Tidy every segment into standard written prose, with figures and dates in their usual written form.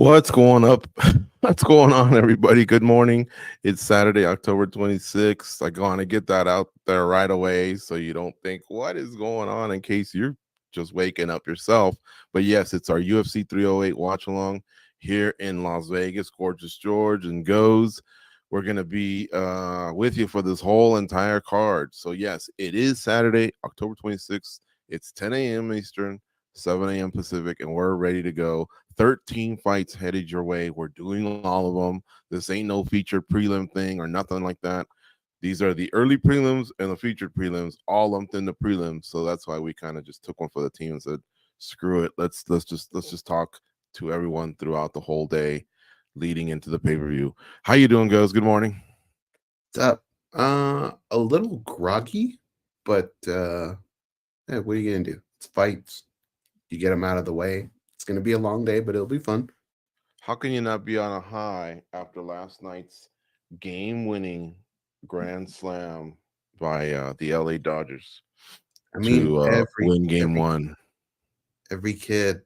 What's going up? What's going on, everybody? Good morning. It's Saturday, October 26th. I want to get that out there right away so you don't think, what is going on, in case you're just waking up yourself. But yes, it's our UFC 308 watch along here in Las Vegas. Gorgeous George and Goze. We're going to be with you for this whole entire card. So yes, it is Saturday, October 26th. It's 10 a.m. Eastern, 7 a.m. Pacific, and we're ready to go. 13 fights headed your way. We're doing all of them. This ain't no featured prelim thing or nothing like that. These are the early prelims and the featured prelims, all lumped in the prelims. So that's why we kind of just took one for the team and said, screw it. Let's just talk to everyone throughout the whole day leading into the pay-per-view. How you doing, Goze? Good morning. What's up? A little groggy, but what are you gonna do? It's fights. You get them out of the way. It's gonna be a long day, but it'll be fun. How can you not be on a high after last night's game-winning grand slam by the LA Dodgers I mean, to win game one? Every kid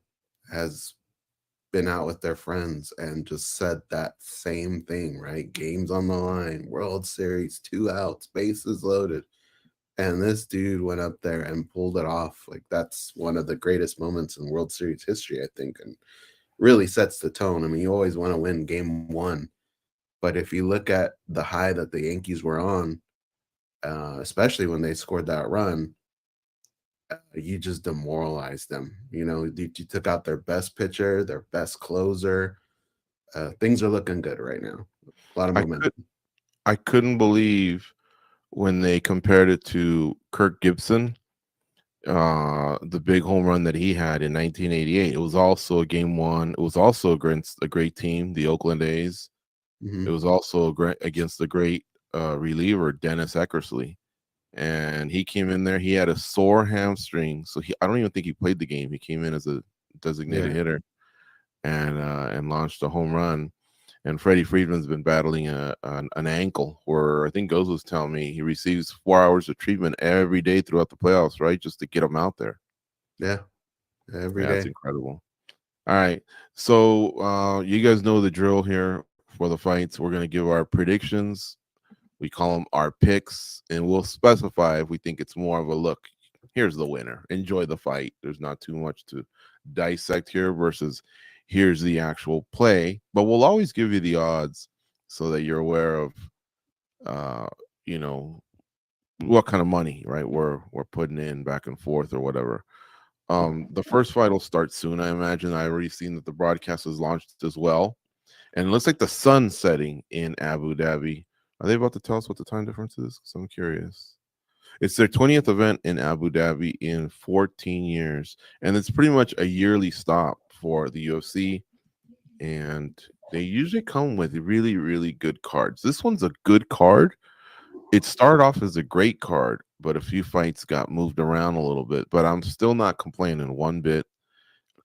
has been out with their friends and just said that same thing, right? Games on the line, World Series, 2 outs, bases loaded. And this dude went up there and pulled it off. Like, that's one of the greatest moments in World Series history, I think, and really sets the tone. I mean, you always want to win game one. But if you look at the high that the Yankees were on, especially when they scored that run, you just demoralized them. You took out their best pitcher, their best closer. Things are looking good right now. A lot of momentum. I couldn't believe when they compared it to Kirk Gibson, the big home run that he had in 1988. It was also a game one. It was also against a great team, the Oakland A's. Mm-hmm. It was also against the great reliever, Dennis Eckersley. And he came in there. He had a sore hamstring, so I don't even think he played the game. He came in as a designated hitter and launched a home run. And Freddie Freeman's been battling an ankle, where I think Goze was telling me he receives 4 hours of treatment every day throughout the playoffs, right? Just to get him out there. Yeah, every day. That's incredible. All right. So you guys know the drill here for the fights. We're going to give our predictions. We call them our picks, and we'll specify if we think it's more of a look. Here's the winner. Enjoy the fight. There's not too much to dissect here versus here's the actual play, but we'll always give you the odds so that you're aware of what kind of money, right, we're putting in back and forth or whatever. The first fight will start soon, I imagine. I already seen that the broadcast is launched as well, and it looks like the sun's setting in Abu Dhabi. Are they about to tell us what the time difference is? Because I'm curious. It's their 20th event in Abu Dhabi in 14 years, and it's pretty much a yearly stop for the UFC, and they usually come with really, really good cards. This one's a good card. It started off as a great card, but a few fights got moved around a little bit, but I'm still not complaining one bit.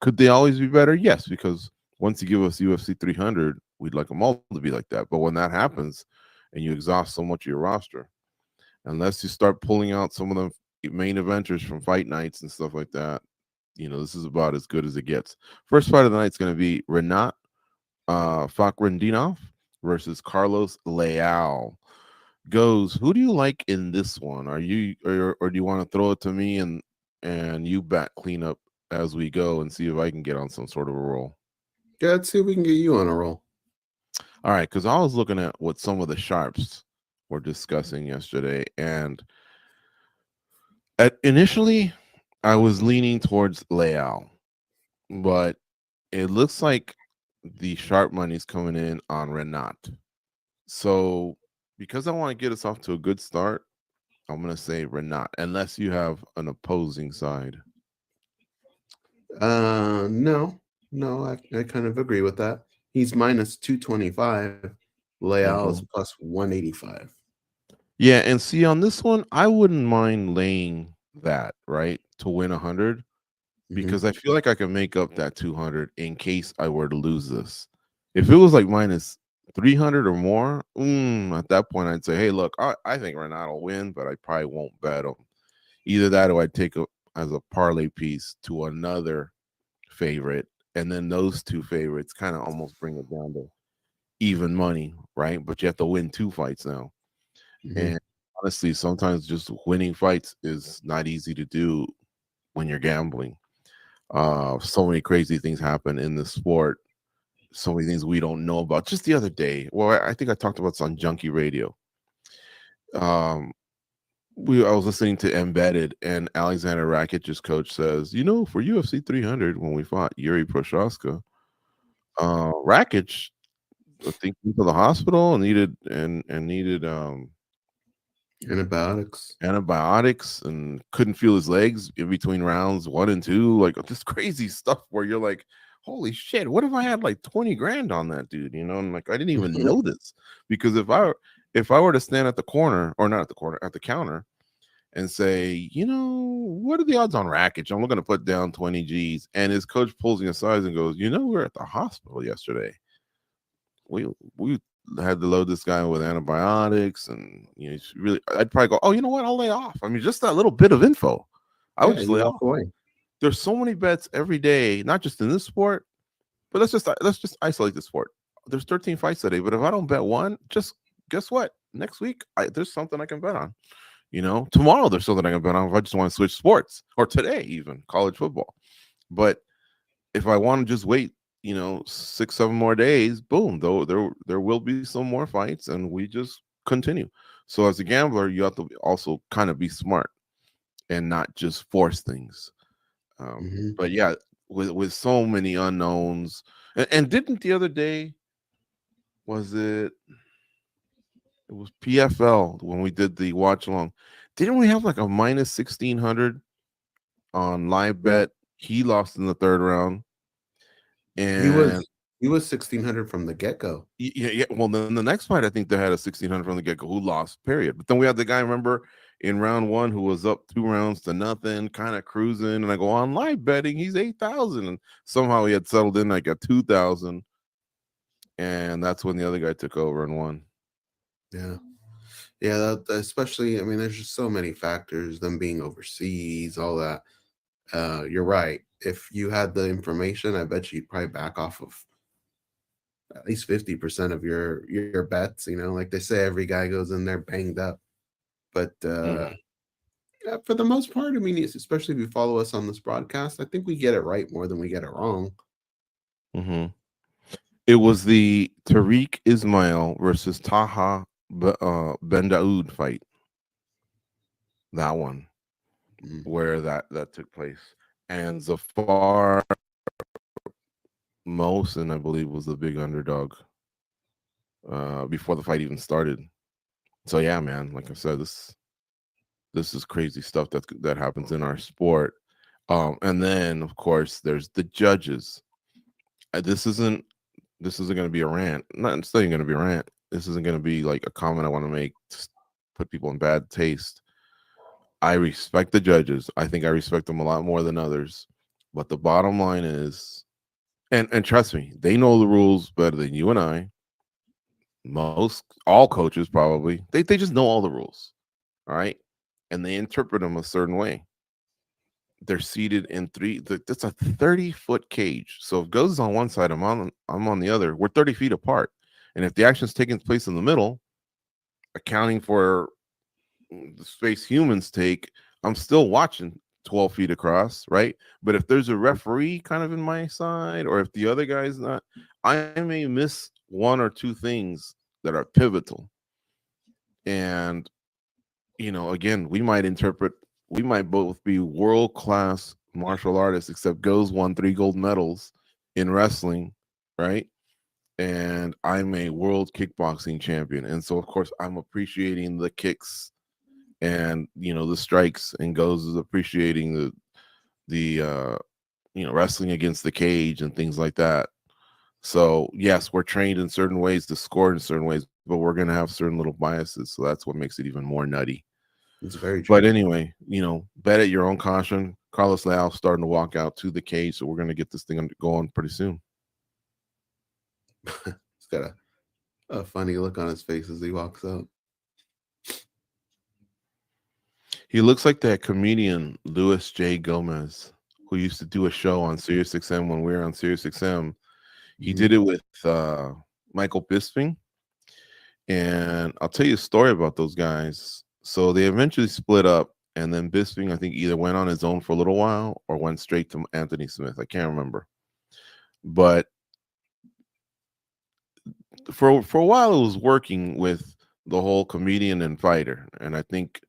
Could they always be better? Yes, because once you give us UFC 300, we'd like them all to be like that. But when that happens and you exhaust so much of your roster, unless you start pulling out some of the main eventers from fight nights and stuff like that, this is about as good as it gets. First fight of the night is going to be Renat Fakhretdinov versus Carlos Leal. Goze, who do you like in this one? Are you or do you want to throw it to me and you bat clean up as we go and see if I can get on some sort of a roll? Yeah, let's see if we can get you on a roll. All right, because I was looking at what some of the sharps were discussing yesterday, and initially I was leaning towards Leal, but it looks like the sharp money's coming in on Renat. So because I want to get us off to a good start, I'm going to say Renat, unless you have an opposing side. No, I kind of agree with that. He's minus 225. Leal is plus 185. Yeah, and see, on this one, I wouldn't mind laying that, right, to win 100, because I feel like I can make up that 200 in case I were to lose this. If it was like minus 300 or more, at that point, I'd say, hey, look, I think Renat will win, but I probably won't bet him. Either that or I'd take it as a parlay piece to another favorite and then those two favorites kind of almost bring it down to even money, right? But you have to win 2 fights now. Mhm. And honestly, sometimes just winning fights is not easy to do when you're gambling. So many crazy things happen in the sport. So many things we don't know about. Just the other day, well, I think I talked about this on Junkie Radio. Um, I was listening to Embedded, and Alexander Rakic's coach says, for UFC 300 when we fought Yuri Prochazka, Rakic, I think, went to the hospital and needed Antibiotics. antibiotics and couldn't feel his legs in between rounds 1 and 2. Like this crazy stuff where you're like, holy shit, what if I had like 20 grand on that dude? And like I didn't even know this, because if I were to stand at the corner, or not at the corner, at the counter, and say, what are the odds on Rakic? I'm looking to put down 20 G's. And his coach pulls me aside and goes, we're at the hospital yesterday. We had to load this guy with antibiotics, and it's really, I'd probably go, oh, you know what? I'll lay off. I mean, just that little bit of info, I would Yeah, just you lay walk off. away. There's so many bets every day, not just in this sport, but let's just isolate the sport. There's 13 fights today, but if I don't bet one, just guess what? Next week, there's something I can bet on. Tomorrow there's something I can bet on if I just want to switch sports, or today even college football. But if I want to just wait, 6, 7 more days, boom, though there will be some more fights, and we just continue. So as a gambler, you have to also kind of be smart and not just force things. Mhm. But yeah, with so many unknowns, and didn't the other day, was it was PFL when we did the watch along? Didn't we have like a minus 1,600 on live Yeah. bet? He lost in the third round, He and was he was 1,600 from the get-go. yeah. Well, then the next fight, I think they had a 1,600 from the get go who lost. Period. But then we had the guy, remember, in round one, who was up 2 rounds to nothing, kind of cruising, and I go on live betting, he's 8,000, and somehow he had settled in like at 2,000, and that's when the other guy took over and won. Yeah. Yeah, especially, I mean, there's just so many factors, them being overseas, all that. You're right. If you had the information, I bet you'd probably back off of at least 50% of your bets. Like they say, every guy goes in there banged up. But Mhm. yeah, for the most part, I mean, especially if you follow us on this broadcast, I think we get it right more than we get it wrong. Mhm. It was the Tariq Ismail versus Taha Ben Daoud fight. That one, Mm. where that took place, and Zafar Mohsen, I believe, was the big underdog before the fight even started. So yeah, man, like I said, this is crazy stuff that happens in our sport. And then of course there's the judges. This isn't going to be a rant. Not It's not even going to be a rant. This isn't going to be like a comment I want to make to put people in bad taste. I respect the judges. I think I respect them a lot more than others. But the bottom line is, and trust me, they know the rules better than you and I. All coaches probably. They just know all the rules. All right. And they interpret them a certain way. They're seated in that's a 30-foot cage. So if Goze is on one side, I'm on the other. We're 30 feet apart. And if the action's taking place in the middle, accounting for the space humans take, I'm still watching 12 feet across, right? But if there's a referee kind of in my side, or if the other guy's not, I may miss one or two things that are pivotal. And again, we might both be world-class martial artists, except Goze won 3 gold medals in wrestling, right? And I'm a world kickboxing champion. And so of course I'm appreciating the kicks and the strikes, and Goze is appreciating the wrestling against the cage and things like that. So yes, we're trained in certain ways to score in certain ways, but we're going to have certain little biases. So that's what makes it even more nutty. It's very But true. anyway, bet at your own caution. Carlos Leal starting to walk out to the cage, so we're going to get this thing going pretty soon. He's got a funny look on his face as he walks out. He looks like that comedian Louis J. Gomez, who used to do a show on SiriusXM when we were on SiriusXM. He Mhm. did it with Michael Bisping. And I'll tell you a story about those guys. So they eventually split up, and then Bisping, I think, either went on his own for a little while or went straight to Anthony Smith. I can't remember. But for a while, it was working with the whole comedian and fighter. And I think,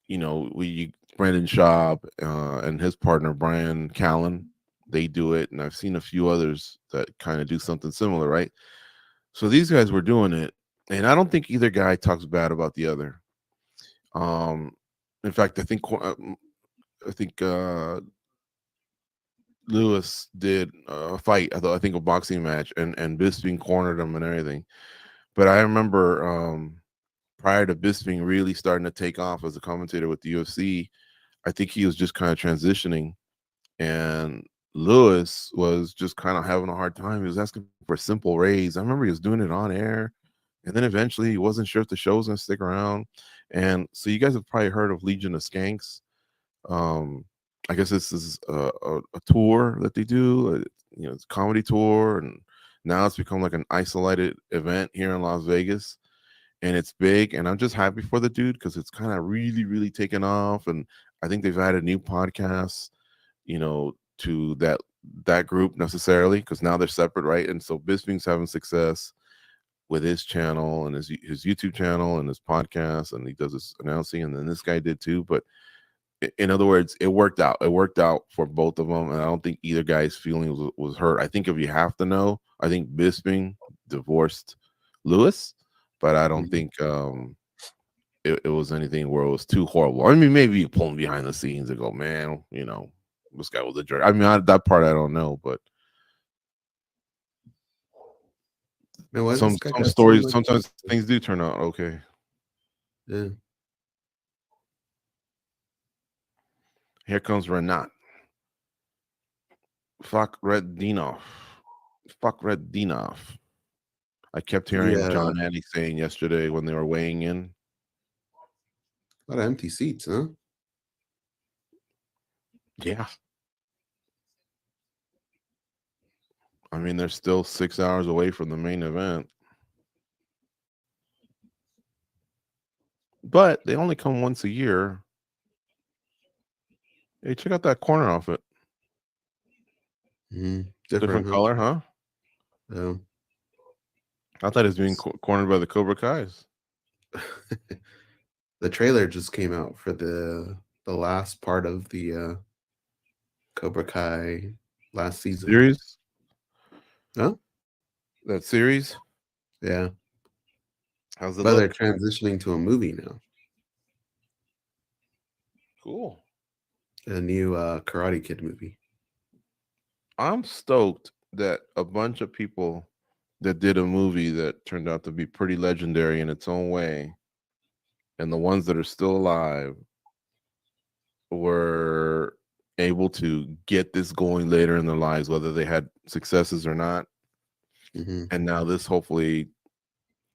Brandon Schaub and his partner, Brian Callen, they do it. And I've seen a few others that kind of do something similar, right? So these guys were doing it. And I don't think either guy talks bad about the other. In fact, I think Lewis did a fight. I think a boxing match, and Bisping cornered him and everything. But I remember prior to Bisping really starting to take off as a commentator with the UFC, I think he was just kind of transitioning, and Lewis was just kind of having a hard time. He was asking for a simple raise. I remember he was doing it on air, and then eventually he wasn't sure if the show was going to stick around. And so you guys have probably heard of Legion of Skanks. I guess this is a tour that they do, it's a comedy tour, and now it's become like an isolated event here in Las Vegas, and it's big. And I'm just happy for the dude because it's kind of really, really taken off. And I think they've added new podcasts, to that group necessarily, because now they're separate, right? And so Bisping's having success with his channel and his YouTube channel and his podcast, and he does his announcing, and then this guy did too. But in other words, it worked out. It worked out for both of them, and I don't think either guy's feelings was hurt. I think if you have to know, I think Bisping divorced Lewis, but I don't think it was anything where it was too horrible. I mean, maybe you pull him behind the scenes and go, man, this guy was a jerk. I mean, that part I don't know, but some stories, sometimes things do turn out okay. Yeah. Here comes Renat. Fuck Redinov. I kept hearing John Addy saying yesterday when they were weighing in. A lot of empty seats, huh? Yeah. I mean, they're still 6 hours away from the main event. But they only come once a year. Hey, check out that corner off it. Different color, huh? Yeah. I thought it was being cornered by the Cobra Kais. The trailer just came out for the last part of the Cobra Kai last season. Series? Huh? That series? Yeah. How's it but look? They're transitioning to a movie now. Cool. A new Karate Kid movie. I'm stoked that a bunch of people that did a movie that turned out to be pretty legendary in its own way, and the ones that are still alive, were able to get this going later in their lives, whether they had successes or not. And now this hopefully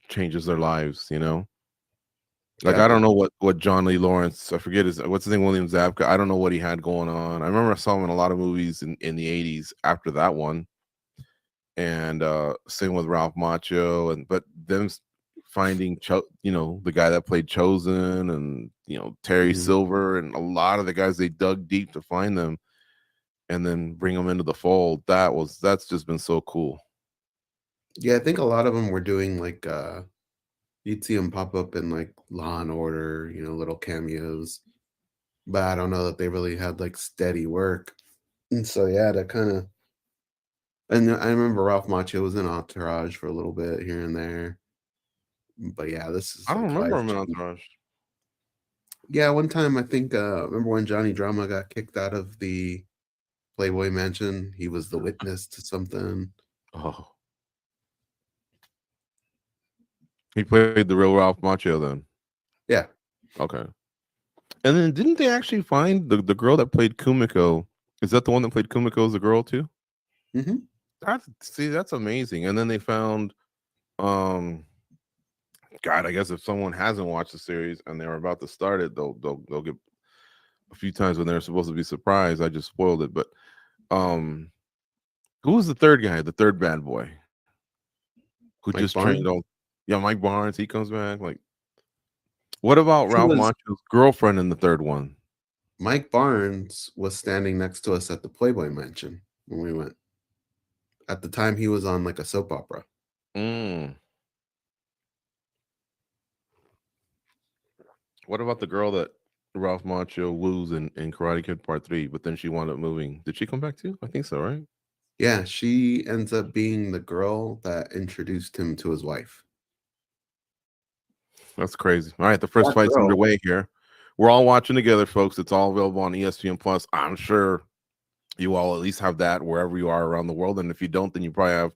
changes their lives, Like, I don't know what John Lee Lawrence, I forget what's his name, William Zabka. I don't know what he had going on. I remember I saw him in a lot of movies in the 80s after that one. And same with Ralph Macchio, but them finding the guy that played Chosen, and Terry Silver, and a lot of the guys, they dug deep to find them and then bring them into the fold. That's just been so cool. Yeah, I think a lot of them were doing like you'd see them pop up in like Law and Order, little cameos, but I don't know that they really had like steady work. And so that kind of. And I remember Ralph Macchio was in Entourage for a little bit here and there. But yeah, this is. I don't remember him in Entourage. Yeah, one time I think, remember when Johnny Drama got kicked out of the Playboy Mansion? He was the witness to something. Oh. He played the real Ralph Macchio then? Yeah. Okay. And then didn't they actually find the girl that played Kumiko? Is that the one that played Kumiko as a girl too? Mm-hmm. That's amazing. And then they found, God, I guess if someone hasn't watched the series and they're about to start it, they'll get. a few times when they were supposed to be surprised. I just spoiled it. But who was the third guy? The third bad boy who Mike just Barnes? trained on? Yeah, Mike Barnes. He comes back. Like, what about He Ralph was Macchio's girlfriend in the third one? Mike Barnes was standing next to us at the Playboy Mansion when we went. At the time, he was on like a soap opera. What about the girl that Ralph Macchio woos in Karate Kid Part 3, but then she wound up moving? Did she come back too? I think so, right? Yeah, she ends up being the girl that introduced him to his wife. That's crazy. All right, the first That fight's girl- underway here. We're all watching together, folks. It's all available on ESPN Plus. I'm sure you all at least have that wherever you are around the world, and if you don't, then you probably have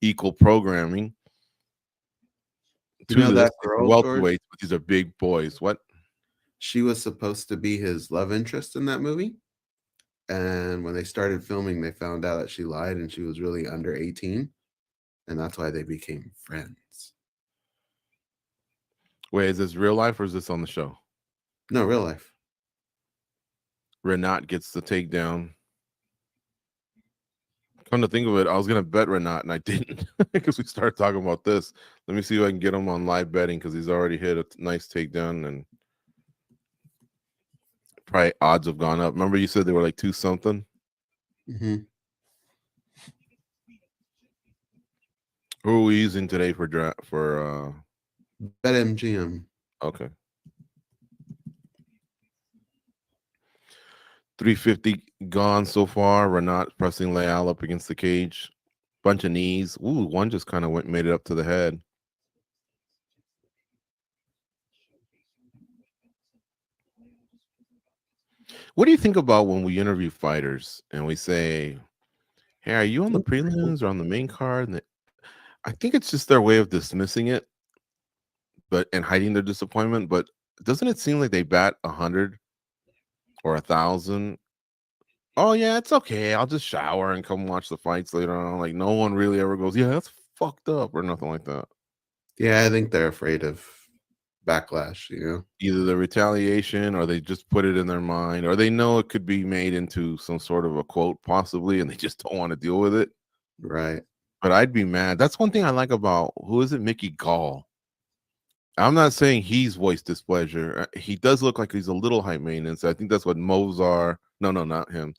equal programming. You know that girl, George? Welterweights, but these are big boys. What? She was supposed to be his love interest in that movie. And when they started filming, they found out that she lied and she was really under 18. And that's why they became friends. Wait, is this real life or is this on the show? No, real life. Renat gets the takedown. Come to think of it, I was gonna bet Renat and I didn't because we started talking about this. Let me see if I can get him on live betting because he's already hit a nice takedown and probably odds have gone up. Remember you said they were like 2 something? Mm-hmm. Who are we using today for BetMGM? Okay. 350 gone so far. Renat pressing Leal up against the cage. Bunch of knees. Ooh, one just kind of made it up to the head. What do you think about when we interview fighters and we say, hey, are you on the prelims or on the main card? And I think it's just their way of dismissing it and hiding their disappointment. But doesn't it seem like they bat 100 or 1,000? Oh, yeah, it's okay. I'll just shower and come watch the fights later on. Like, no one really ever goes, yeah, that's fucked up or nothing like that. Yeah, I think they're afraid of backlash, Either the retaliation or they just put it in their mind or they know it could be made into some sort of a quote possibly and they just don't want to deal with it. Right. But I'd be mad. That's one thing I like about, who is it, Mickey Gall. I'm not saying he's voiced displeasure. He does look like he's a little high maintenance. I think that's what Mozar, no, not him.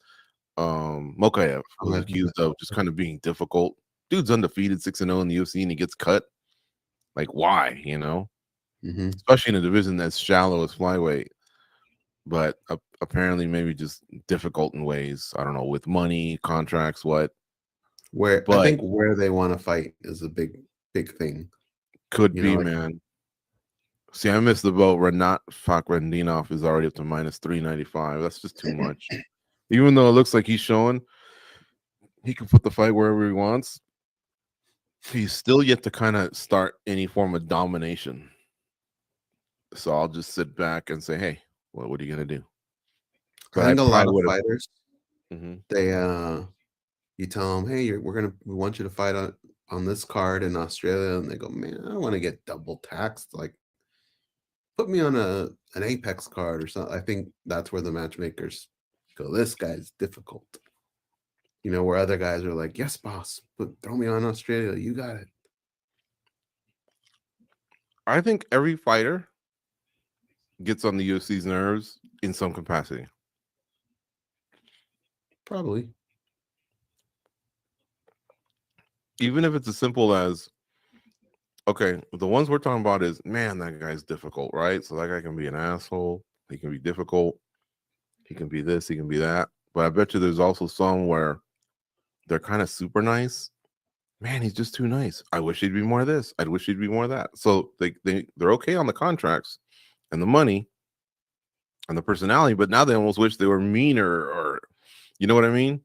Mokaev was accused of just kind of being difficult. Dude's undefeated 6-0 in the UFC and he gets cut. Like, why? Mm-hmm. Especially in a division that's shallow as flyweight. But apparently maybe just difficult in ways. I don't know, with money, contracts, what. I think where they want to fight is a big thing. Could be, man. See, I missed the boat. Renat Fakhretdinov is already up to minus 395. That's just too much. Even though it looks like he's showing he can put the fight wherever he wants, he's still yet to kind of start any form of domination. So I'll just sit back and say, hey, what are you going to do? But I think a lot of fighters, they you tell them, hey, we want you to fight on this card in Australia, and they go, man, I don't want to get double taxed. Like, put me on an Apex card or something. I think that's where the matchmakers go, this guy's difficult. Where other guys are like, yes, boss, but throw me on Australia. You got it. I think every fighter gets on the UFC's nerves in some capacity. Probably. Even if it's as simple as, okay, the ones we're talking about is, man, that guy's difficult, right? So that guy can be an asshole. He can be difficult. He can be this. He can be that. But I bet you there's also some where they're kind of super nice. Man, he's just too nice. I wish he'd be more of this. I wish he'd be more of that. So they're okay on the contracts and the money and the personality, but now they almost wish they were meaner, or you know what I mean?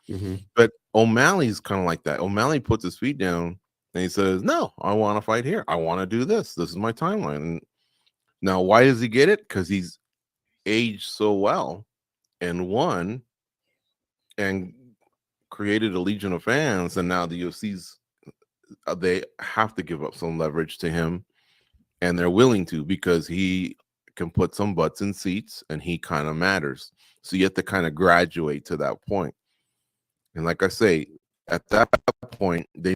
Mm-hmm. But O'Malley's kind of like that. O'Malley puts his feet down and he says, no, I want to fight here. I want to do this. This is my timeline. And now, why does he get it? Because he's aged so well and won and created a legion of fans. And now the UFC's, they have to give up some leverage to him. And they're willing to, because he can put some butts in seats, and he kind of matters. So you have to kind of graduate to that point. And like I say, at that point, they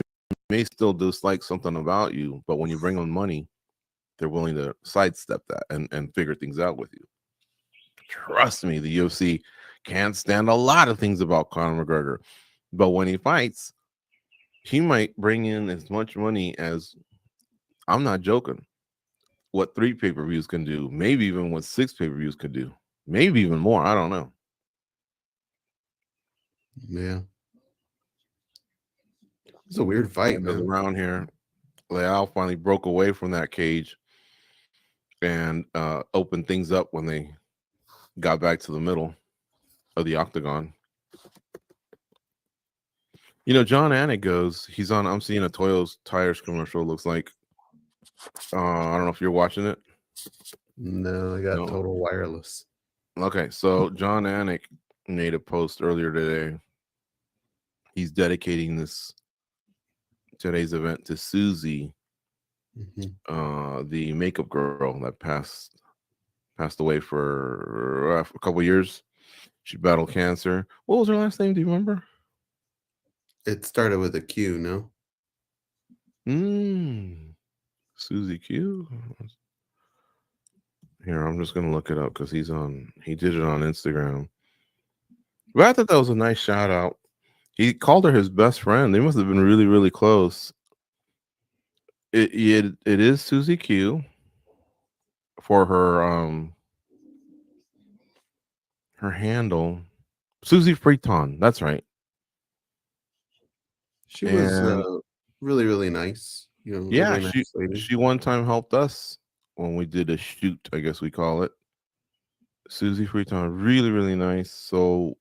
may still dislike something about you, but when you bring them money, they're willing to sidestep that and figure things out with you. Trust me, the UFC can't stand a lot of things about Conor McGregor, but when he fights, he might bring in as much money as, I'm not joking, what 3 pay-per-views can do, maybe even what 6 pay-per-views could do, maybe even more. I don't know. Yeah. It's a weird fight, man. Around here, Leal finally broke away from that cage and opened things up when they got back to the middle of the octagon. You know, John Anik goes, he's on, I'm seeing a Toyo's Tires commercial, looks like. I don't know if you're watching it. No, I got Total Wireless. Okay, so John Anik made a post earlier today. He's dedicating today's event to Susie, the makeup girl that passed away for a couple years. She battled cancer. What was her last name? Do you remember? It started with a Q, no? Susie Q. Here, I'm just gonna look it up because he did it on Instagram. But I thought that was a nice shout out. He called her his best friend. They must have been really, really close. It is Susie Q for her handle. Susie Freeton. That's right. She was really, really nice. You know, yeah, really nice lady. She one time helped us when we did a shoot, I guess we call it. Susie Freeton, really, really nice. So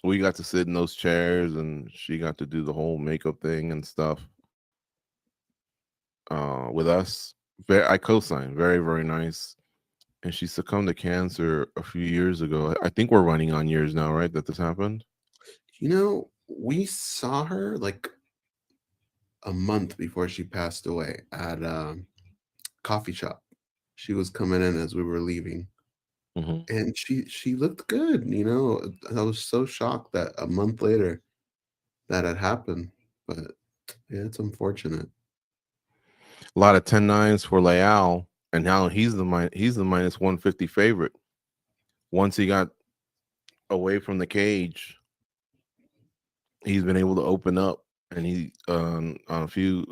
we got to sit in those chairs, and she got to do the whole makeup thing and stuff with us. I co-signed. Very, very nice. And she succumbed to cancer a few years ago. I think we're running on years now, right, that this happened? You know, we saw her like a month before she passed away at a coffee shop. She was coming in as we were leaving. And she looked good, you know. I was so shocked that a month later that had happened. But yeah, it's unfortunate. A lot of 10-9s for Leal, and now he's the minus 150 favorite. Once he got away from the cage, he's been able to open up, and he on a few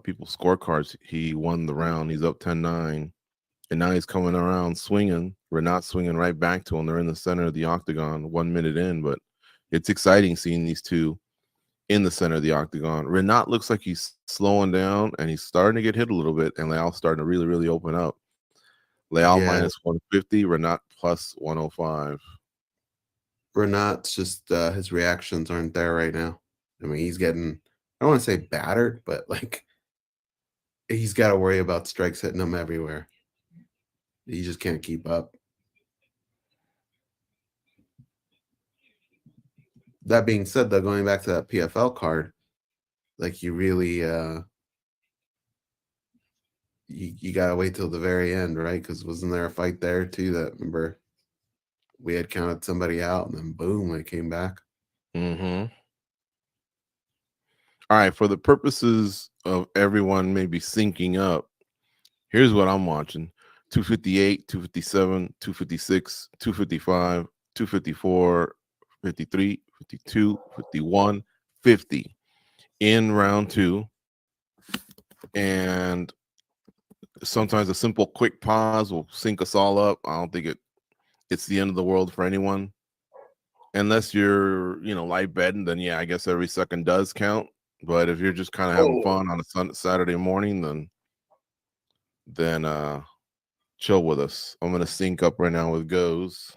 people's scorecards, he won the round. He's up 10-9, and now he's coming around swinging. We're not swinging right back to him. They're in the center of the octagon, 1 minute in, but it's exciting seeing these two in the center of the octagon. Renat looks like he's slowing down, and he's starting to get hit a little bit, and Leal's starting to really, really open up. Leal minus 150, Renat plus 105. Renat's just his reactions aren't there right now. I mean, he's getting, I don't want to say battered, but like he's got to worry about strikes hitting him everywhere. He just can't keep up. That being said, though, going back to that PFL card, like you really you gotta wait till the very end, right? Because wasn't there a fight there too that, remember, we had counted somebody out and then boom, it came back. All right, for the purposes of everyone maybe syncing up, here's what I'm watching: 258, 257, 256, 255, 254, 53, 52, 51, 50 in round 2. And sometimes a simple quick pause will sync us all up. I don't think it's the end of the world for anyone, unless you're light betting. Then yeah, I guess every second does count. But if you're just kind of having fun on a Saturday morning, then chill with us. I'm gonna sync up right now with Goze.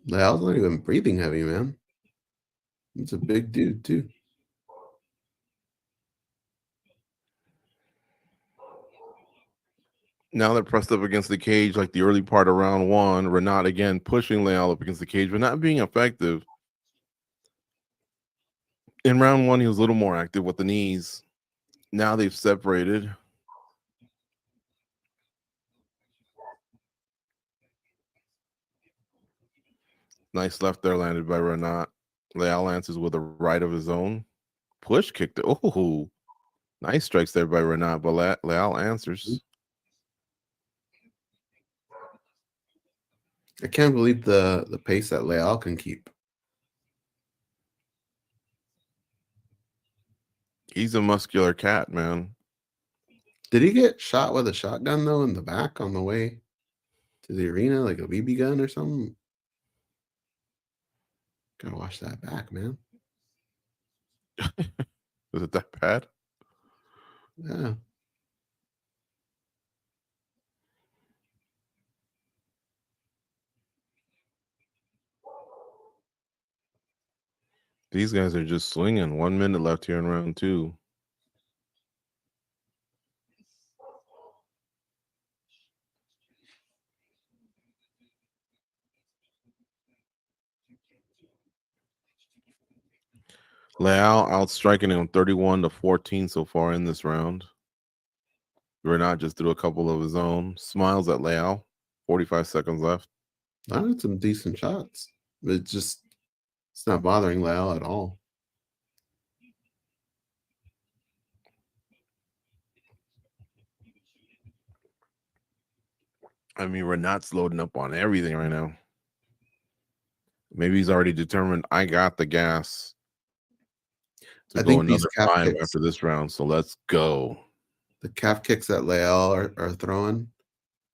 Leal's not even breathing heavy, man. He's a big dude too. Now they're pressed up against the cage like the early part of round 1. Renat again pushing Leal up against the cage, but not being effective. In round one, he was a little more active with the knees. Now they've separated. Nice left there landed by Renat. Leal answers with a right of his own. Push kicked it. Oh, nice strikes there by Renat, but Leal answers. I can't believe the pace that Leal can keep. He's a muscular cat, man. Did he get shot with a shotgun, though, in the back on the way to the arena, like a BB gun or something? Gotta watch that back, man. Is it that bad? Yeah. These guys are just swinging. 1 minute left here in round two. Leal outstriking him 31-14 so far in this round. Renat just threw a couple of his own. Smiles at Leal. 45 seconds left. I had some decent shots. But it's not bothering Leal at all. I mean, Renat's loading up on everything right now. Maybe he's already determined, I got the gas to go another 5 after this round, so let's go. The calf kicks that Leal are throwing,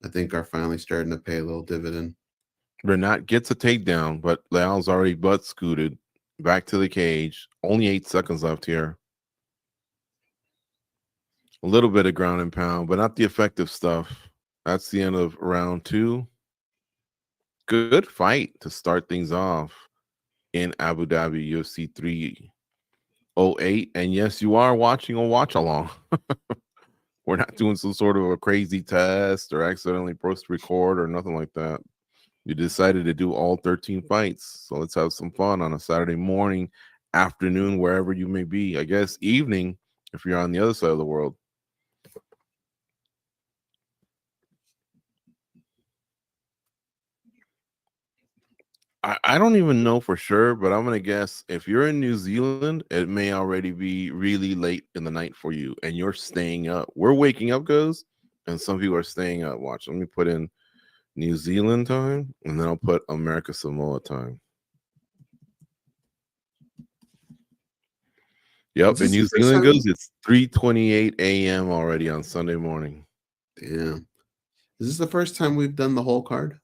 I think, are finally starting to pay a little dividend. Renat gets a takedown, but Leal's already butt scooted back to the cage. Only 8 seconds left here. A little bit of ground and pound, but not the effective stuff. That's the end of round two. Good fight to start things off in Abu Dhabi, UFC 308. And yes, you are watching a watch along. We're not doing some sort of a crazy test or accidentally post record or nothing like that. You decided to do all 13 fights. So let's have some fun on a Saturday morning, afternoon, wherever you may be. I guess evening if you're on the other side of the world. I don't even know for sure, but I'm gonna guess if you're in New Zealand, it may already be really late in the night for you, and you're staying up. We're waking up, Goze, and some people are staying up. Watch, let me put in New Zealand time, and then I'll put America Samoa time. Yep, in New Zealand, Goze, it's 3:28 a.m. already on Sunday morning. Damn. Is this the first time we've done the whole card?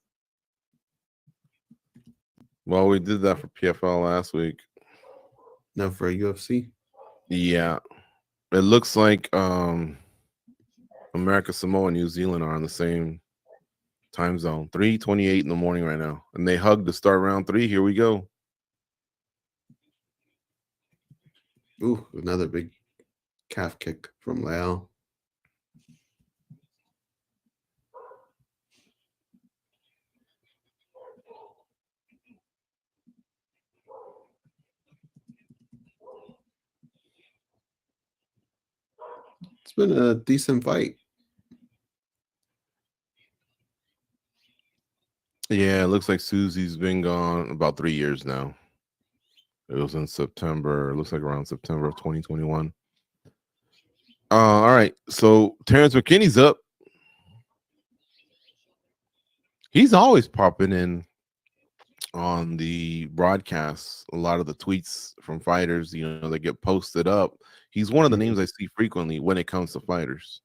Well, we did that for PFL last week. No, for a UFC. Yeah, it looks like America Samoa and New Zealand are on the same time zone. 3:28 in the morning right now, and they hugged to start round 3. Here we go. Ooh, another big calf kick from Leal. It's been a decent fight. Yeah, it looks like Susie's been gone about 3 years now. It was in September. It looks like around September of 2021. All right. So Terrence McKinney's up. He's always popping in on the broadcasts. A lot of the tweets from fighters, they get posted up. He's one of the names I see frequently when it comes to fighters.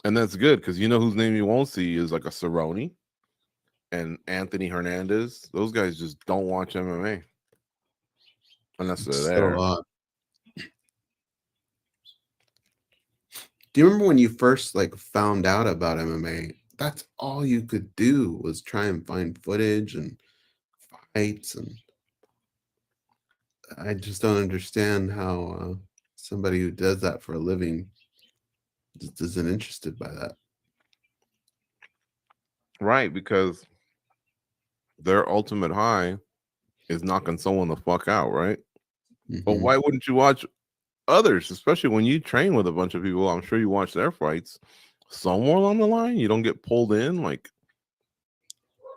And that's good because you know whose name you won't see is like a Cerrone and Anthony Hernandez. Those guys just don't watch MMA unless they're there. Do you remember when you first found out about MMA? That's all you could do was try and find footage and fights, and I just don't understand how somebody who does that for a living just isn't interested by that. Right, because their ultimate high is knocking someone the fuck out, right? But Mhm. why wouldn't you watch others, especially when you train with a bunch of people? I'm sure you watch their fights. Somewhere along the line, you don't get pulled in. Like,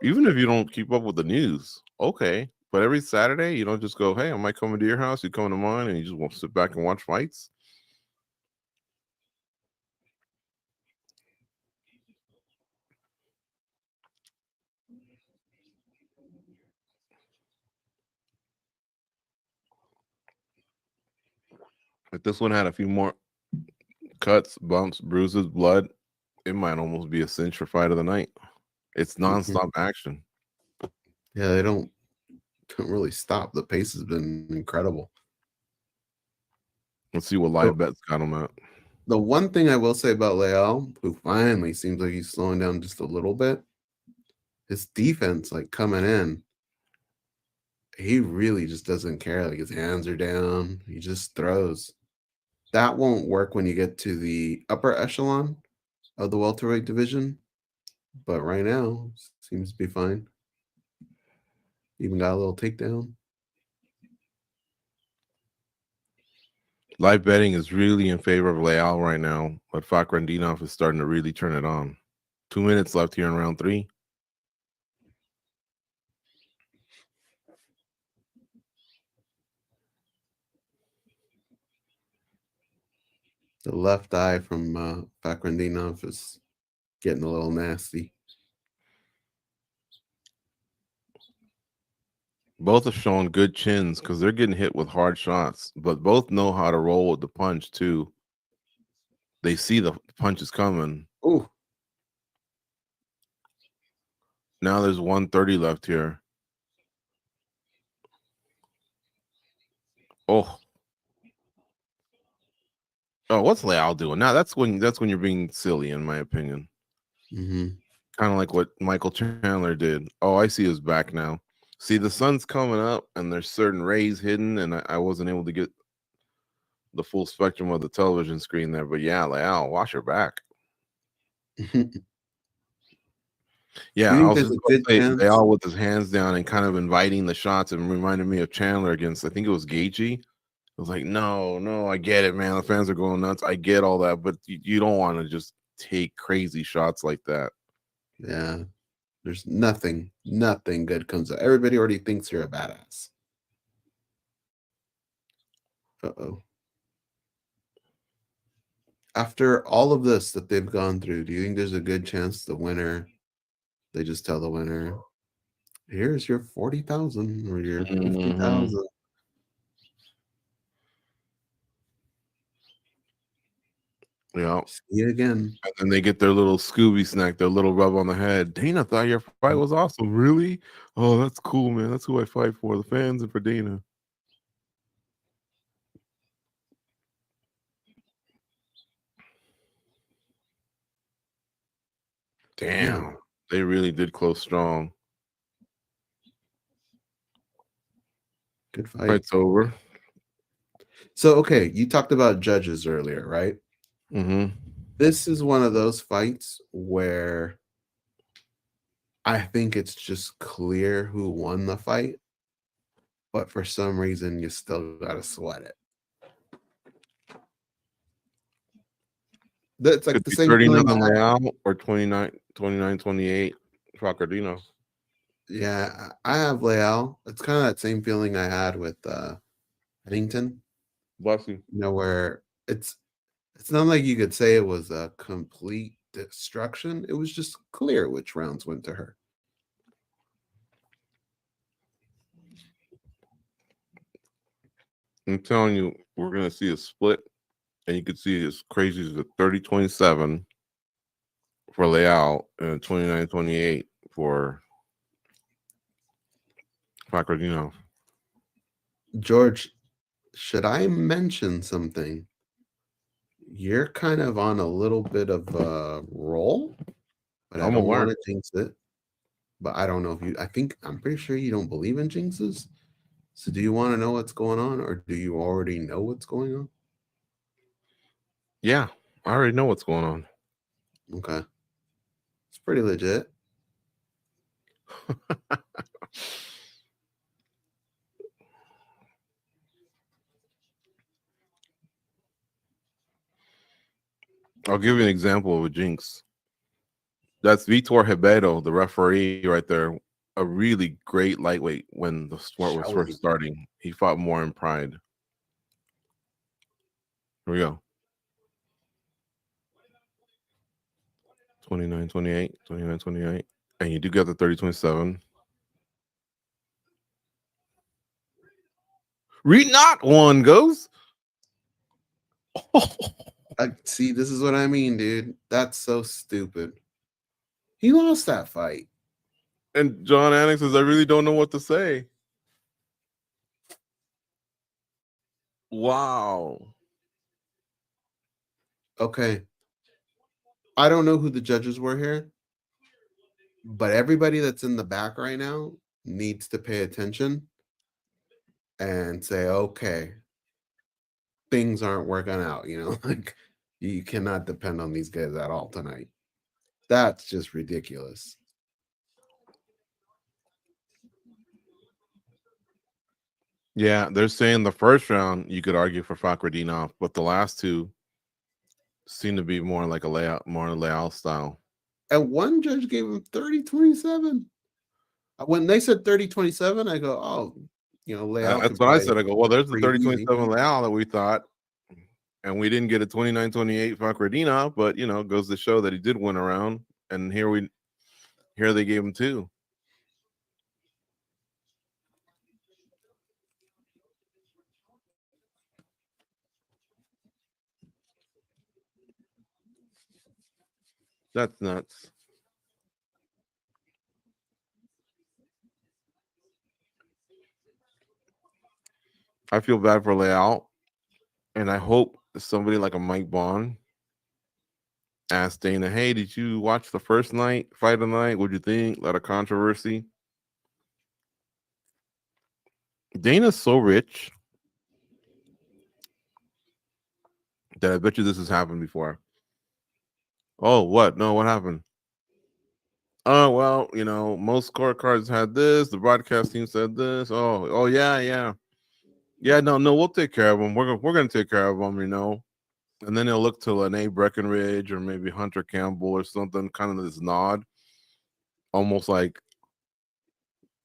even if you don't keep up with the news, okay. But every Saturday, you don't just go, hey, I might come into your house, you come to mine, and you just want to sit back and watch fights. If this one had a few more cuts, bumps, bruises, blood, it might almost be a cinch for fight of the night. It's nonstop action. Yeah, they don't really stop. The pace has been incredible. Let's see what So live bets got him at. the one thing I will say about Leal, who finally seems like he's slowing down just a little bit, his defense, like coming in, he really just doesn't care. Like his hands are down. He just throws. That won't work when you get to the upper echelon of the welterweight division. But right now, seems to be fine. Even got a little takedown. Live betting is really in favor of Leal right now, but Fakhretdinov is starting to really turn it on. 2 minutes left here in round 3. The left eye from Fakhretdinov is getting a little nasty. Both have shown good chins because they're getting hit with hard shots, but both know how to roll with the punch too. They see the punch is coming. Oh, Now there's 130 left here. Oh, what's Leal doing? Now that's when you're being silly, in my opinion. mm-hmm. Kind of like what Michael Chandler did. Oh, I see his back now. See, the sun's coming up, and there's certain rays hidden, and I wasn't able to get the full spectrum of the television screen there. But yeah, Leal, watch your back. Yeah, Do you I think was there's just a about good to say chance? Leal with his hands down and kind of inviting the shots and reminded me of Chandler against, I think it was Gaethje. I was like, no, I get it, man. The fans are going nuts. I get all that, but you don't want to just take crazy shots like that. Yeah, there's nothing good comes out. Everybody already thinks you're a badass. Uh-oh. After all of this that they've gone through, do you think there's a good chance the winner, they just tell the winner, here's your 40,000 or your Mhm. 50,000? Yeah. See you again. And then they get their little Scooby snack, their little rub on the head. Dana thought your fight was awesome. Really? Oh, that's cool, man. That's who I fight for, the fans and for Dana. Damn. Yeah. They really did close strong. Good fight. Fight's over. So, okay, you talked about judges earlier, right? Mm-hmm. This is one of those fights where I think it's just clear who won the fight, but for some reason you still gotta sweat it. That's like Could the be same 30 feeling. nothing Leal or 29-28 Fakhretdinov. Yeah, I have Leal. It's kind of that same feeling I had with Huntington. Bless you. You know, where it's not like you could say it was a complete destruction. It was just clear which rounds went to her. I'm telling you, we're gonna see a split, and you could see as crazy as a 30-27 for Leal and 29-28 for Fakhretdinov. George, should I mention something? You're kind of on a little bit of a roll, but I I'm don't aware. want to jinx it. But I don't know if I'm pretty sure you don't believe in jinxes. So do you want to know what's going on, or do you already know what's going on? Yeah, I already know what's going on. Okay. It's pretty legit. I'll give you an example of a jinx. That's Vitor Ribeiro, the referee right there. A really great lightweight when the sport was first starting. He fought more in pride. Here we go. 29-28, 29-28. And you do get the 30-27. Read not one goes. See, this is what I mean, dude. That's so stupid. He lost that fight. And John Anik says, I really don't know what to say. Wow. Okay. I don't know who the judges were here, but everybody that's in the back right now needs to pay attention and say, okay, things aren't working out, like you cannot depend on these guys at all tonight. That's just ridiculous. Yeah, they're saying the first round you could argue for Fakhretdinov, but the last two seem to be more like a layout style. And one judge gave him 30-27. When they said 30-27, I go, oh, layout. That's what I said. I go, well, there's the 30-27 layout that we thought, and we didn't get a 29-28 Fakhretdinov, but goes to show that he did win a round, and here they gave him two. That's nuts. I feel bad for Leal, and I hope somebody like a Mike Bond asked Dana, hey, did you watch the first fight of the night? What'd you think? A lot of controversy. Dana's so rich that I bet you this has happened before. Oh, what? No, what happened? Oh, well, most scorecards had this. The broadcast team said this. Oh, yeah. Yeah, no, we'll take care of them. We're gonna take care of them, And then they'll look to Lene Breckenridge or maybe Hunter Campbell or something, kind of this nod, almost like,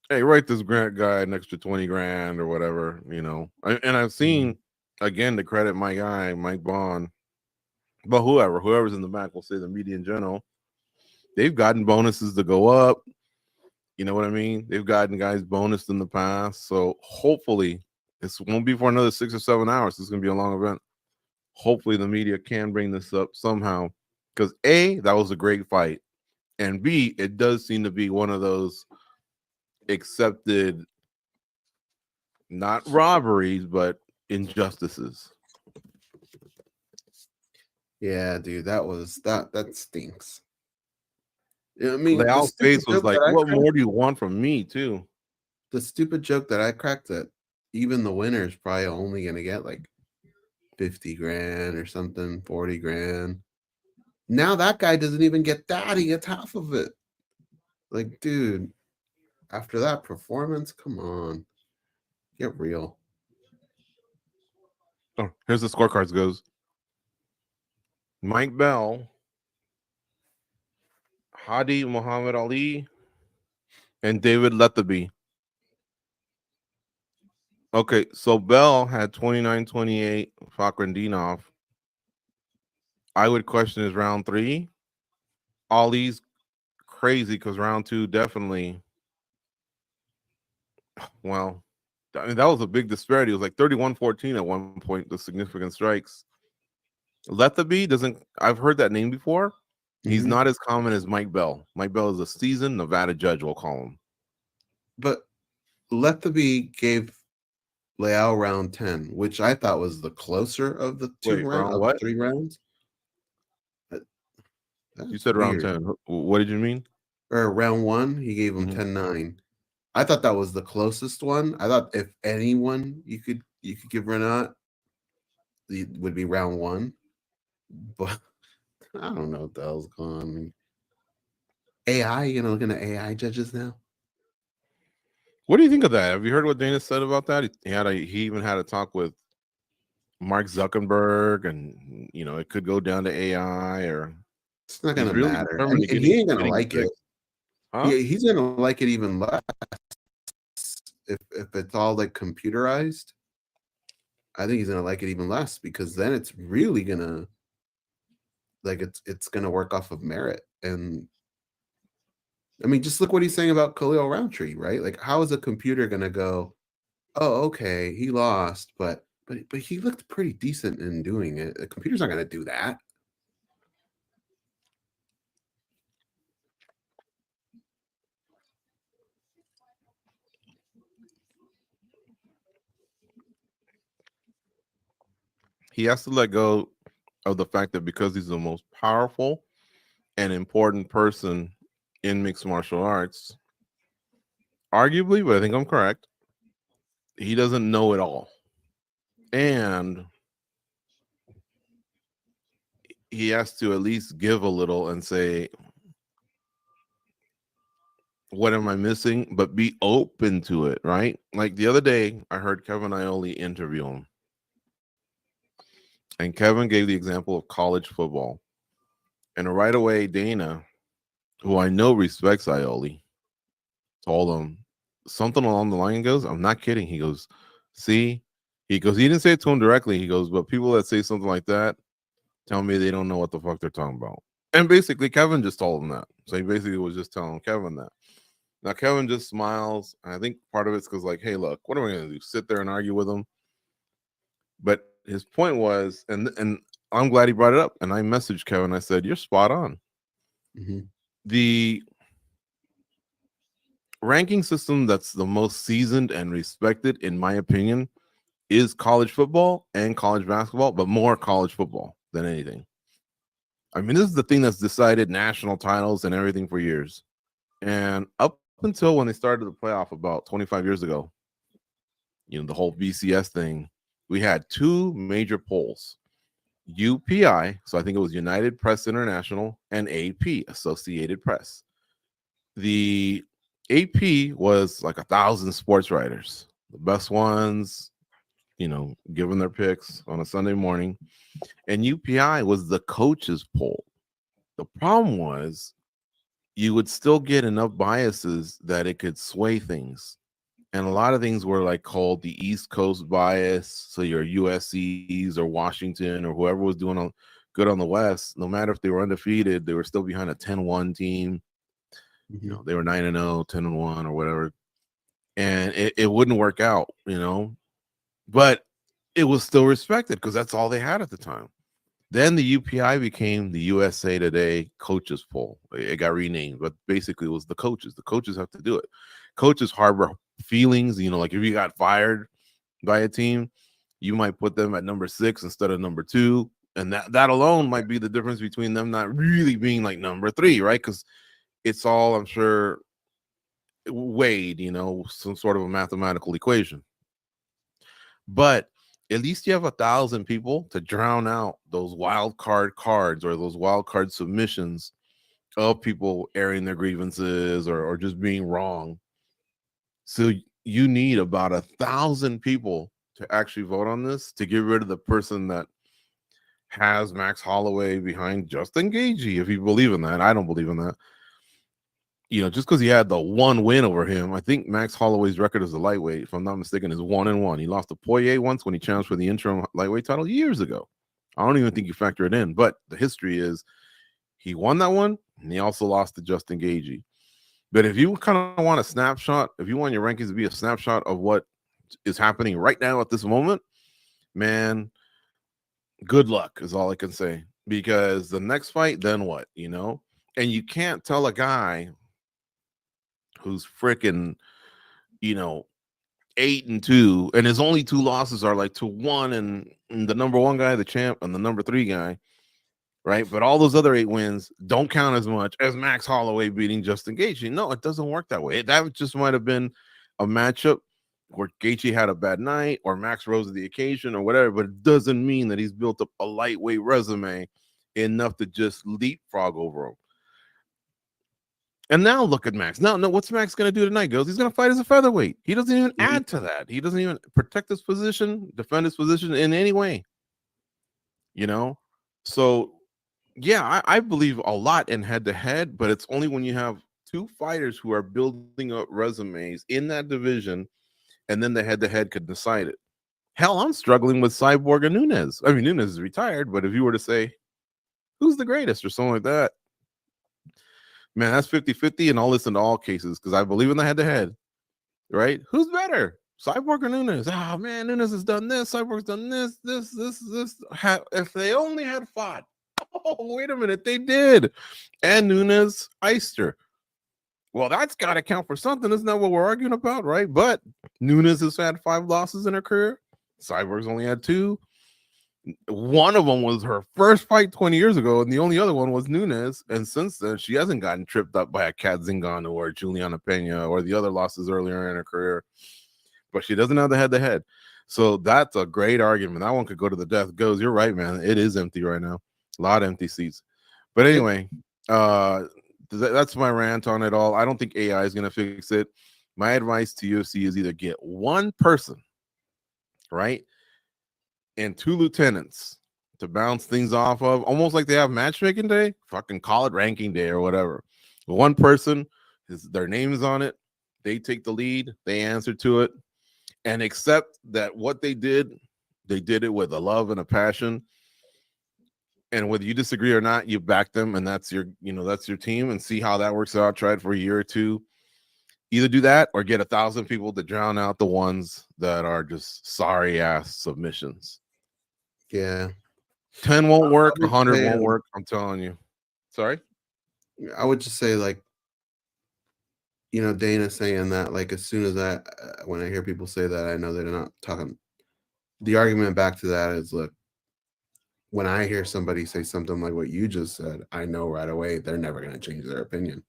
hey, write this grant guy an extra 20 grand or whatever, And I've seen, again, to credit my guy, Mike Bond, but whoever's in the back, we'll say the media in general, they've gotten bonuses to go up. You know what I mean? They've gotten guys bonused in the past. So hopefully this won't be for another 6 or 7 hours. This is going to be a long event. Hopefully the media can bring this up somehow, because A, that was a great fight, and B, it does seem to be one of those accepted, not robberies, but injustices. Yeah, dude, that stinks. I mean, Leal's face was like, what more do you want from me, too? The stupid joke that I cracked, that even the winner's probably only going to get like 50 grand or something, 40 grand. Now that guy doesn't even get that. He gets half of it. Like, dude, after that performance, come on. Get real. Oh, here's the scorecards goes. Mike Bell, Hadi Muhammad Ali, and David Lethaby. Okay, so Bell had 29-28 Fakhretdinov. I would question his round 3. Ali's crazy because round 2 definitely. Well, I mean, that was a big disparity. It was like 31-14 at one point, the significant strikes. Lethaby I've heard that name before. He's not as common as Mike Bell. Mike Bell is a seasoned Nevada judge, we'll call him. But Lethaby gave Leal round 10, which I thought was the closer of the 3 rounds. You said weird. Round 10. What did you mean? Or round 1, he gave him 10-9. I thought that was the closest one. I thought if anyone you could give Renat, it would be round 1. But I don't know what the hell's going on. I mean, AI, looking at AI judges now. What do you think of that? Have you heard what Dana said about that? He even had a talk with Mark Zuckerberg, and it could go down to AI, or It's not he's gonna really matter, determined and to he ain't gonna getting it like it. fixed. Huh? Yeah, he's gonna like it even less if it's all like computerized. I think he's gonna like it even less because then it's really gonna it's gonna work off of merit. And I mean, just look what he's saying about Khalil Roundtree, right? Like, how is a computer gonna go, oh, okay, he lost, but he looked pretty decent in doing it. The computer's not gonna do that. He has to let go of the fact that because he's the most powerful and important person in mixed martial arts, arguably, but I think I'm correct, he doesn't know it all. And he has to at least give a little and say, what am I missing? But be open to it, right? Like the other day, I heard Kevin Iole interview him. And Kevin gave the example of college football. And right away, Dana, who I know respects Iole, told him something along the line. He goes, I'm not kidding. He goes, see, he didn't say it to him directly. He goes, but people that say something like that tell me they don't know what the fuck they're talking about. And basically, Kevin just told him that. So he basically was just telling Kevin that. Now, Kevin just smiles. And I think part of it's because, like, hey, look, what am I going to do? Sit there and argue with him? But his point was, and I'm glad he brought it up. And I messaged Kevin. I said, you're spot on. Mm-hmm. The ranking system that's the most seasoned and respected, in my opinion, is college football and college basketball, but more college football than anything. I mean, this is the thing that's decided national titles and everything for years. And up until when they started the playoff about 25 years ago, the whole BCS thing, we had two major polls. UPI, so I think it was United Press International, and AP, Associated Press. The AP was like 1,000 sports writers, the best ones, giving their picks on a Sunday morning. And UPI was the coaches poll. The problem was you would still get enough biases that it could sway things. And a lot of things were like called the East Coast bias. So your USCs or Washington or whoever was doing good on the West, no matter if they were undefeated, they were still behind a 10-1 team. Mm-hmm. They were 9-0, 10-1 or whatever. And it wouldn't work out, but it was still respected because that's all they had at the time. Then the UPI became the USA Today coaches poll. It got renamed, but basically it was the coaches. The coaches have to do it. Coaches harbor feelings, like if you got fired by a team, you might put them at number 6 instead of number 2. And that alone might be the difference between them not really being like number 3, right? Because it's all, I'm sure, weighed, some sort of a mathematical equation. But at least you have 1,000 people to drown out those wild card cards or those wild card submissions of people airing their grievances or just being wrong. So you need about 1,000 people to actually vote on this to get rid of the person that has Max Holloway behind Justin Gaethje. If you believe in that, I don't believe in that. Just because he had the one win over him, I think Max Holloway's record as a lightweight, if I'm not mistaken, is 1-1. He lost to Poirier once when he challenged for the interim lightweight title years ago. I don't even think you factor it in, but the history is he won that one, and he also lost to Justin Gaethje. But if you kind of want a snapshot, if you want your rankings to be a snapshot of what is happening right now at this moment, man, good luck is all I can say. Because the next fight, then what, And you can't tell a guy who's freaking, 8-2, and his only 2 losses are like to one and the number 1 guy, the champ, and the number 3 guy, right? But all those other 8 wins don't count as much as Max Holloway beating Justin Gaethje. No, it doesn't work that way. That just might have been a matchup where Gaethje had a bad night or Max rose to the occasion or whatever, but it doesn't mean that he's built up a lightweight resume enough to just leapfrog over him. And now look at Max. No, what's Max going to do tonight? He's going to fight as a featherweight. He doesn't even add to that. He doesn't even protect his position, defend his position in any way. So yeah, I believe a lot in head-to-head, but it's only when you have two fighters who are building up resumes in that division, and then the head-to-head could decide it. Hell, I'm struggling with Cyborg and Nunes. I mean, Nunes is retired, but if you were to say, who's the greatest or something like that, man, that's 50-50, and I'll listen to all cases because I believe in the head-to-head, right? Who's better, Cyborg or Nunes? Oh, man, Nunes has done this. Cyborg's done this. If they only had fought. Oh, wait a minute, they did. And Nunes iced her. Well, that's got to count for something. Isn't that what we're arguing about, right? But Nunes has had 5 losses in her career. Cyborg's only had 2. One of them was her first fight 20 years ago, and the only other one was Nunes. And since then, she hasn't gotten tripped up by a Kat Zingano or Juliana Pena or the other losses earlier in her career. But she doesn't have the head-to-head. So that's a great argument. That one could go to the death. Goes, you're right, man. It is empty right now. A lot of empty seats. But anyway, that's my rant on it all. I don't think AI is going to fix it. My advice to UFC is either get one person, right, and 2 lieutenants to bounce things off of, almost like they have matchmaking day. Fucking call it ranking day or whatever. One person, their name is on it. They take the lead. They answer to it. And accept that what they did it with a love and a passion. And whether you disagree or not, you back them, and that's your team, and see how that works out. Try it for a year or 2. Either do that or get 1,000 people to drown out the ones that are just sorry ass submissions. Yeah. 10 won't work, 100 won't work. I'm telling you. Sorry? I would just say, like, Dana saying that, like, as soon as when I hear people say that, I know they're not talking. The argument back to that is, look, when I hear somebody say something like what you just said, I know right away they're never going to change their opinion.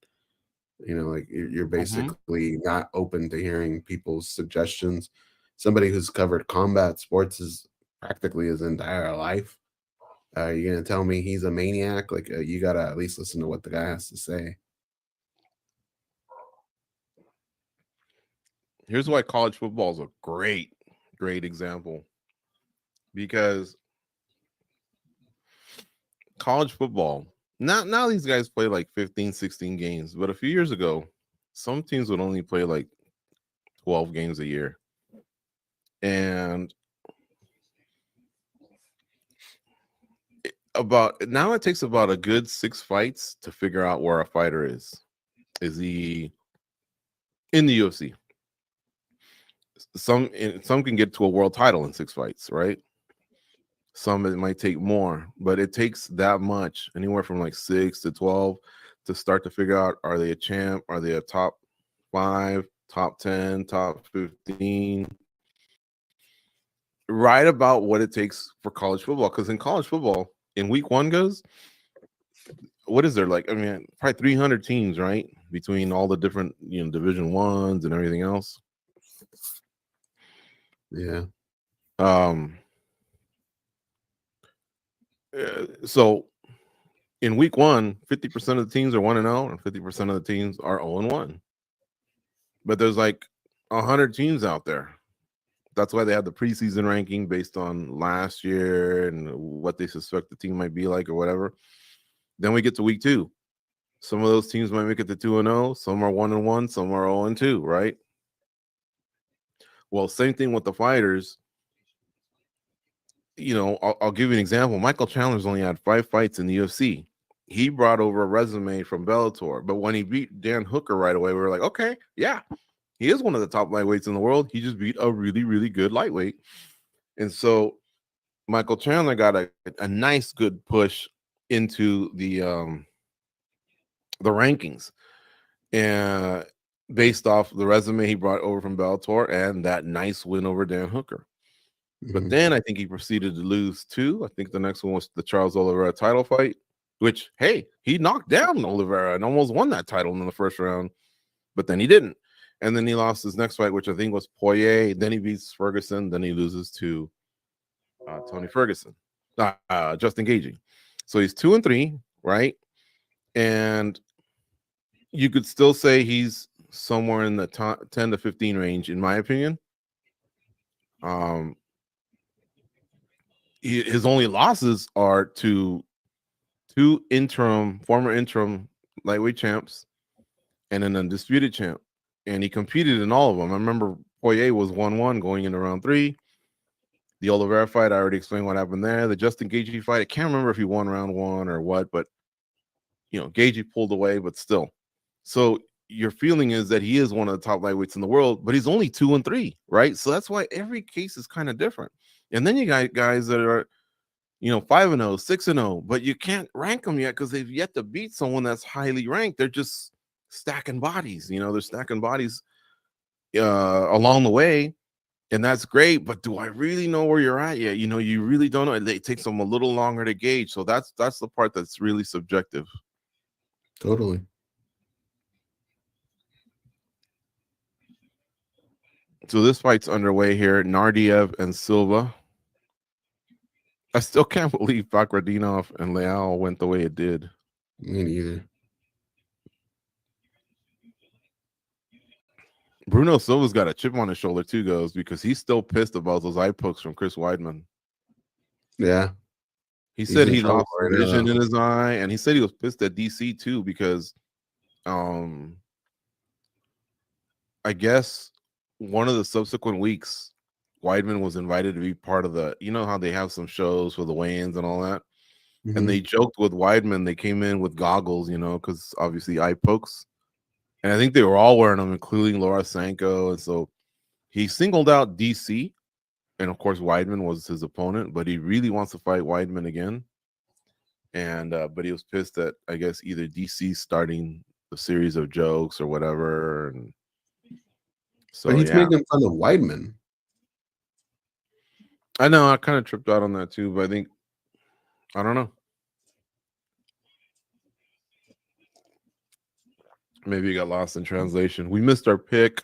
Like, you're basically not open to hearing people's suggestions. Somebody who's covered combat sports is practically his entire life. You're going to tell me he's a maniac? Like, you got to at least listen to what the guy has to say. Here's why college football is a great example. Because college football, now these guys play like 15, 16 games. But a few years ago, some teams would only play like 12 games a year. And it takes about a good 6 fights to figure out where a fighter is. Is he in the UFC? Some can get to a world title in 6 fights, right? Some it might take more, but it takes that much, anywhere from like 6 to 12, to start to figure out, are they a champ? Are they a top 5, top 10, top 15? Right about what it takes for college football. Because in college football, in week 1 goes, what is there, like, I mean, probably 300 teams, right? Between all the different, Division 1s and everything else. Yeah. So in week 1, 50% of the teams are 1-0, and 50% of the teams are 0-1. But there's like 100 teams out there. That's why they have the preseason ranking based on last year and what they suspect the team might be like or whatever. Then we get to week 2. Some of those teams might make it to 2-0. Some are 1-1. Some are 0-2, right? Well, same thing with the fighters. I'll give you an example. Michael Chandler's only had 5 fights in the UFC. He brought over a resume from Bellator, but when he beat Dan Hooker right away, we were like, okay, yeah, he is one of the top lightweights in the world. He just beat a really, really good lightweight. And so Michael Chandler got a nice, good push into the rankings, and based off the resume he brought over from Bellator and that nice win over Dan Hooker. But then I think he proceeded to lose 2. I think the next one was the Charles Oliveira title fight, which, hey, he knocked down Oliveira and almost won that title in the first round, but then he didn't. And then he lost his next fight, which I think was Poirier. Then he beats Ferguson. Then he loses to Tony Ferguson, Justin Gaethje. So he's 2-3, right? And you could still say he's somewhere in the 10 to 15 range, in my opinion. His only losses are to two former interim lightweight champs and an undisputed champ, and he competed in all of them. I remember Poirier was 1-1 going into round 3. The Oliveira fight, I already explained what happened there. The Justin Gaethje fight, I can't remember if he won round 1 or what, but Gaethje pulled away, but still. So your feeling is that he is one of the top lightweights in the world, but he's only 2-3, right? So that's why every case is kind of different. And then you got guys that are 5-0, 6-0, but you can't rank them yet because they've yet to beat someone that's highly ranked. They're just stacking bodies. They're stacking bodies along the way, and that's great. But do I really know where you're at yet? You really don't know. It takes them a little longer to gauge. So that's the part that's really subjective. Totally. So this fight's underway here. Nardiev and Silva. I still can't believe Bakradinov and Leal went the way it did. Me neither. Bruno Silva's got a chip on his shoulder too, Goze, because he's still pissed about those eye pokes from Chris Weidman. Yeah. He said he lost vision in his eye, and he said he was pissed at DC too because I guess one of the subsequent weeks, Weidman was invited to be part of the, how they have some shows for the weigh-ins and all that. Mm-hmm. And they joked with Weidman. They came in with goggles, because obviously eye pokes. And I think they were all wearing them, including Laura Sanko. And so he singled out DC. And of course, Weidman was his opponent, but he really wants to fight Weidman again. And but he was pissed that, I guess, either DC starting a series of jokes or whatever. And so but he's making fun of Weidman. I know, I kind of tripped out on that too, but I don't know. Maybe it got lost in translation. We missed our pick.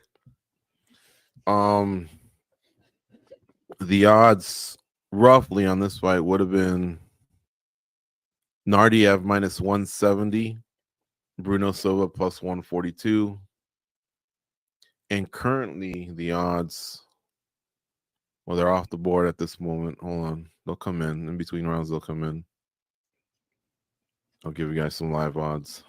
The odds roughly on this fight would have been Nardiev minus 170, Bruno Silva plus 142. And currently the odds, well, they're off the board at this moment. Hold on. They'll come in between rounds. They'll come in. I'll give you guys some live odds.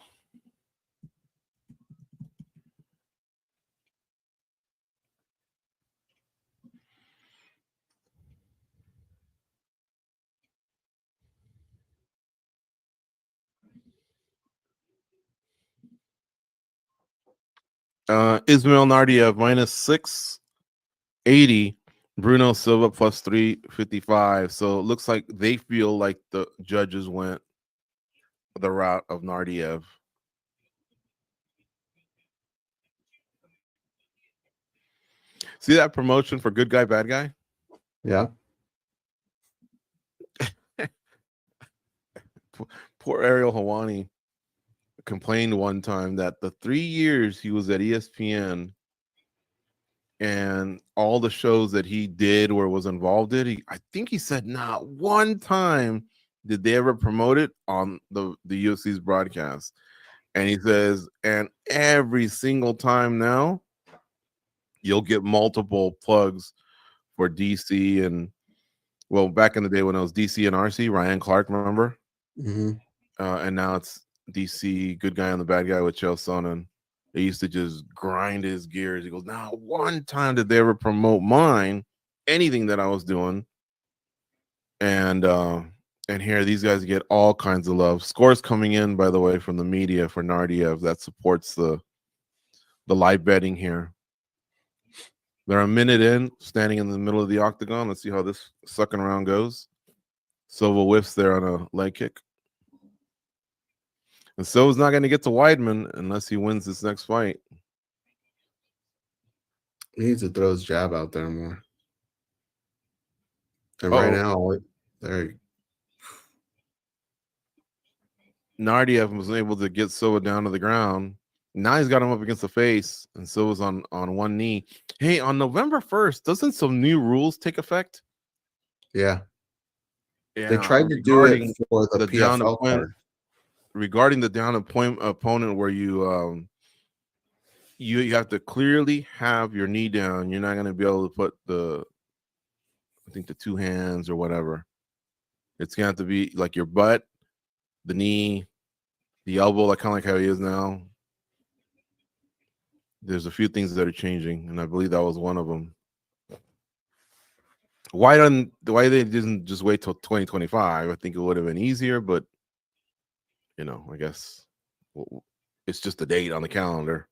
Ismail Nardiev minus 680, Bruno Silva plus 355. So it looks like they feel like the judges went the route of Nardiev. See that promotion for good guy, bad guy? Yeah. Poor Ariel Helwani complained one time that the 3 years he was at ESPN and all the shows that he did or was involved in, I think he said not one time did they ever promote it on the UFC's broadcast. And he says, and every single time now, you'll get multiple plugs for DC and, well, back in the day when it was DC and RC, Ryan Clark, remember? Mm-hmm. And now it's DC, good guy and the bad guy with Chael Sonnen. They used to just grind his gears. He goes, not one time did they ever promote mine, anything that I was doing. And here these guys get all kinds of love. Scores coming in, by the way, from the media for Nardiev that supports the live betting here. They're a minute in, standing in the middle of the octagon. Let's see how this second round goes. Silva whiffs there on a leg kick. And Silva's not going to get to Weidman unless he wins this next fight. He needs to throw his jab out there more. And right now, Nardiev was able to get Silva down to the ground. Now he's got him up against the face, and Silva's on one knee. Hey, on November 1st, doesn't some new rules take effect? Yeah. They tried to do it for the PFL card. Regarding the down opponent where you you have to clearly have your knee down. You're not going to be able to put the two hands or whatever. It's going to have to be like your butt, the knee, the elbow, like kind of like how he is now. There's a few things that are changing, and I believe that was one of them. Why they didn't just wait till 2025? I think it would have been easier, but I guess it's just a date on the calendar.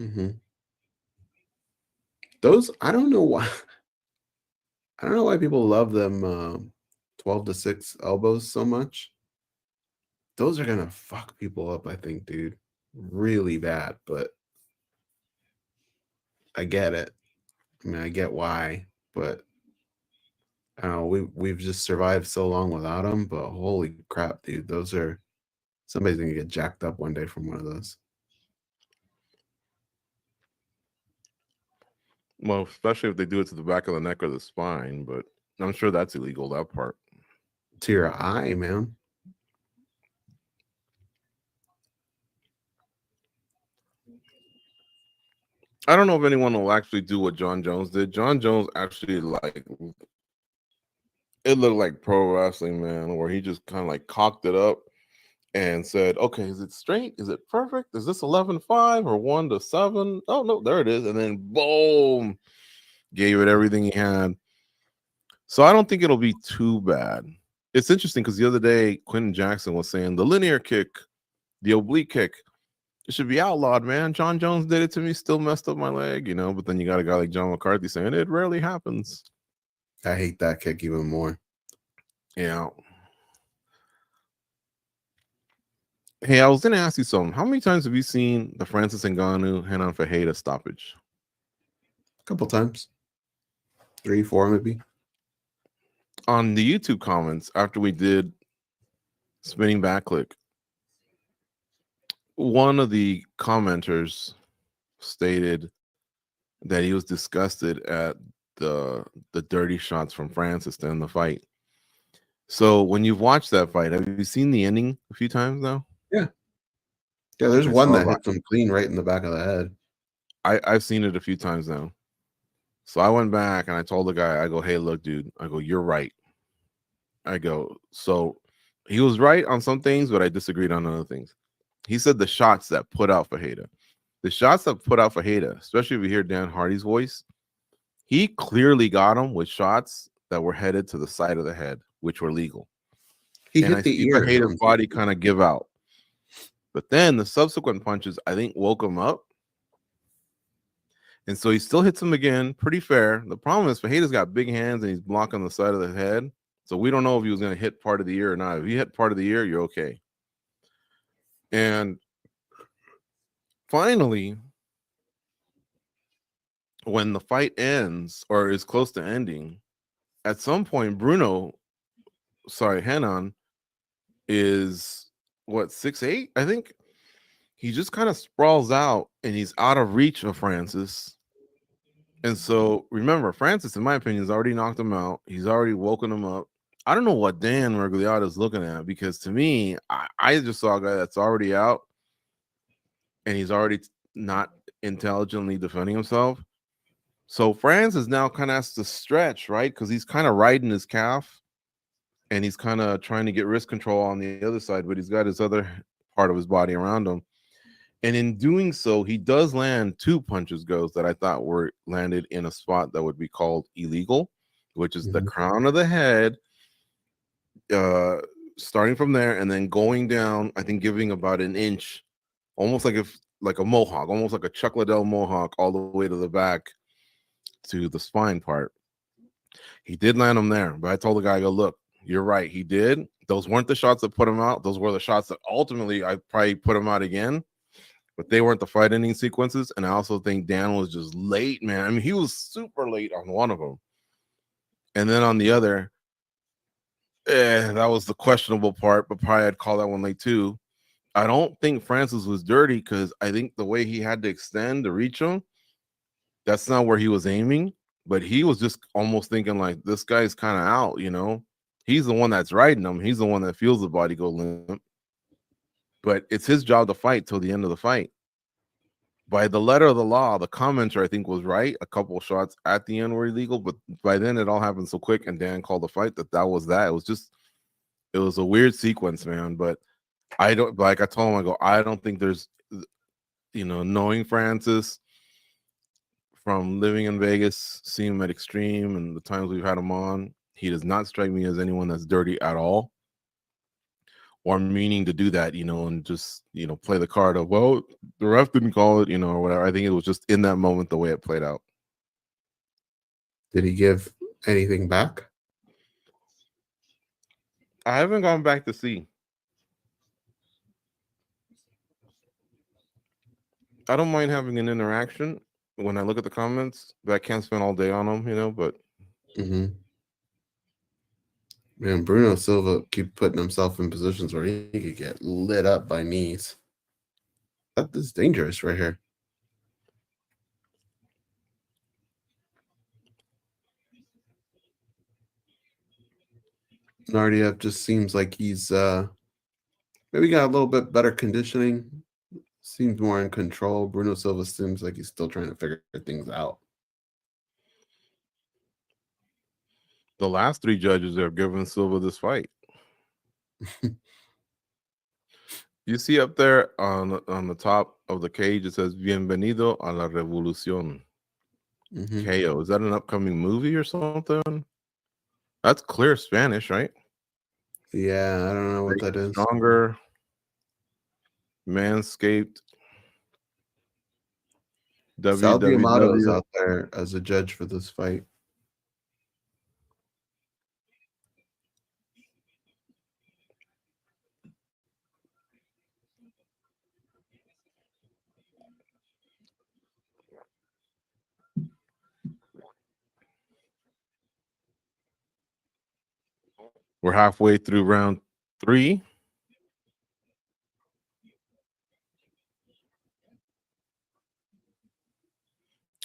Mm-hmm. Those, I don't know why. I don't know why people love them 12-6 elbows so much. Those are gonna fuck people up, I think, dude. Really bad, but I get it. I mean, I get why, but I don't know, we've just survived so long without them, but holy crap, dude. Somebody's gonna get jacked up one day from one of those. Well, especially if they do it to the back of the neck or the spine, but I'm sure that's illegal, that part. To your eye, man. I don't know if anyone will actually do what John Jones did. John Jones actually, it looked like pro wrestling, man, where he just kind of like cocked it up and said, okay, is it straight? Is it perfect? Is this 11-5 or 1-7? Oh, no, there it is. And then boom, gave it everything he had. So I don't think it'll be too bad. It's interesting because the other day, Quentin Jackson was saying the linear kick, the oblique kick, it should be outlawed, man. John Jones did it to me, still messed up my leg, but then you got a guy like John McCarthy saying it rarely happens. I hate that kick even more. Yeah. Hey, I was going to ask you something. How many times have you seen the Francis Ngannou Renan Ferreira stoppage? A couple times. 3, 4 maybe. On the YouTube comments, after we did Spinning Back Click, one of the commenters stated that he was disgusted at the dirty shots from Francis to end the fight. So when you've watched that fight, have you seen the ending a few times now? Yeah. Yeah, there's one that hits him clean right in the back of the head. I've seen it a few times now. So I went back and I told the guy, I go, hey, look, dude, I go, you're right. I go, so he was right on some things, but I disagreed on other things. He said the shots that put out Ferreira. The shots that put out Ferreira, especially if you hear Dan Hardy's voice, he clearly got him with shots that were headed to the side of the head, which were legal. He hit the ear. Ferreira's body kind of give out. But then the subsequent punches, I think, woke him up. And so he still hits him again, pretty fair. The problem is Ferreira's got big hands and he's blocking the side of the head. So we don't know if he was going to hit part of the ear or not. If you hit part of the ear, you're okay. And finally, when the fight ends or is close to ending, at some point, Renan is 6'8", I think. He just kind of sprawls out and he's out of reach of Francis. And so remember, Francis, in my opinion, has already knocked him out. He's already woken him up. I don't know what Dan Mergliata is looking at, because to me, I just saw a guy that's already out and he's already not intelligently defending himself. So Francis now kind of has to stretch, right? Because he's kind of riding his calf and he's kind of trying to get wrist control on the other side, but he's got his other part of his body around him. And in doing so, he does land 2 punches, Goze, that I thought were landed in a spot that would be called illegal, which is the crown of the head, starting from there and then going down, I think giving about an inch, almost like a mohawk, almost like a Chuck Liddell mohawk, all the way to the back to the spine part. He did land him there, but I told the guy, I go, look, you're right, he did. Those weren't the shots that put him out. Those were the shots that ultimately I probably put him out again. But they weren't the fight ending sequences. And I also think Dan was just late, man. I mean, he was super late on one of them. And then on the other, that was the questionable part, but probably I'd call that one late too. I don't think Francis was dirty, because I think the way he had to extend to reach him, that's not where he was aiming. But he was just almost thinking like, this guy's kind of out, He's the one that's riding him. He's the one that feels the body go limp. But it's his job to fight till the end of the fight. by the letter of the law, the commenter I think was right. A couple of shots at the end were illegal, but by then it all happened so quick, and Dan called the fight that was that. It was a weird sequence, man. But I don't, like I told him, I go, I don't think there's, knowing Francis from living in Vegas, seeing him at Extreme and the times we've had him on, he does not strike me as anyone that's dirty at all, or meaning to do that, and just, play the card of, well, the ref didn't call it, or whatever. I think it was just in that moment the way it played out. Did he give anything back? I haven't gone back to see. I don't mind having an interaction when I look at the comments, but I can't spend all day on them, but. Man, Bruno Silva keep putting himself in positions where he could get lit up by knees. That is dangerous right here. Nardiev just seems like he's maybe got a little bit better conditioning. Seems more in control. Bruno Silva seems like he's still trying to figure things out. The last three judges have given Silva this fight. You see up there on the top of the cage, it says "Bienvenido a la Revolución." KO. Is that an upcoming movie or something? That's clear Spanish, right? Yeah, I don't know what that is. Stronger. Manscaped. Sal D'Amato is out there as a judge for this fight. We're halfway through round 3.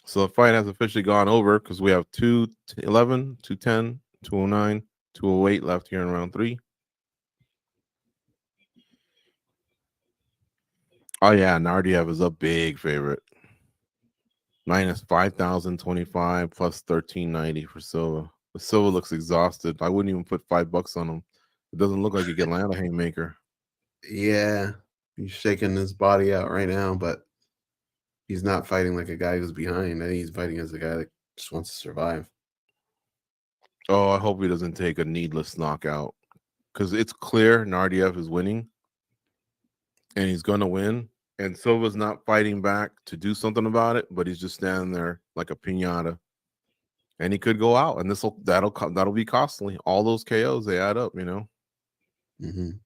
So the fight has officially gone over because we have 211, 210, 209, 208 left here in round 3. Oh yeah, Nardiev is a big favorite. Minus 5,025 plus 1,390 for Silva. But Silva looks exhausted. I wouldn't even put $5 on him. It doesn't look like he can land a haymaker. Yeah, he's shaking his body out right now, but he's not fighting like a guy who's behind. I think he's fighting as a guy that just wants to survive. Oh, I hope he doesn't take a needless knockout, because it's clear Nardiev is winning, and he's going to win. And Silva's not fighting back to do something about it, but he's just standing there like a piñata. And he could go out, and that'll be costly. All those KOs, they add up, And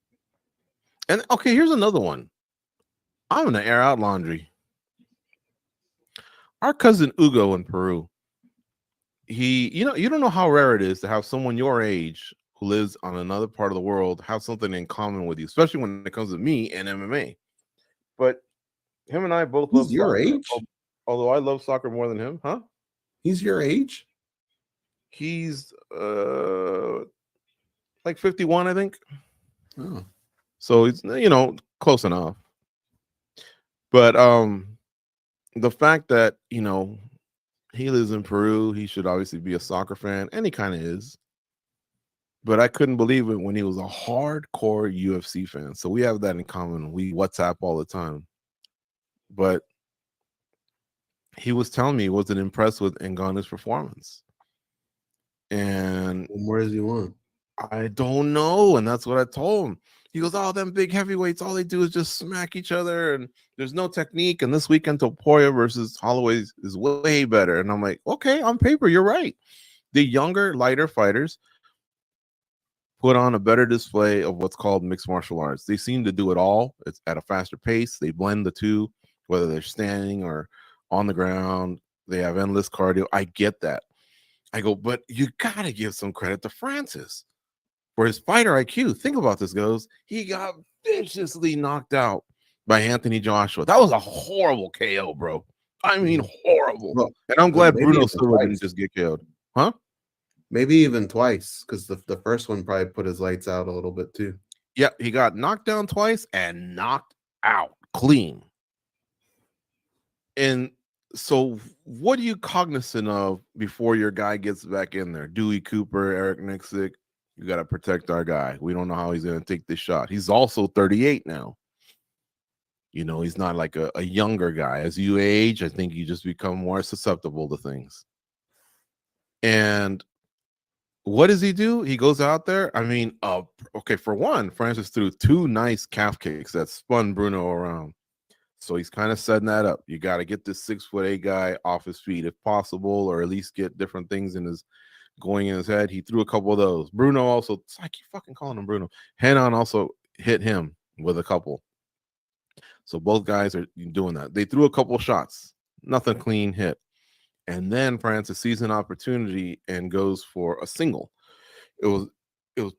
okay, here's another one. I'm gonna air out laundry. Our cousin Hugo in Peru. You don't know how rare it is to have someone your age who lives on another part of the world have something in common with you, especially when it comes to me and MMA. But him and I both love your soccer, age. Although I love soccer more than him, huh? He's your age. He's like 51, I think. Oh, so he's close enough. But the fact that he lives in Peru, he should obviously be a soccer fan, and he kind of is. But I couldn't believe it when he was a hardcore UFC fan. So we have that in common. We WhatsApp all the time. But he was telling me he wasn't impressed with Ngannou's performance. And where does he want? I don't know. And that's what I told him. He goes, oh, them big heavyweights, all they do is just smack each other, and there's no technique. And this weekend, Topuria versus Holloway is way better. And I'm like, okay, on paper, you're right. The younger, lighter fighters put on a better display of what's called mixed martial arts. They seem to do it all. It's at a faster pace. They blend the two, whether they're standing or on the ground. They have endless cardio. I get that. I go, but you got to give some credit to Francis for his fighter IQ. Think about this, Goze. He got viciously knocked out by Anthony Joshua. That was a horrible KO, bro. I mean, horrible. Well, and I'm glad Bruno Silva didn't just get killed. Huh? Maybe even twice, because the first one probably put his lights out a little bit too. Yeah, he got knocked down twice and knocked out clean. And so, what are you cognizant of before your guy gets back in there? Dewey Cooper, Eric Nixick, you got to protect our guy. We don't know how he's going to take this shot. He's also 38 now. You know, he's not like a younger guy. As you age, I think you just become more susceptible to things. And what does he do? He goes out there. I mean, okay, for one, Francis threw 2 nice calf kicks that spun Bruno around. So he's kind of setting that up. You got to get this 6'8" guy off his feet if possible, or at least get different things going in his head. He threw a couple of those. Bruno also, I keep fucking calling him Bruno. Henan also hit him with a couple. So both guys are doing that. They threw a couple shots, nothing clean hit. And then Francis sees an opportunity and goes for a single. It was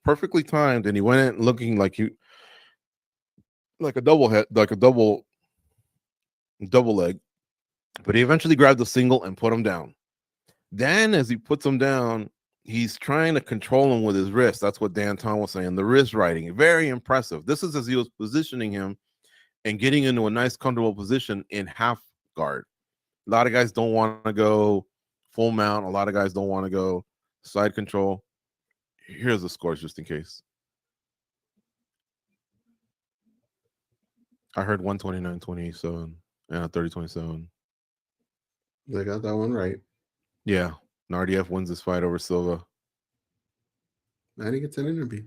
perfectly timed, and he went in looking like a double head, like a double leg. But he eventually grabbed the single and put him down. Then as he puts him down, he's trying to control him with his wrist. That's what Dan Tom was saying. The wrist riding, very impressive. This is as he was positioning him and getting into a nice, comfortable position in half guard. A lot of guys don't want to go full mount. A lot of guys don't want to go side control. Here's the scores just in case. I heard 129-27 and a 30-27. They got that one right. Yeah. Nardiev wins this fight over Silva. And he gets an interview.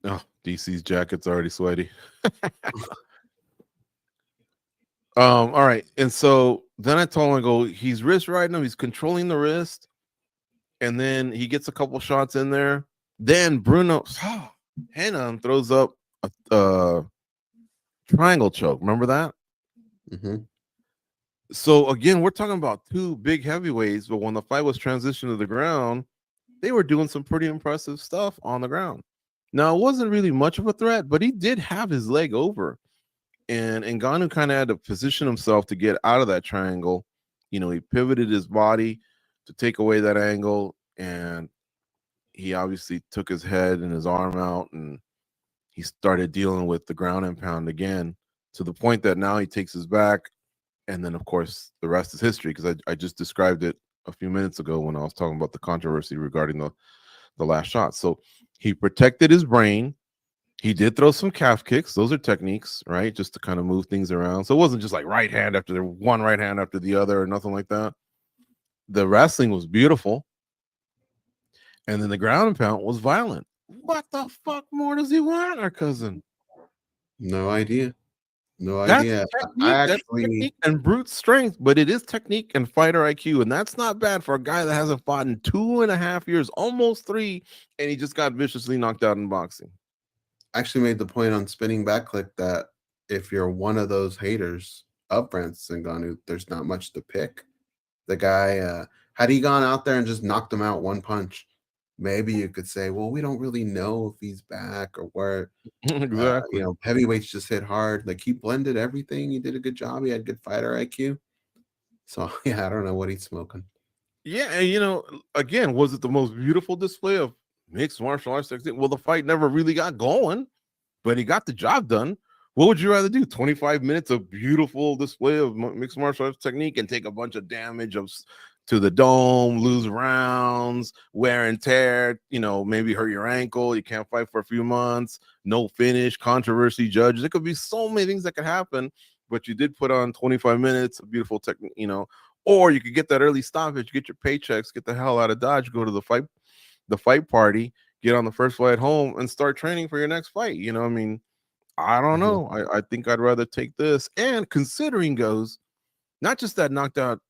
Oh, DC's jacket's already sweaty. All right. And so then I told him, I go, he's wrist riding him, he's controlling the wrist, and then he gets a couple shots in there. Then Bruno Henan throws up a triangle choke. Remember that? Mm-hmm. So again, we're talking about 2 big heavyweights, but when the fight was transitioned to the ground, they were doing some pretty impressive stuff on the ground. Now, it wasn't really much of a threat, but he did have his leg over. And Ngannou kind of had to position himself to get out of that triangle. You know, he pivoted his body to take away that angle, and he obviously took his head and his arm out, and he started dealing with the ground and pound again, to the point that now he takes his back. And then, of course, the rest is history, because I just described it a few minutes ago when I was talking about the controversy regarding the last shot. So he protected his brain. He did throw some calf kicks. Those are techniques, right? Just to kind of move things around. So it wasn't just like right hand after the other or nothing like that. The wrestling was beautiful. And then the ground and pound was violent. What the fuck more does he want, our cousin? No idea. No idea. That's technique and brute strength, but it is technique and fighter IQ, and that's not bad for a guy that hasn't fought in 2.5 years, almost 3, and he just got viciously knocked out in boxing. I actually made the point on Spinning Back Click that if you're one of those haters of Francis Ngannou, there's not much to pick. The guy, had he gone out there and just knocked him out one punch, maybe you could say, well, we don't really know if he's back or where. Exactly. Heavyweights just hit hard. Like, he blended everything. He did a good job. He had good fighter IQ. So, yeah, I don't know what he's smoking. Yeah, and, again, was it the most beautiful display of mixed martial arts? Well, the fight never really got going, but he got the job done. What would you rather do? 25 minutes of beautiful display of mixed martial arts technique and take a bunch of damage to the dome, lose rounds, wear and tear, maybe hurt your ankle, you can't fight for a few months, no finish, controversy, judges. There could be so many things that could happen, but you did put on 25 minutes of beautiful technique, or you could get that early stoppage, get your paychecks, get the hell out of Dodge, go to the fight party, get on the first flight home, and start training for your next fight. I don't know. I think I'd rather take this. And considering Goze, not just that knockdown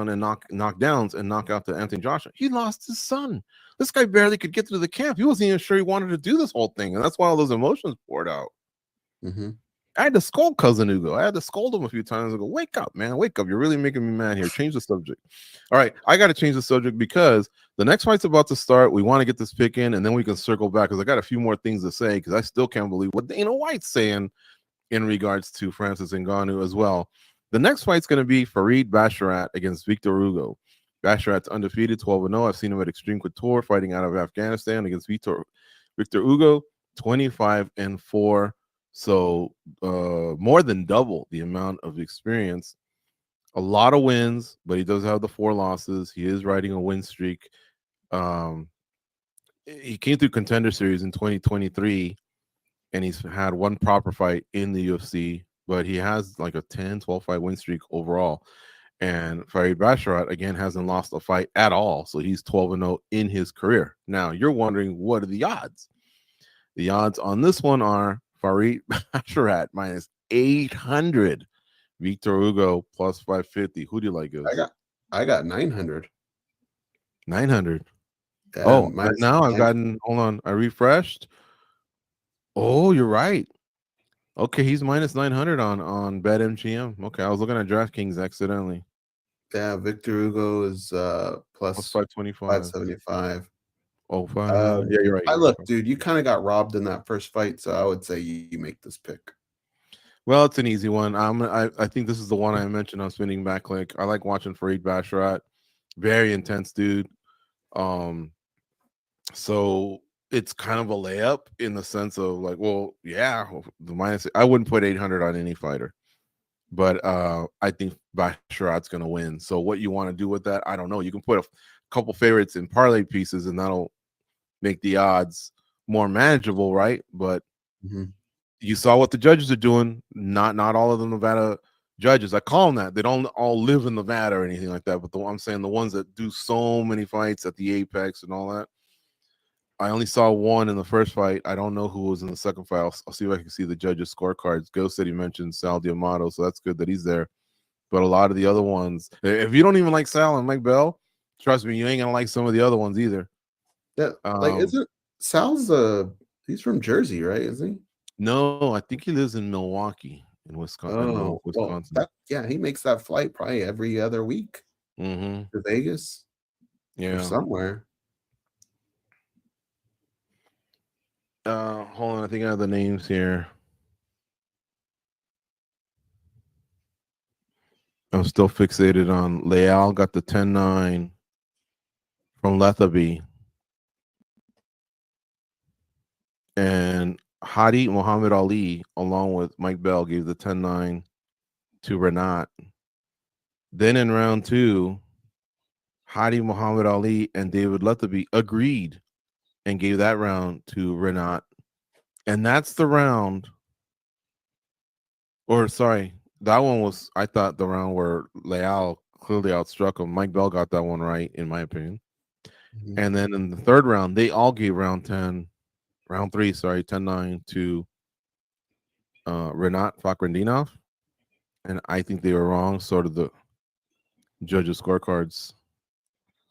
and knockdowns and knockout to Anthony Joshua, he lost his son. This guy barely could get through the camp. He wasn't even sure he wanted to do this whole thing, and that's why all those emotions poured out. Mm-hmm. I had to scold Cousin Hugo. I had to scold him a few times and go, wake up, man, wake up. You're really making me mad here. Change the subject. All right, I got to change the subject because the next fight's about to start. We want to get this pick in, and then we can circle back because I got a few more things to say because I still can't believe what Dana White's saying in regards to Francis Ngannou as well. The next fight's going to be Farid Basharat against Victor Hugo. Basharat's undefeated, 12-0. I've seen him at Extreme Couture fighting out of Afghanistan against Victor Hugo, 25-4. So more than double the amount of experience. A lot of wins, but he does have the 4 losses. He is riding a win streak. He came through Contender Series in 2023, and he's had 1 proper fight in the UFC, but he has like a 10-12 fight win streak overall. And Farid Basharat, again, hasn't lost a fight at all. So he's 12-0 in his career. Now, you're wondering, what are the odds? The odds on this one are Farid Basharat minus 800. Victor Hugo plus 550. Who do you like? I got 900. 900. Yeah, Now I've gotten. Hold on, I refreshed. Oh, you're right. Okay, he's minus 900 on BetMGM. Okay, I was looking at DraftKings accidentally. Yeah, Victor Hugo is plus 525. 575. Oh, yeah, you're right. Look, dude, you kind of got robbed in that first fight, so I would say you make this pick. Well, it's an easy one. I think this is the one I mentioned on Spinning Back Click. I like watching Farid Basharat. Very intense dude. So it's kind of a layup in the sense of like, well, yeah, the minus. I wouldn't put 800 on any fighter, but I think Basharat's going to win. So what you want to do with that, I don't know. You can put a couple favorites in parlay pieces, and that'll make the odds more manageable, right? But you saw what the judges are doing. Not all of the Nevada judges. I call them that. They don't all live in Nevada or anything like that. But I'm saying the ones that do so many fights at the Apex and all that. I only saw one in the first fight. I don't know who was in the second fight. I'll see if I can see the judges' scorecards. Goze said he mentioned Sal Diamato, so that's good that he's there. But a lot of the other ones, if you don't even like Sal and Mike Bell, trust me, you ain't gonna like some of the other ones either. Yeah, isn't Sal's he's from Jersey, right? Isn't he? No, I think he lives in Milwaukee, in Wisconsin. Oh, Wisconsin. Well, he makes that flight probably every other week to Vegas, or somewhere. Hold on, I think I have the names here. I'm still fixated on Leal. Got the 10-9 from Lethaby. And Hadi Muhammad Ali, along with Mike Bell, gave the 10-9 to Renat. Then in round 2, Hadi Muhammad Ali and David Lethaby agreed and gave that round to Renat. And that's the round. Or sorry, that one was, I thought, the round where Leal clearly outstruck him. Mike Bell got that one right, in my opinion. And then in the third round, they all gave round 3, 10-9 to Renat Fakhretdinov. And I think they were wrong. So did the judges' scorecards.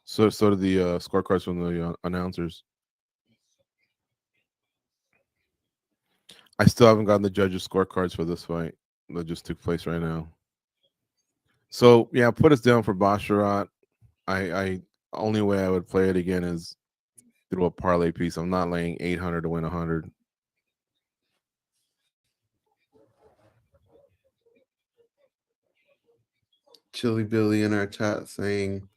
So did the scorecards from the announcers. I still haven't gotten the judges' scorecards for this fight that just took place right now. So yeah, put us down for Basharat. I only way I would play it again is through a parlay piece. I'm not laying 800 to win 100. Chili Billy in our chat saying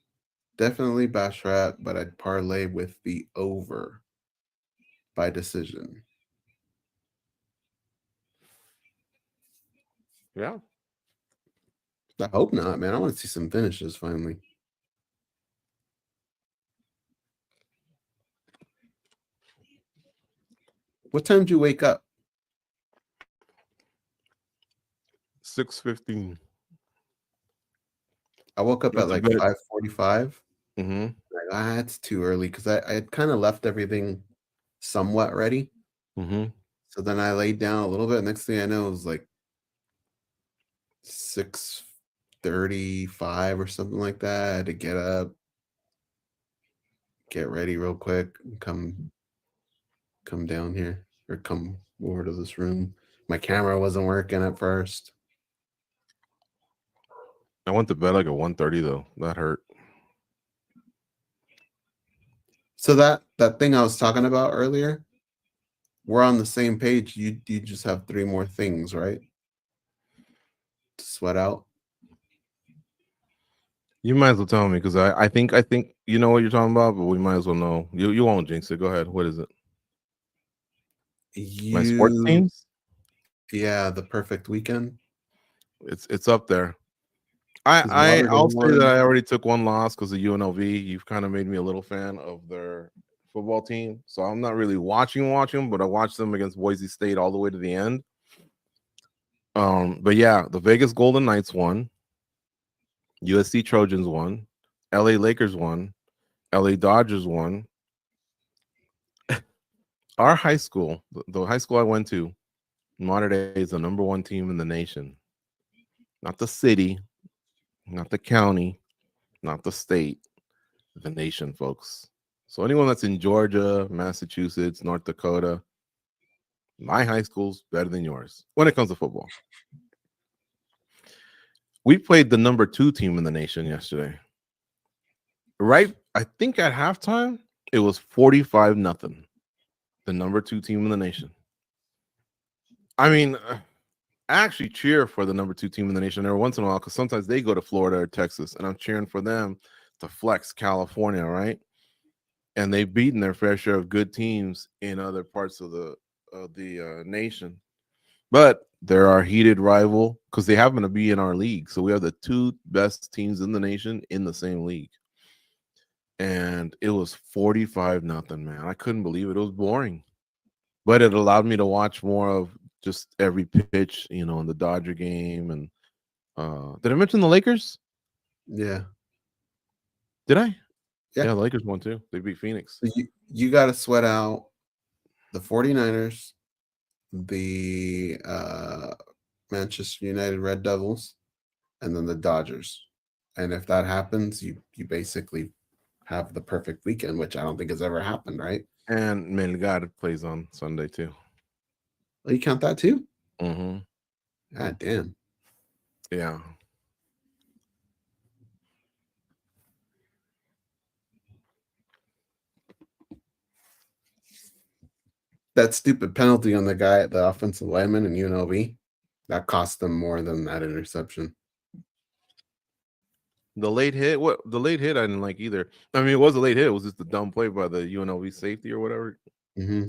definitely Basharat, but I'd parlay with the over by decision. Yeah. I hope not, man. I want to see some finishes finally. What time did you wake up? 6:15. I woke up at like 5:45. Like, that's too early because I had kind of left everything somewhat ready. So then I laid down a little bit. Next thing I know, it was like 6:35 or something like that. I had to get up, get ready real quick, and come down here or come over to this room. My camera wasn't working at first. I went to bed like at 1:30 though. That hurt. So that thing I was talking about earlier, we're on the same page. You just have 3 more things, right? To sweat out. You might as well tell me because I think you know what you're talking about, but we might as well know. You won't jinx it. Go ahead. What is it? My sports teams? Yeah, the perfect weekend. It's up there. Because Lauderdale I'll say that won. I already took one loss because of UNLV. You've kind of made me a little fan of their football team, so I'm not really watching, but I watched them against Boise State all the way to the end. But yeah, the Vegas Golden Knights won, USC Trojans won, LA Lakers won, LA Dodgers won. Our high school, the high school I went to, Mater Dei, is the number one team in the nation. Not the city, not the county, not the state, the nation, folks. So anyone that's in Georgia, Massachusetts, North Dakota, my high school's better than yours when it comes to football. We played the number 2 team in the nation yesterday. Right? I think at halftime, it was 45-0. The number 2 team in the nation. I mean, I actually cheer for the number 2 team in the nation every once in a while because sometimes they go to Florida or Texas, and I'm cheering for them to flex California, right? And they've beaten their fair share of good teams in other parts of the nation. But they're our heated rival because they happen to be in our league. So we have the 2 best teams in the nation in the same league. And it was 45-0, man. I couldn't believe it. It was boring. But it allowed me to watch more of just every pitch, in the Dodger game. And did I mention the Lakers? Yeah. Did I? Yeah. Yeah, the Lakers won too. They beat Phoenix. So you got to sweat out the 49ers, the Manchester United Red Devils, and then the Dodgers. And if that happens, you basically have the perfect weekend, which I don't think has ever happened, right? And Melgar plays on Sunday too. Oh, you count that too? Mm-hmm. God damn. Yeah. That stupid penalty on the guy at the offensive lineman in UNLV, that cost them more than that interception. The late hit, the late hit I didn't like either. I mean, it was a late hit. It was just a dumb play by the UNLV safety or whatever. Mm-hmm.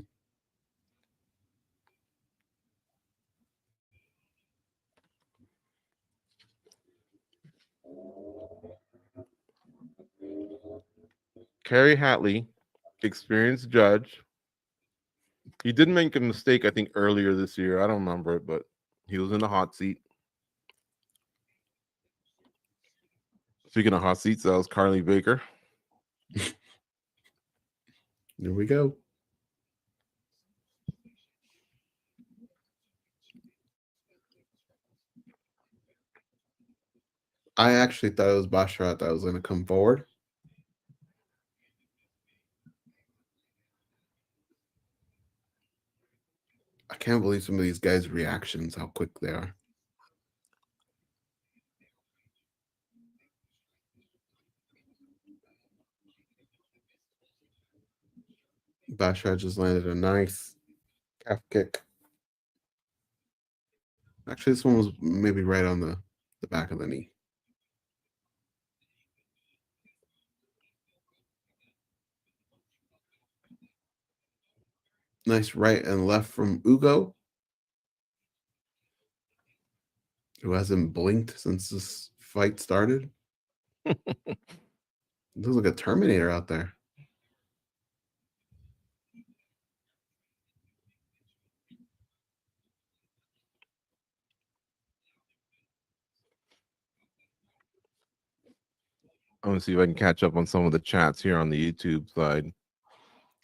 Kerry Hatley, experienced judge. He did make a mistake, I think, earlier this year. I don't remember it, but he was in the hot seat. Speaking of hot seats, that was Carly Baker. There we go. I actually thought it was Basharat that was going to come forward. I can't believe some of these guys' reactions, how quick they are. Basharat just landed a nice calf kick. Actually, this one was maybe right on the back of the knee. Nice right and left from Ugo, who hasn't blinked since this fight started. Looks like a Terminator out there. I'm gonna see if I can catch up on some of the chats here on the YouTube side.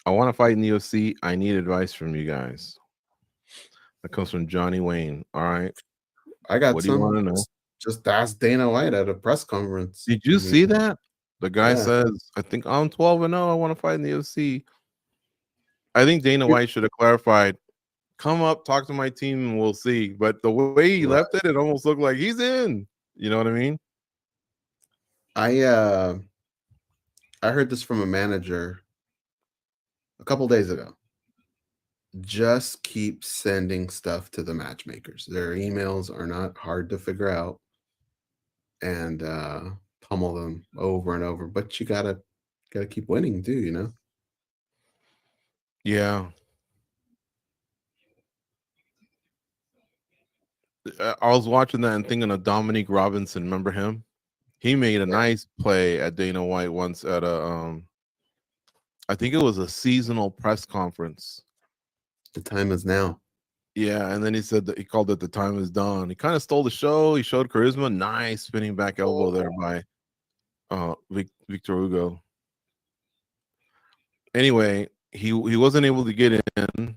I want to fight in the UFC. I need advice from you guys. That comes from Johnny Wayne. All right. I got What do you want to some. know? Just ask Dana White at a press conference. Did you see that? The guy Yeah. says, I think I'm 12-0. I want to fight in the UFC. I think Dana White should have clarified, come up, talk to my team, and we'll see. But the way he left it, it almost looked like he's in. You know what I mean? I heard this from a manager a couple days ago. Just keep sending stuff to the matchmakers. Their emails are not hard to figure out, and pummel them over and over. But you gotta keep winning too, you know. Yeah. I was watching that and thinking of Dominique Robinson. Remember him? He made a nice play at Dana White once at a I think it was a seasonal press conference. The time is now. Yeah, and then he said that he called it "The Time Is Done." He kind of stole the show. He showed charisma. Nice spinning back elbow there by Victor Hugo. Anyway, he wasn't able to get in.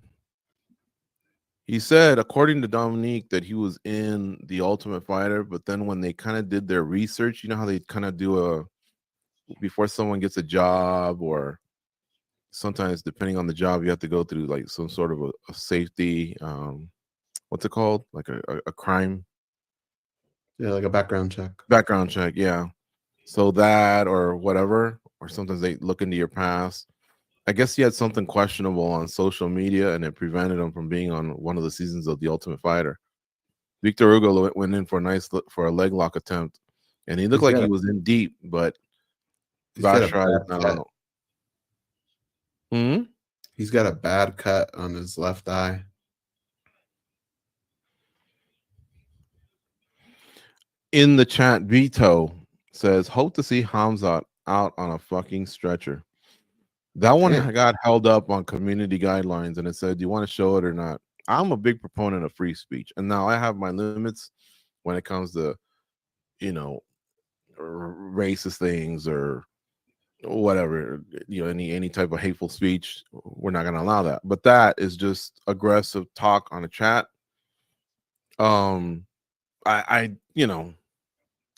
He said, according to Dominique, that he was in The Ultimate Fighter, but then when they kind of did their research, you know how they kind of do before someone gets a job, or sometimes depending on the job, you have to go through like some sort of a safety, what's it called? Like a crime. Yeah, like a background check. Background check, yeah. So that or whatever, or sometimes they look into your past. I guess he had something questionable on social media, and it prevented him from being on one of the seasons of The Ultimate Fighter. Victor Hugo went in for a leg lock attempt, and he looked like he was in deep, but Bastride, I don't know. He's got a bad cut on his left eye. In the chat, Vito says, "Hope to see Khamzat out on a fucking stretcher." That one got held up on community guidelines, and it said, "Do you want to show it or not?" I'm a big proponent of free speech, and now I have my limits when it comes to, racist things or whatever, any type of hateful speech. We're not going to allow that. But that is just aggressive talk on a chat.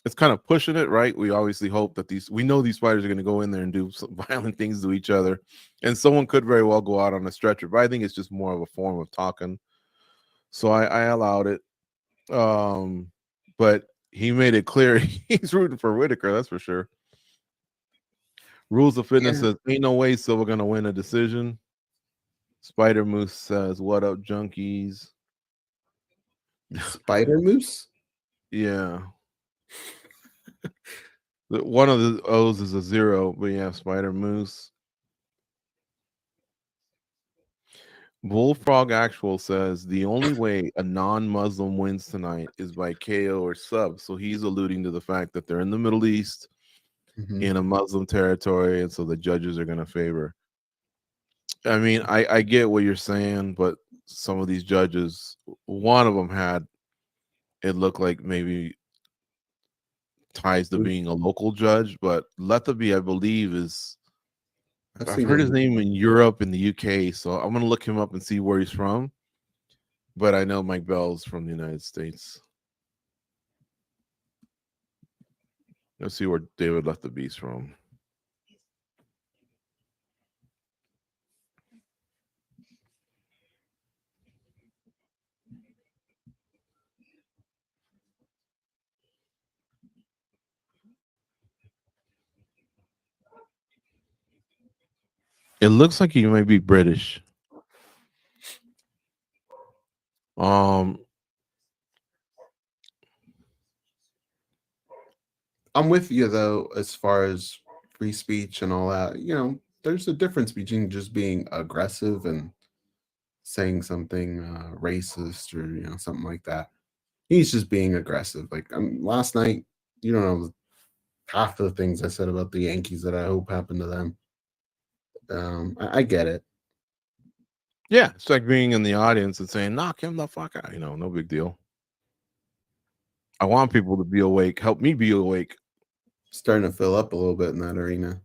It's kind of pushing it, right? We obviously hope that we know these fighters are going to go in there and do some violent things to each other, and someone could very well go out on a stretcher. But I think it's just more of a form of talking. So I allowed it. But he made it clear he's rooting for Whittaker, that's for sure. Rules of Fitness says, ain't no way Silva gonna win a decision. Spider Moose says, what up, junkies? Spider Moose? Yeah. One of the O's is a 0, but yeah, Spider Moose. Bullfrog Actual says the only way a non-Muslim wins tonight is by KO or sub. So he's alluding to the fact that they're in the Middle East, in a Muslim territory, and so the judges are going to favor. I mean, I get what you're saying, but some of these judges, one of them had, it looked like maybe ties to being a local judge, but Lethaby, I believe, is, I've heard his name in Europe and the UK, so I'm going to look him up and see where he's from. But I know Mike Bell's from the United States. Let's see where David Lethaby's from. It looks like he might be British. I'm with you though, as far as free speech and all that. There's a difference between just being aggressive and saying something racist or something like that. He's just being aggressive. Like last night, you don't know half of the things I said about the Yankees that I hope happen to them. I get it. Yeah, it's like being in the audience and saying, knock him the fuck out. No big deal. I want people to be awake. Help me be awake. Starting to fill up a little bit in that arena.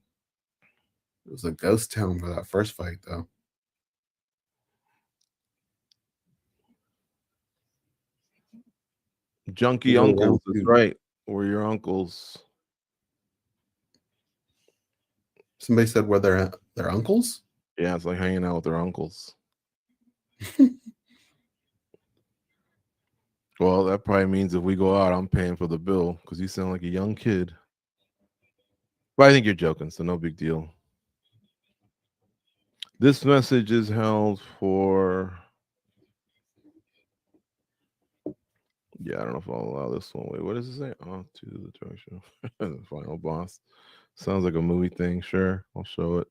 It was a ghost town for that first fight, though. Junkie uncles is right. We're your uncles. Somebody said we're their uncles? Yeah, it's like hanging out with their uncles. Well, that probably means if we go out, I'm paying for the bill because you sound like a young kid. But I think you're joking, so no big deal. This message is held for... Yeah, I don't know if I'll allow this one. Wait, what does it say? On to the direction. The final boss. Sounds like a movie thing. Sure, I'll show it.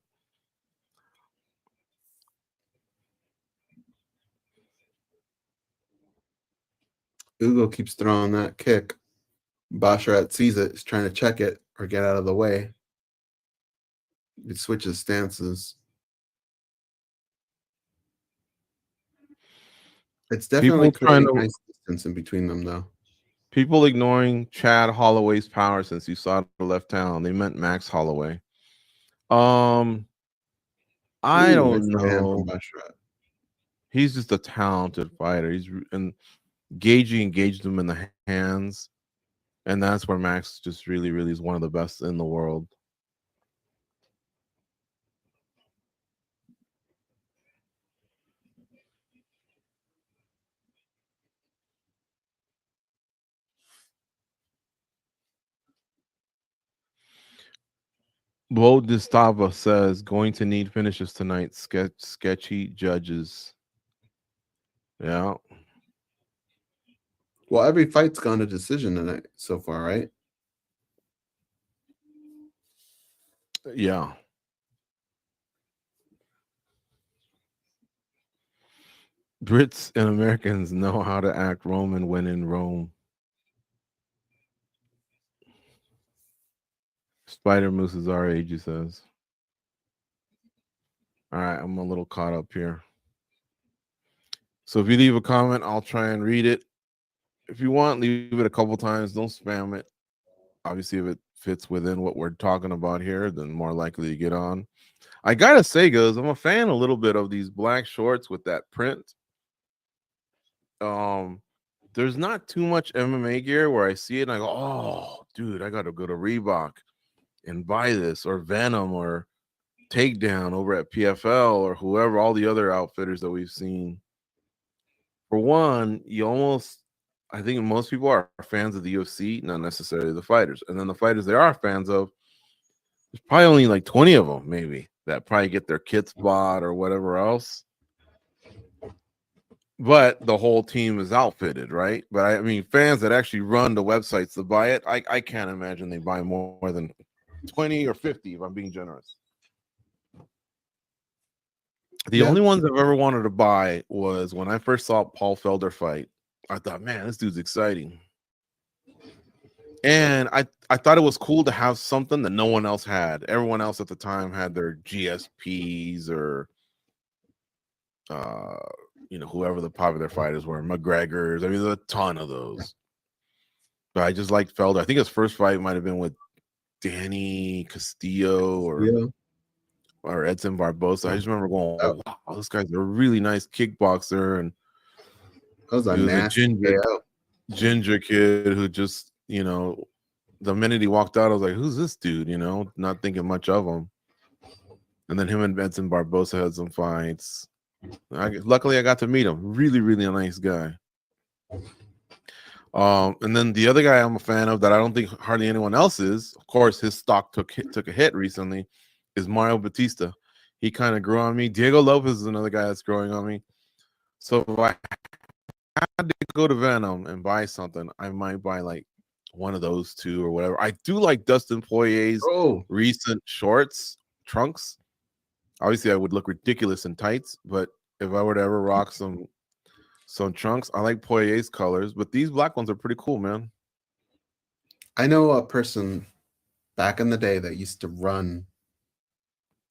Ugo keeps throwing that kick. Basharat sees it, is trying to check it or get out of the way. He switches stances. It's definitely People trying creating to nice distance in between them, though. people ignoring Chad Holloway's power since you saw the left town. They meant Max Holloway. I Ooh, nice don't right hand from know. Basharat. He's just a talented fighter. And Gagey engaged him in the hands, and that's where Max just really, really is one of the best in the world. Bo Distava says going to need finishes tonight. Sketchy judges. Yeah. Well, every fight's gone to decision tonight so far, right? Yeah. Brits and Americans know how to act Roman when in Rome. Spider Moose is our age, he says. All right, I'm a little caught up here. So if you leave a comment, I'll try and read it. If you want, leave it a couple times. Don't spam it. Obviously, if it fits within what we're talking about here, then more likely to get on. I gotta say, guys, I'm a fan a little bit of these black shorts with that print. There's not too much MMA gear where I see it and I go, oh, dude, I gotta go to Reebok and buy this, or Venom or Takedown over at PFL or whoever, all the other outfitters that we've seen. For one, I think most people are fans of the UFC, not necessarily the fighters. And then the fighters they are fans of, there's probably only like 20 of them, maybe, that probably get their kits bought or whatever else. But the whole team is outfitted, right? But I mean, fans that actually run the websites to buy it, I can't imagine they buy more than 20 or 50, if I'm being generous. The only ones I've ever wanted to buy was when I first saw Paul Felder fight. I thought, man, this dude's exciting. And I thought it was cool to have something that no one else had. Everyone else at the time had their GSPs or whoever the popular fighters were, McGregor's. I mean, there's a ton of those. But I just liked Felder. I think his first fight might have been with Danny Castillo or Edson Barbosa. I just remember going, oh, wow, this guy's a really nice kickboxer. And that was he was a ginger kid who just, the minute he walked out, I was like, who's this dude? Not thinking much of him. And then him and Edson Barbosa had some fights. Luckily, I got to meet him. Really, really a nice guy. And then the other guy I'm a fan of that I don't think hardly anyone else is, of course, his stock took a hit recently, is Mario Batista. He kind of grew on me. Diego Lopez is another guy that's growing on me. So if I had to go to Venom and buy something, I might buy like one of those two or whatever. I do like Dustin Poirier's recent shorts, trunks. Obviously, I would look ridiculous in tights, but if I were to ever rock some trunks, I like Poirier's colors, but these black ones are pretty cool, man. I know a person back in the day that used to run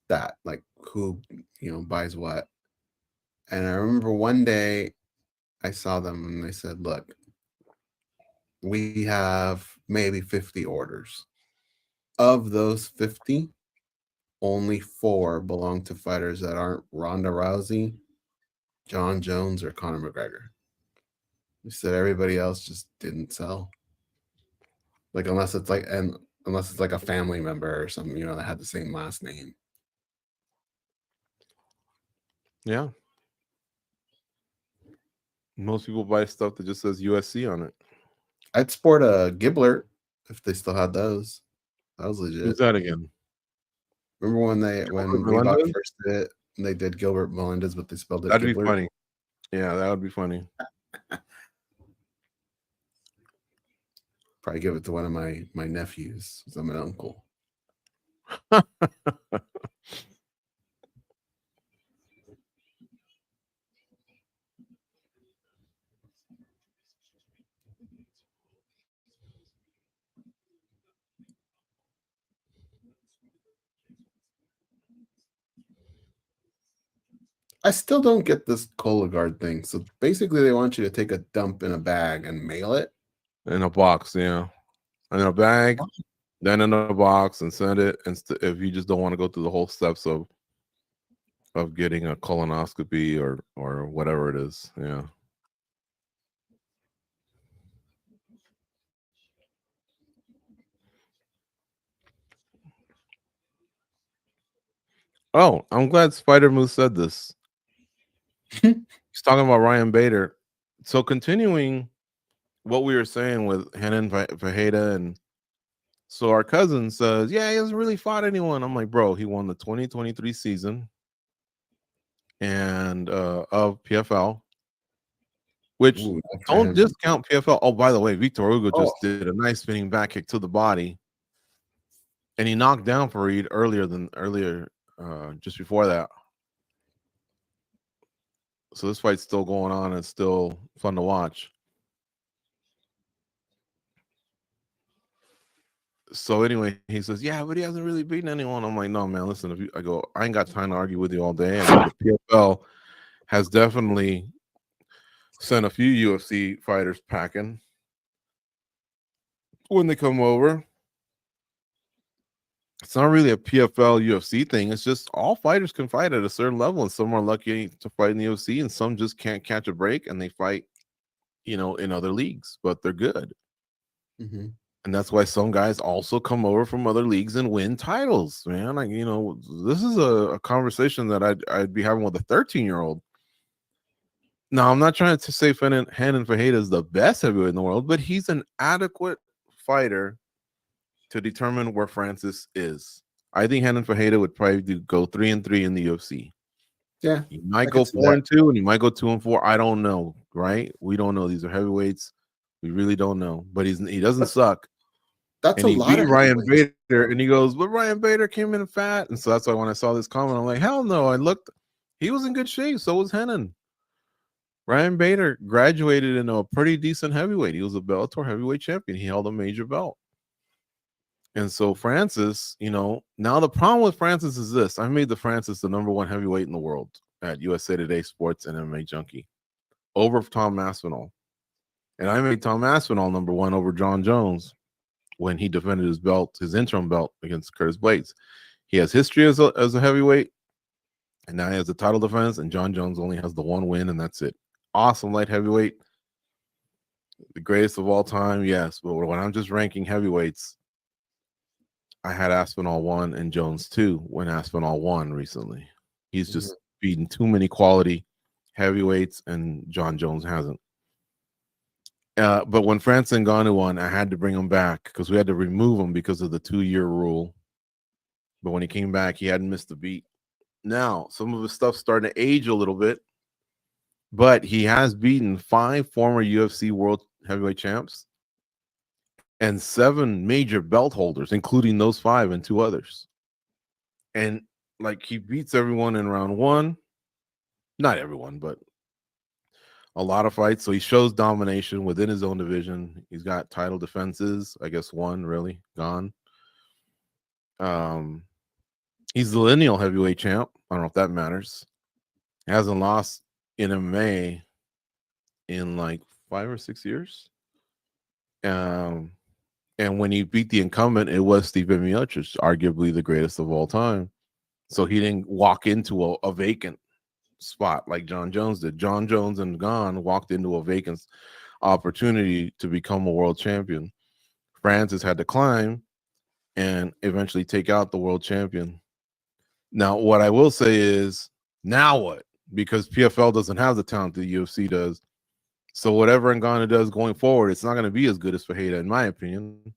that, like who buys what. And I remember one day I saw them and they said, look, we have maybe 50 orders. Of those 50, only 4 belong to fighters that aren't Ronda Rousey, John Jones, or Conor McGregor. He said everybody else just didn't sell. Like unless it's like a family member or something, that had the same last name. Yeah. Most people buy stuff that just says USC on it. I'd sport a Gibbler if they still had those. That was legit. Who's that again? Remember when Reebok first did it and they did Gilbert Melendez, but they spelled it That'd Gibbler? Be funny. Yeah, that would be funny. Probably give it to one of my nephews because I'm an uncle. I still don't get this Cologuard thing. So basically, they want you to take a dump in a bag and mail it in a box, yeah, in a bag, then in a box, and send it. And if you just don't want to go through the whole steps of getting a colonoscopy or whatever it is, yeah. Oh, I'm glad Spider Moose said this. He's talking about Ryan Bader. So continuing what we were saying with Renan Fajeda, and so our cousin says, yeah, he hasn't really fought anyone. I'm like, bro, he won the 2023 season and of PFL, which don't discount PFL. Oh, by the way, Victor Hugo just did a nice spinning back kick to the body, and he knocked down Farid earlier, just before that. So this fight's still going on and still fun to watch. So anyway, he says, yeah, but he hasn't really beaten anyone. I'm like, no, man, listen, I ain't got time to argue with you all day. And the PFL has definitely sent a few UFC fighters packing when they come over. It's not really a PFL UFC thing. It's just all fighters can fight at a certain level, and some are lucky to fight in the UFC, and some just can't catch a break, and they fight, in other leagues, but they're good. Mm-hmm. And that's why some guys also come over from other leagues and win titles, man. Like, this is a conversation that I'd be having with a 13-year-old. Now, I'm not trying to say Renan Fajeda is the best heavyweight in the world, but he's an adequate fighter to determine where Francis is. I think Renan Fajeda would probably go 3-3 in the UFC. Yeah, he might go 4-2, and he might go 2-4. I don't know, right? We don't know. These are heavyweights. We really don't know. But he doesn't suck. That's and a lot of Ryan Bader, and he goes, but Ryan Bader came in fat, and so that's why when I saw this comment, I'm like, hell no! I looked, he was in good shape. So was Renan. Ryan Bader graduated in a pretty decent heavyweight. He was a Bellator heavyweight champion. He held a major belt. And so Francis, now the problem with Francis is this. I made the Francis the #1 heavyweight in the world at USA Today Sports and MMA Junkie over Tom Aspinall. And I made Tom Aspinall #1 over John Jones when he defended his interim belt against Curtis Blades. He has history as a heavyweight, and now he has a title defense, and John Jones only has the one win, and that's it. Awesome light heavyweight. The greatest of all time, yes. But when I'm just ranking heavyweights, I had Aspinall 1 and Jones 2 when Aspinall won recently. He's just beaten too many quality heavyweights, and John Jones hasn't. But when Francis Ngannou won, I had to bring him back because we had to remove him because of the 2-year rule. But when he came back, he hadn't missed a beat. Now, some of his stuff's starting to age a little bit, but he has beaten 5 former UFC world heavyweight champs and 7 major belt holders, including those 5 and 2 others. And he beats everyone in round 1. Not everyone, but a lot of fights. So he shows domination within his own division. He's got title defenses. I guess 1 really gone. He's the lineal heavyweight champ. I don't know if that matters. He hasn't lost in MMA in 5 or 6 years. And when he beat the incumbent, it was Stipe Miocic, arguably the greatest of all time. So he didn't walk into a vacant spot like John Jones did. John Jones and Gane walked into a vacant opportunity to become a world champion. Francis had to climb and eventually take out the world champion. Now, what I will say is, now what? Because PFL doesn't have the talent the UFC does. So whatever Ngannou does going forward, it's not going to be as good as Fajeda, in my opinion.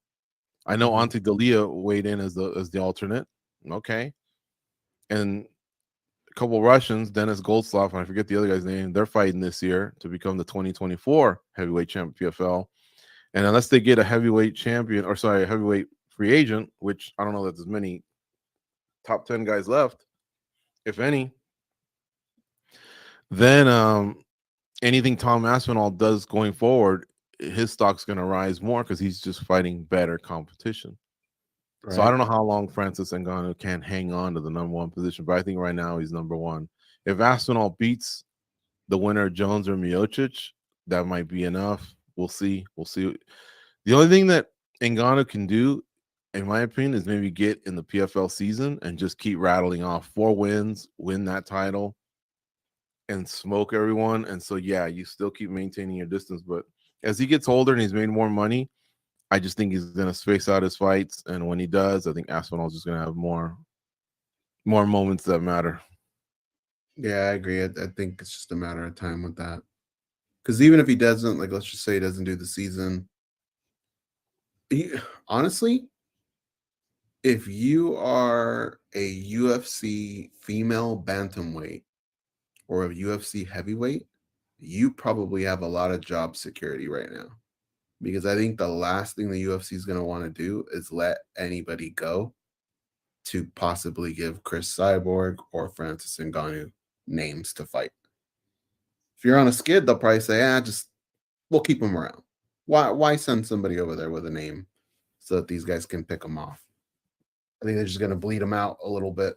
I know Ante Dalia weighed in as the alternate. Okay. And a couple Russians, Dennis Goldslav, and I forget the other guy's name, they're fighting this year to become the 2024 heavyweight champion PFL. And unless they get a heavyweight champion, a heavyweight free agent, which I don't know that there's many top 10 guys left, if any, then anything Tom Aspinall does going forward, his stock's going to rise more because he's just fighting better competition. So I don't know how long Francis Ngannou can hang on to the #1 position, but I think right now he's #1. If Aspinall beats the winner, Jones or Miocic, that might be enough. We'll see. We'll see. The only thing that Ngannou can do, in my opinion, is maybe get in the PFL season and just keep rattling off 4 wins, win that title, and smoke everyone. And so, yeah, you still keep maintaining your distance. But as he gets older and he's made more money, I just think he's going to space out his fights. And when he does, I think Aspinall's just going to have more moments that matter. Yeah, I agree. I think it's just a matter of time with that. Because even if he doesn't, like, let's just say he doesn't do the season, honestly, if you are a UFC female bantamweight or a UFC heavyweight, you probably have a lot of job security right now. Because I think the last thing the UFC is going to want to do is let anybody go to possibly give Chris Cyborg or Francis Ngannou names to fight. If you're on a skid, they'll probably say, we'll keep them around. Why send somebody over there with a name so that these guys can pick them off? I think they're just going to bleed them out a little bit.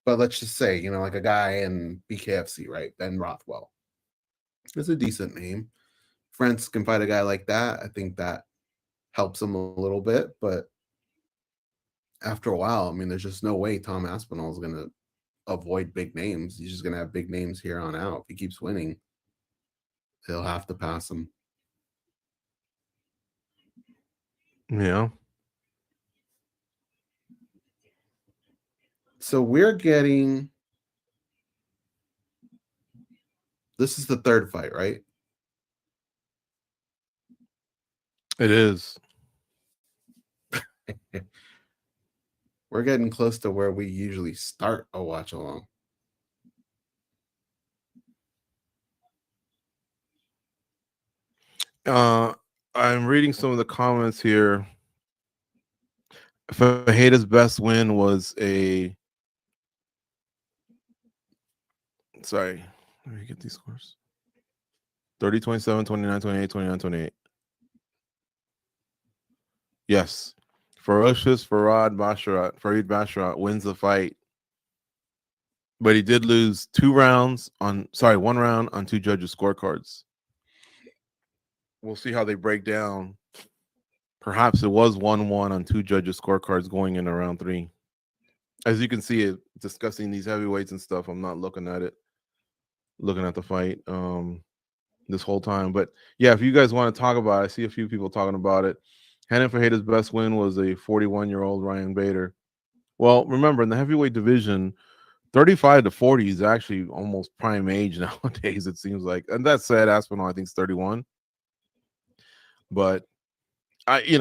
But let's just say, like a guy in BKFC, right? Ben Rothwell. It's a decent name. France can fight a guy like that. I think that helps him a little bit. But after a while, I mean, there's just no way Tom Aspinall is going to avoid big names. He's just going to have big names here on out. If he keeps winning, he'll have to pass him. Yeah. So we're getting, this is the third fight, right? It is. We're getting close to where we usually start a watch along. I'm reading some of the comments here. Fajeda's best win was a. Sorry, let me get these scores. 30-27, 29-28, 29-28. Yes. Ferocious Farid Basharat wins the fight. But he did lose 1 round on 2 judges' scorecards. We'll see how they break down. Perhaps it was 1-1 on 2 judges' scorecards going into round 3. As you can see, discussing these heavyweights and stuff, I'm not looking at the fight this whole time. But yeah, if you guys want to talk about it, I see a few people talking about it. Renan Fajeda's best win was a 41-year-old Ryan Bader. Well, remember, in the heavyweight division, 35 to 40 is actually almost prime age nowadays, it seems like. And that said, Aspinall, I think, is 31. But if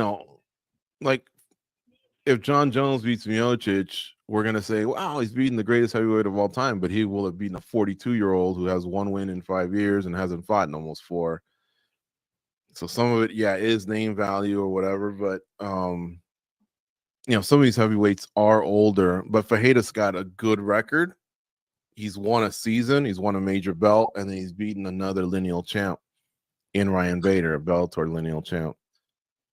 John Jones beats Miocic, we're going to say, wow, he's beating the greatest heavyweight of all time, but he will have beaten a 42-year-old who has 1 win in 5 years and hasn't fought in almost 4. So some of it, is name value or whatever, but some of these heavyweights are older, but Fajeda's got a good record. He's won a season, he's won a major belt, and then he's beaten another lineal champ in Ryan Bader, a Bellator lineal champ.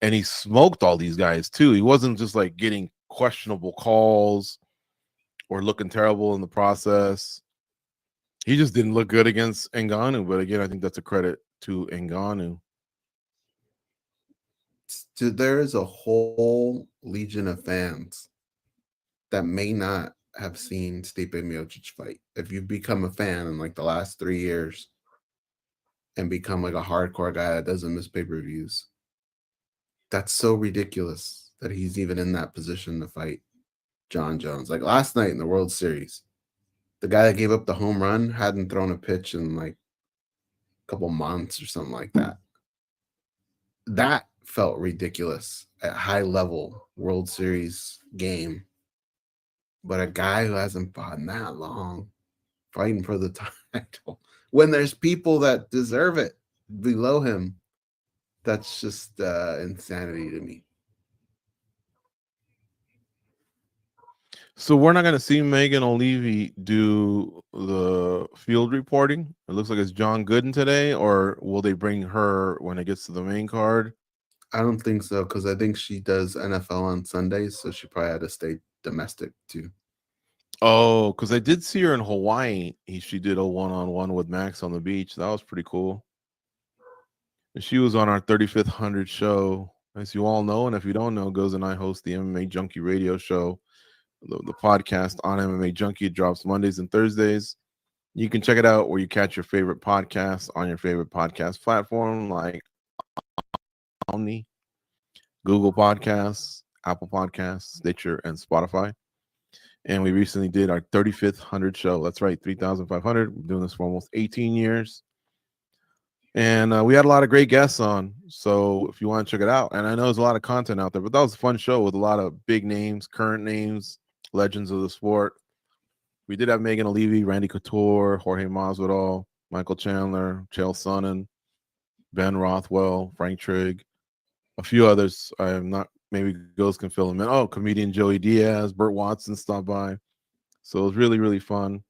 And he smoked all these guys too. He wasn't just like getting questionable calls or looking terrible in the process. He just didn't look good against Ngannou. But again, I think that's a credit to Ngannou. There is a whole legion of fans that may not have seen Stipe Miocic fight. If you've become a fan in like the last 3 years and become like a hardcore guy that doesn't miss pay-per-views, that's so ridiculous that he's even in that position to fight John Jones. Like last night in the World Series, the guy that gave up the home run hadn't thrown a pitch in like a couple months or something like that. That felt ridiculous at high level World Series game. But a guy who hasn't fought in that long fighting for the title when there's people that deserve it below him, that's just insanity to me. So we're not going to see Megan O'Leary do the field reporting. It looks like it's John Gooden today, or will they bring her when it gets to the main card? I don't think so, because I think she does NFL on Sundays, so she probably had to stay domestic too. Oh, because I did see her in Hawaii. She did a one-on-one with Max on the beach. That was pretty cool. And she was on our 35th 100 show. As you all know, and if you don't know, Goze and I host the MMA Junkie Radio show. The podcast on MMA Junkie. It drops Mondays and Thursdays. You can check it out where you catch your favorite podcasts on your favorite podcast platform like Omni, Google Podcasts, Apple Podcasts, Stitcher, and Spotify. And we recently did our 35th 100 show. That's right, 3,500. We're doing this for almost 18 years. And we had a lot of great guests on. So if you want to check it out, and I know there's a lot of content out there, but that was a fun show with a lot of big names, current names, legends of the sport. We did have Megan Levy, Randy Couture, Jorge Masvidal, Michael Chandler, Chael Sonnen, Ben Rothwell, Frank Trigg, a few others. I am not, maybe Ghost can fill them in. Oh, comedian Joey Diaz, Burt Watson stopped by. So it was really, really fun.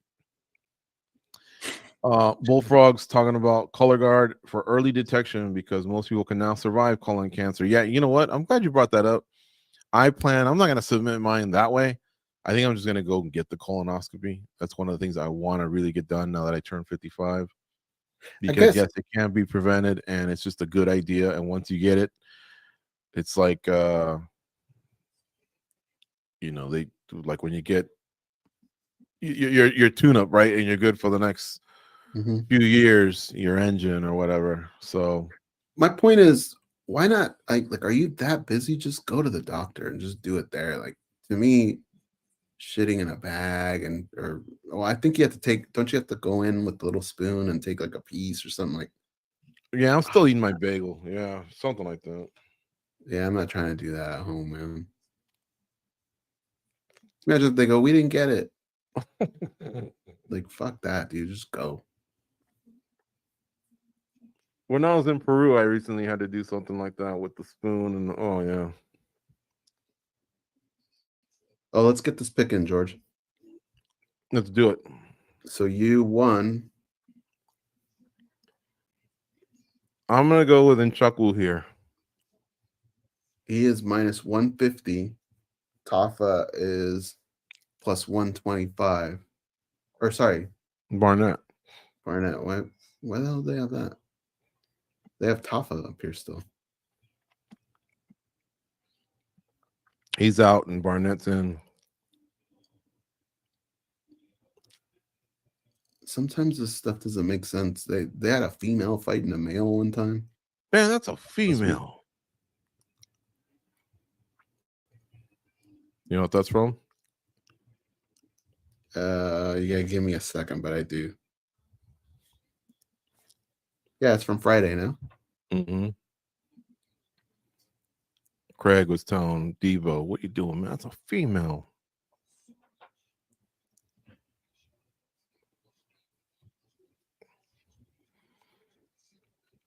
Bullfrogs talking about color guard for early detection because most people can now survive colon cancer. Yeah, you know what? I'm glad you brought that up. I'm not going to submit mine that way. I think I'm just going to go and get the colonoscopy. That's one of the things I want to really get done now that I turn 55. Because yes, it can be prevented and it's just a good idea. And once you get it, it's like, they like when you get your tune-up, right? And you're good for the next few years, your engine or whatever. So my point is, why not? Like, are you that busy? Just go to the doctor and just do it there. Like, to me, shitting in a bag I think you have to don't you have to go in with the little spoon and take like a piece or something like? Yeah, I'm still eating my bagel. Yeah, something like that. Yeah, I'm not trying to do that at home, man. Imagine if they go, we didn't get it. Like, fuck that, dude. Just go. When I was in Peru, I recently had to do something like that with the spoon and oh yeah. Oh, let's get this pick in, George. Let's do it. So you won. I'm gonna go with Nchukwu here. He is minus 150. Tafa is plus 125. Or sorry, Barnett. Why the hell do they have that? They have Tafa up here still. He's out and Barnett's in. Sometimes this stuff doesn't make sense. They had a female fighting a male one time. Man, that's a female. You know what that's from? Yeah, give me a second, but I do. Yeah, it's from Friday now. Mm-hmm. Craig was telling Devo, what you doing, man? That's a female.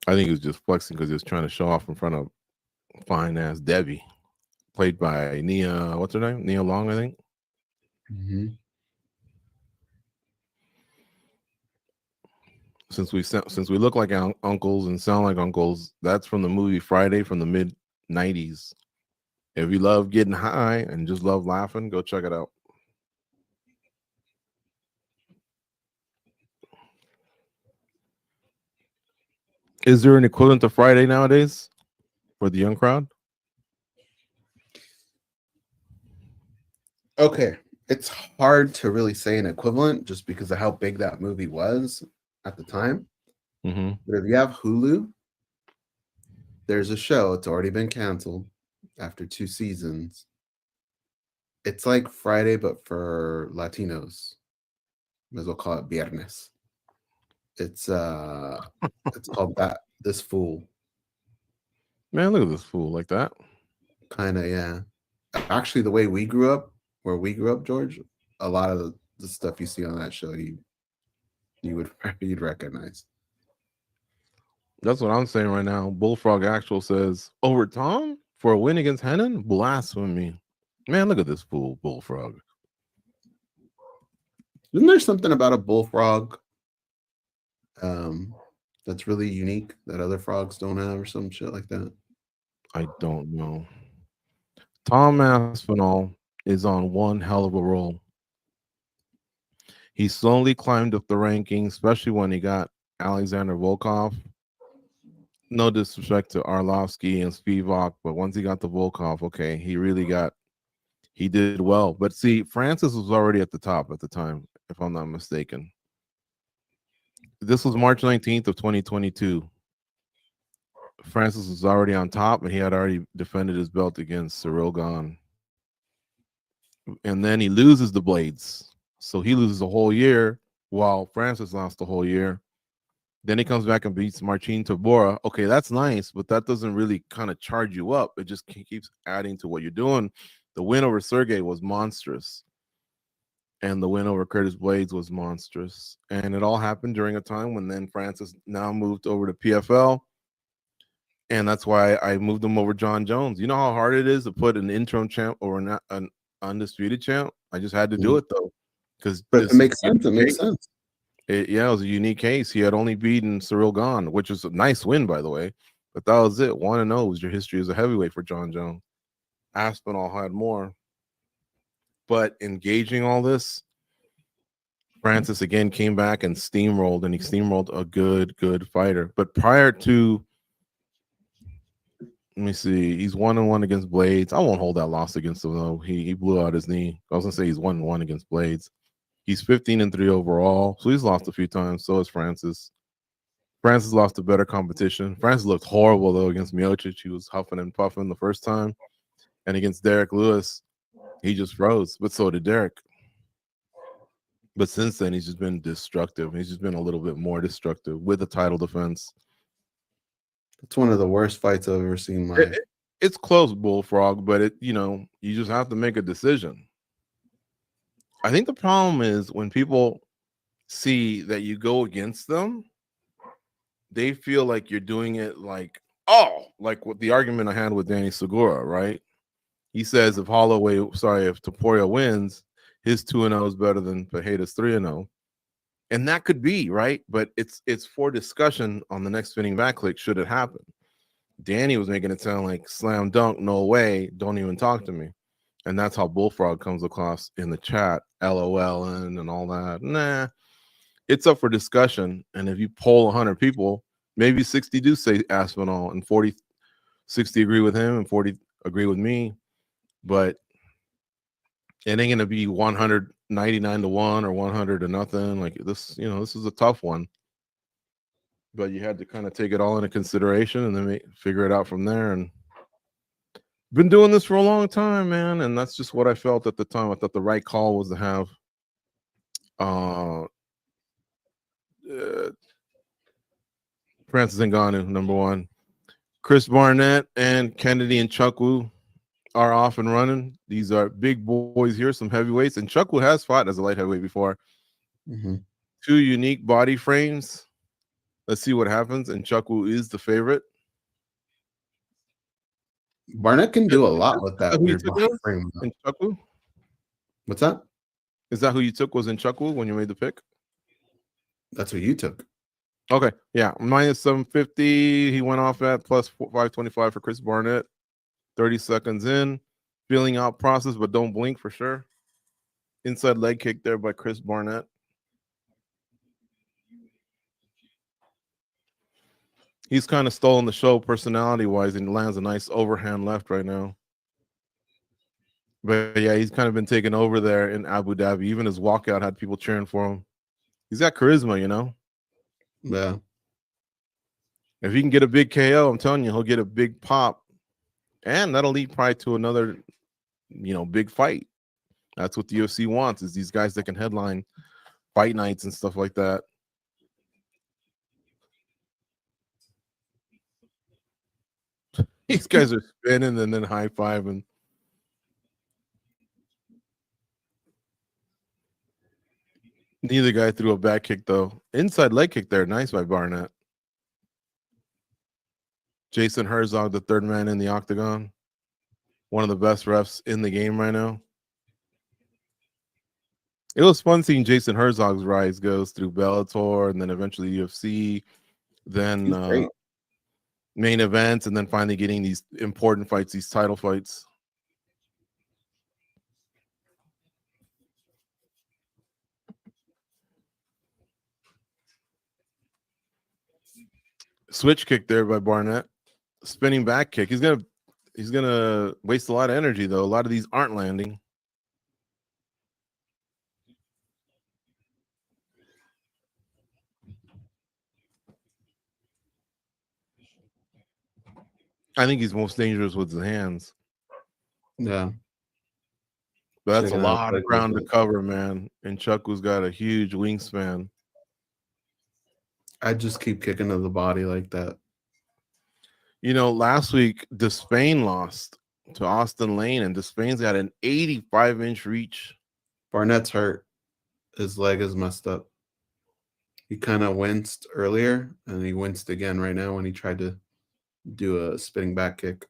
I think he was just flexing because he was trying to show off in front of fine ass Debbie, played by Nia. What's her name? Nia Long, I think. Mm-hmm. Since we look like uncles and sound like uncles, that's from the movie Friday from the mid-90s. If you love getting high and just love laughing, go check it out. Is there an equivalent to Friday nowadays for the young crowd? Okay. It's hard to really say an equivalent just because of how big that movie was at the time. Mm-hmm. But if you have Hulu, there's a show. It's already been canceled after 2 seasons. It's like Friday, but for Latinos. Might as well call it Viernes. It's called This Fool. Man, look at this fool like that. Kind of, yeah. Actually, the way we grew up, where we grew up, George, a lot of the stuff you see on that show, you'd recognize. That's what I'm saying right now. Bullfrog Actual says, over Tom for a win against Hennen? Blasphemy. Man, look at this fool, Bullfrog. Isn't there something about a bullfrog that's really unique that other frogs don't have or some shit like that? I don't know. Tom Aspinall is on one hell of a roll. He slowly climbed up the rankings, especially when he got Alexander Volkov. No disrespect to Arlovsky and Spivak, but once he got the Volkov, okay, he did well. But see, Francis was already at the top at the time, if I'm not mistaken. This was March 19th of 2022. Francis was already on top, and he had already defended his belt against Cyril Gane. And then he loses the blades. So he loses a whole year while Francis lost the whole year. Then he comes back and beats Marcin Tybura. Okay, that's nice, but that doesn't really kind of charge you up. It just keeps adding to what you're doing. The win over Sergey was monstrous. And the win over Curtis Blades was monstrous. And it all happened during a time when then Francis now moved over to PFL. And that's why I moved him over John Jones. You know how hard it is to put an interim champ or an undisputed champ? I just had to do it, though. But it makes sense. It makes sense. It was a unique case. He had only beaten Cyril Gane, which was a nice win, by the way. But that was it. 1-0 was your history as a heavyweight for John Jones. Aspinall had more. But engaging all this, Francis again came back and steamrolled, and he steamrolled a good fighter. But prior to, let me see, he's 1-1 against Blades. I won't hold that loss against him, though. He blew out his knee. I was going to say he's 1-1 against Blades. He's 15-3 overall, so he's lost a few times. So is Francis. Francis lost to better competition. Francis looked horrible, though, against Miocic. He was huffing and puffing the first time. And against Derek Lewis, he just froze. But so did Derek. But since then, he's just been destructive. He's just been a little bit more destructive with a title defense. It's one of the worst fights I've ever seen live. It's close, Bullfrog, but you just have to make a decision. I think the problem is when people see that you go against them, they feel like you're doing it like what the argument I had with Danny Segura, right? He says if Topuria wins, his 2-0 is better than Pereira's 3-0. And that could be, right? But it's for discussion on the next spinning back click should it happen. Danny was making it sound like slam dunk, no way, don't even talk to me. And that's how Bullfrog comes across in the chat, LOL and all that. Nah, it's up for discussion. And if you poll 100 people, maybe 60 do say Aspinall and 60 agree with him and 40 agree with me. But it ain't going to be 199-1 or 100-0. Like this, this is a tough one. But you had to kind of take it all into consideration and then figure it out from there. And been doing this for a long time, man, and that's just what I felt at the time. I thought the right call was to have Francis Ngannou, number one. Chris Barnett and Kennedy Nzechukwu are off and running. These are big boys here, some heavyweights, and Nzechukwu has fought as a light heavyweight before. Mm-hmm. Two unique body frames. Let's see what happens. And Nzechukwu is the favorite. Barnett can do a lot with that weird body frame. Nzechukwu? What's that? Is that who you took was Nzechukwu when you made the pick? That's who you took. Okay, yeah, minus 750. He went off at plus 525 for Chris Barnett. 30 seconds in, feeling out process, but don't blink for sure. Inside leg kick there by Chris Barnett. He's kind of stolen the show personality-wise and lands a nice overhand left right now. But yeah, he's kind of been taken over there in Abu Dhabi. Even his walkout had people cheering for him. He's got charisma, Yeah. If he can get a big KO, I'm telling you, he'll get a big pop. And that'll lead probably to another, big fight. That's what the UFC wants, is these guys that can headline fight nights and stuff like that. These guys are spinning and then high-fiving. Neither guy threw a back kick, though. Inside leg kick there. Nice by Barnett. Jason Herzog, the third man in the octagon. One of the best refs in the game right now. It was fun seeing Jason Herzog's rise goes through Bellator and then eventually UFC, then main events, and then finally getting these important fights, these title fights. Switch kick there by Barnett. Spinning back kick. He's gonna waste a lot of energy though. A lot of these aren't landing. I think he's most dangerous with his hands. Yeah. But that's a lot of ground to cover, man. And Chuckwu's got a huge wingspan. I just keep kicking to the body like that. You know, last week Despain lost to Austin Lane, and Despain's got an 85-inch reach. Barnett's hurt. His leg is messed up. He kind of winced earlier, and he winced again right now when he tried to do a spinning back kick.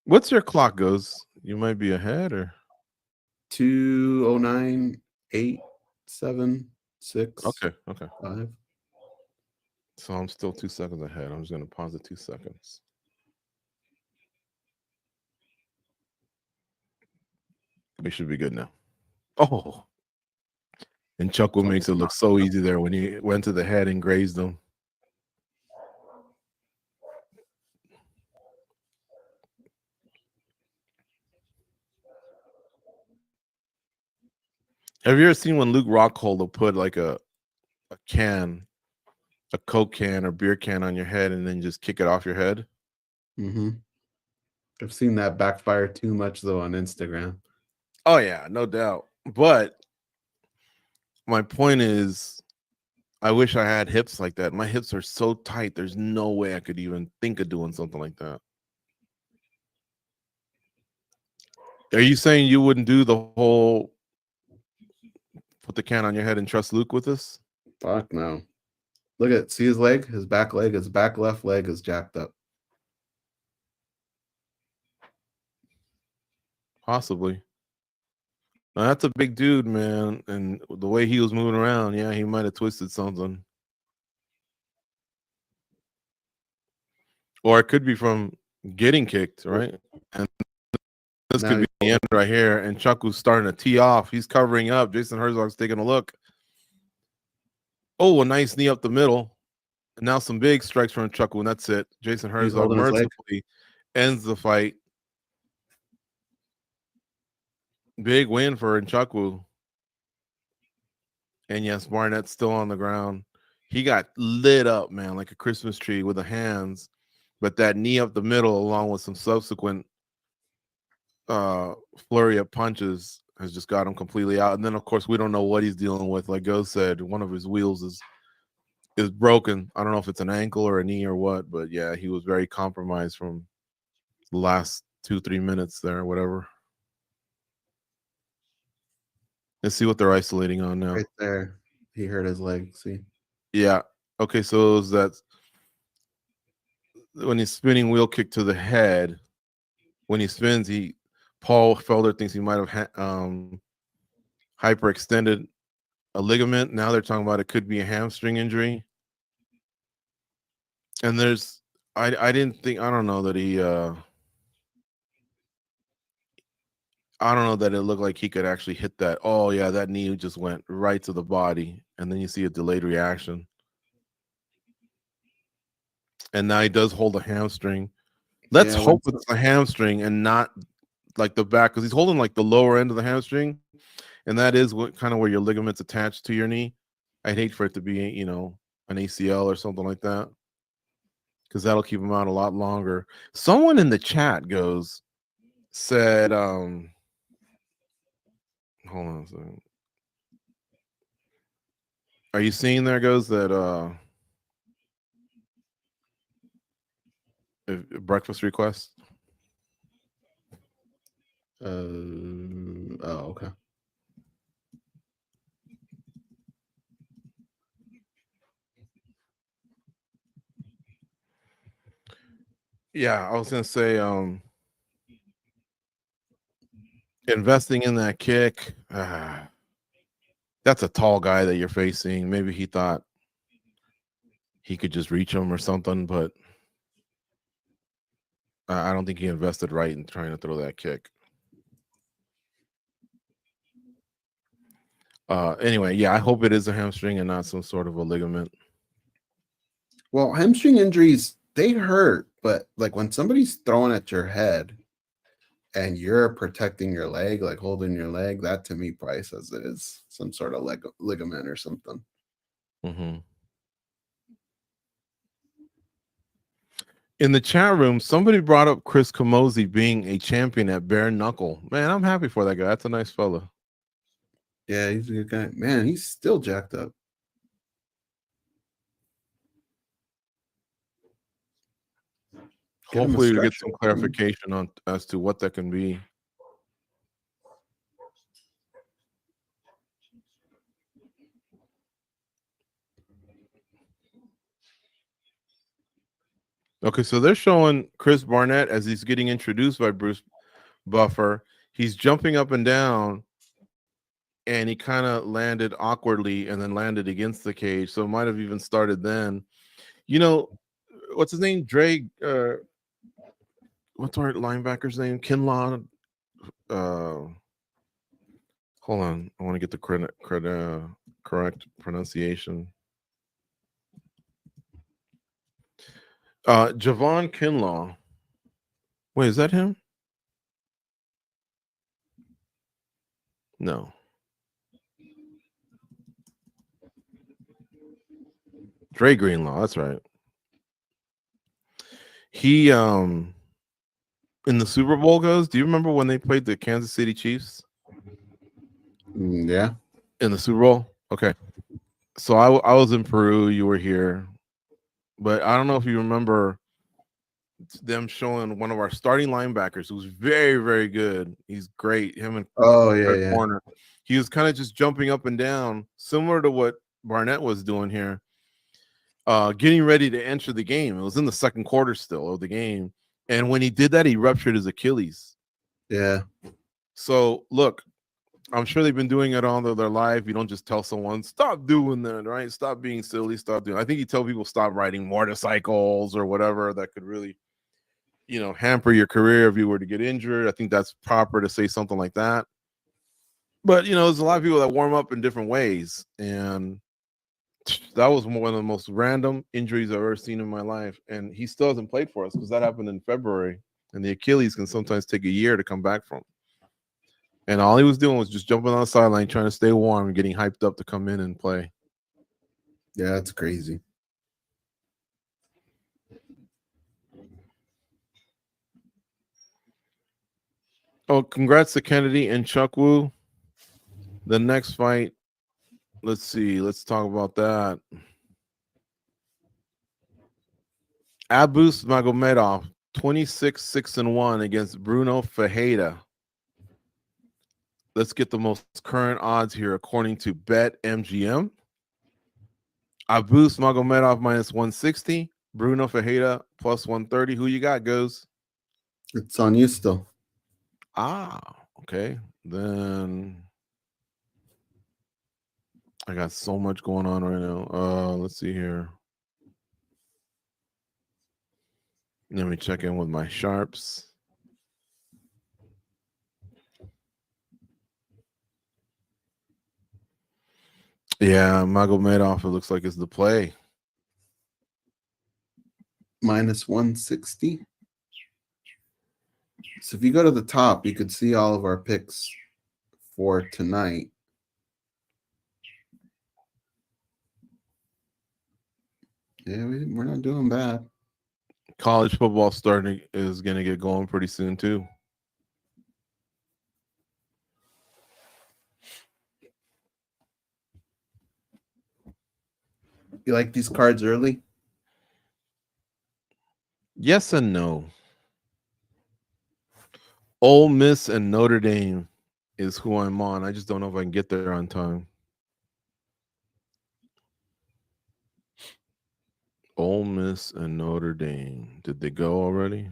What's your clock, Goze? You might be ahead, or 2:09, 8, 7, 6. okay. 5. So I'm still 2 seconds ahead. I'm just gonna pause it 2 seconds. We should be good now. Oh, and Chuckwu makes it look so easy there when he went to the head and grazed him. Have you ever seen when Luke Rockhold will put like a can, a Coke can or beer can on your head and then just kick it off your head? Mm-hmm. I've seen that backfire too much though on Instagram. Oh yeah, no doubt. But my point is, I wish I had hips like that. My hips are so tight. There's no way I could even think of doing something like that. Are you saying you wouldn't do the whole put the can on your head and trust Luke with this? Fuck no. See his leg? His back left leg is jacked up. Possibly. Now, that's a big dude, man. And the way he was moving around, yeah, he might have twisted something. Or it could be from getting kicked, right? And this could be the end right here. And Chuckwu's starting to tee off. He's covering up. Jason Herzog's taking a look. Oh, a nice knee up the middle. And now some big strikes from Chuckwu, and that's it. Jason Herzog mercifully ends the fight. Big win for Chuckwu. And yes, Barnett's still on the ground. He got lit up, man, like a Christmas tree with the hands. But that knee up the middle, along with some subsequent flurry of punches, has just got him completely out. And then, of course, we don't know what he's dealing with. Like Goze said, one of his wheels is broken. I don't know if it's an ankle or a knee or what, but yeah, he was very compromised from the last 2-3 minutes there, whatever. Let's see what they're isolating on now. Right there. He hurt his leg. See? Yeah. Okay, so is that when he's spinning wheel kick to the head, when he spins, Paul Felder thinks he might have hyperextended a ligament. Now they're talking about it could be a hamstring injury. And I don't know that I don't know that it looked like he could actually hit that. Oh, yeah, that knee just went right to the body. And then you see a delayed reaction. And now he does hold a hamstring. Let's hope it's a hamstring and not like the back, because he's holding like the lower end of the hamstring. And that is kind of where your ligament's attached to your knee. I'd hate for it to be, an ACL or something like that, because that'll keep him out a lot longer. Someone in the chat said, hold on a second. Are you seeing there, Goze, that breakfast request? Okay. Yeah, I was gonna say investing in that kick. That's a tall guy that you're facing. Maybe he thought he could just reach him or something, but I don't think he invested right in trying to throw that kick. Anyway, yeah, I hope it is a hamstring and not some sort of a ligament. Well, hamstring injuries they hurt, but like when somebody's throwing at your head and you're protecting your leg, like holding your leg, that to me probably says it is some sort of ligament or something. Mm-hmm. In the chat room, somebody brought up Chris Camozzi being a champion at bare knuckle. Man, I'm happy for that guy. That's a nice fella. Yeah, he's a good guy. Man, he's still jacked up. Hopefully, we get some clarification on as to what that can be. Okay, so they're showing Chris Barnett as he's getting introduced by Bruce Buffer. He's jumping up and down, and he kind of landed awkwardly and then landed against the cage. So it might have even started then. You know, what's his name? Dre. What's our linebacker's name? Kinlaw. Hold on. I want to get the correct pronunciation. Javon Kinlaw. Wait, is that him? No. Dre Greenlaw, that's right. He in the Super Bowl goes. Do you remember when they played the Kansas City Chiefs? Yeah. In the Super Bowl? Okay. So I was in Peru, you were here. But I don't know if you remember them showing one of our starting linebackers who's very, very good. He's great. Him and corner. He was kind of just jumping up and down, similar to what Barnett was doing here. Getting ready to enter the game. It was in the second quarter still of the game. And when he did that, he ruptured his Achilles. Yeah. So look, I'm sure they've been doing it all their life. You don't just tell someone, stop doing that, right? Stop being silly, stop doing it. I think you tell people stop riding motorcycles or whatever that could really, hamper your career if you were to get injured. I think that's proper to say something like that. But, there's a lot of people that warm up in different ways. And that was one of the most random injuries I've ever seen in my life. And he still hasn't played for us because that happened in February. And the Achilles can sometimes take a year to come back from. And all he was doing was just jumping on the sideline, trying to stay warm and getting hyped up to come in and play. Yeah, that's crazy. Oh, congrats to Kennedy and Chuck Wu. The next fight, let's see. Let's talk about that. Abus Magomedov, 26-6-1 against Bruno Ferreira. Let's get the most current odds here according to BetMGM. Abus Magomedov minus 160. Bruno Ferreira plus 130. Who you got, Goze? It's on you still. Okay. Then I got so much going on right now. Let's see here. Let me check in with my sharps. Yeah, Magomedov, it looks like it's the play. Minus 160. So if you go to the top, you could see all of our picks for tonight. Yeah, we're not doing bad. College football is going to get going pretty soon too. You like these cards early? Yes and no. Ole Miss and Notre Dame is who I'm on. I just don't know if I can get there on time. Ole Miss and Notre Dame. Did they go already?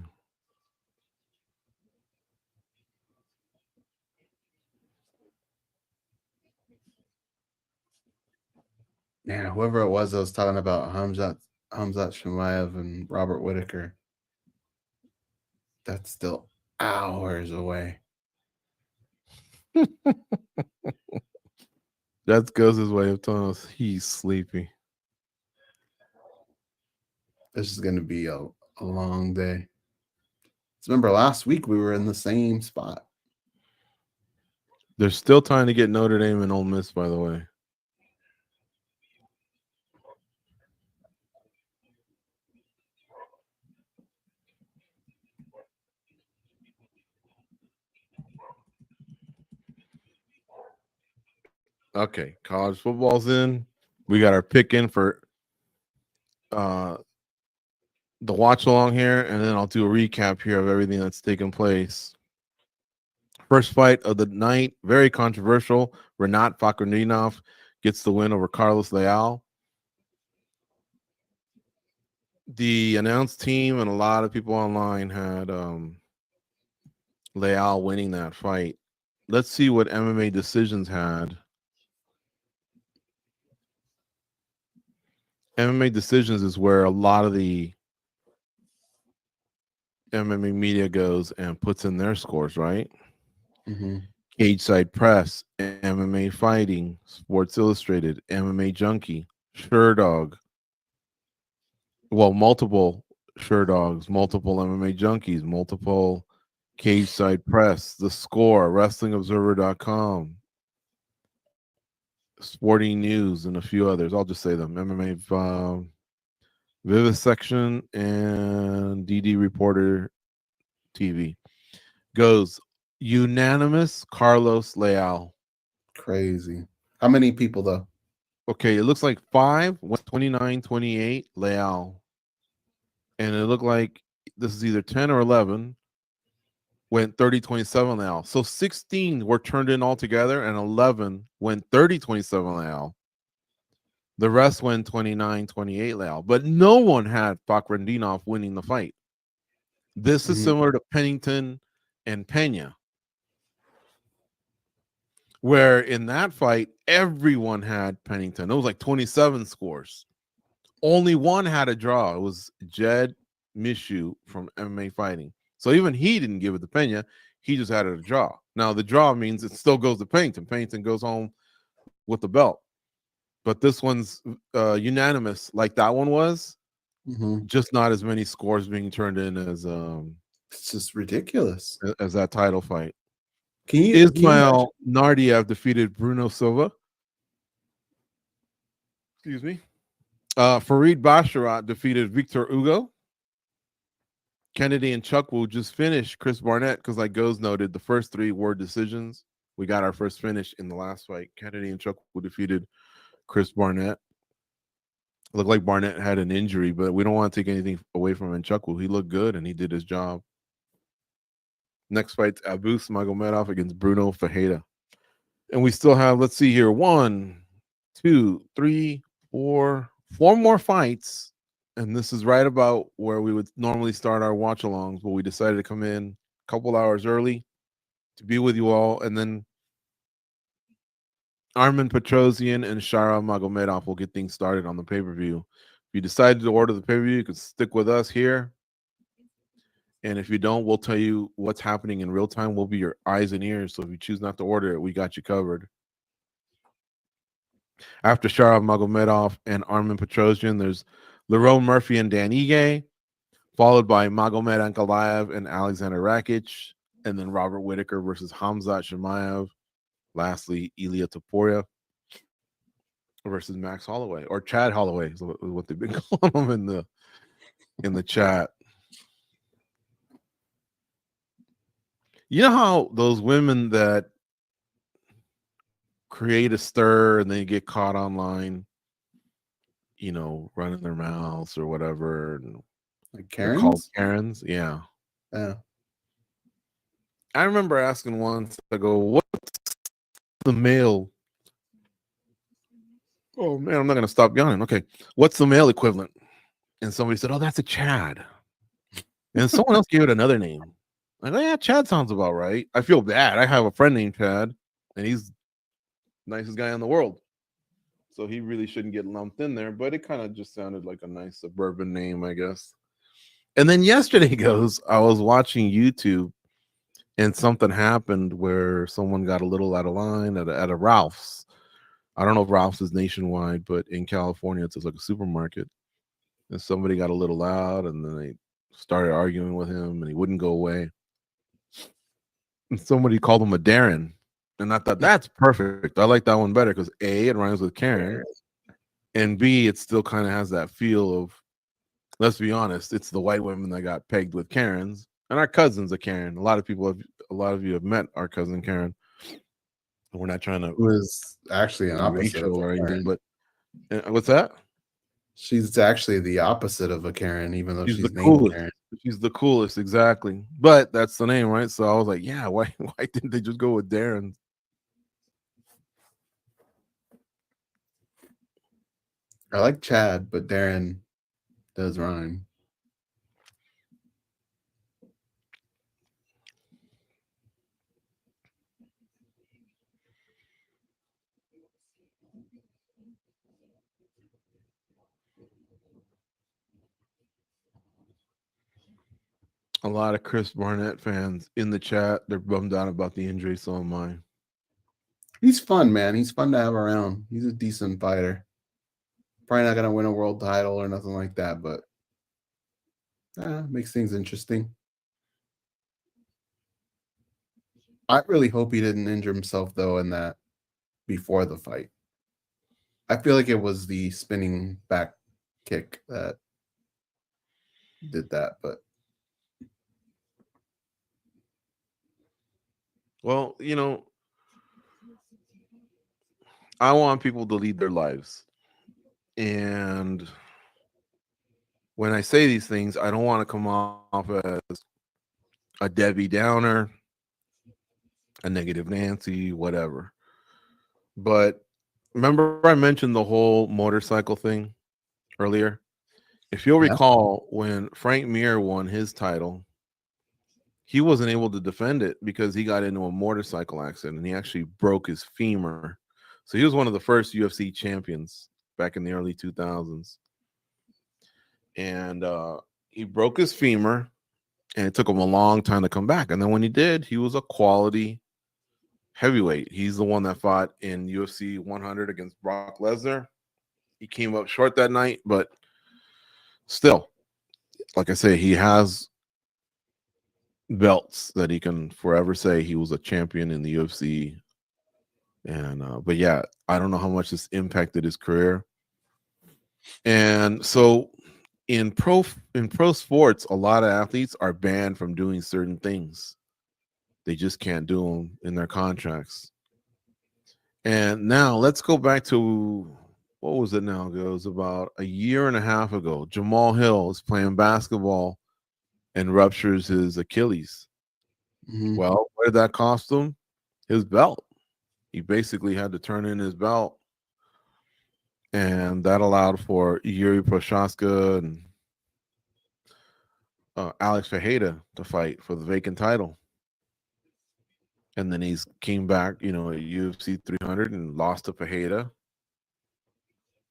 Yeah, whoever it was that was talking about Khamzat Chimaev and Robert Whittaker. That's still hours away. That's Guz's way of telling us he's sleepy. This is going to be a long day. Remember, last week we were in the same spot. There's still time to get Notre Dame and Ole Miss, by the way. Okay, college football's in. We got our pick in for the watch along here, and then I'll do a recap here of everything that's taken place. First fight of the night, very controversial. Renat Fakhretdinov gets the win over Carlos Leal. The announced team and a lot of people online had Leal winning that fight. Let's see what MMA Decisions had. MMA Decisions is where a lot of the MMA media goes and puts in their scores, right? Mm-hmm. Cage Side Press, MMA Fighting, Sports Illustrated, MMA Junkie, Sherdog. Well, multiple Sherdogs, multiple MMA Junkies, multiple Cage Side Press, The Score, WrestlingObserver.com, Sporting News, and a few others. I'll just say them. MMA Vivisection and DD Reporter TV. Goes unanimous Carlos Leal. Crazy. How many people, though? Okay, it looks like 5 went 29-28 Leal. And it looked like this is either 10 or 11 went 30-27 Leal. So 16 were turned in altogether, and 11 went 30-27 Leal. The rest went 29-28 Leal. But no one had Fakhretdinov winning the fight. This is similar to Pennington and Pena, where in that fight, everyone had Pennington. It was like 27 scores. Only one had a draw. It was Jed Mishu from MMA Fighting. So even he didn't give it to Pena. He just had it a draw. Now, the draw means it still goes to Pennington. Pennington goes home with the belt. But this one's unanimous, like that one was. Just not as many scores being turned in as it's just ridiculous as that title fight. Ismail Nardiev defeated Bruno Silva. Excuse me. Farid Basharat defeated Victor Hugo. Kennedy and Chuck will just finish Chris Barnett because, like Goze noted, the first 3 were decisions. We got our first finish in the last fight. Kennedy and Chuck will defeated Chris Barnett. Looked like Barnett had an injury, but we don't want to take anything away from Nchukwu. He looked good and he did his job. Next fight's Abu Smagomedov against Bruno Ferreira. And we still have, let's see here, 1, 2, 3, 4 more fights. And this is right about where we would normally start our watch-alongs, but we decided to come in a couple hours early to be with you all. And then Armen Petrosian and Shara Magomedov will get things started on the pay-per-view. If you decided to order the pay-per-view, you can stick with us here. And if you don't, we'll tell you what's happening in real time. We'll be your eyes and ears. So if you choose not to order it, we got you covered. After Shara Magomedov and Armen Petrosian, there's Lerone Murphy and Dan Ige, followed by Magomed Ankalaev and Alexander Rakic, and then Robert Whittaker versus Khamzat Chimaev. Lastly, Ilia Topuria versus Max Holloway, or Chad Holloway is what they've been calling him in the chat. You know how those women that create a stir and they get caught online, you know, running their mouths or whatever, and like Karens? Called Karens, yeah. Yeah. I remember asking once, I go, what's the male? Oh man, I'm not gonna stop yawning. Okay, what's the male equivalent? And somebody said, oh, that's a Chad. And someone else gave it another name. I go, yeah, Chad sounds about right. I feel bad. I have a friend named Chad, and he's the nicest guy in the world. So he really shouldn't get lumped in there, but it kind of just sounded like a nice suburban name, I guess. And then yesterday goes, I was watching YouTube and something happened where someone got a little out of line at a Ralph's. I don't know if Ralph's is nationwide, but in California, it's like a supermarket. and somebody got a little loud, and then they started arguing with him, and he wouldn't go away. And somebody called him a Darren, and I thought that's perfect. I like that one better because A, it rhymes with Karen, and B, it still kind of has that feel of, let's be honest, it's the white women that got pegged with Karens, and our cousin's a Karen. A lot of you have met our cousin Karen. We're not trying to It was actually an opposite of racial a or anything, Karen. but what's that? She's actually the opposite of a Karen, even though she's the named coolest. Karen. She's the coolest, exactly. But that's the name, right? So I was like, yeah, why didn't they just go with Darren? I like Chad, but Darren does rhyme. A lot of Chris Barnett fans in the chat. They're bummed out about the injury, so am I. He's fun, man. He's fun to have around. He's a decent fighter. Probably not gonna win a world title or nothing like that, but makes things interesting. I really hope he didn't injure himself though in that before the fight. I feel like it was the spinning back kick that did that, but Well, I want people to lead their lives. And when I say these things, I don't want to come off as a Debbie Downer, a negative Nancy, whatever. But remember I mentioned the whole motorcycle thing earlier? If you'll recall, when Frank Mir won his title, he wasn't able to defend it because he got into a motorcycle accident and he actually broke his femur. So he was one of the first UFC champions back in the early 2000s. And he broke his femur, and it took him a long time to come back. And then when he did, he was a quality heavyweight. He's the one that fought in UFC 100 against Brock Lesnar. He came up short that night, but still, like I say, he has belts that he can forever say he was a champion in the UFC. And but yeah, I don't know how much this impacted his career. And so in pro sports, a lot of athletes are banned from doing certain things. They just can't do them in their contracts. And now let's go back to, what was it now? It was about a year and a half ago. Jamal Hill is playing basketball and ruptures his Achilles. Mm-hmm. Well, what did that cost him? His belt. He basically had to turn in his belt. And that allowed for Yuri Prochazka and Alex Fajeda to fight for the vacant title. And then he's came back, at UFC 300 and lost to Fajeda.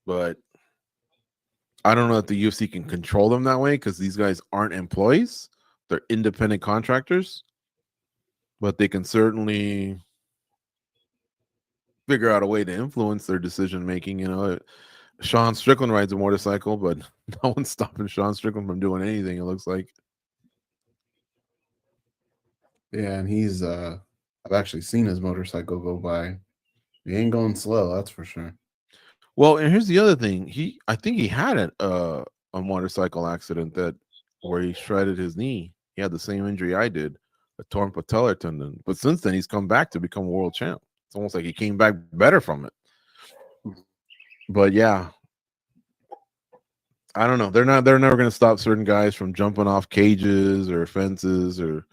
But I don't know if the UFC can control them that way because these guys aren't employees. They're independent contractors. But they can certainly figure out a way to influence their decision making. Sean Strickland rides a motorcycle, but no one's stopping Sean Strickland from doing anything, it looks like. Yeah, and he's I've actually seen his motorcycle go by. He ain't going slow, that's for sure. Well, and here's the other thing. I think he had a motorcycle accident where he shredded his knee. He had the same injury I did, a torn patellar tendon. But since then, he's come back to become world champ. It's almost like he came back better from it. But yeah, I don't know. They're never going to stop certain guys from jumping off cages or fences or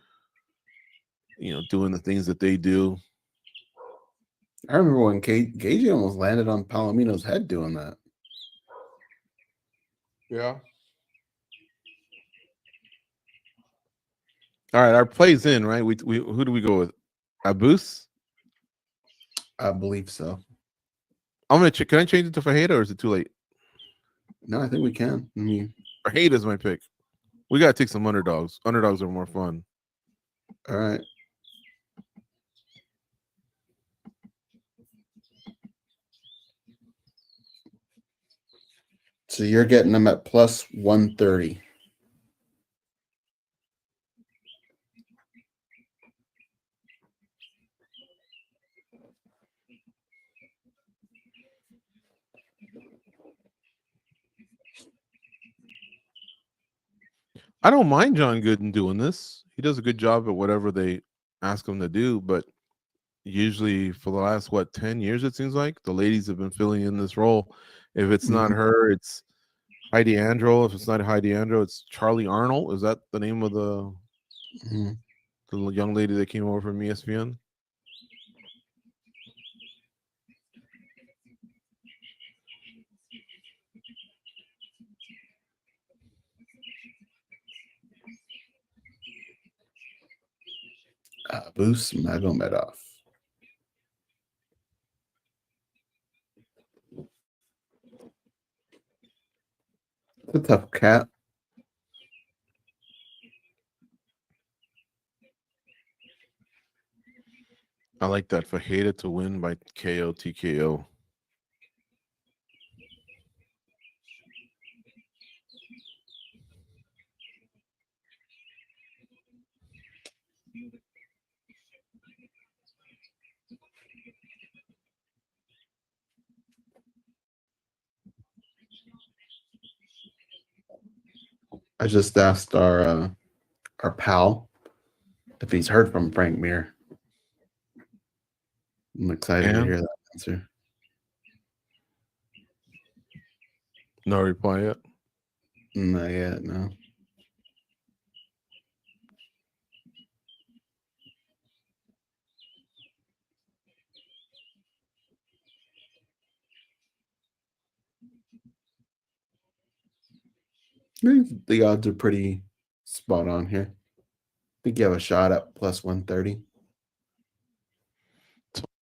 doing the things that they do. I remember when Gage almost landed on Palomino's head doing that. Yeah. All right, our play's in, right? We who do we go with? Abus? I believe so. I'm gonna check. Can I change it to Fajeda or is it too late? No, I think we can. Fajeda's my pick. We gotta take some underdogs. Underdogs are more fun. All right. So you're getting them at plus 130. I don't mind John Gooden doing this. He does a good job at whatever they ask him to do, but usually for the last 10 years it seems like the ladies have been filling in this role. If it's not her, it's Heidi Andro. If it's not Heidi Andro, it's Charlie Arnold. Is that the name of the young lady that came over from ESPN? Abu Magomedov. It's a tough cat. I like that. Fajeda to win by KO TKO. I just asked our pal if he's heard from Frank Mir. I'm excited to hear that answer. No reply yet? Not yet, no. The odds are pretty spot on here. I think you have a shot at plus 130.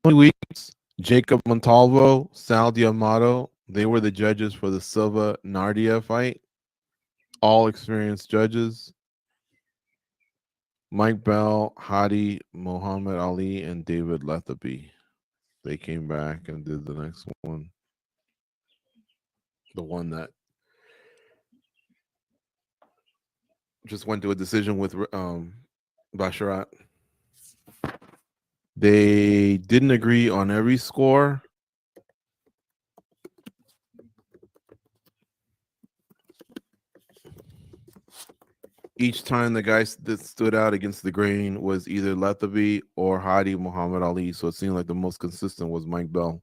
20 weeks. Jacob Montalvo, Sal D'Amato, they were the judges for the Silva Nardia fight. All experienced judges. Mike Bell, Hadi, Muhammad Ali, and David Lethaby. They came back and did the next one. The one that just went to a decision with Basharat. They didn't agree on every score. Each time the guy that stood out against the grain was either Lethaby or Hadi Muhammad Ali. So it seemed like the most consistent was Mike Bell.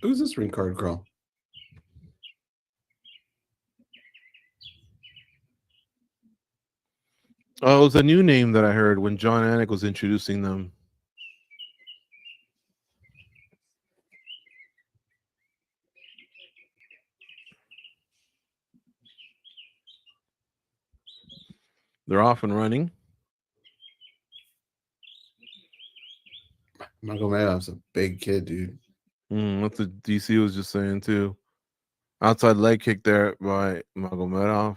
Who's this ring card girl? Oh, it was a new name that I heard when John Anik was introducing them. They're off and running. Magomedov's a big kid, dude. That's what DC was just saying too. Outside leg kick there by Magomedov.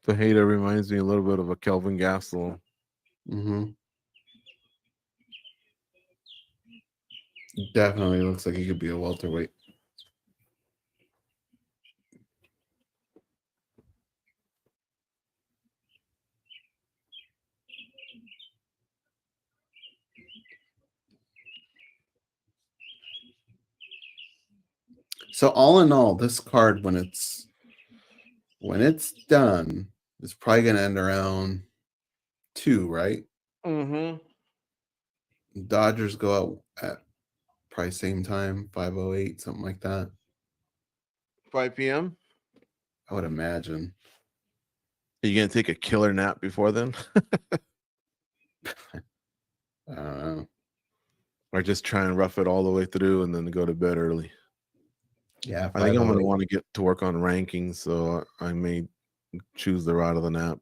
The hater reminds me a little bit of a Kelvin Gastelum. Definitely looks like he could be a welterweight. So all in all, this card when it's done, it's probably gonna end around 2, right? Dodgers go out at probably same time, 5:08, something like that. 5 p.m. I would imagine. Are you gonna take a killer nap before then? I don't know. Or just try and rough it all the way through and then go to bed early? Yeah, I think I'm going to 508. want to get to work on rankings, so I may choose the route of the nap.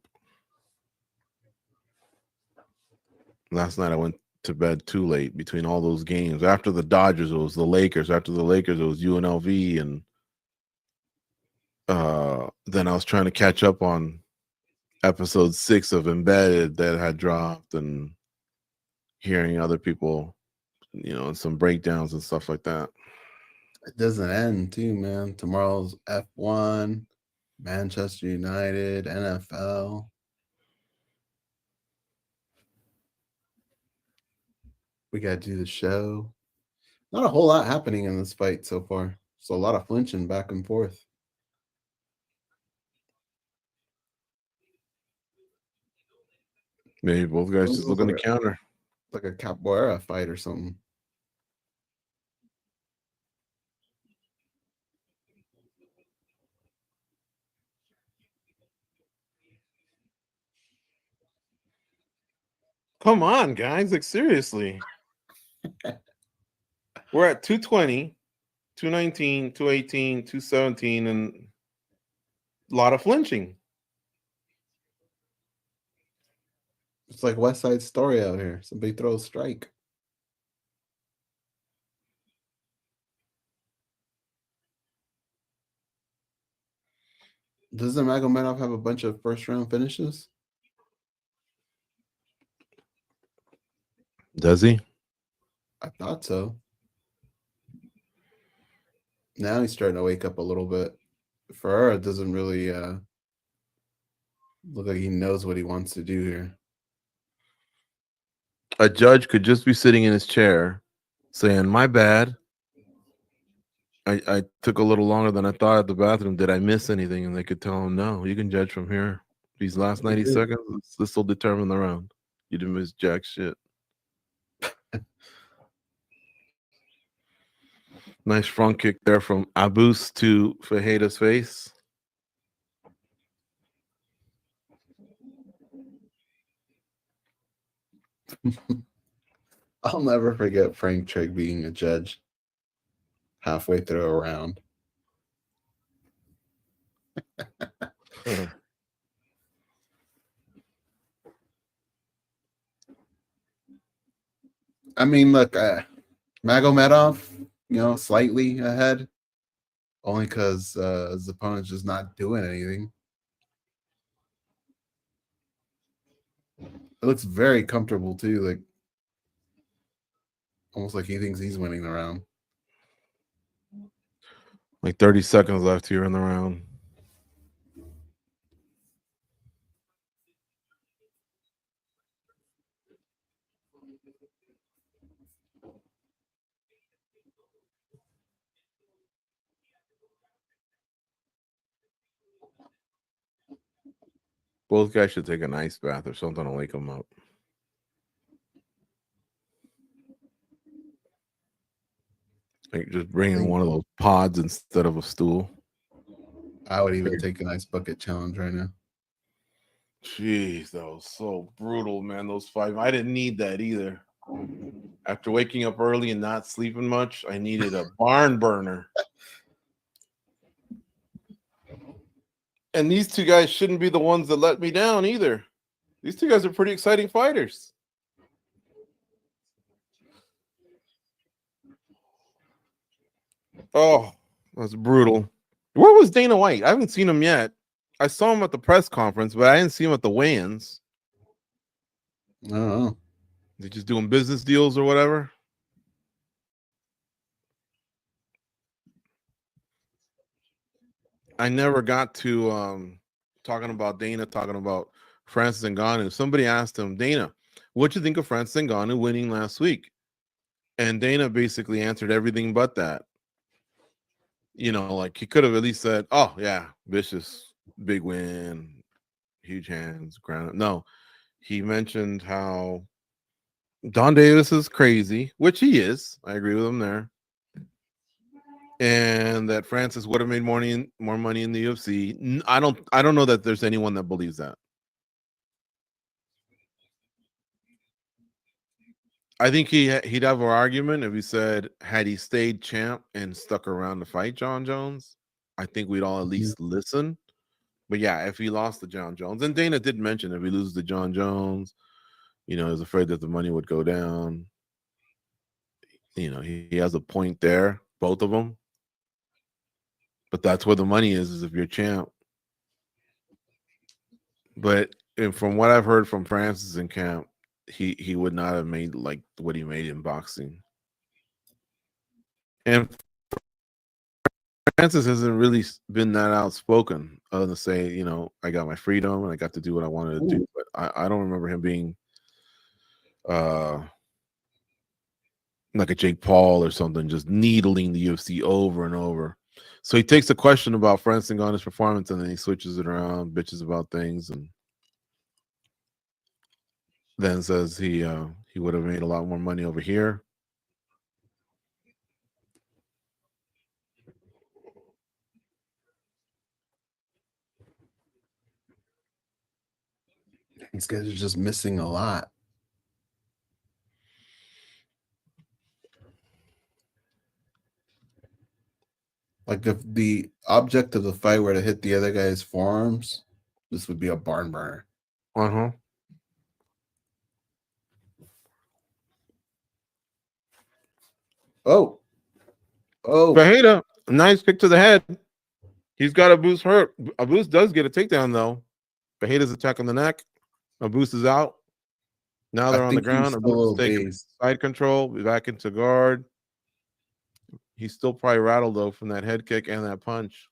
Last night I went to bed too late between all those games. After the Dodgers, it was the Lakers. After the Lakers, it was UNLV, and then I was trying to catch up on episode 6 of Embedded that had dropped, and hearing other people, and some breakdowns and stuff like that. It doesn't end too, man. Tomorrow's F1, Manchester United, NFL. We got to do the show. Not a whole lot happening in this fight so far. So a lot of flinching back and forth. Maybe both guys just looking to counter. Like a capoeira fight or something. Come on, guys. Like, seriously. We're at 220, 219, 218, 217, and a lot of flinching. It's like West Side Story out here. Somebody throw a strike. Doesn't Magomedov have a bunch of first-round finishes? Does he? I thought so. Now he's starting to wake up a little bit. For her, it doesn't really look like he knows what he wants to do here. A judge could just be sitting in his chair saying, "My bad. I took a little longer than I thought at the bathroom. Did I miss anything?" And they could tell him, "No, you can judge from here. These last 90 seconds, this will determine the round. You didn't miss jack shit." Nice front kick there from Abus to Fajeda's face. I'll never forget Frank Trigg being a judge halfway through a round. I mean, look, Magomedov, slightly ahead, only because his opponent's just not doing anything. It looks very comfortable too, like almost like he thinks he's winning the round. Like 30 seconds left here in the round. Both guys should take an ice bath or something to wake them up. Like just bringing one of those pods instead of a stool. I would even take an ice bucket challenge right now. Jeez, that was so brutal, man. Those 5. I didn't need that either. After waking up early and not sleeping much, I needed a barn burner. And these two guys shouldn't be the ones that let me down either. These two guys are pretty exciting fighters. Oh, that's brutal. Where was Dana White? I haven't seen him yet. I saw him at the press conference, but I didn't see him at the weigh-ins. I don't know. They're just doing business deals or whatever. I never got to talking about Francis Ngannou. Somebody asked him, "Dana, what'd you think of Francis Ngannou winning last week?" And Dana basically answered everything but that. Like he could have at least said, "Oh yeah, vicious, big win, huge hands, ground." No, he mentioned how Don Davis is crazy, which he is. I agree with him there. And that Francis would have made more money in the UFC. I don't know that there's anyone that believes that. I think he'd have an argument if he said, had he stayed champ and stuck around to fight John Jones, I think we'd all at least listen. But yeah, if he lost to John Jones, and Dana did mention if he loses to John Jones, he was afraid that the money would go down. He has a point there, both of them. But that's where the money is if you're champ. But from what I've heard from Francis in camp, he would not have made like what he made in boxing. And Francis hasn't really been that outspoken other than say, I got my freedom and I got to do what I wanted to do. But I don't remember him being like a Jake Paul or something, just needling the UFC over and over. So he takes a question about Francis on his performance and then he switches it around, bitches about things, and then says he would have made a lot more money over here. These guys are just missing a lot. Like if the object of the fight were to hit the other guy's forearms, this would be a barn burner. Uh-huh. Oh. Fajeda, nice kick to the head. He's got Abus hurt. Abus does get a takedown, though. Fajeda's attacking the neck. Abus is out. Now they're on the ground. Abus is taking side control, back into guard. He's still probably rattled, though, from that head kick and that punch.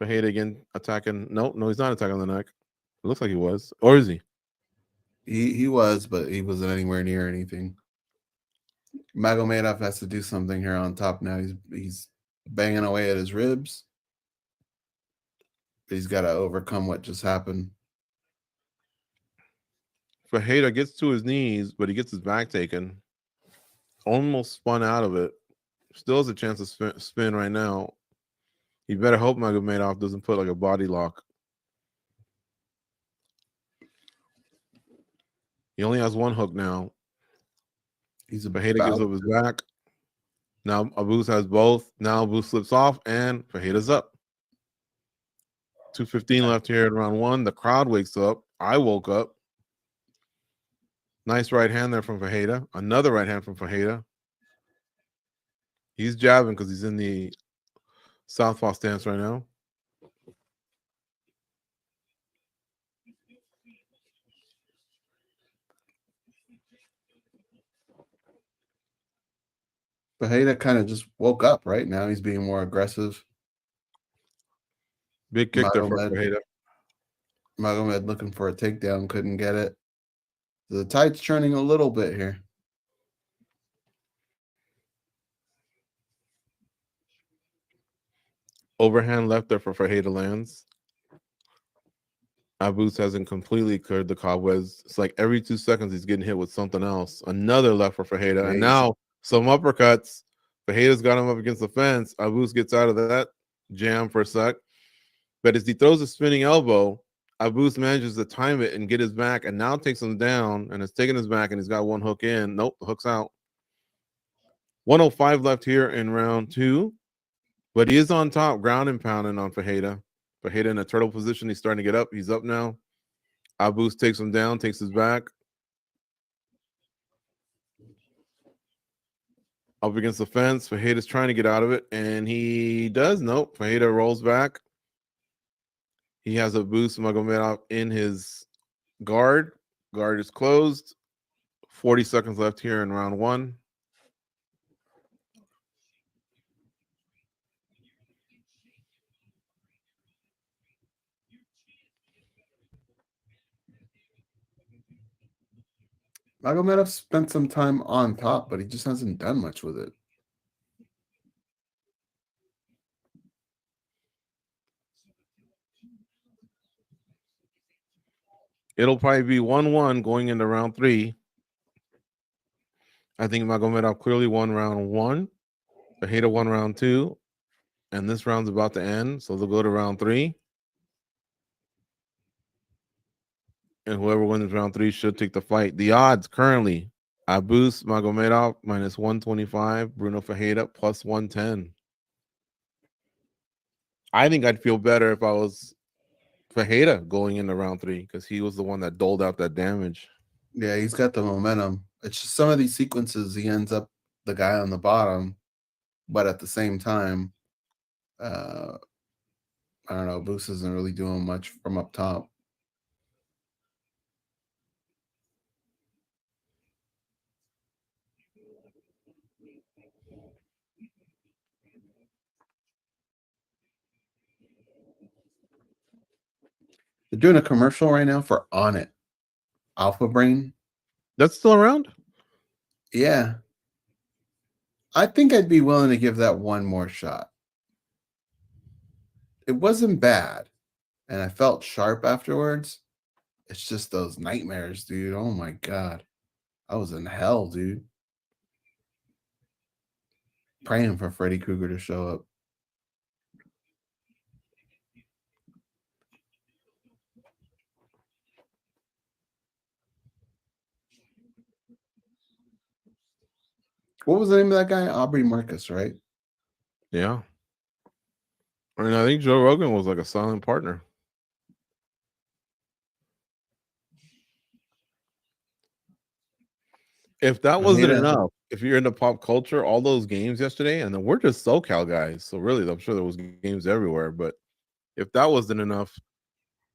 Fajeda again attacking. No, he's not attacking the neck. It looks like he was. Or is he? He was, but he wasn't anywhere near anything. Magomedov has to do something here on top now. He's banging away at his ribs. But he's got to overcome what just happened. Fajeda gets to his knees, but he gets his back taken. Almost spun out of it. Still has a chance to spin right now. You better hope Magomedov doesn't put like a body lock. He only has one hook now. Fajeda gives up his back. Now Abus has both. Now Abus slips off and Fajeda's up. 2:15 left here in round one. The crowd wakes up. I woke up. Nice right hand there from Fajeda. Another right hand from Fajeda. He's jabbing because he's in the southpaw stance right now. Fajeda kind of just woke up right now. He's being more aggressive. Big kick there for Fajeda. Magomed looking for a takedown, couldn't get it. The tide's turning a little bit here. Overhand left there for Fajeda lands. Abus hasn't completely cleared the cobwebs. It's like every 2 seconds he's getting hit with something else. Another left for Fajeda. And now some uppercuts. Fajeda's got him up against the fence. Abus gets out of that jam for a sec. But as he throws a spinning elbow, Abus manages to time it and get his back and now takes him down and is taking his back and he's got one hook in. Nope, the hook's out. 105 left here in round two. But he is on top, ground and pounding on Fajeda. Fajeda in a turtle position. He's starting to get up. He's up now. Abus takes him down, takes his back. Up against the fence. Fajeda's trying to get out of it, and he does. Nope. Fajeda rolls back. He has Abus Magomedov in his guard. Guard is closed. 40 seconds left here in round one. Magomedov spent some time on top, but he just hasn't done much with it. It'll probably be 1-1 going into round three. I think Magomedov clearly won round one. Fajeda won round two. And this round's about to end, so they'll go to round three. And whoever wins round three should take the fight. The odds currently Abus Magomedov minus 125. Bruno Ferreira plus 110. I think I'd feel better if I was Ferreira going into round 3 because he was the one that doled out that damage. Yeah, he's got the momentum. It's just some of these sequences he ends up the guy on the bottom, but at the same time, I don't know, Boost isn't really doing much from up top. They're doing a commercial right now for On It, Alpha Brain. That's still around? Yeah. I think I'd be willing to give that one more shot. It wasn't bad, and I felt sharp afterwards. It's just those nightmares, dude. Oh my God. I was in hell, dude. Praying for Freddy Krueger to show up. What was the name of that guy? Aubrey Marcus, right? Yeah. I mean, I think Joe Rogan was like a silent partner. If that wasn't enough, if you're into pop culture, all those games yesterday, and then we're just SoCal guys, so really, I'm sure there was games everywhere. But if that wasn't enough,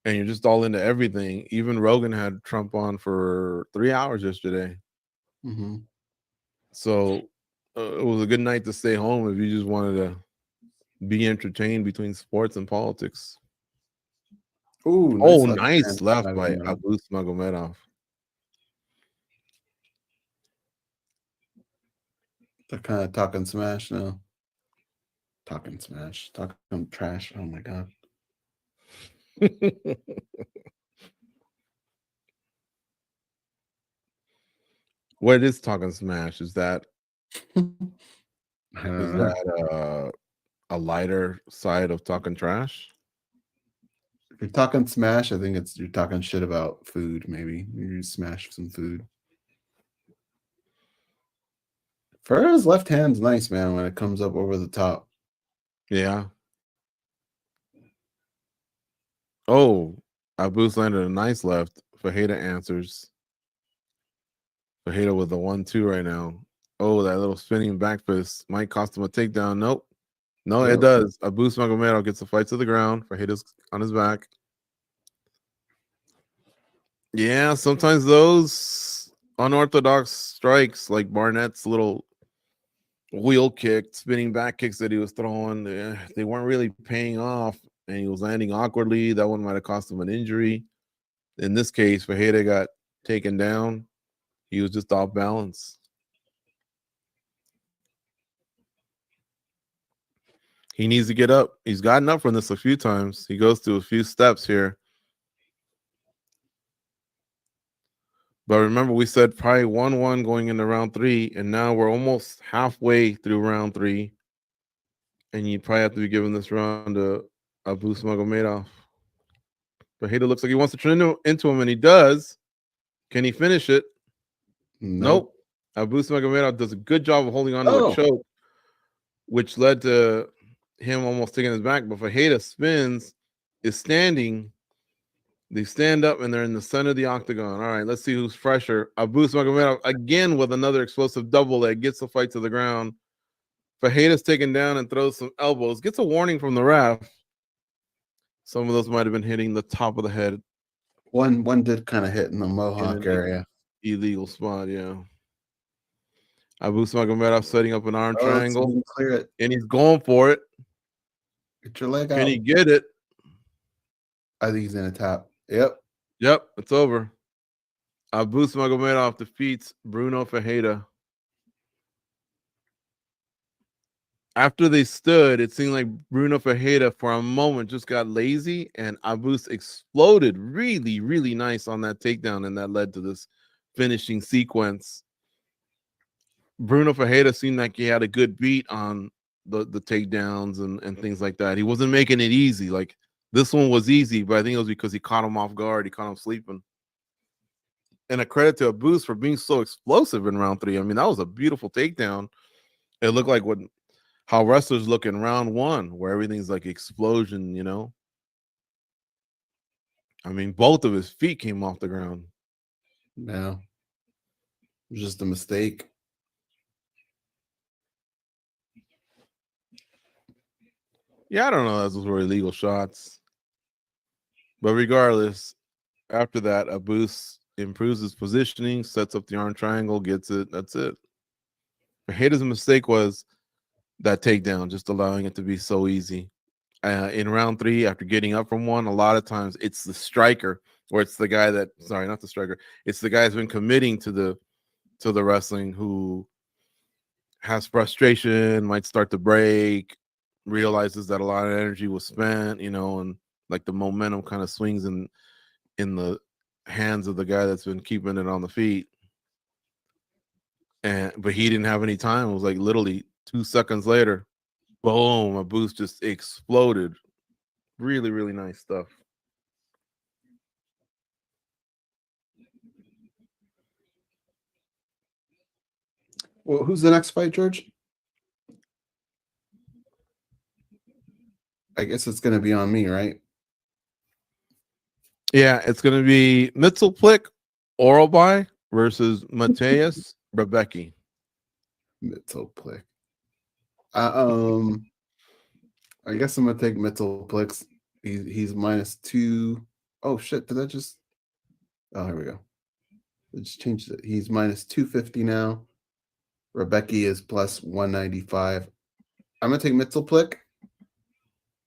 and you're just all into everything, even Rogan had Trump on for 3 hours yesterday. Mm-hmm. So it was a good night to stay home if you just wanted to be entertained between sports and politics. Ooh, nice left by Abus Magomedov. They're kind of talking smash now. Talking smash. Talking trash. Oh my God. What is talking smash? Is that a lighter side of talking trash? If you're talking smash, I think you're talking shit about food, maybe. You smash some food. Ferreira's left hand's nice, man, when it comes up over the top. Yeah. Oh, Abus landed a nice left. Fajeda answers. Fajeda with the 1-2 right now. Oh, that little spinning back fist might cost him a takedown. Nope. No, it does. Abus Magomedov gets the fight to the ground. Fajeda's on his back. Yeah, sometimes those unorthodox strikes, like Barnett's little wheel kick, spinning back kicks that he was throwing, they weren't really paying off, and he was landing awkwardly. That one might have cost him an injury. In this case, Fajeda got taken down. He was just off balance. He needs to get up. He's gotten up from this a few times. He goes through a few steps here. But remember, we said probably 1-1 going into round 3, and now we're almost halfway through round 3. And you probably have to be giving this round to Abus Magomedov. Fajeda looks like he wants to turn into him, and he does. Can he finish it? Nope. Abus Magomedov does a good job of holding on to a choke, which led to him almost taking his back. But Fajeda spins, is standing. They stand up, and they're in the center of the octagon. All right, let's see who's fresher. Abus Magomedov again with another explosive double leg, gets the fight to the ground. Fajeda's taken down and throws some elbows. Gets a warning from the ref. Some of those might have been hitting the top of the head. One did kind of hit in the mohawk area. Illegal spot, yeah. Abus Magomedov setting up an arm triangle. Clear it. And he's going for it. Get your leg out. Can he get it? I think he's in a tap. Yep, it's over. Abus Magomedov defeats Bruno Fajeda. After they stood, it seemed like Bruno Fajeda for a moment just got lazy, and Abus exploded really, really nice on that takedown, and that led to this finishing sequence. Bruno Fajeda seemed like he had a good beat on the takedowns and things like that. He wasn't making it easy. Like, this one was easy, but I think it was because he caught him off guard. He caught him sleeping. And a credit to Abus for being so explosive in round 3. I mean, that was a beautiful takedown. It looked like how wrestlers look in round 1, where everything's like explosion, you know? I mean, both of his feet came off the ground. Yeah. It was just a mistake. Yeah, I don't know. Those were illegal shots. But regardless, after that, Abus improves his positioning, sets up the arm triangle, gets it. That's it. Hader's mistake was that takedown, just allowing it to be so easy. In round 3, after getting up from one, a lot of times it's the striker, or it's the guy that, sorry, not the striker, it's the guy who's been committing to the wrestling who has frustration, might start to break, realizes that a lot of energy was spent, you know, and like the momentum kind of swings in the hands of the guy that's been keeping it on the feet. But he didn't have any time. It was like literally 2 seconds later, boom, a boost just exploded. Really, really nice stuff. Well, who's the next fight, George? I guess it's going to be on me, right? Yeah, it's going to be Mitzelplick Oralby versus Mateus Rebecki. Mitzelplick. I guess I'm going to take Mitzelplick. He's -2. Oh, shit. Did that just... Oh, here we go. It just changed it. He's -250 now. Rebecki is +195. I'm going to take Mitzelplick.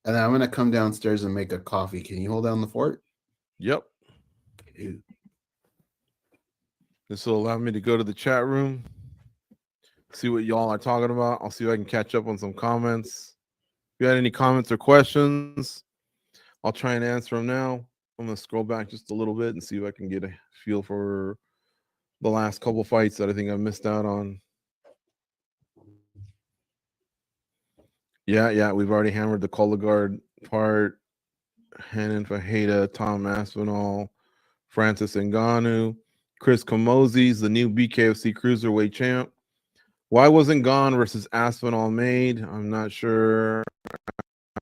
And then I'm going to come downstairs and make a coffee. Can you hold down the fort? Yep. Ew. This will allow me to go to the chat room, see what y'all are talking about. I'll see if I can catch up on some comments. If you had any comments or questions, I'll try and answer them now. I'm going to scroll back just a little bit and see if I can get a feel for the last couple fights that I think I missed out on. Yeah, we've already hammered the Cologuard part. Hanan Fajeda, Tom Aspinall, Francis Ngannou, Chris Camozzi's the new BKFC Cruiserweight champ. Why wasn't Gane versus Aspinall made? I'm not sure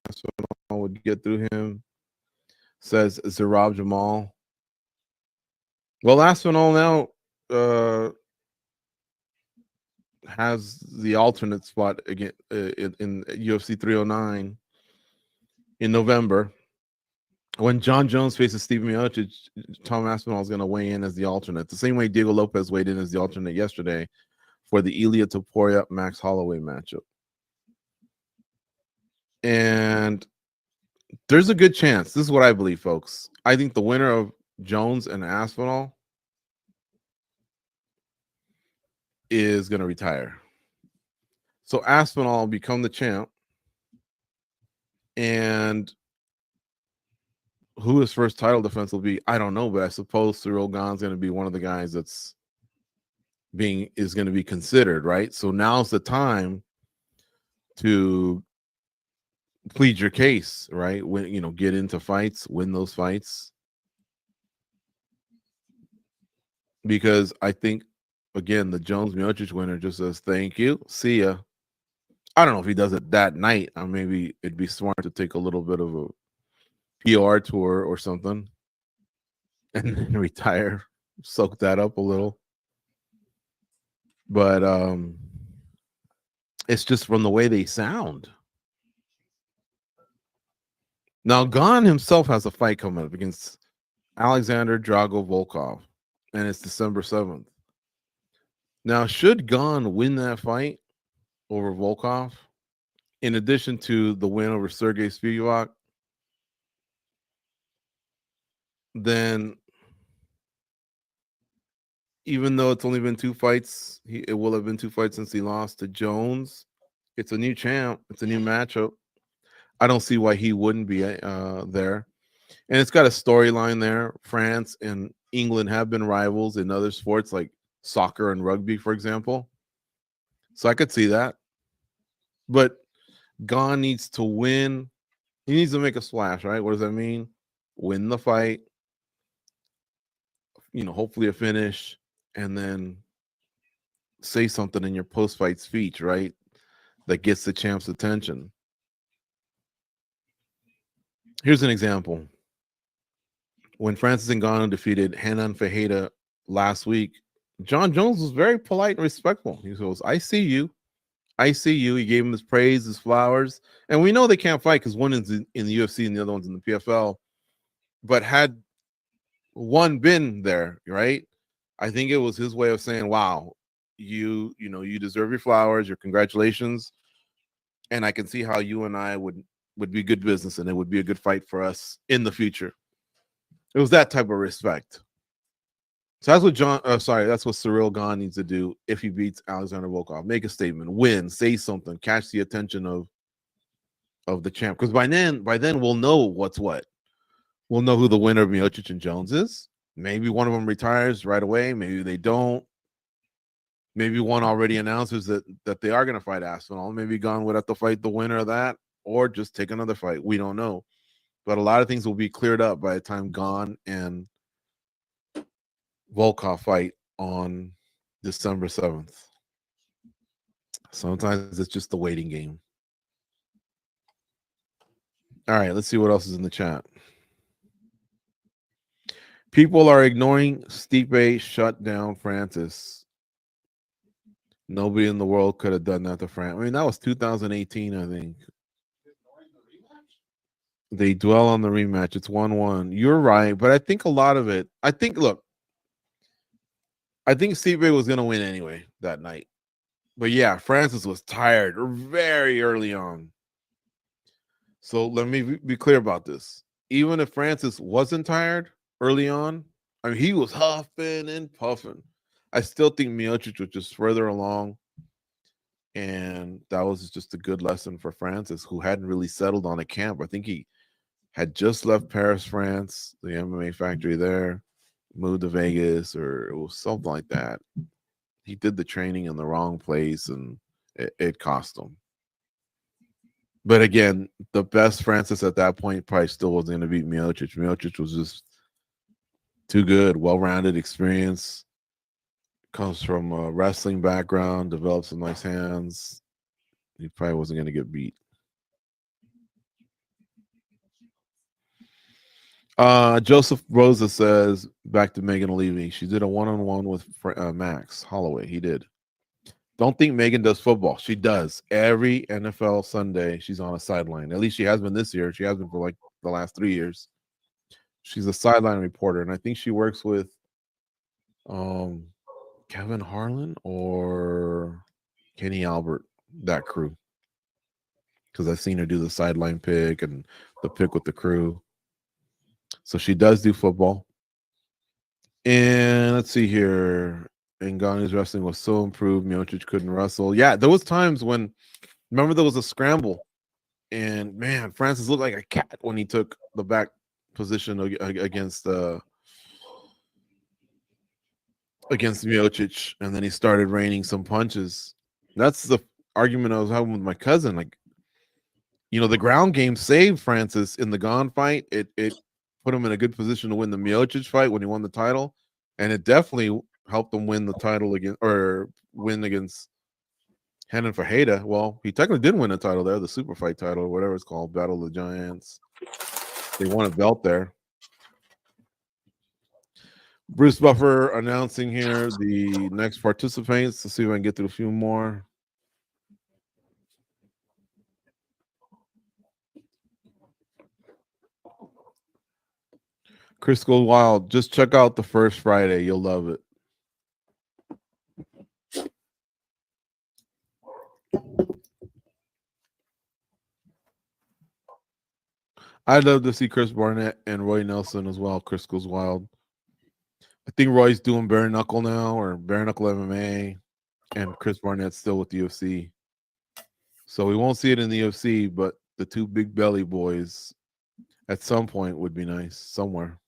Aspinall would get through him, says Zerab Jamal. Well, Aspinall now has the alternate spot again in UFC 309 in November. When John Jones faces Stephen Miocic, Tom Aspinall is going to weigh in as the alternate, the same way Diego Lopez weighed in as the alternate yesterday for the Ilia Topuria Max Holloway matchup. And there's a good chance. This is what I believe, folks. I think the winner of Jones and Aspinall is going to retire. So Aspinall will become the champ. And who his first title defense will be, I don't know, but I suppose Cyril Gane's going to be one of the guys is going to be considered, right? So now's the time to plead your case, right? When get into fights, win those fights. Because I think, again, the Jones Miocic winner just says thank you, see ya. I don't know if he does it that night, or maybe it'd be smart to take a little bit of a PR tour or something and then retire, soak that up a little. But it's just from the way they sound. Now, Gane himself has a fight coming up against Alexander Drago Volkov, and it's December 7th. Now, should Gane win that fight over Volkov, in addition to the win over Sergey Spivak, then even though it's only been 2 fights, it will have been 2 fights since he lost to Jones. It's a new champ. It's a new matchup. I don't see why he wouldn't be there. And it's got a storyline there. France and England have been rivals in other sports like soccer and rugby, for example. So I could see that. But Gane needs to win. He needs to make a splash, right? What does that mean? Win the fight. hopefully a finish, and then say something in your post-fight speech, right? That gets the champ's attention. Here's an example. When Francis Ngannou defeated Renan Ferreira last week, John Jones was very polite and respectful. He goes, I see you. I see you. He gave him his praise, his flowers. And we know they can't fight because one is in the UFC and the other one's in the PFL. But had one been there, right? I think it was his way of saying, wow, you deserve your flowers, your congratulations. And I can see how you and I would be good business and it would be a good fight for us in the future. It was that type of respect. So that's what that's what Cyril Gane needs to do if he beats Alexander Volkov. Make a statement, win, say something, catch the attention of the champ. Because by then we'll know what's what. We'll know who the winner of Miocic and Jones is. Maybe one of them retires right away. Maybe they don't. Maybe one already announces that they are going to fight Aspinall. Maybe Gane would have to fight the winner of that or just take another fight. We don't know. But a lot of things will be cleared up by the time Gane and Volkov fight on December 7th. Sometimes it's just the waiting game. All right, let's see what else is in the chat. People are ignoring Stipe shut down Francis. Nobody in the world could have done that to Francis. I mean, that was 2018, I think. They dwell on the rematch. It's 1-1. You're right, but I think a lot of it. I think Stipe was going to win anyway that night. But yeah, Francis was tired very early on. So let me be clear about this. Even if Francis wasn't tired early on, I mean, he was huffing and puffing. I still think Miocic was just further along. And that was just a good lesson for Francis, who hadn't really settled on a camp. I think he had just left Paris, France, the MMA factory there, moved to Vegas, or it was something like that. He did the training in the wrong place, and it cost him. But again, the best Francis at that point probably still wasn't going to beat Miocic. Miocic was just too good, well-rounded experience. Comes from a wrestling background, developed some nice hands. He probably wasn't going to get beat. Joseph Rosa says, back to Megan Levy. She did a one-on-one with Max Holloway. He did. Don't think Megan does football. She does. Every NFL Sunday, she's on a sideline. At least she has been this year. She has been for like the last 3 years. She's a sideline reporter, and I think she works with Kevin Harlan or Kenny Albert, that crew. Because I've seen her do the sideline pick and the pick with the crew. So she does do football. And let's see here. Ngannou's wrestling was so improved. Miocic couldn't wrestle. Yeah, there was times when, remember there was a scramble. And man, Francis looked like a cat when he took the back position against Miocic. And then he started raining some punches. That's the argument I was having with my cousin. Like, the ground game saved Francis in the Gane fight. It put him in a good position to win the Miocic fight when he won the title, and it definitely helped him win the title against Renan Ferreira. Well, he technically did win a title there, the super fight title or whatever it's called, Battle of the Giants. They won a belt there. Bruce Buffer announcing here the next participants. Let's see if I can get through a few more. Chris Goes Wild, just check out the first Friday. You'll love it. I'd love to see Chris Barnett and Roy Nelson as well. Chris Goes Wild. I think Roy's doing bare knuckle now, or bare knuckle MMA, and Chris Barnett's still with the UFC. So we won't see it in the UFC, but the two big belly boys at some point would be nice somewhere.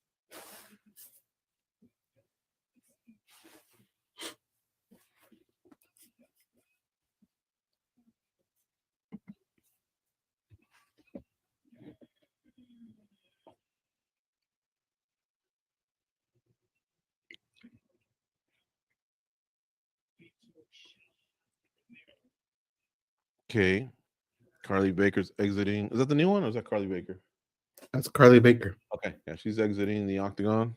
Okay. Carly Baker's exiting. Is that the new one or is that Carly Baker? That's Carly Baker. Okay. Yeah, she's exiting the octagon.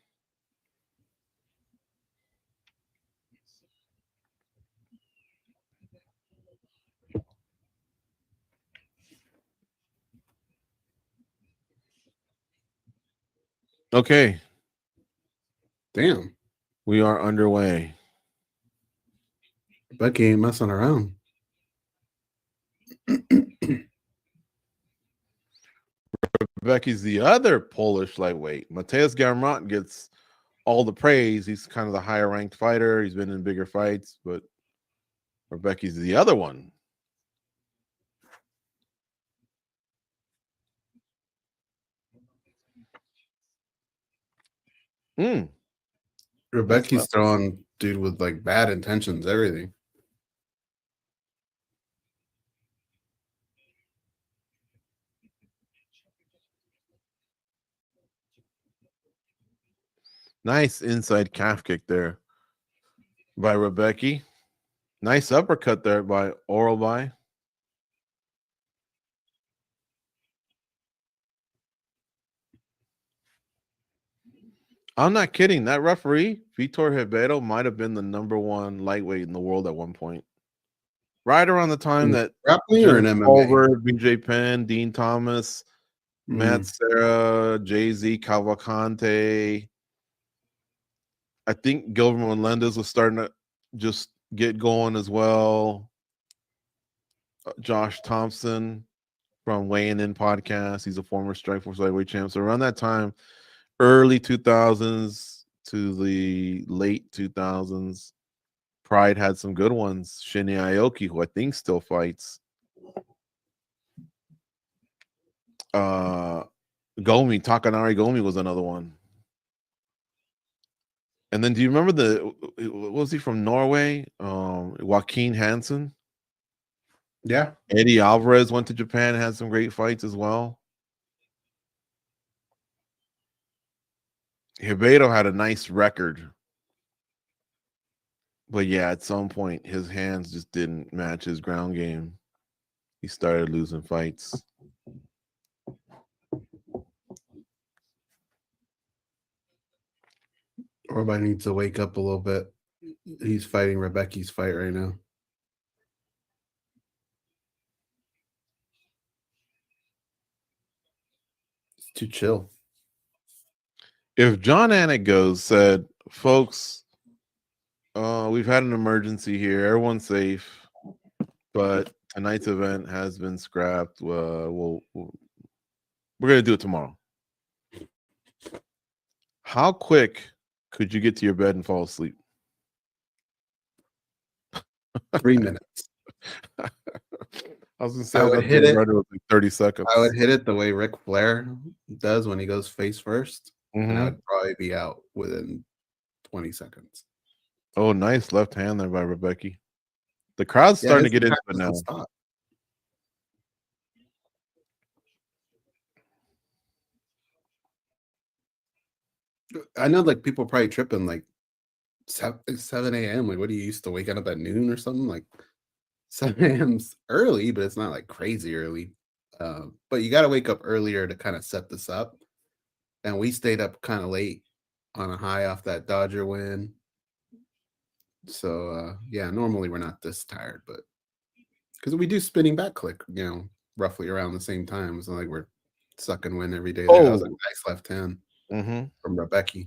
Okay. Damn. We are underway. Becky ain't messing around. Becky's the other Polish lightweight. Mateusz Gamrot gets all the praise. He's kind of the higher ranked fighter. He's been in bigger fights, but Rebecca's the other one. Rebecca's throwing dude with like bad intentions, everything. Nice inside calf kick there by Rebecca. Nice uppercut there by Oralby. I'm not kidding. That referee, Vitor Ribeiro, might have been the #1 lightweight in the world at one point. Right around the time that grappling or in MMA? Culver, BJ Penn, Dean Thomas, Matt Serra, Jay-Z, Cavalcante. I think Gilbert Melendez was starting to just get going as well. Josh Thompson from Weighing In Podcast. He's a former Strikeforce lightweight champ. So around that time, early 2000s to the late 2000s, Pride had some good ones. Shinya Aoki, who I think still fights. Takanari Gomi was another one. And then do you remember what was he from Norway? Joaquin Hansen. Yeah. Eddie Alvarez went to Japan and had some great fights as well. Ribeiro had a nice record. But yeah, at some point, his hands just didn't match his ground game. He started losing fights. Everybody needs to wake up a little bit. He's fighting Rebecca's fight right now. It's too chill. If John Anik said, folks, we've had an emergency here. Everyone's safe, but tonight's event has been scrapped. We're going to do it tomorrow. How quick could you get to your bed and fall asleep? 3 minutes. I was going to say, I would hit it. Like 30 seconds. I would hit it the way Ric Flair does when he goes face first. And I would probably be out within 20 seconds. Oh, nice left hand there by Rebecca. The crowd's starting to get into it now. Stop. I know, like, people probably tripping like 7 a.m. Like, what are you used to waking up at noon or something? Like 7 a.m.'s early, but it's not like crazy early. But you got to wake up earlier to kind of set this up. And we stayed up kind of late on a high off that Dodger win. So, yeah, normally we're not this tired, but because we do spinning back click, roughly around the same time. It's not like we're sucking wind every day. That was a nice left hand from Rebecca.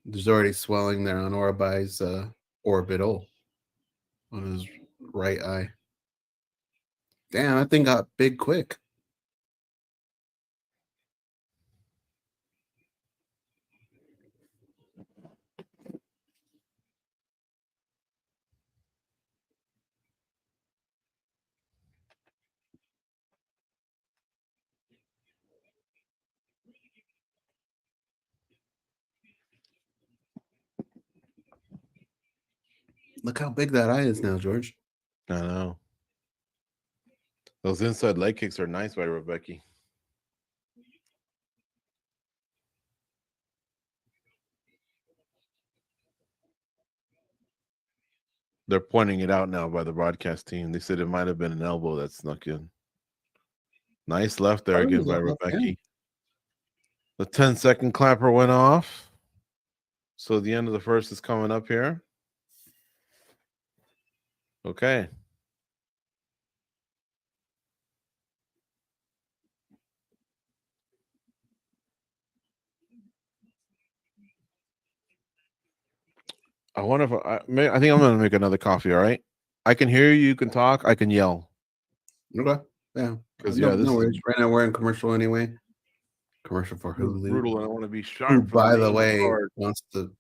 There's already swelling there on Orabai's orbital on his right eye. Damn, that thing got big quick. Look how big that eye is now, George. I know. Those inside leg kicks are nice by Rebecca. They're pointing it out now by the broadcast team. They said it might have been an elbow that snuck in. Nice left there again by Rebecca. The 10-second clapper went off. So the end of the first is coming up here. Okay. I wonder if I think I'm going to make another coffee. All right. I can hear you. You can talk. I can yell. Okay. Yeah. Because no worries. Right now we're in commercial anyway. Commercial for Hulu. Brutal, and I want to be sharp. Who, by the way, wants to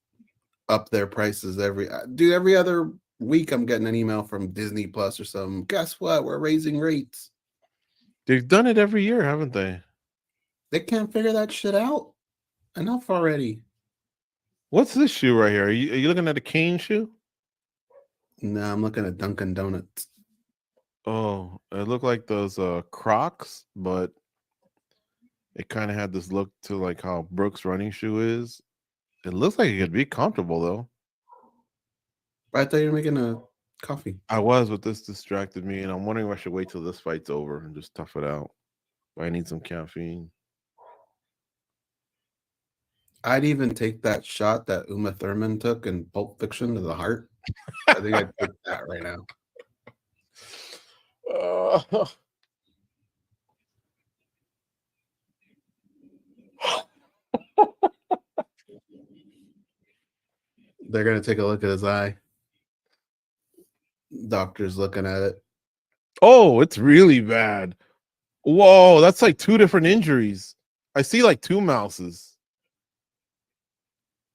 up their prices every other week. I'm getting an email from Disney Plus or something. Guess what? We're raising rates. They've done it every year, haven't they? They can't figure that shit out. Enough already. What's this shoe right here? Are you looking at a cane shoe? No, I'm looking at Dunkin' Donuts. Oh, it looked like those Crocs, but it kind of had this look to like how Brooks' running shoe is. It looks like it could be comfortable though. I thought you were making a coffee. I was, but this distracted me, and I'm wondering if I should wait till this fight's over and just tough it out. I need some caffeine. I'd even take that shot that Uma Thurman took in Pulp Fiction to the heart. I think I'd take that right now. They're going to take a look at his eye. Doctor's looking at it. Oh, it's really bad. Whoa, that's like 2 different injuries. I see like 2 mouses.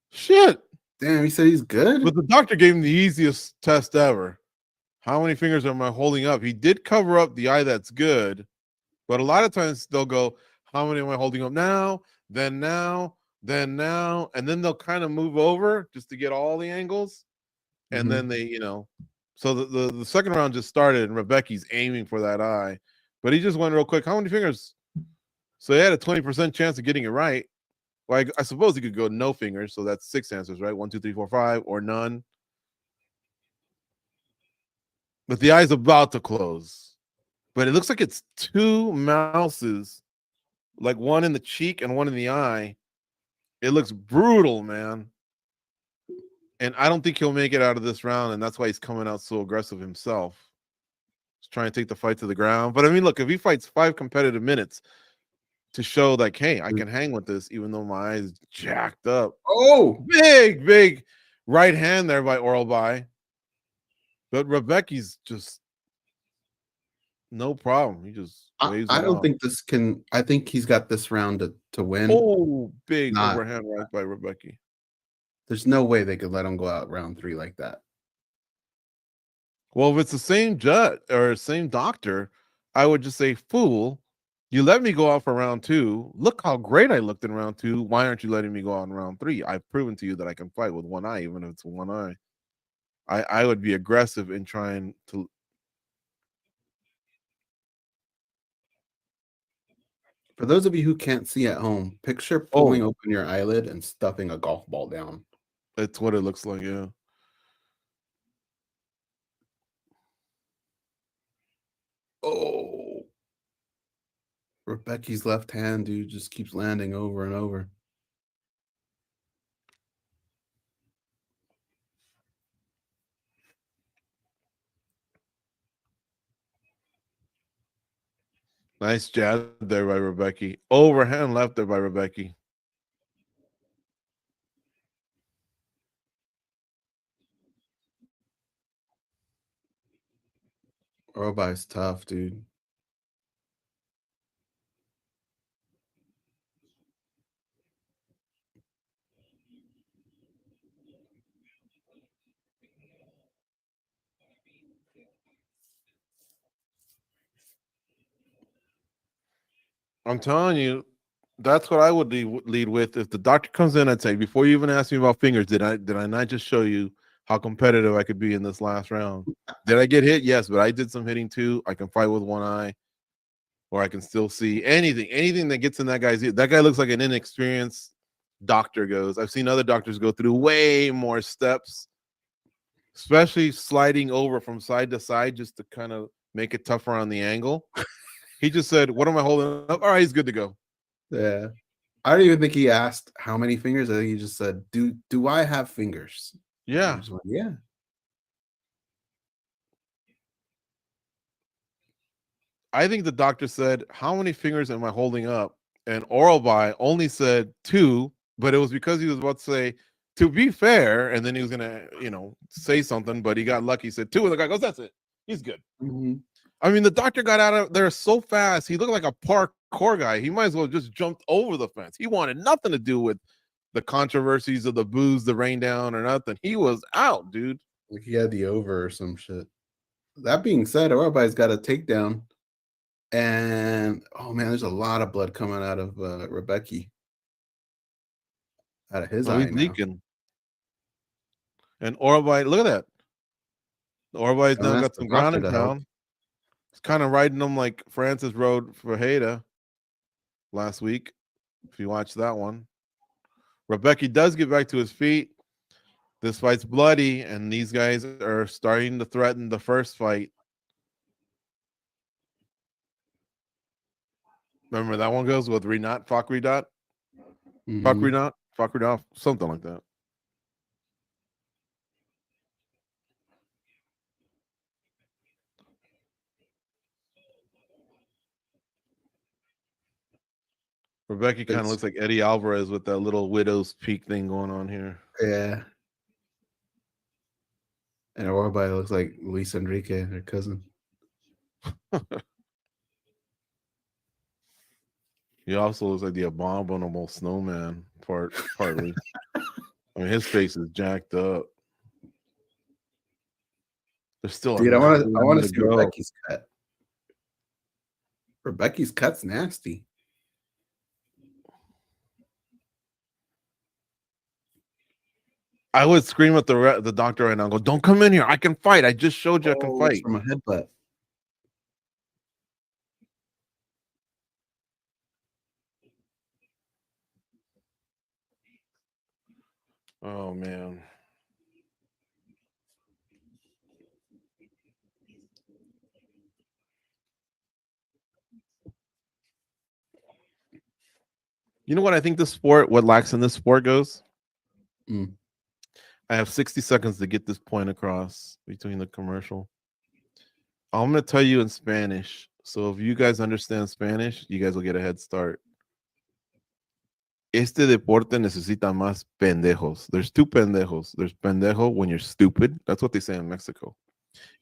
Shit. Damn, he said he's good? But the doctor gave him the easiest test ever. How many fingers am I holding up? He did cover up the eye that's good, but a lot of times they'll go, how many am I holding up now? Then now, then now, and then they'll kind of move over just to get all the angles. And then they, so the second round just started and Rebecca's aiming for that eye, but he just went real quick. How many fingers? So he had a 20% chance of getting it right. Well, I suppose he could go no fingers, so that's 6 answers, right? 1, 2, 3, 4, 5, or none. But the eye's about to close. But it looks like it's 2 mouses, like one in the cheek and one in the eye. It looks brutal, man. And I don't think he'll make it out of this round, and that's why he's coming out so aggressive himself. He's trying to take the fight to the ground. But I mean, look, if he fights 5 competitive minutes to show like, hey, I can hang with this, even though my eye is jacked up. Oh, big right hand there by Oralby. But Rebecca's just no problem. He just waves I don't off. think this can. I think he's got this round to win. Oh, big overhand right by Rebecca. There's no way they could let him go out round 3 like that. Well, if it's the same judge or same doctor, I would just say, fool, you let me go out for round 2. Look how great I looked in round 2. Why aren't you letting me go out in round 3? I've proven to you that I can fight with one eye, even if it's one eye. I would be aggressive in trying to. For those of you who can't see at home, picture pulling open your eyelid and stuffing a golf ball down. That's what it looks like, yeah. Oh. Rebecca's left hand, dude, just keeps landing over and over. Nice jab there by Rebecca. Overhand left there by Rebecca. Oralby's tough, dude. I'm telling you, that's what I would lead with. If the doctor comes in, I'd say, before you even ask me about fingers, did I not just show you how competitive I could be in this last round? Did I get hit? Yes, but I did some hitting too. I can fight with one eye, or I can still see anything that gets in that guy's ear. That guy looks like an inexperienced doctor goes. I've seen other doctors go through way more steps. especially sliding over from side to side just to kind of make it tougher on the angle. He just said, "What am I holding up?" All right, he's good to go. Yeah. I don't even think he asked how many fingers. I think he just said, Do I have fingers? Yeah. Went, yeah. I think the doctor said, "How many fingers am I holding up?" And Oralby only said 2, but it was because he was about to say, "To be fair," and then he was gonna, say something, but he got lucky. He said 2, and the guy goes, "That's it. He's good." Mm-hmm. I mean, the doctor got out of there so fast. He looked like a parkour guy. He might as well have just jumped over the fence. He wanted nothing to do with the controversies of the booze, the rain down, or nothing. He was out, dude. Like he had the over or some shit. That being said, everybody's got a takedown. And oh man, there's a lot of blood coming out of Rebecca. Out of his eye He's now. leaking. And Oralby, look at that. Oralby's now got some ground and pound. He's kind of riding them like Francis rode for Hayda last week. If you watch that one, Rebecca does get back to his feet. This fight's bloody, and these guys are starting to threaten the first fight. Remember that one goes with Renat, Fakridot, Fakridot, something like that. Rebecca kind of looks like Eddie Alvarez with that little widow's peak thing going on here. Yeah. And everybody looks like Luis Enrique, her cousin. He also looks like the abominable snowman partly. I mean, his face is jacked up. There's still Dude, I want to see Rebecca's cut. Rebecca's cut's nasty. I would scream at the doctor right now and go, "Don't come in here. I can fight. I just showed you I can fight." From a headbutt. Oh, man. You know what I think what lacks in this sport goes? I have 60 seconds to get this point across between the commercial. I'm going to tell you in Spanish. So if you guys understand Spanish, you guys will get a head start. Este deporte necesita más pendejos. There's 2 pendejos. There's pendejo when you're stupid. That's what they say in Mexico.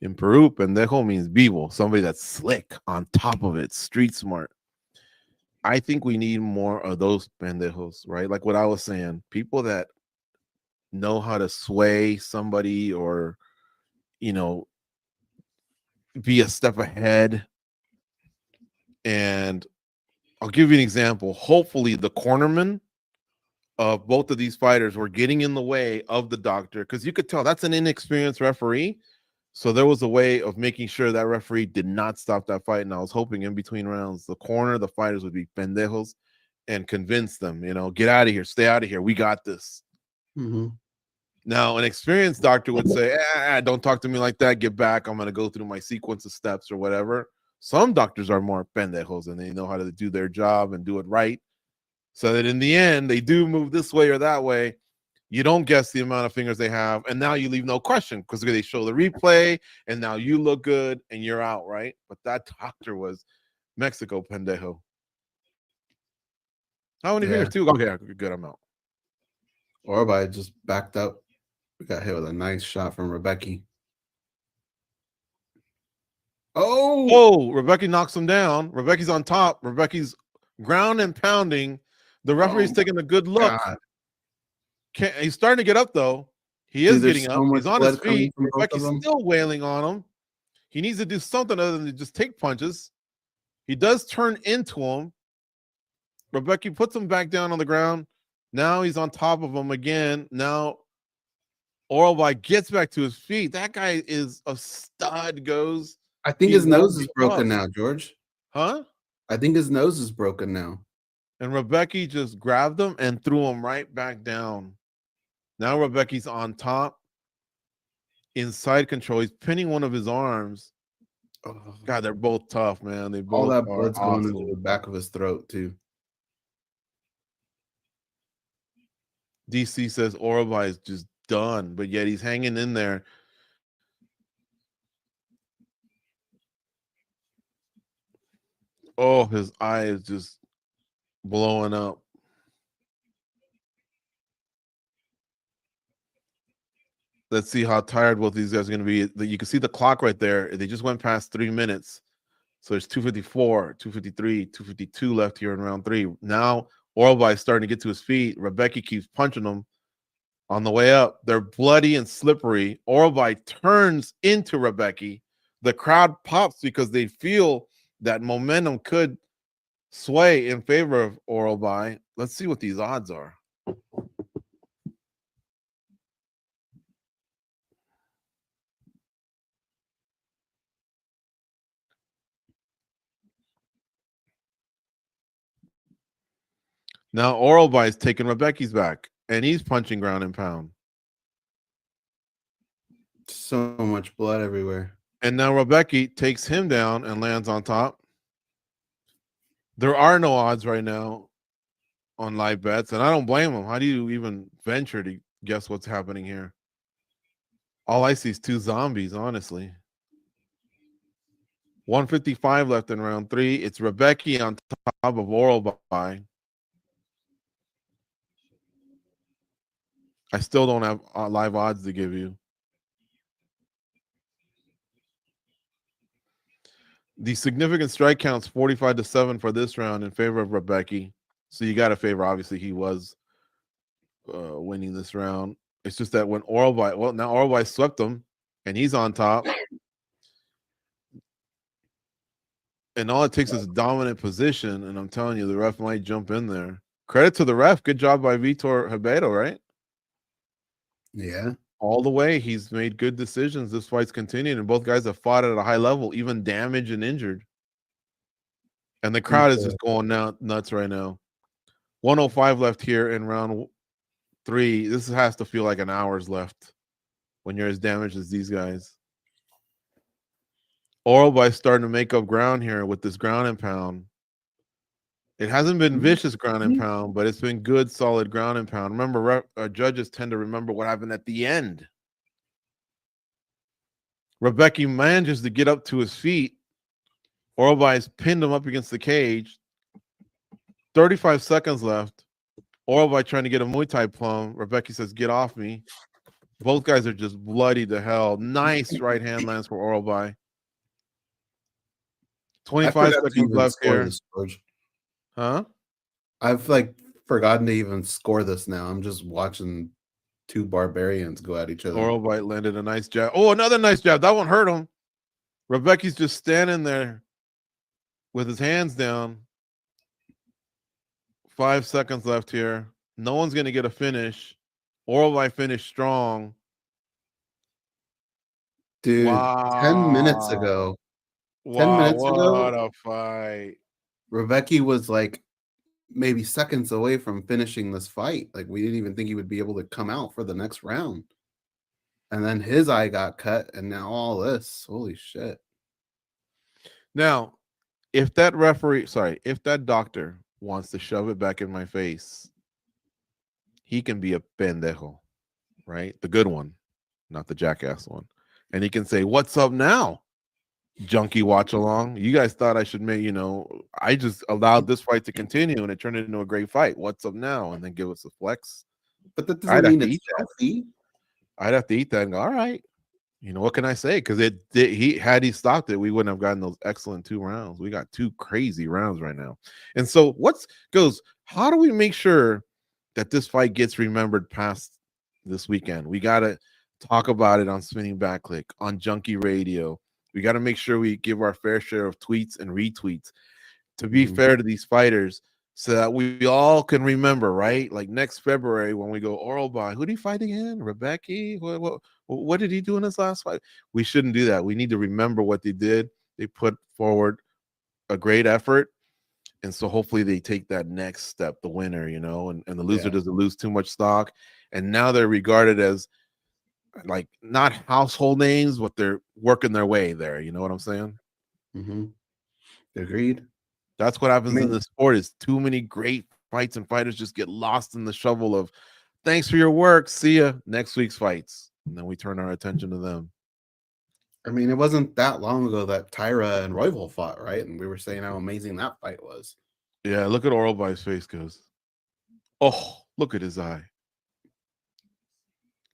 In Peru, pendejo means vivo, somebody that's slick, on top of it, street smart. I think we need more of those pendejos, right? Like what I was saying, people that know how to sway somebody or, be a step ahead. And I'll give you an example. Hopefully the cornermen of both of these fighters were getting in the way of the doctor, because you could tell that's an inexperienced referee. So there was a way of making sure that referee did not stop that fight. And I was hoping in between rounds, the fighters would be pendejos and convince them, get out of here, stay out of here. We got this. Mm-hmm. Now, an experienced doctor would say, don't talk to me like that. Get back. I'm going to go through my sequence of steps or whatever. Some doctors are more pendejos and they know how to do their job and do it right. So that in the end, they do move this way or that way. You don't guess the amount of fingers they have. And now you leave no question because they show the replay and now you look good and you're out, right? But that doctor was Mexico pendejo. How many fingers? 2? Okay, good. I'm out. Oralby just backed up. We got hit with a nice shot from Rebecca. Oh, Rebecca knocks him down. Rebecca's on top. Rebecca's ground and pounding. The referee's taking a good look. He's starting to get up, though. He is getting up. He's on his feet. Rebecca's still wailing on him. He needs to do something other than just take punches. He does turn into him. Rebecca puts him back down on the ground. Now he's on top of him again. Now Oralby gets back to his feet. That guy is a stud, Goze. I think his nose is broken now, George. Huh? I think his nose is broken now. And Rebecca just grabbed him and threw him right back down. Now Rebecca's on top. inside control. He's pinning one of his arms. Oh, God, they're both tough, man. They all both that are blood's going into awesome. the back of his throat too. DC says Orabai is just done, but yet he's hanging in there. Oh, his eye is just blowing up. Let's see how tired both these guys are going to be. You can see the clock right there. They just went past 3 minutes. So there's 254, 253, 252 left here in round 3. Now Orabai is starting to get to his feet. Rebecca keeps punching him on the way up. They're bloody and slippery. Orabai turns into Rebecca. The crowd pops because they feel that momentum could sway in favor of Orabai. Let's see what these odds are. Now Orabai is taking Rebecca's back, and he's punching ground and pound. So much blood everywhere. And now Rebecca takes him down and lands on top. There are no odds right now on live bets, and I don't blame them. How do you even venture to guess what's happening here? All I see is 2 zombies, honestly. 155 left in round 3. It's Rebecca on top of Orabai. I still don't have live odds to give you. The significant strike count's 45-7 for this round in favor of Rebecca. So you got to favor. Obviously, he was winning this round. It's just that when Orabai, well, now Orabai swept him, and he's on top. And all it takes is a dominant position, and I'm telling you, the ref might jump in there. Credit to the ref. Good job by Vitor Ribeiro, right? Yeah. All the way. He's made good decisions. This fight's continuing, and both guys have fought at a high level, even damaged and injured. And the crowd is just going nuts right now. 105 left here in round 3. This has to feel like an hour's left when you're as damaged as these guys. Orabai starting to make up ground here with this ground and pound. It hasn't been vicious ground and pound, but it's been good, solid ground and pound. Remember, judges tend to remember what happened at the end. Rebecca manages to get up to his feet. Orabai's pinned him up against the cage. 35 seconds left. Orabai trying to get a Muay Thai plum. Rebecca says, "Get off me." Both guys are just bloody to hell. Nice right hand lands for Orabai. 25 seconds left here. Huh? I've forgotten to even score this now. I'm just watching 2 barbarians go at each other. Orabai landed a nice jab. Oh, another nice jab. That one hurt him. Rebecca's just standing there with his hands down. 5 seconds left here. No one's going to get a finish. Orabai finished strong. Dude, wow. 10 minutes ago. Wow, 10 minutes ago. What a fight. Rebecca was maybe seconds away from finishing this fight. We didn't even think he would be able to come out for the next round. And then his eye got cut, and now all this. Holy shit. Now, if that doctor wants to shove it back in my face, he can be a pendejo, right? The good one, not the jackass one. And he can say, "What's up now, junkie watch along? You guys thought I should make, I just allowed this fight to continue and it turned into a great fight. What's up now?" And then give us a flex. But that doesn't mean it's healthy. I'd have to eat that and go, all right. What can I say? Because had he stopped it, we wouldn't have gotten those excellent 2 rounds. We got 2 crazy rounds right now. And so how do we make sure that this fight gets remembered past this weekend? We got to talk about it on Spinning Backclick, on Junkie Radio. We got to make sure we give our fair share of tweets and retweets to be fair to these fighters so that we all can remember, right? Like next February when we go Orabai, who did he fight again? Rebecca? What did he do in his last fight? We shouldn't do that. We need to remember what they did. They put forward a great effort. And so hopefully they take that next step, the winner, and the loser doesn't lose too much stock. And now they're regarded as like not household names, but they're working their way there. You know what I'm saying? Mm-hmm. Agreed. That's what happens in Man, this sport is too many great fights and fighters just get lost in the shovel of thanks for your work. See ya next week's fights. And then we turn our attention to them. I mean, it wasn't that long ago that Tyra and Royval fought, right? And we were saying how amazing that fight was. Yeah, look at Oralby's face goes. Oh, look at his eye.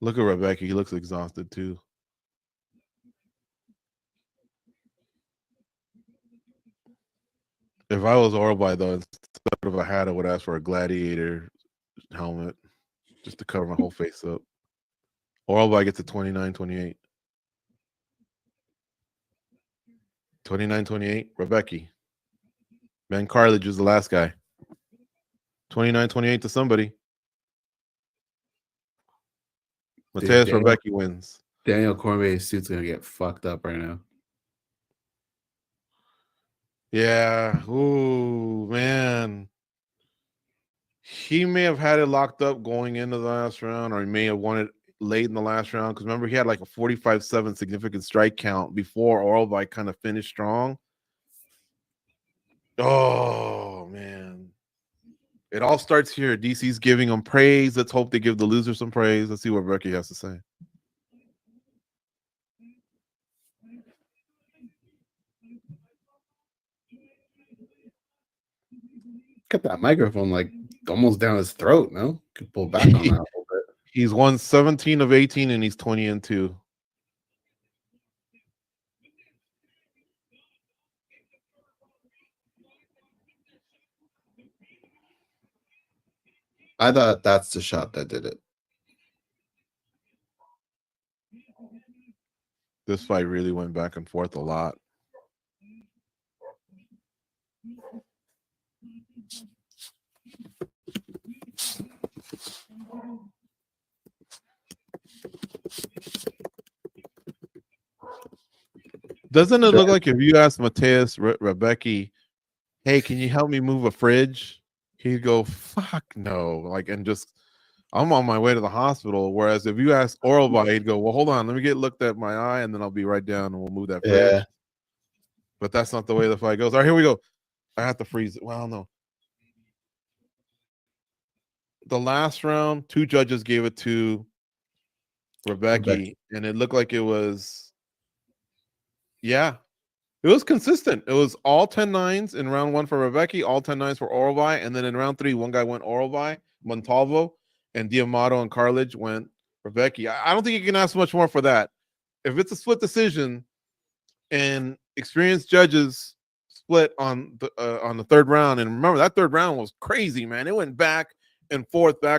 Look at Rebecca. He looks exhausted too. If I was Oralby, though, instead of a hat, I would ask for a gladiator helmet just to cover my whole face up. Oralby gets a 29-28. 29-28. Rebecca. Ben Carledge is the last guy. 29-28 to somebody. Mateus Rebecca wins. Daniel Cormier's suit's gonna get fucked up right now. Yeah. Ooh, man. He may have had it locked up going into the last round, or he may have won it late in the last round. Because remember, he had like a 45-7 significant strike count before Oralby kind of finished strong. Oh, man. It all starts here. DC's giving them praise. Let's hope they give the loser some praise. Let's see what Becky has to say. Got that microphone like almost down his throat, no? Could pull back on that a little bit. He's won 17 of 18 and he's 20-2. I thought that's the shot that did it. This fight really went back and forth a lot. Doesn't it look like if you ask Mateus Rebecca, hey, can you help me move a fridge? He'd go, fuck no. Like, and just, I'm on my way to the hospital. Whereas if you ask Oralby, he'd go, well, hold on, let me get looked at my eye and then I'll be right down and we'll move that fridge. Yeah. But that's not the way the fight goes. All right, here we go. I have to freeze it. Well, no. The last round, 2 judges gave it to Rebecca, and it looked like it was, yeah, it was consistent. It was all 10-9s in round 1 for Rebecca, all 10-9s for Oralby, and then in round 3, one guy went Oralby, Montalvo, and D'Amato and Carledge went Rebecca. I don't think you can ask much more for that. If it's a split decision and experienced judges split on the third round, and remember that third round was crazy, man. It went back and forth. Then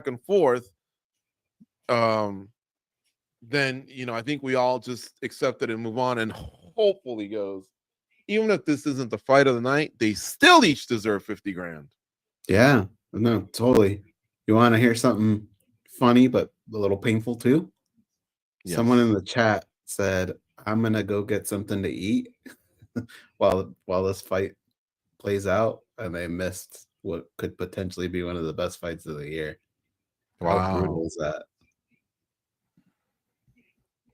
I think we all just accept it and move on, and hopefully goes. Even if this isn't the fight of the night, they still each deserve 50 grand. Yeah, no, totally. You want to hear something funny but a little painful too? Yes. Someone in the chat said, "I'm gonna go get something to eat while this fight plays out," and they missed what could potentially be one of the best fights of the year. Wow. How brutal is that?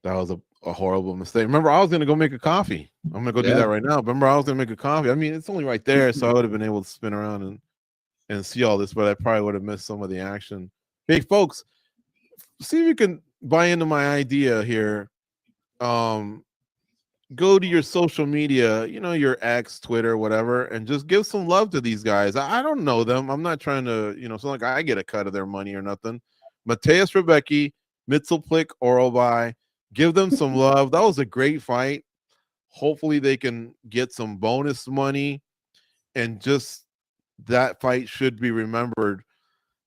That was a horrible mistake. Remember, I was going to go make a coffee. I'm going to go do that right now. Remember, I was going to make a coffee. I mean, it's only right there, so I would have been able to spin around and see all this, but I probably would have missed some of the action. Hey, folks, see if you can buy into my idea here. Go to your social media, your X, Twitter, whatever, and just give some love to these guys. I don't know them. I'm not trying to, it's not like I get a cut of their money or nothing. Mateus Rebecca, Mitzelplik, Oralby, give them some love. That was a great fight. Hopefully they can get some bonus money, and just that fight should be remembered.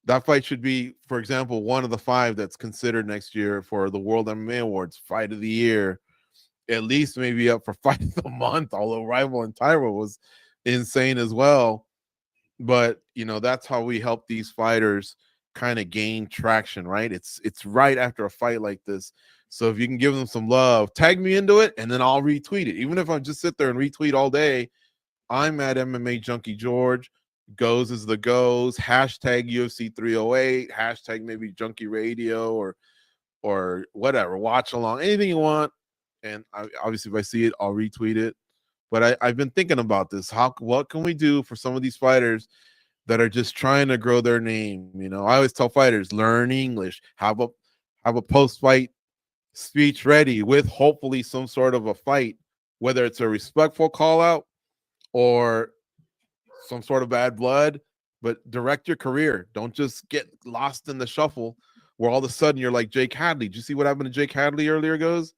That fight should be, for example, one of the 5 that's considered next year for the World MMA Awards, Fight of the Year, at least maybe up for Fight of the Month, although Rival and Tyra was insane as well. But, that's how we help these fighters kind of gain traction, right? It's right after a fight like this. So if you can give them some love, tag me into it, and then I'll retweet it. Even if I just sit there and retweet all day, I'm at MMA Junkie George. Goze is the Goze. Hashtag UFC 308. Hashtag maybe Junkie Radio or or whatever, watch along, anything you want. And obviously, if I see it, I'll retweet it. But I've been thinking about this. What can we do for some of these fighters that are just trying to grow their name? You know, I always tell fighters, learn English, have a post-fight speech ready with hopefully some sort of a fight, whether it's a respectful call out or some sort of bad blood, but direct your career. Don't just get lost in the shuffle where all of a sudden you're like Jake Hadley. Did you see what happened to Jake Hadley earlier, Goze?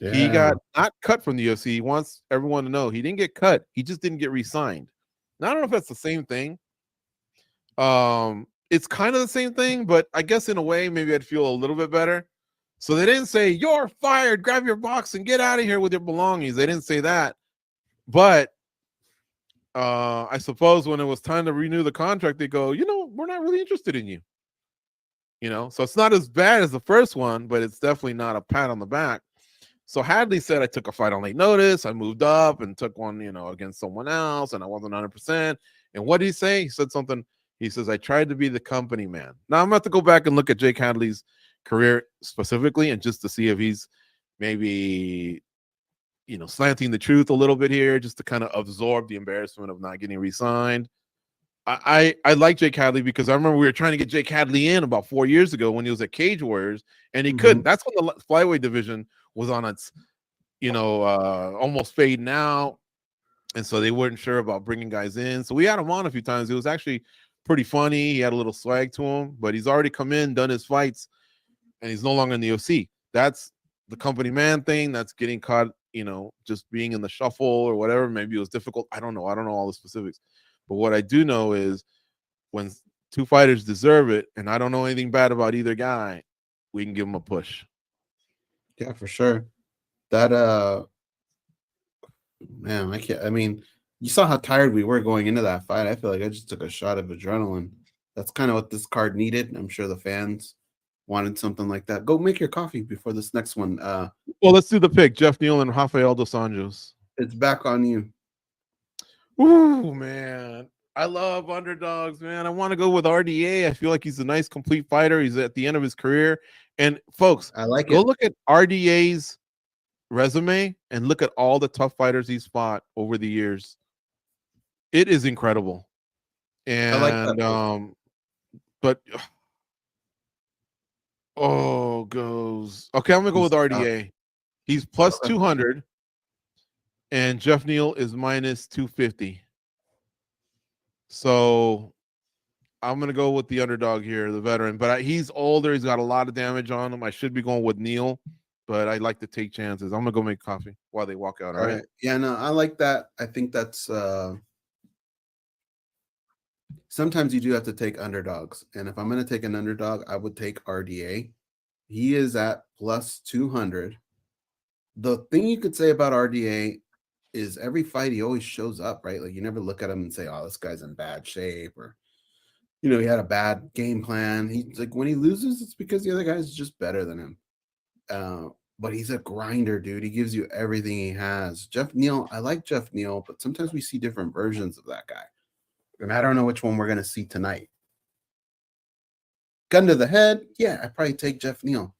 Yeah. He got not cut from the UFC. He wants everyone to know he didn't get cut. He just didn't get re-signed. Now, I don't know if that's the same thing. It's kind of the same thing, but I guess in a way, maybe I'd feel a little bit better. So they didn't say, you're fired, grab your box and get out of here with your belongings. They didn't say that. But I suppose when it was time to renew the contract, they go, you know, we're not really interested in you. You know, so it's not as bad as the first one, but it's definitely not a pat on the back. So Hadley said, I took a fight on late notice. I moved up and took one, you know, against someone else, and I wasn't 100%. And what did he say? He said something. He says, I tried to be the company man. Now, I'm going to have to go back and look at Jake Hadley's career specifically and just to see if he's maybe, you know, slanting the truth a little bit here, just to kind of absorb the embarrassment of not getting re-signed. I like Jake Hadley because I remember we were trying to get Jake Hadley in about 4 years ago when he was at Cage Warriors, and he couldn't. That's when the flyweight division was on its, you know, almost fading out, and so they weren't sure about bringing guys in. So we had him on a few times. It was actually pretty funny. He had a little swag to him, but he's already come in, done his fights, and he's no longer in the UFC. That's the company man thing. That's getting caught, you know, just being in the shuffle or whatever. Maybe it was difficult. I don't know. I don't know all the specifics. But what I do know is when two fighters deserve it, and I don't know anything bad about either guy, we can give them a push. Yeah, for sure. That man, I mean, you saw how tired we were going into that fight. I feel like I just took a shot of adrenaline. That's kind of what this card needed. I'm sure the fans wanted something like that. Go make your coffee before this next one. Well, let's do the pick. Jeff Neal and Rafael dos Anjos. It's back on you. Ooh, man. I love underdogs, man. I want to go with RDA. I feel like he's a nice, complete fighter. He's at the end of his career. And folks, I like go it. look at RDA's resume and look at all the tough fighters he's fought over the years. It is incredible. And I like that. But Goze. Okay, I'm gonna go with RDA. He's plus 200, and Jeff Neal is minus 250. So I'm gonna go with the underdog here, the veteran. But he's older. He's got a lot of damage on him. I should be going with Neal, but I like to take chances. I'm gonna go make coffee while they walk out. All right. Yeah, no, I like that. I think that's sometimes you do have to take underdogs. And if I'm gonna take an underdog, I would take RDA. He is at plus 200. The thing you could say about RDA is every fight he always shows up, right? Like you never look at him and say, oh, this guy's in bad shape, or you know, he had a bad game plan. He's like, when he loses, it's because the other guy's just better than him. But he's a grinder, dude. He gives you everything he has. Jeff Neal, I like Jeff Neal, but sometimes we see different versions of that guy. And I don't know which one we're going to see tonight. Gun to the head, yeah, I'd probably take Jeff Neal.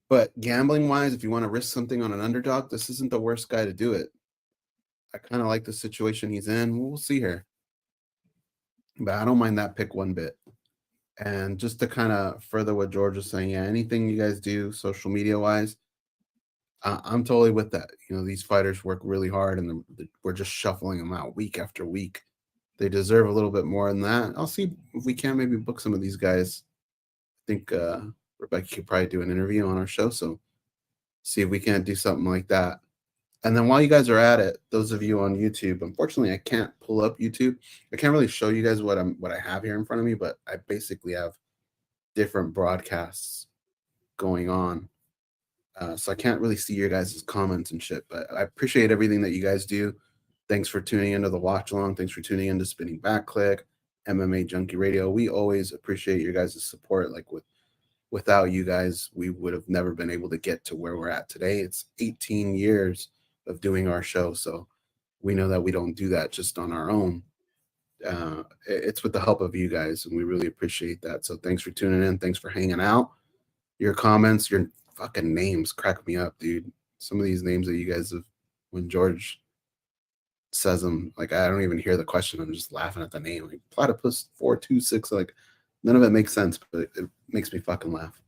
But gambling-wise, if you want to risk something on an underdog, this isn't the worst guy to do it. I kind of like the situation he's in. We'll see here. But I don't mind that pick one bit. And just to kind of further what George was saying, yeah, anything you guys do social media-wise, I'm totally with that. You know, these fighters work really hard, and we're just shuffling them out week after week. They deserve a little bit more than that. I'll see if we can maybe book some of these guys. I think Rebecca could probably do an interview on our show, so see if we can't do something like that. And then while you guys are at it, those of you on YouTube, unfortunately, I can't pull up YouTube. I can't really show you guys what I have here in front of me, but I basically have different broadcasts going on. So I can't really see your guys' comments and shit, but I appreciate everything that you guys do. Thanks for tuning into the watch along. Thanks for tuning into Spinning Back Click, MMA Junkie Radio. We always appreciate your guys' support. Like without you guys, we would have never been able to get to where we're at today. It's 18 years of doing our show, so we know that we don't do that just on our own. It's with the help of you guys, and we really appreciate that. So thanks for tuning in. Thanks for hanging out. your comments, your fucking names crack me up, dude. Some of these names that you guys have, when George says them, like I don't even hear the question. I'm just laughing at the name. Like Platypus 426. Like none of it makes sense, but it makes me fucking laugh.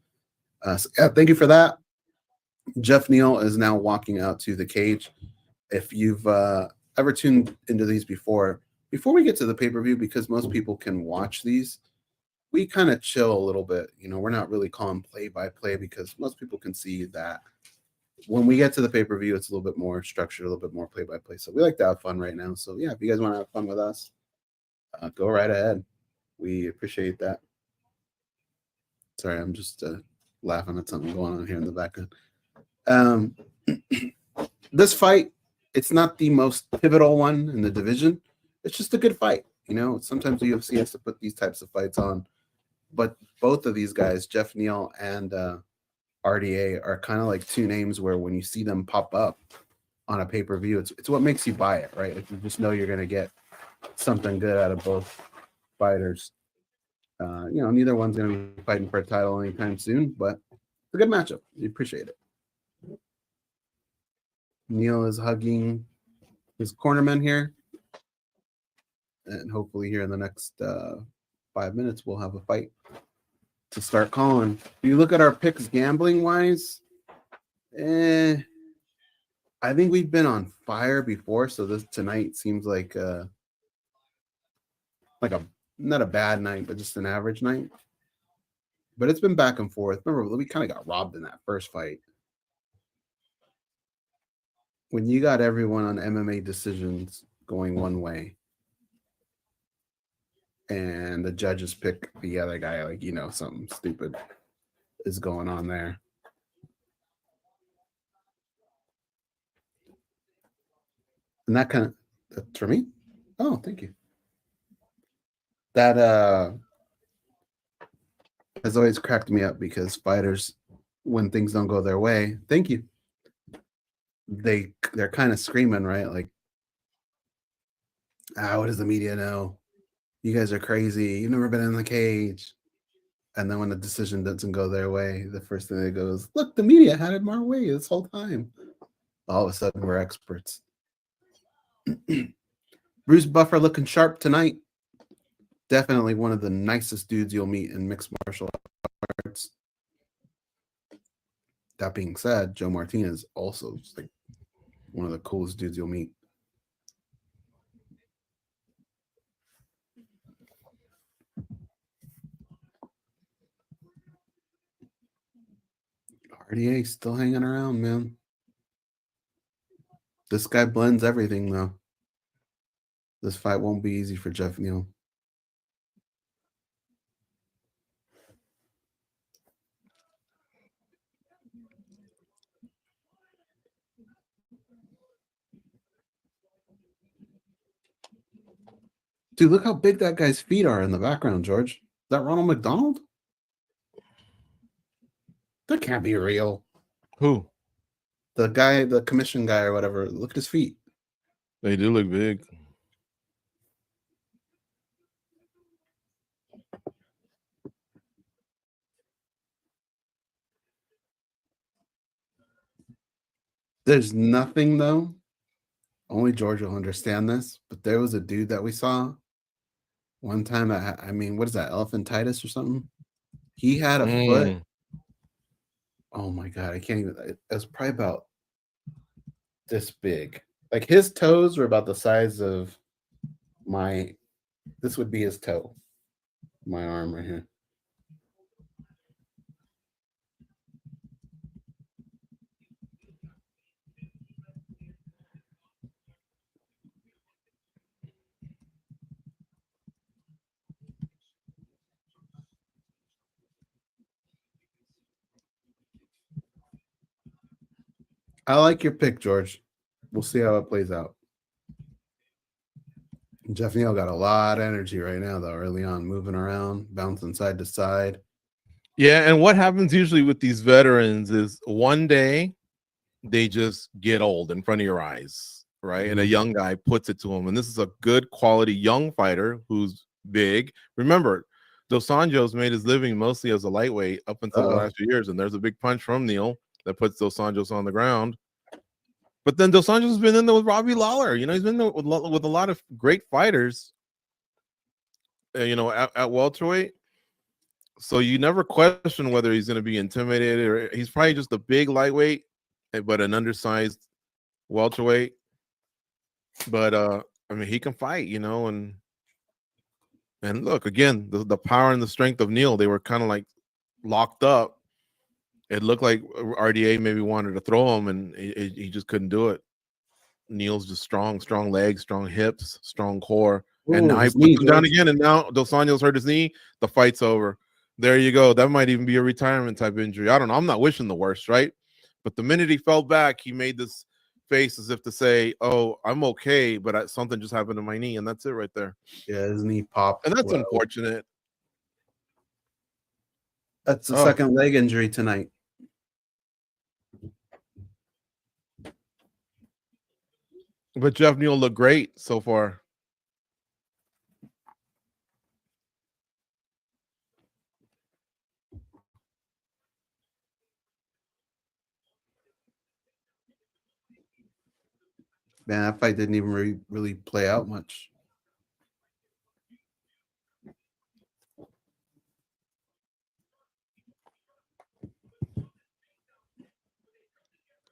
So yeah, thank you for that. Jeff Neal is now walking out to the cage. If you've ever tuned into these before we get to the pay-per-view, because most people can watch these, we kind of chill a little bit. You know, we're not really calling play-by-play because most people can see that when we get to the pay-per-view, it's a little bit more structured, a little bit more play-by-play. So we like to have fun right now. So yeah, if you guys want to have fun with us, go right ahead. We appreciate that. Sorry, I'm just laughing at something going on here in the background. This fight, it's not the most pivotal one in the division. It's just a good fight. You know, sometimes the UFC has to put these types of fights on. But both of these guys, Jeff Neal and RDA, are kind of like two names where when you see them pop up on a pay-per-view, it's what makes you buy it, right? Like you just know you're going to get something good out of both fighters. You know, neither one's going to be fighting for a title anytime soon, but it's a good matchup. You appreciate it. Neal is hugging his cornerman here. And hopefully here in the next 5 minutes, we'll have a fight to start calling. If you look at our picks gambling-wise, I think we've been on fire before, so this tonight seems like a not a bad night, but just an average night. But it's been back and forth. Remember, we kind of got robbed in that first fight. When you got everyone on MMA decisions going one way, and the judges pick the other guy, like, you know, something stupid is going on there. And that kind of, for me? Oh, thank you. That has always cracked me up because fighters, when things don't go their way, thank you, they're kind of screaming, right? Like, what does the media know? You guys are crazy. You've never been in the cage. And then when the decision doesn't go their way, the first thing they go is, look, the media had it our way this whole time. All of a sudden, we're experts. Bruce Buffer looking sharp tonight. Definitely one of the nicest dudes you'll meet in mixed martial arts. That being said, Joe Martinez also is like one of the coolest dudes you'll meet. RDA still hanging around, man. This guy blends everything, though. This fight won't be easy for Jeff Neal. Dude, look how big that guy's feet are in the background, George. Is that Ronald McDonald? That can't be real. Who? The guy, the commission guy or whatever. Look at his feet. They do look big. There's nothing, though. Only George will understand this, but there was a dude that we saw one time. I mean, what is that, elephantitis or something? He had a foot. Oh my God, I can't even. It was probably about this big. Like his toes were about the size of my. This would be his toe. My arm right here. I like your pick, George. We'll see how it plays out. Jeff Neal got a lot of energy right now, though, early on, moving around, bouncing side to side. Yeah, and what happens usually with these veterans is one day they just get old in front of your eyes, right? And a young guy puts it to him. And this is a good quality young fighter who's big. Remember, Dos Anjos made his living mostly as a lightweight up until the last few years, and there's a big punch from Neil that puts Dos Anjos on the ground. But then Dos Anjos has been in there with Robbie Lawler. You know, he's been there with a lot of great fighters. You know, at welterweight. So you never question whether he's going to be intimidated, or he's probably just a big lightweight, but an undersized welterweight. But I mean, he can fight, you know, and look again, the power and the strength of Neil. They were kind of like locked up. It looked like RDA maybe wanted to throw him, and he just couldn't do it. Neil's just strong legs, strong hips, strong core. Ooh, and now he puts him down again, and now Dos Anjos hurt his knee. The fight's over. There you go. That might even be a retirement type injury. I don't know. I'm not wishing the worst, right? But the minute he fell back, he made this face as if to say, "Oh, I'm okay, but something just happened to my knee," and that's it right there. Yeah, his knee popped, and that's unfortunate. That's the second leg injury tonight. But Jeff Neal looked great so far. Man, that fight didn't even really play out much.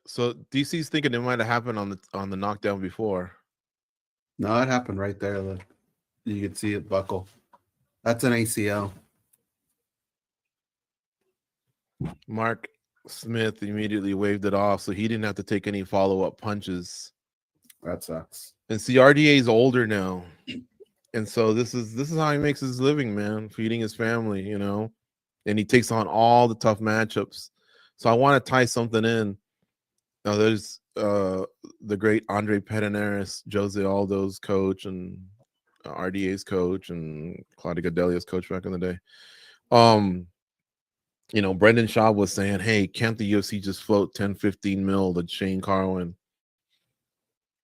So DC's thinking it might have happened on the knockdown before. No, it happened right there. You could see it buckle. That's an ACL. Mark Smith immediately waved it off, so he didn't have to take any follow-up punches. That sucks. And see, RDA's older now, and so this is how he makes his living, man, feeding his family, you know. And he takes on all the tough matchups. So I want to tie something in. Now there's the great Andre Pederneiras, Jose Aldo's coach, and RDA's coach, and Claudio Gadelia's coach back in the day. You know, Brendan Schaub was saying, "Hey, can't the UFC just float 10-15 mil to Shane Carwin?"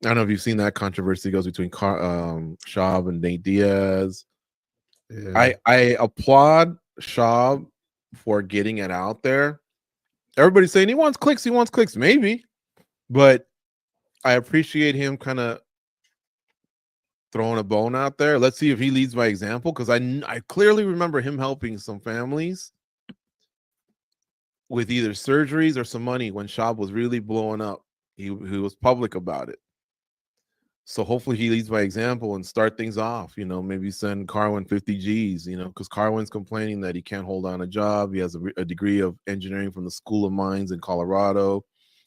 I don't know if you've seen that controversy goes between Schaub and Nate Diaz. Yeah. I applaud Schaub for getting it out there. Everybody's saying he wants clicks, maybe. But I appreciate him kind of throwing a bone out there. Let's see if he leads by example, because I clearly remember him helping some families with either surgeries or some money when Schaub was really blowing up. He was public about it. So hopefully he leads by example and start things off. You know, maybe send Carwin 50 G's, you know, because Carwin's complaining that he can't hold on a job. He has a degree of engineering from the School of Mines in Colorado.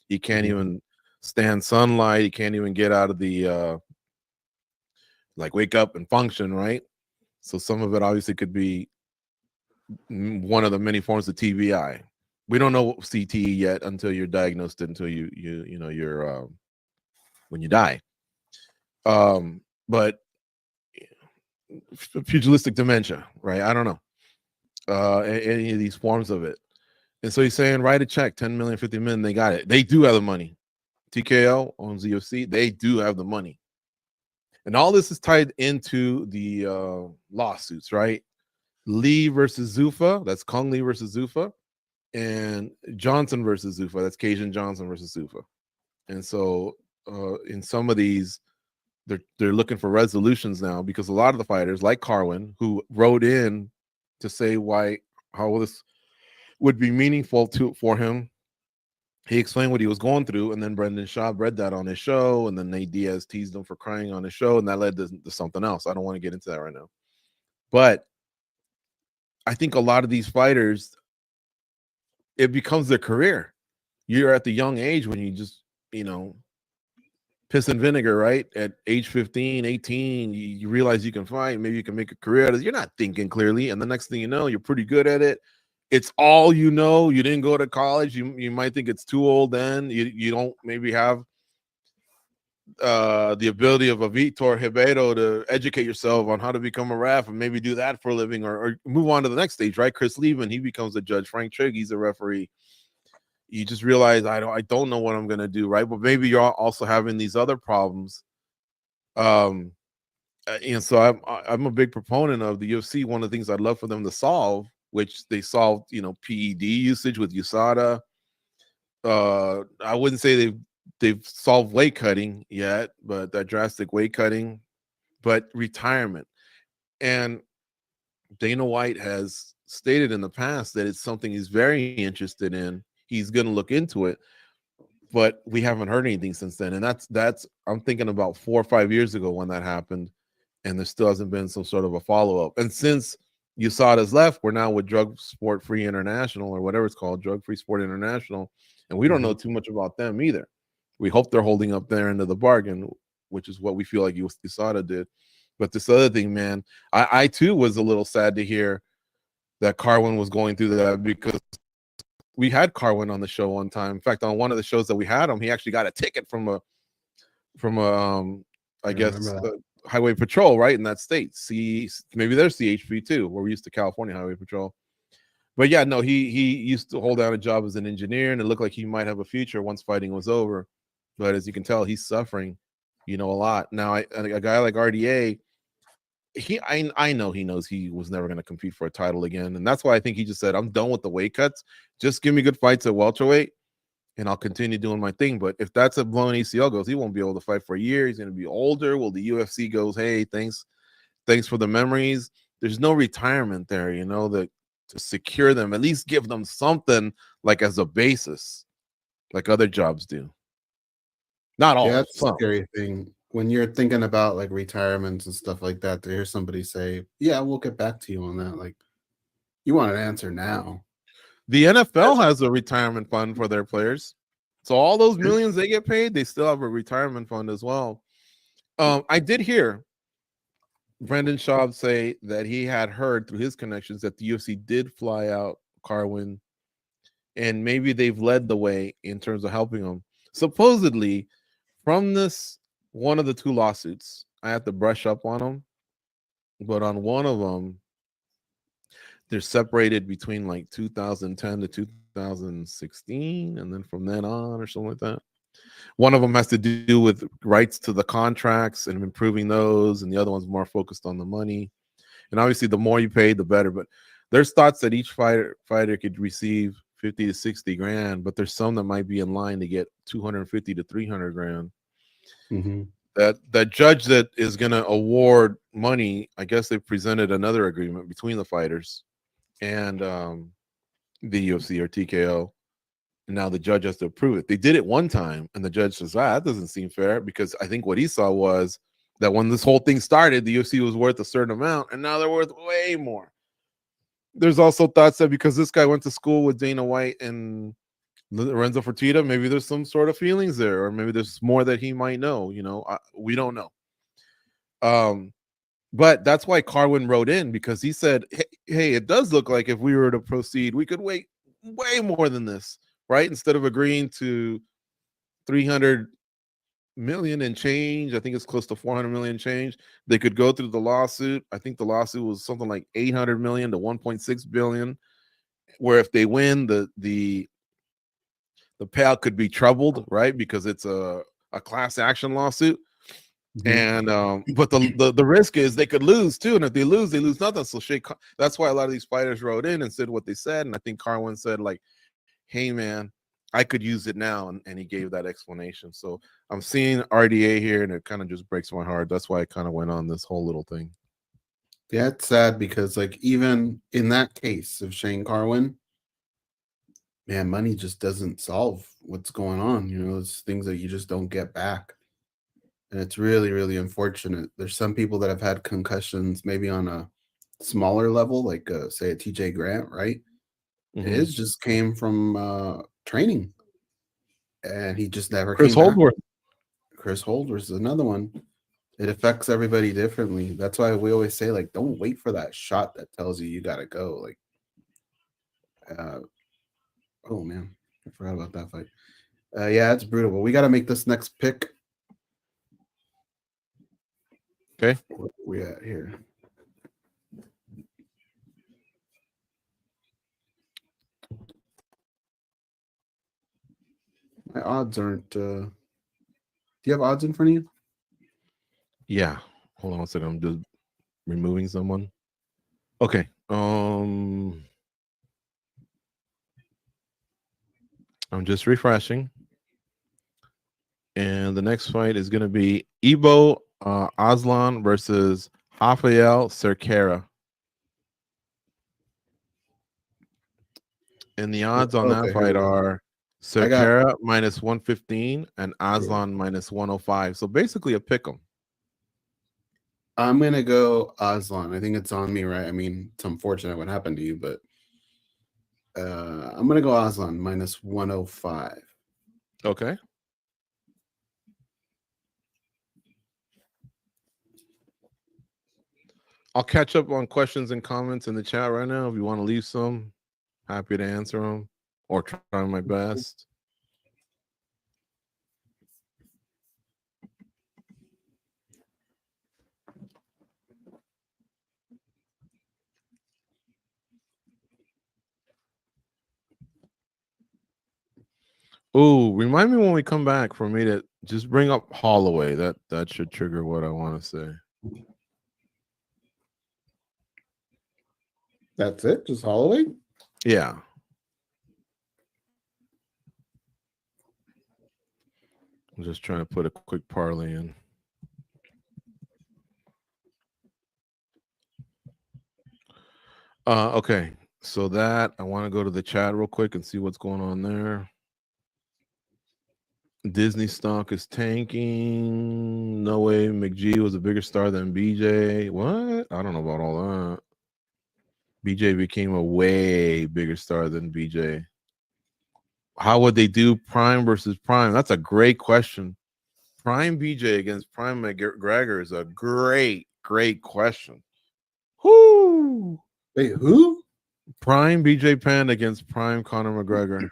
He can't even stand sunlight. He can't even get out of the like wake up and function, right? So some of it obviously could be one of the many forms of TBI. We don't know CTE yet until you're diagnosed, until you know you're when you die. But pugilistic dementia, right? I don't know any of these forms of it. And so he's saying, write a check, 10 million, 50 million. They got it. They do have the money. TKO owns UFC. They do have the money. And all this is tied into the lawsuits, right? Lee versus Zuffa. That's Kong Lee versus Zuffa. And Johnson versus Zuffa. That's Cajun Johnson versus Zuffa. And so in some of these, they're looking for resolutions now, because a lot of the fighters, like Carwin, who wrote in to say how this would be meaningful for him, he explained what he was going through, and then Brendan Schaub read that on his show, and then Nate Diaz teased him for crying on his show, and that led to something else. I don't want to get into that right now. But I think a lot of these fighters, it becomes their career. You're at the young age when you just, you know, piss and vinegar, right? At age 15, 18, you realize you can fight. Maybe you can make a career out of it. You're not thinking clearly. And the next thing you know, you're pretty good at it. It's all you know. You didn't go to college. You might think it's too old then. You don't maybe have the ability of a Vitor Ribeiro to educate yourself on how to become a ref and maybe do that for a living, or move on to the next stage, right? Chris Levin, he becomes a judge. Frank Trigg, he's a referee. You just realize I don't know what I'm gonna do, right? But maybe you're also having these other problems. And so I'm a big proponent of the UFC. One of the things I'd love for them to solve, which they solved, PED usage with USADA. I wouldn't say they've solved weight cutting yet, but that drastic weight cutting, but retirement. And Dana White has stated in the past that it's something he's very interested in. He's going to look into it, but we haven't heard anything since then. And that's I'm thinking about 4 or 5 years ago when that happened, and there still hasn't been some sort of a follow-up. And since USADA's left, we're now with Drug Sport Free International, or whatever it's called, Drug Free Sport International, and we don't know too much about them either. We hope they're holding up their end of the bargain, which is what we feel like USADA did. But this other thing, man, I too was a little sad to hear that Carwin was going through that, because we had Carwin on the show one time. In fact, on one of the shows that we had him, he actually got a ticket from a I guess Highway Patrol, right, in that state. Maybe there's CHP too, where we used to California Highway Patrol. But yeah, no, he used to hold down a job as an engineer, and it looked like he might have a future once fighting was over. But as you can tell, he's suffering, a lot. Now, a guy like RDA, I know he knows he was never going to compete for a title again, and that's why I think he just said, "I'm done with the weight cuts. Just give me good fights at welterweight, and I'll continue doing my thing." But if that's a blown ACL goes, he won't be able to fight for a year. He's going to be older. Well, the UFC goes, "Hey, thanks for the memories." There's no retirement there, to secure them, at least give them something like as a basis, like other jobs do. Not all. Yeah, that's a scary thing when you're thinking about like retirements and stuff like that. To hear somebody say, "Yeah, we'll get back to you on that," like you want an answer now. The NFL has a retirement fund for their players, so all those millions they get paid, they still have a retirement fund as well. I did hear Brendan Schaub say that he had heard through his connections that the UFC did fly out Carwin, and maybe they've led the way in terms of helping him. Supposedly, from this one of the two lawsuits, I have to brush up on them, but on one of them, they're separated between like 2010 to 2016, and then from then on, or something like that. One of them has to do with rights to the contracts and improving those, and the other one's more focused on the money. And obviously, the more you pay, the better. But there's thoughts that each fighter could receive 50 to 60 grand, but there's some that might be in line to get 250 to 300 grand. That judge that is going to award money, I guess they presented another agreement between the fighters and the UFC or TKO. And now the judge has to approve it. They did it one time, and the judge says, that doesn't seem fair, because I think what he saw was that when this whole thing started, the UFC was worth a certain amount, and now they're worth way more. There's also thoughts that because this guy went to school with Dana White and Lorenzo Fertitta, maybe there's some sort of feelings there, or maybe there's more that he might know. We don't know. But that's why Carwin wrote in, because he said, hey, it does look like if we were to proceed, we could wait way more than this. Right, instead of agreeing to 300 million and change, I think it's close to 400 million change. They could go through the lawsuit. I think the lawsuit was something like 800 million to 1.6 billion. Where if they win, the payout could be troubled, right? Because it's a class action lawsuit. And but the risk is they could lose too, and if they lose nothing. So that's why a lot of these fighters wrote in and said what they said. And I think Carwin said, like, hey man, I could use it now, and he gave that explanation. So I'm seeing RDA here, and it kind of just breaks my heart. That's why I kind of went on this whole little thing. Yeah, it's sad because like even in that case of Shane Carwin, man, money just doesn't solve what's going on. It's things that you just don't get back. And it's really, really unfortunate. There's some people that have had concussions maybe on a smaller level, like say a TJ Grant, right? His just came from training, and he just never Chris came back. Holdworth. Chris Holdworth is another one. It affects everybody differently. That's why we always say, like, don't wait for that shot that tells you got to go. Like, oh man, I forgot about that fight. Yeah, it's brutal. But we got to make this next pick. Okay, where we at here? My odds aren't. Do you have odds in front of you? Yeah, Hold on a second. I'm just removing someone. Okay. I'm just refreshing. And the next fight is going to be Ibo Aslan versus Rafael Cerqueira. And the odds on that fight are Cerqueira minus 115 and Aslan minus 105. So basically a pick 'em. I'm going to go Aslan. I think it's on me, right? I mean, it's unfortunate what happened to you, but I'm going to go Aslan minus 105. Okay. I'll catch up on questions and comments in the chat right now. If you want to leave some, happy to answer them or try my best. Oh, remind me when we come back for me to just bring up Holloway. That should trigger what I want to say. That's it? Just Holloway? Yeah. I'm just trying to put a quick parlay in. Okay. So that I want to go to the chat real quick and see what's going on there. Disney stock is tanking. No way McGee was a bigger star than BJ. What? I don't know about all that. BJ became a way bigger star than BJ. How would they do Prime versus Prime? That's a great question. Prime BJ against Prime McGregor is a great question. Whoo! Wait, who? Prime BJ Penn against Prime Conor McGregor.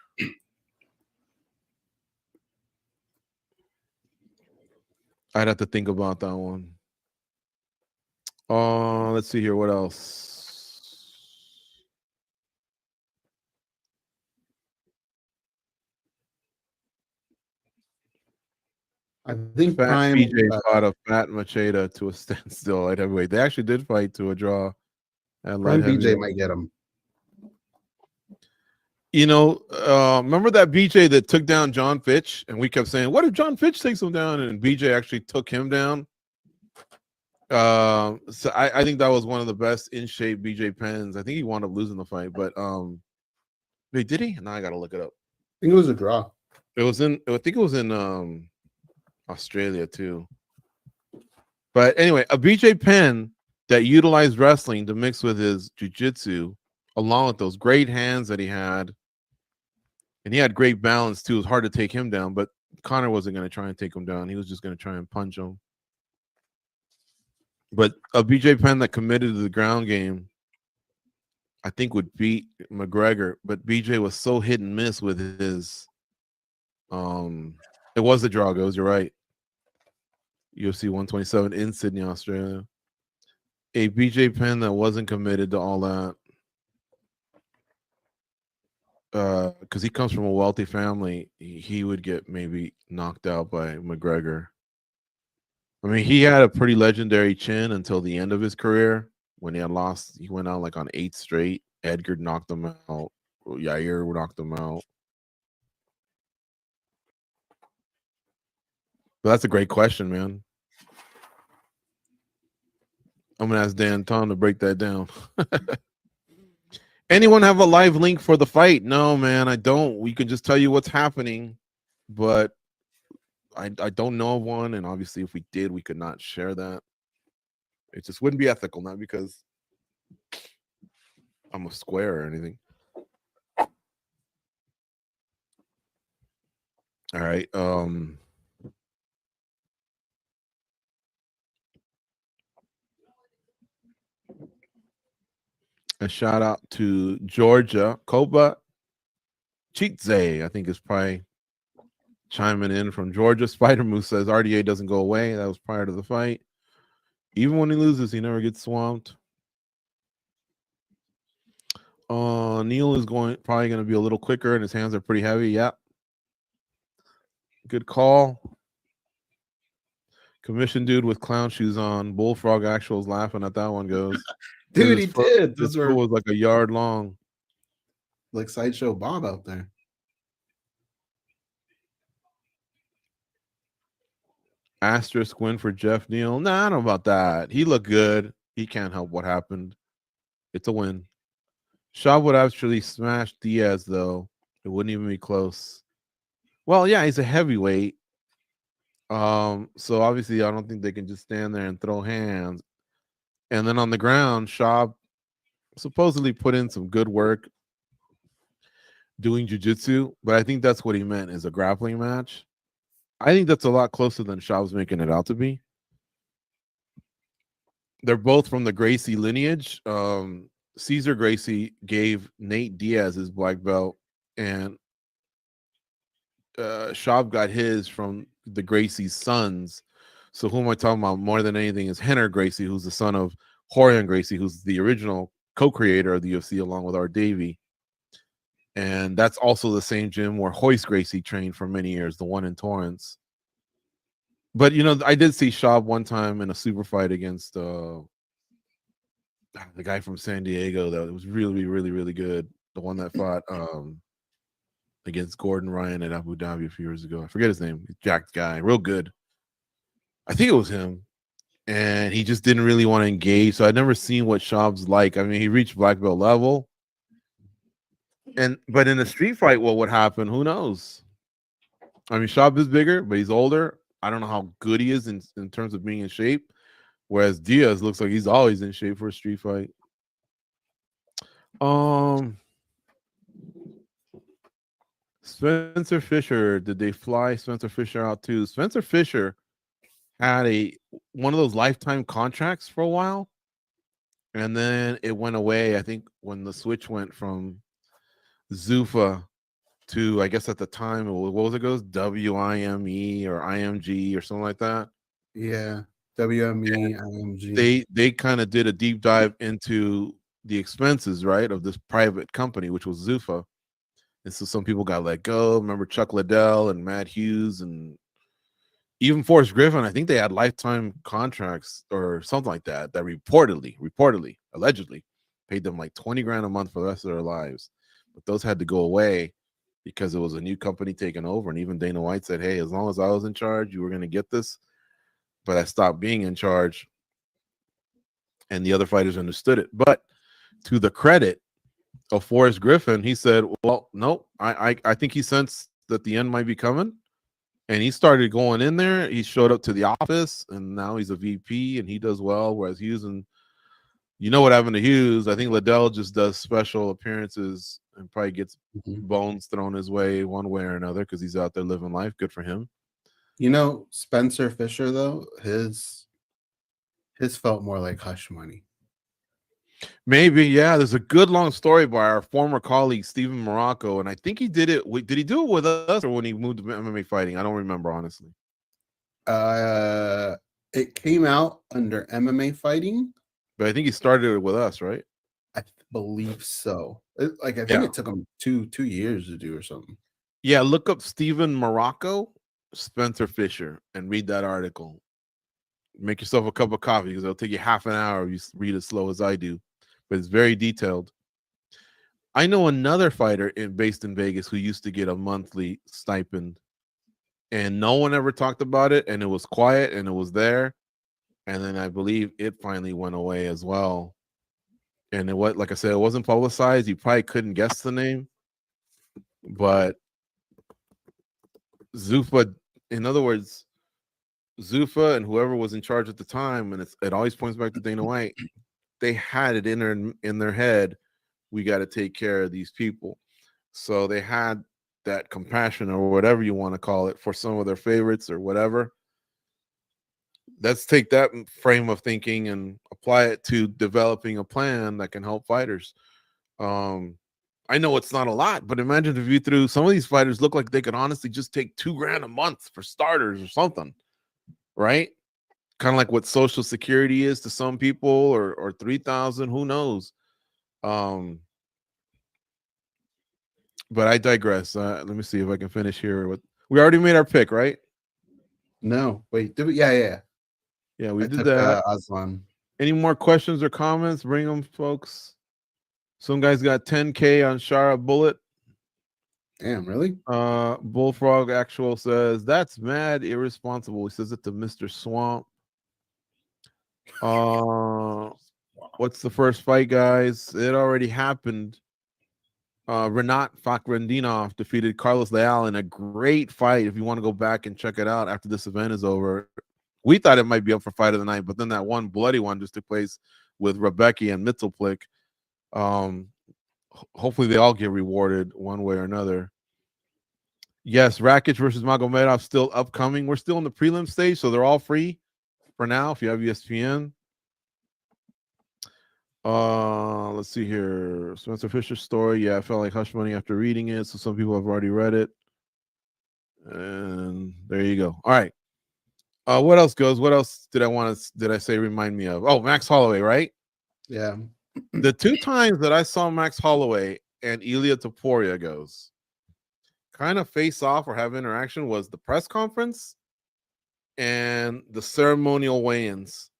I'd have to think about that one. Let's see here. What else? I think Fat Prime BJ fought a Fat Machida to a standstill at heavyweight. They actually did fight to a draw. Prime BJ might get him. You know, remember that BJ that took down John Fitch? And we kept saying, what if John Fitch takes him down? And BJ actually took him down. So I think that was one of the best in shape BJ Penns. I think he wound up losing the fight, but wait, did he? Now I gotta look it up. I think it was a draw. I think it was in Australia too. But anyway, a BJ Penn that utilized wrestling to mix with his jiu-jitsu, along with those great hands that he had. And he had great balance too. It was hard to take him down, but Conor wasn't going to try and take him down. He was just going to try and punch him. But a BJ Penn that committed to the ground game, I think would beat McGregor. But BJ was so hit and miss with his. It was the draw, Goze. You're right. UFC 127 in Sydney, Australia. A BJ Penn that wasn't committed to all that. Because he comes from a wealthy family, he would get maybe knocked out by McGregor. I mean, he had a pretty legendary chin until the end of his career when he had lost. He went out like on 8 straight. Edgar knocked him out. Yair knocked him out. But that's a great question, man. I'm gonna ask Dan Tom to break that down. Anyone have a live link for the fight? No, man, I don't. We can just tell you what's happening, but I don't know of one. And obviously, if we did, we could not share that. It just wouldn't be ethical, not because I'm a square or anything. All right. A shout out to Georgia Koba Chitze, I think is probably chiming in from Georgia. Spider Moose says RDA doesn't go away. That was prior to the fight. Even when he loses, he never gets swamped. Neil is probably going to be a little quicker, and his hands are pretty heavy. Yep. Good call. Commission dude with clown shoes on. Bullfrog Actual's laughing at that one. Goes, Dude, he did. This Those foot were was like a yard long. like Sideshow Bob out there. Asterisk win for Jeff Neal. Nah, I don't know about that. He looked good. He can't help what happened. It's a win. Shaw would actually smash Diaz, though. It wouldn't even be close. Well, yeah, he's a heavyweight. So obviously I don't think they can just stand there and throw hands. And then on the ground, Shaw supposedly put in some good work doing jiu-jitsu, but I think that's what he meant is a grappling match. I think that's a lot closer than Shaw's making it out to be. They're both from the Gracie lineage. Cesar Gracie gave Nate Diaz his black belt, and Shaw got his from the Gracie's sons. So who am I talking about more than anything is Henner Gracie, who's the son of Rorion Gracie, who's the original co-creator of the UFC along with Art Davie. And that's also the same gym where Hoist Gracie trained for many years, the one in Torrance. But, you know, I did see Shaw one time in a super fight against the guy from San Diego that was really, really, really good. The one that fought against Gordon Ryan at Abu Dhabi a few years ago. I forget his name. Jacked guy, real good. I think it was him. And he just didn't really want to engage. So I'd never seen what Schaub's like. I mean, he reached black belt level. But in a street fight, what would happen? Who knows? I mean, Schaub is bigger, but he's older. I don't know how good he is in terms of being in shape. Whereas Diaz looks like he's always in shape for a street fight. Spencer Fisher, did they fly Spencer Fisher out too? Spencer Fisher had one of those lifetime contracts for a while, and then it went away. I think when the switch went from Zuffa to, I guess at the time, what was it goes? WIME or IMG or something like that. Yeah, WME, IMG. They kind of did a deep dive into the expenses, right, of this private company, which was Zuffa. And so some people got let go. Remember Chuck Liddell and Matt Hughes and even Forrest Griffin. I think they had lifetime contracts or something like that reportedly, allegedly paid them like 20 grand a month for the rest of their lives. But those had to go away because it was a new company taking over. And even Dana White said, hey, as long as I was in charge, you were going to get this. But I stopped being in charge. And the other fighters understood it. But to the credit of Forrest Griffin, he said, well, no, I think he sensed that the end might be coming. And he started going in there. He showed up to the office, and now he's a VP, and he does well. Whereas Hughes, and you know what happened to Hughes? I think Liddell just does special appearances and probably gets bones thrown his way one way or another because he's out there living life. Good for him. You know, Spencer Fisher, though, his felt more like hush money. Maybe, yeah. There's a good long story by our former colleague Steven Morocco, and I think he did it. Did he do it with us or when he moved to MMA fighting? I don't remember, honestly. It came out under MMA fighting, but I think he started it with us, right? I believe so. I think it took him two years to do or something. Yeah, look up Steven Morocco, Spencer Fisher, and read that article. Make yourself a cup of coffee because it'll take you half an hour if you read as slow as I do. But it's very detailed. I know another fighter based in Vegas who used to get a monthly stipend, and no one ever talked about it, and it was quiet, and it was there, and then I believe it finally went away as well. And it was, like I said, it wasn't publicized. You probably couldn't guess the name, but Zuffa, in other words, Zuffa and whoever was in charge at the time, and it always points back to Dana White, they had it in their head, we got to take care of these people. So they had that compassion or whatever you want to call it for some of their favorites or whatever. Let's take that frame of thinking and apply it to developing a plan that can help fighters. I know it's not a lot, but imagine if you threw some of these fighters look like they could honestly just take $2,000 a month for starters or something, right? Kind of like what Social Security is to some people, or 3,000, who knows? But I digress. Let me see if I can finish here. We already made our pick, right? No, wait. Did we? Yeah. Yeah, we I did took that. Aslan. Any more questions or comments? Bring them, folks. Some guys got 10K on Shara Bullet. Damn, really? Bullfrog Actual says that's mad irresponsible. He says it to Mr. Swamp. What's the first fight, guys? It already happened. Renat Fakhretdinov defeated Carlos Leal in a great fight. If you want to go back and check it out after this event is over, we thought it might be up for fight of the night, but then that one bloody one just took place with Rebecca and Mittelplick. Hopefully they all get rewarded one way or another. Yes, Rakic versus Magomedov still upcoming. We're still in the prelim stage, so they're all free for now if you have ESPN. Let's see here. Spencer Fisher's story. Yeah, I felt like hush money after reading it, so some people have already read it. And there you go. All right. What else goes? What else did I say remind me of? Oh, Max Holloway, right? Yeah. The 2 times that I saw Max Holloway and Ilia Topuria goes kind of face off or have interaction was the press conference and the ceremonial weigh-ins.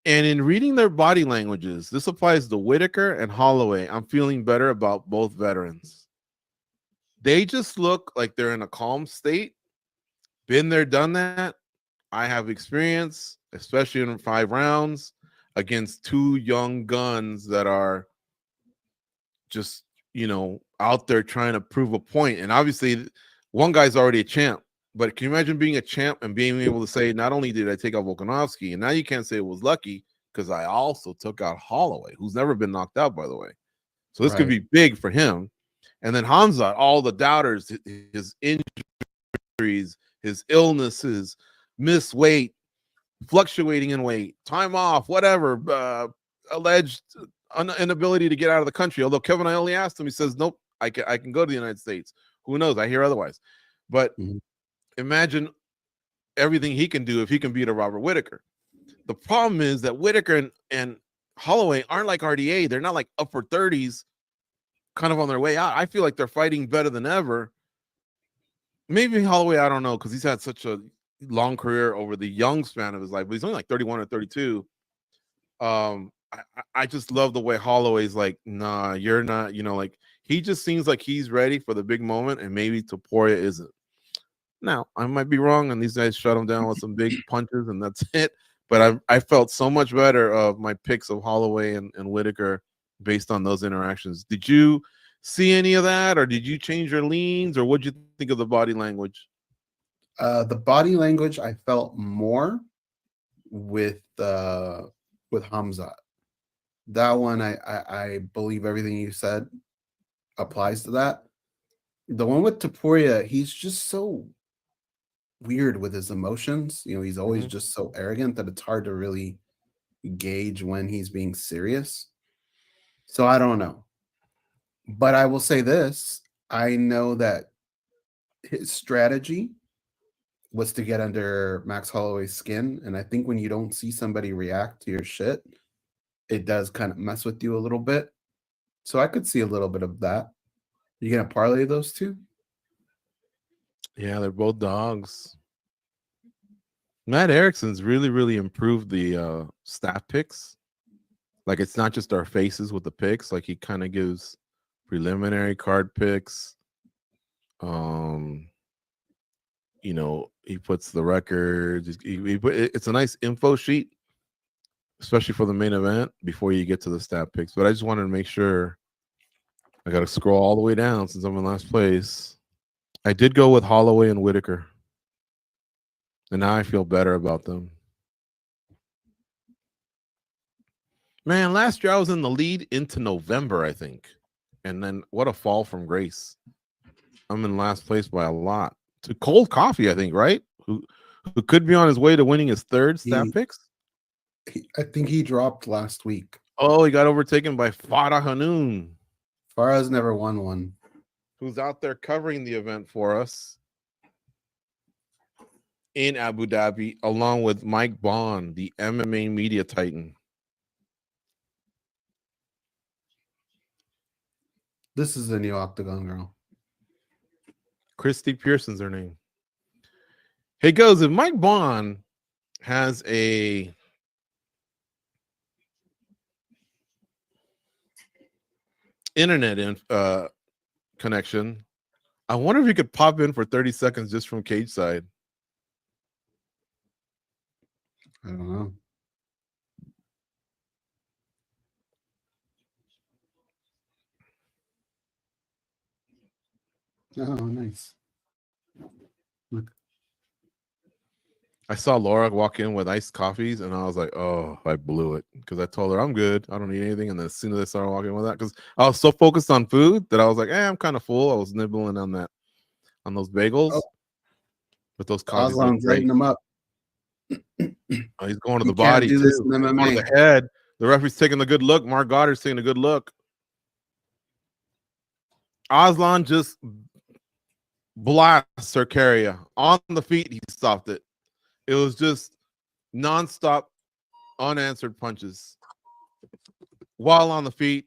And in reading their body languages, this applies to Whittaker and Holloway. I'm feeling better about both veterans. They just look like they're in a calm state. Been there, done that. I have experience, especially in 5 rounds against 2 young guns that are just, out there trying to prove a point. And obviously, one guy's already a champ. But can you imagine being a champ and being able to say, not only did I take out Volkanovski, and now you can't say it was lucky because I also took out Holloway, who's never been knocked out, by the way. So this could be big for him. And then Khamzat, all the doubters, his injuries, his illnesses, missed weight, fluctuating in weight, time off, whatever, alleged inability to get out of the country. Although Kevin Iole asked him, he says, nope, I can go to the United States. Who knows? I hear otherwise. But imagine everything he can do if he can beat a Robert Whittaker. The problem is that Whittaker and Holloway aren't like RDA. They're not like upper 30s, kind of on their way out. I feel like they're fighting better than ever. Maybe Holloway, I don't know, because he's had such a long career over the young span of his life, but he's only like 31 or 32. I just love the way Holloway's like, nah, you're not, like he just seems like he's ready for the big moment, and maybe Topuria isn't. Now, I might be wrong, and these guys shut him down with some big punches, and that's it. But I felt so much better of my picks of Holloway and Whittaker based on those interactions. Did you see any of that, or did you change your leans, or what did you think of the body language? The body language I felt more with Khamzat. That one I believe everything you said applies to that. The one with Topuria, he's just so weird with his emotions. He's always just so arrogant that it's hard to really gauge when he's being serious. So I don't know. But I will say this. I know that his strategy was to get under Max Holloway's skin. And I think when you don't see somebody react to your shit, it does kind of mess with you a little bit. So I could see a little bit of that. You gonna parlay those two? Yeah, they're both dogs. Matt Erickson's really, really improved the staff picks. Like, it's not just our faces with the picks. Like, he kind of gives preliminary card picks. He puts the records. It's a nice info sheet, especially for the main event before you get to the stat picks. But I just wanted to make sure. I got to scroll all the way down since I'm in last place. I did go with Holloway and Whittaker, and now I feel better about them. Man, last year I was in the lead into November, I think. And then what a fall from grace. I'm in last place by a lot. To Cold Coffee, I think, right? Who could be on his way to winning his 3rd stat picks? I think he dropped last week. Oh, he got overtaken by Farah Hanoun. Farah's never won one. Who's out there covering the event for us in Abu Dhabi, along with Mike Bond, the MMA media titan. This is the new Octagon girl. Christy Pearson's her name. Hey, Goze, if Mike Bond has a internet connection. I wonder if you could pop in for 30 seconds just from cage side. I don't know. Oh, nice. Look. I saw Laura walk in with iced coffees, and I was like, "Oh, I blew it," because I told her I'm good. I don't need anything. And then as soon as I started walking with that, because I was so focused on food that I was like, I'm kind of full. I was nibbling on those bagels, Oh, but those coffees look Aslan's lighting great. them up. Oh, he's going to You the can't body do this too. in He's going to MMA. the head. The referee's taking a good look. Mark Goddard's taking a good look. Aslan just blasts Cercaria on the feet. He stopped it. It was just nonstop, unanswered punches while on the feet.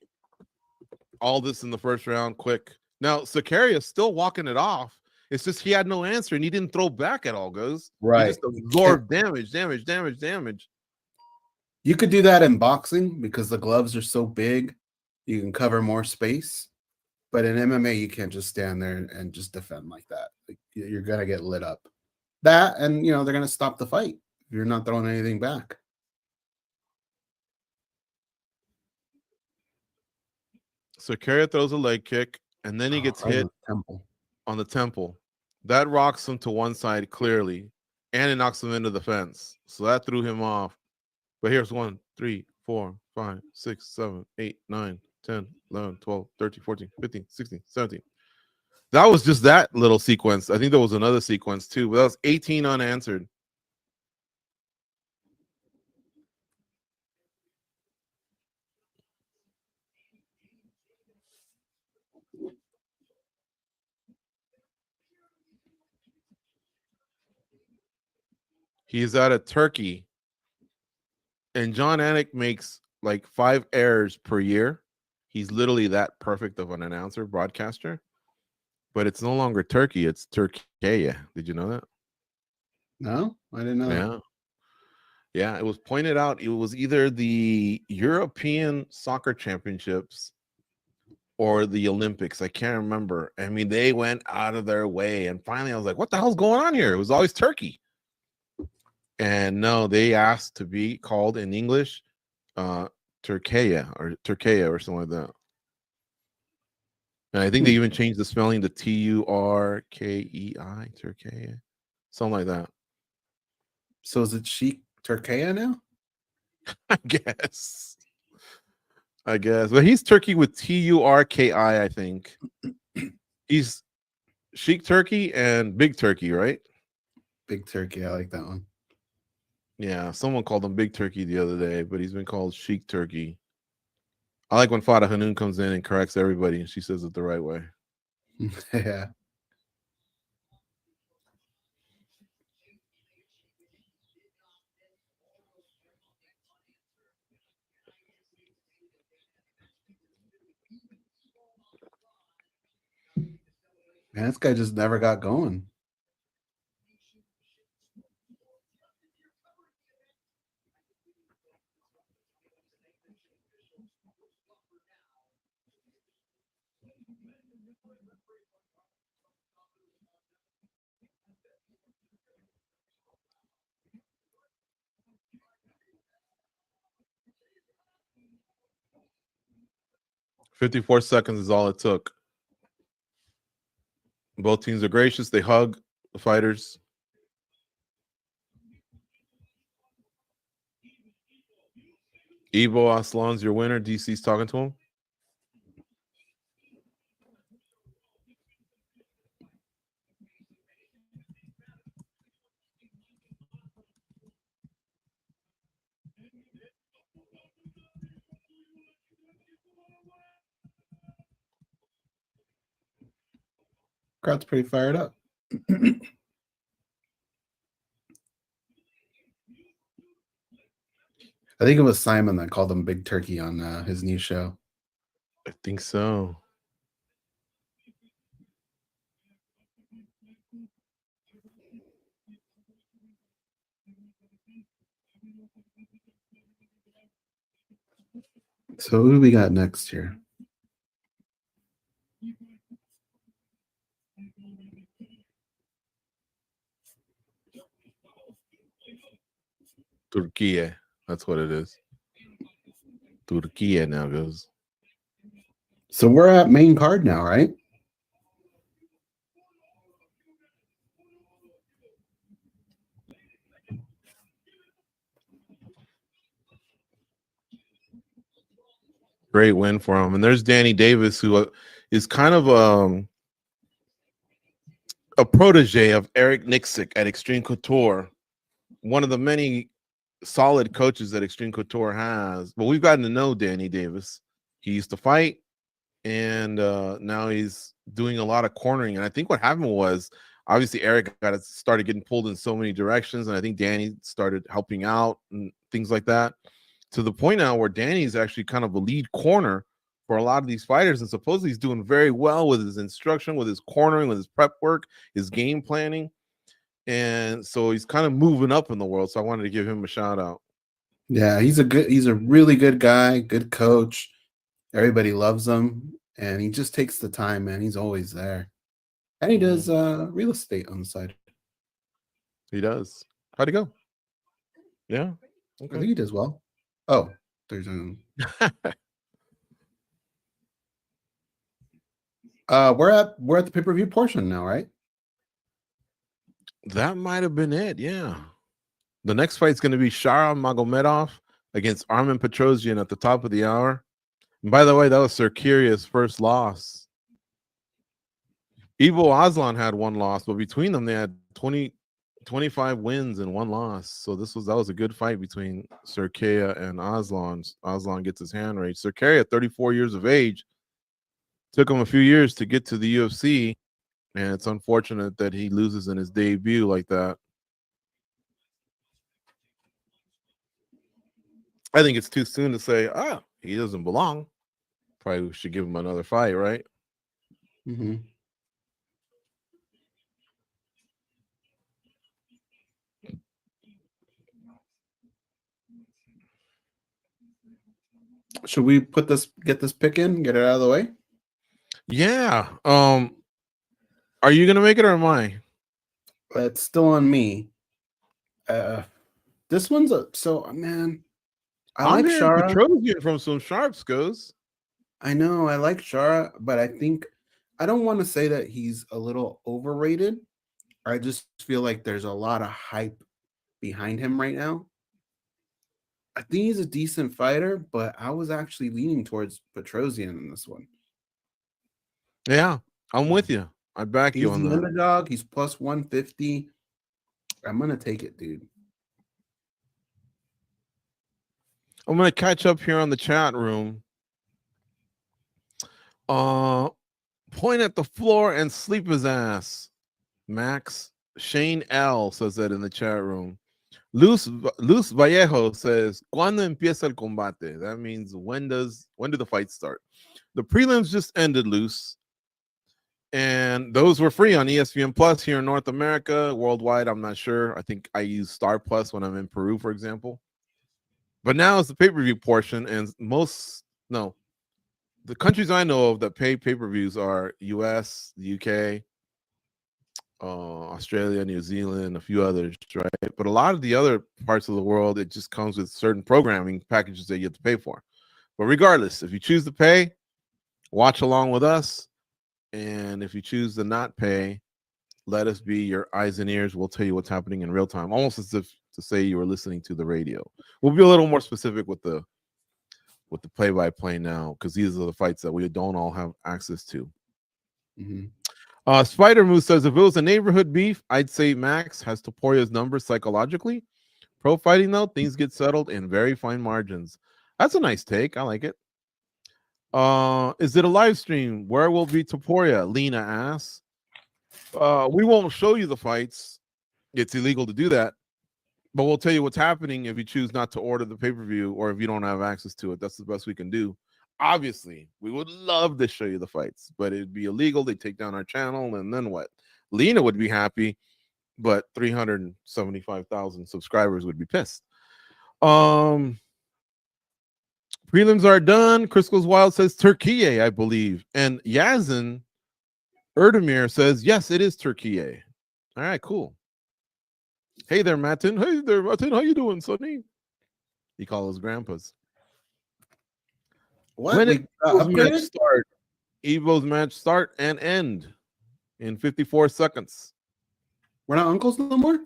All this in the first round, quick. Now Cercaria is still walking it off. It's just he had no answer and he didn't throw back at all. Goes Right. He just absorbed damage. You could do that in boxing because the gloves are so big, you can cover more space. But in MMA, you can't just stand there and just defend like that. Like, you're gonna get lit up. That, and they're gonna stop the fight if you're not throwing anything back. Cercaria throws a leg kick and then he gets hit on the temple. That rocks him to one side clearly, and it knocks him into the fence. So that threw him off. But here's 1, 3, 4, 5, 6, 7, 8, 9, 10, 11, 12, 13, 14, 15, 16, 17. That was just that little sequence. I think there was another sequence too, but that was 18 unanswered. He's out of Turkey, and John Anik makes like 5 errors per year. He's literally that perfect of an announcer, broadcaster. But it's no longer Turkey, it's Turkey. Did you know that? No, I didn't know. Yeah. Yeah, it was pointed out it was either the European Soccer Championships or the Olympics. I can't remember. I mean, they went out of their way. And finally, I was like, what the hell's going on here? It was always Turkey. And no, they asked to be called in English Turkey or something like that. And I think they even changed the spelling to Turkei, Turkey, something like that. So is it Sheik Turkey now? I guess. But he's Turkey with Turki, I think. He's Sheik Turkey and Big Turkey, right? Big Turkey. I like that one. Yeah, someone called him Big Turkey the other day, but he's been called Sheik Turkey. I like when Fada Hanoun comes in and corrects everybody and she says it the right way. Yeah. Man, this guy just never got going. $54 seconds is all it took. Both teams are gracious. They hug the fighters. Ivo Aslan's your winner. DC's talking to him. Crowd's pretty fired up. I think it was Simon that called him Big Turkey on his new show. I think so. So who do we got next here? Turquía. That's what it is. Turquía now goes. So we're at main card now, right? Great win for him. And there's Danny Davis, who is kind of a protege of Eric Nixick at Extreme Couture, one of the many solid coaches that Extreme Couture has. But we've gotten to know Danny Davis. He used to fight, and now he's doing a lot of cornering. And I think what happened was, obviously, Eric started getting pulled in so many directions, and I think Danny started helping out and things like that, to the point now where Danny's actually kind of a lead corner for a lot of these fighters, and supposedly he's doing very well with his instruction, with his cornering, with his prep work, his game planning. And so he's kind of moving up in the world. So I wanted to give him a shout out. Yeah, he's a really good guy, good coach. Everybody loves him, and he just takes the time, man. He's always there. And he does real estate on the side. He does. How'd he go? Yeah. I think he does well. Oh, there's we're at the pay-per-view portion now, right? That might have been it. Yeah. The next fight's going to be Shara Magomedov against Armen Petrosyan at the top of the hour. And by the way, that was Serkiria's first loss. Ivo Aslan had one loss, but between them, they had 25 wins and one loss. So that was a good fight between Serkiria and Aslan. Aslan gets his hand raised. Serkiria, 34 years of age, took him a few years to get to the UFC, and it's unfortunate that he loses in his debut like that. I think it's too soon to say, he doesn't belong. Probably should give him another fight, right? Mm-hmm. Should we get this pick in, get it out of the way? Yeah. Are you gonna make it or am I? It's still on me. This one's man. I like Shara. Petrosyan from some sharps goes. I know I like Shara, but I think I don't want to say that he's a little overrated. I just feel like there's a lot of hype behind him right now. I think he's a decent fighter, but I was actually leaning towards Petrosyan in this one. Yeah, I'm with you. I back you on that. He's the underdog. He's plus 150. I'm gonna take it, dude. I'm gonna catch up here on the chat room. Point at the floor and sleep his ass. Max Shane L says that in the chat room. Luz Vallejo says, "Cuándo empieza el combate?" That means when do the fights start? The prelims just ended, Luz, and those were free on ESPN Plus here in North America. Worldwide, I'm not sure. I think I use Star Plus when I'm in Peru, for example. But now it's the pay-per-view portion, and the countries I know of that pay pay-per-views are US, the UK, Australia, New Zealand, a few others, right? But a lot of the other parts of the world, it just comes with certain programming packages that you have to pay for. But regardless, if you choose to pay, watch along with us. And if you choose to not pay, let us be your eyes and ears. We'll tell you what's happening in real time, almost as if to say you were listening to the radio. We'll be a little more specific with the play-by-play now, because these are the fights that we don't all have access to. Mm-hmm. Spider Moose says, if it was a neighborhood beef, I'd say Max has Topuria's number psychologically. Pro fighting, though, things get settled in very fine margins. That's a nice take. I like it. Is it a live stream? Where will be Topuria? Lena asks. We won't show you the fights. It's illegal to do that. But we'll tell you what's happening if you choose not to order the pay-per-view or if you don't have access to it. That's the best we can do. Obviously, we would love to show you the fights, but it'd be illegal. They'd take down our channel, and then what? Lena would be happy, but 375,000 subscribers would be pissed. Prelims are done. Crystal's Wild says Turkey, I believe. And Yazin Erdemir says, yes, it is Turkey. All right, cool. Hey there, Matin. Hey there, Matin. How you doing, Sonny? He calls grandpas. What? When We did Evo's match upgraded? start? Evo's match start and end in 54 seconds. We're not uncles no more?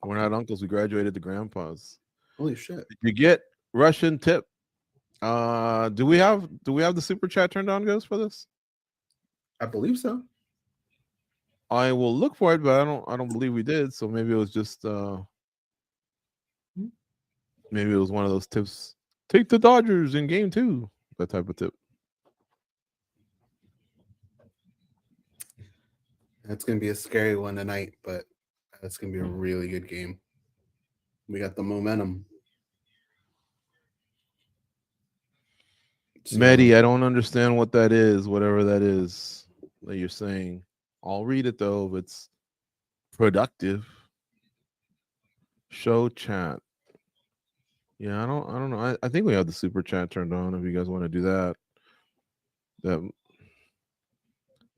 We're not uncles. We graduated to grandpas. Holy shit. Did you get Russian tip? Do we have the super chat turned on, Goze, for this? I believe so. I will look for it, but I don't believe we did. So maybe it was just maybe it was one of those tips. Take the Dodgers in game 2. That type of tip. That's gonna be a scary one tonight, but that's gonna be a really good game. We got the momentum. So, Mehdi, I don't understand what that is, whatever that is that you're saying. I'll read it though if it's productive. Show chat. Yeah, I don't know. I think we have the super chat turned on if you guys want to do that.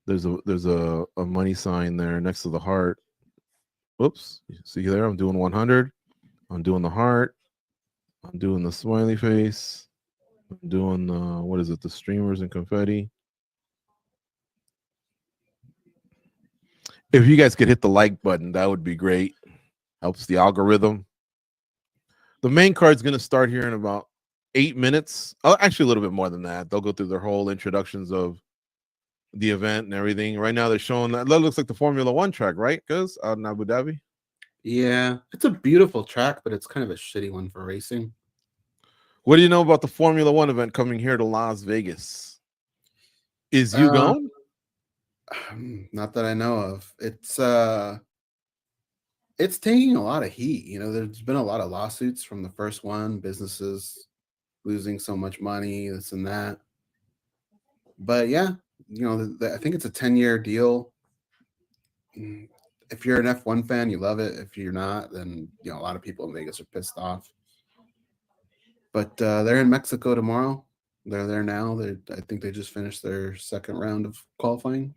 There's a money sign there next to the heart. Whoops. See there? I'm doing 100. I'm doing the heart. I'm doing the smiley face. I'm doing what is it? The streamers and confetti. If you guys could hit the like button, that would be great. Helps the algorithm. The main card's going to start here in about 8 minutes. Oh, actually, a little bit more than that. They'll go through their whole introductions of the event and everything. Right now, they're showing that looks like the Formula One track, right? Because out in Abu Dhabi. yeah, it's a beautiful track, but it's kind of a shitty one for racing. What do you know about the Formula One event coming here to Las Vegas? Is you going? Not that I know of. It's taking a lot of heat. You know, there's been a lot of lawsuits from the first one, businesses losing so much money, this and that. But yeah, you know, I think it's a 10-year deal. If you're an F1 fan, you love it. If you're not, then you know a lot of people in Vegas are pissed off. But they're in Mexico tomorrow. They're there now. I think they just finished their second round of qualifying.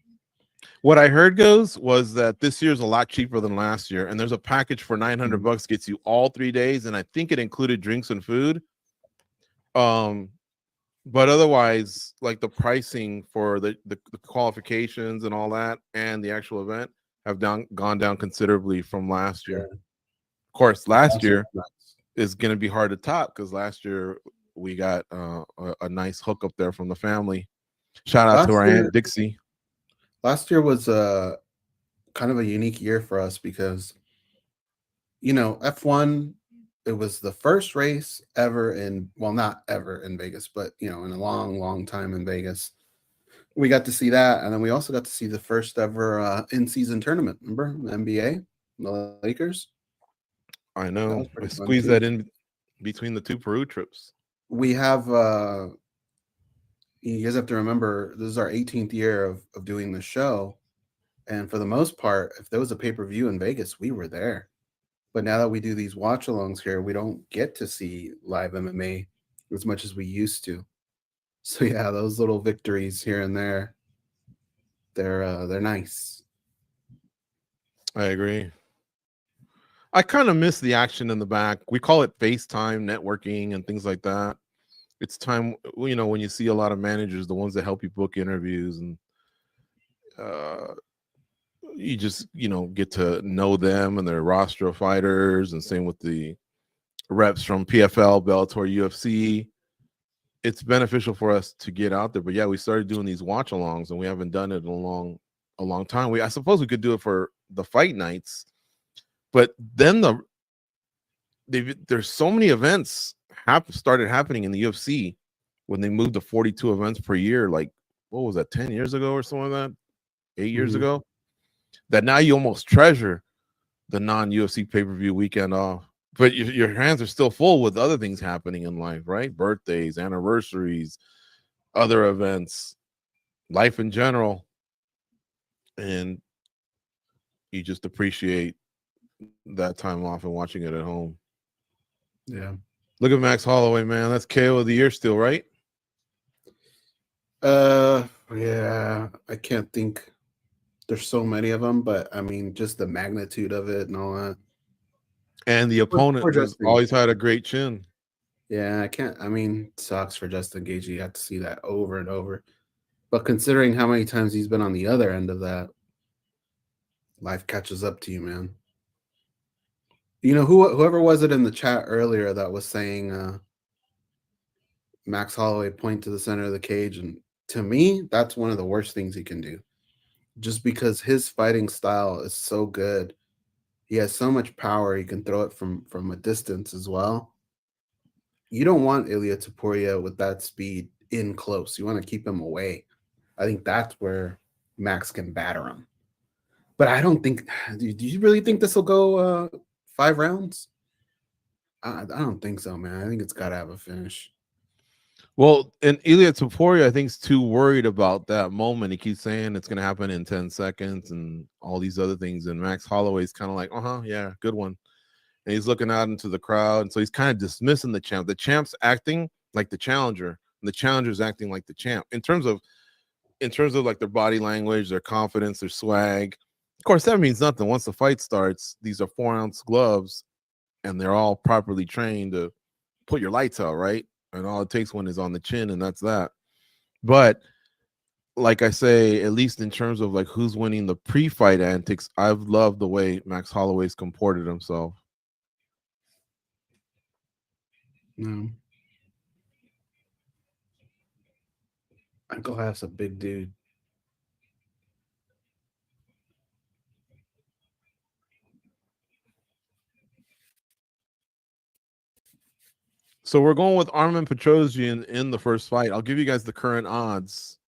What I heard was that this year's a lot cheaper than last year, and there's a package for $900 gets you all 3 days, and I think it included drinks and food. But otherwise, like the pricing for the qualifications and all that, and the actual event have gone down considerably from last year. Yeah. Of course, last year is going to be hard to top because last year we got a nice hook up there from the family. Shout out to our Aunt Dixie. Last year was kind of a unique year for us because, you know, F1, it was the first race ever not ever in Vegas, but, you know, in a long, long time in Vegas. We got to see that. And then we also got to see the first ever in-season tournament. Remember the NBA, the Lakers? I know. I squeezed that in between the 2 Peru trips. We have you guys have to remember this is our 18th year of doing the show, and for the most part, if there was a pay-per-view in Vegas, we were there. But now that we do these watch-alongs here, we don't get to see live MMA as much as we used to. So yeah, those little victories here and there, they're nice. I agree. I kind of miss the action in the back. We call it FaceTime networking and things like that. It's time, you know, when you see a lot of managers, the ones that help you book interviews, and you just, you know, get to know them and their roster of fighters, and same with the reps from PFL, Bellator, UFC. It's beneficial for us to get out there. But yeah, we started doing these watch-alongs, and we haven't done it in a long time. I suppose we could do it for the fight nights, but then there's so many events started happening in the UFC when they moved to 42 events per year. Like, what was that, 10 years ago or something like that? 8 years ago? That now you almost treasure the non-UFC pay-per-view weekend off. But your hands are still full with other things happening in life, right? Birthdays, anniversaries, other events, life in general. And you just appreciate that time off and watching it at home. Yeah. Look at Max Holloway, man. That's KO of the year still, right? Yeah, I can't think. There's so many of them, but I mean, just the magnitude of it and all that. And the opponent was always had a great chin. Yeah, I can't. I mean, sucks for Justin Gaethje. You have to see that over and over. But considering how many times he's been on the other end of that, life catches up to you, man. You know, whoever was it in the chat earlier that was saying Max Holloway point to the center of the cage, and to me, that's one of the worst things he can do. Just because his fighting style is so good. He has so much power, he can throw it from a distance as well. You don't want Ilia Topuria with that speed in close. You want to keep him away. I think that's where Max can batter him. But I don't think. Do you really think this will go 5 rounds? I don't think so, man. I think it's got to have a finish. Well, and Ilia Topuria, I think, is too worried about that moment. He keeps saying it's going to happen in 10 seconds and all these other things. And Max Holloway's kind of like, yeah, good one. And he's looking out into the crowd. And so he's kind of dismissing the champ. The champ's acting like the challenger, and the challenger's acting like the champ in terms of like their body language, their confidence, their swag. Of course, that means nothing. Once the fight starts, these are 4-ounce gloves, and they're all properly trained to put your lights out, right? And all it takes one is on the chin, and that's that. But like I say, at least in terms of like who's winning the pre-fight antics, I've loved the way Max Holloway's comported himself. No. Uncle Half's a big dude. So we're going with Armen Petrosyan in the first fight. I'll give you guys the current odds.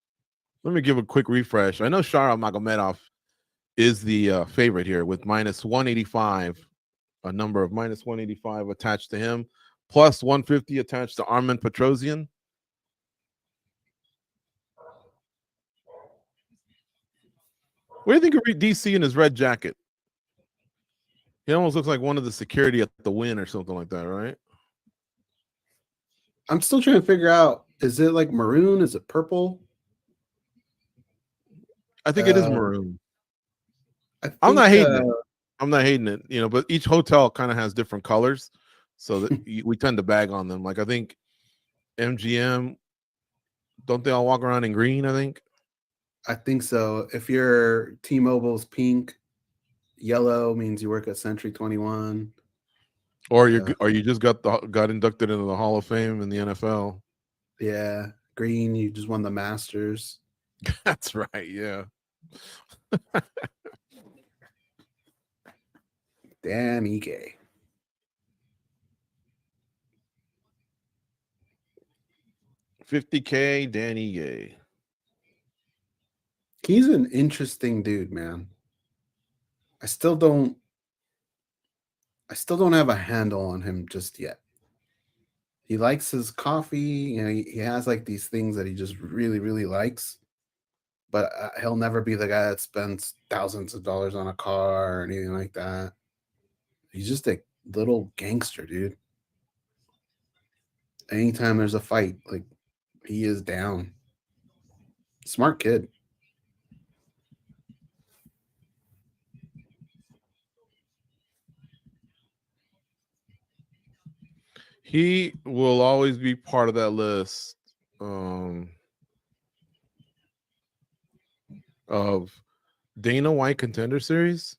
Let me give a quick refresh. I know Shara Magomedov is the favorite here with minus 185, a number of minus 185 attached to him, plus 150 attached to Armen Petrosyan. What do you think of DC in his red jacket? He almost looks like one of the security at the Wynn or something like that, right? I'm still trying to figure out, is it like maroon? Is it purple? I think it is maroon. I'm not hating it. I'm not hating it, you know, but each hotel kind of has different colors, so that we tend to bag on them. Like I think MGM, don't they all walk around in green? I think so. If you're T-Mobile's pink, yellow means you work at Century 21. Or you just got inducted into the Hall of Fame in the NFL. Yeah, green, you just won the Masters. That's right. Yeah. Danny Gay. $50K, Danny Gay. He's an interesting dude, man. I still don't have a handle on him just yet. He likes his coffee. You know, he has like these things that he just really, really likes. But he'll never be the guy that spends thousands of dollars on a car or anything like that. He's just a little gangster, dude. Anytime there's a fight, like, he is down. Smart kid. He will always be part of that list of Dana White Contender Series.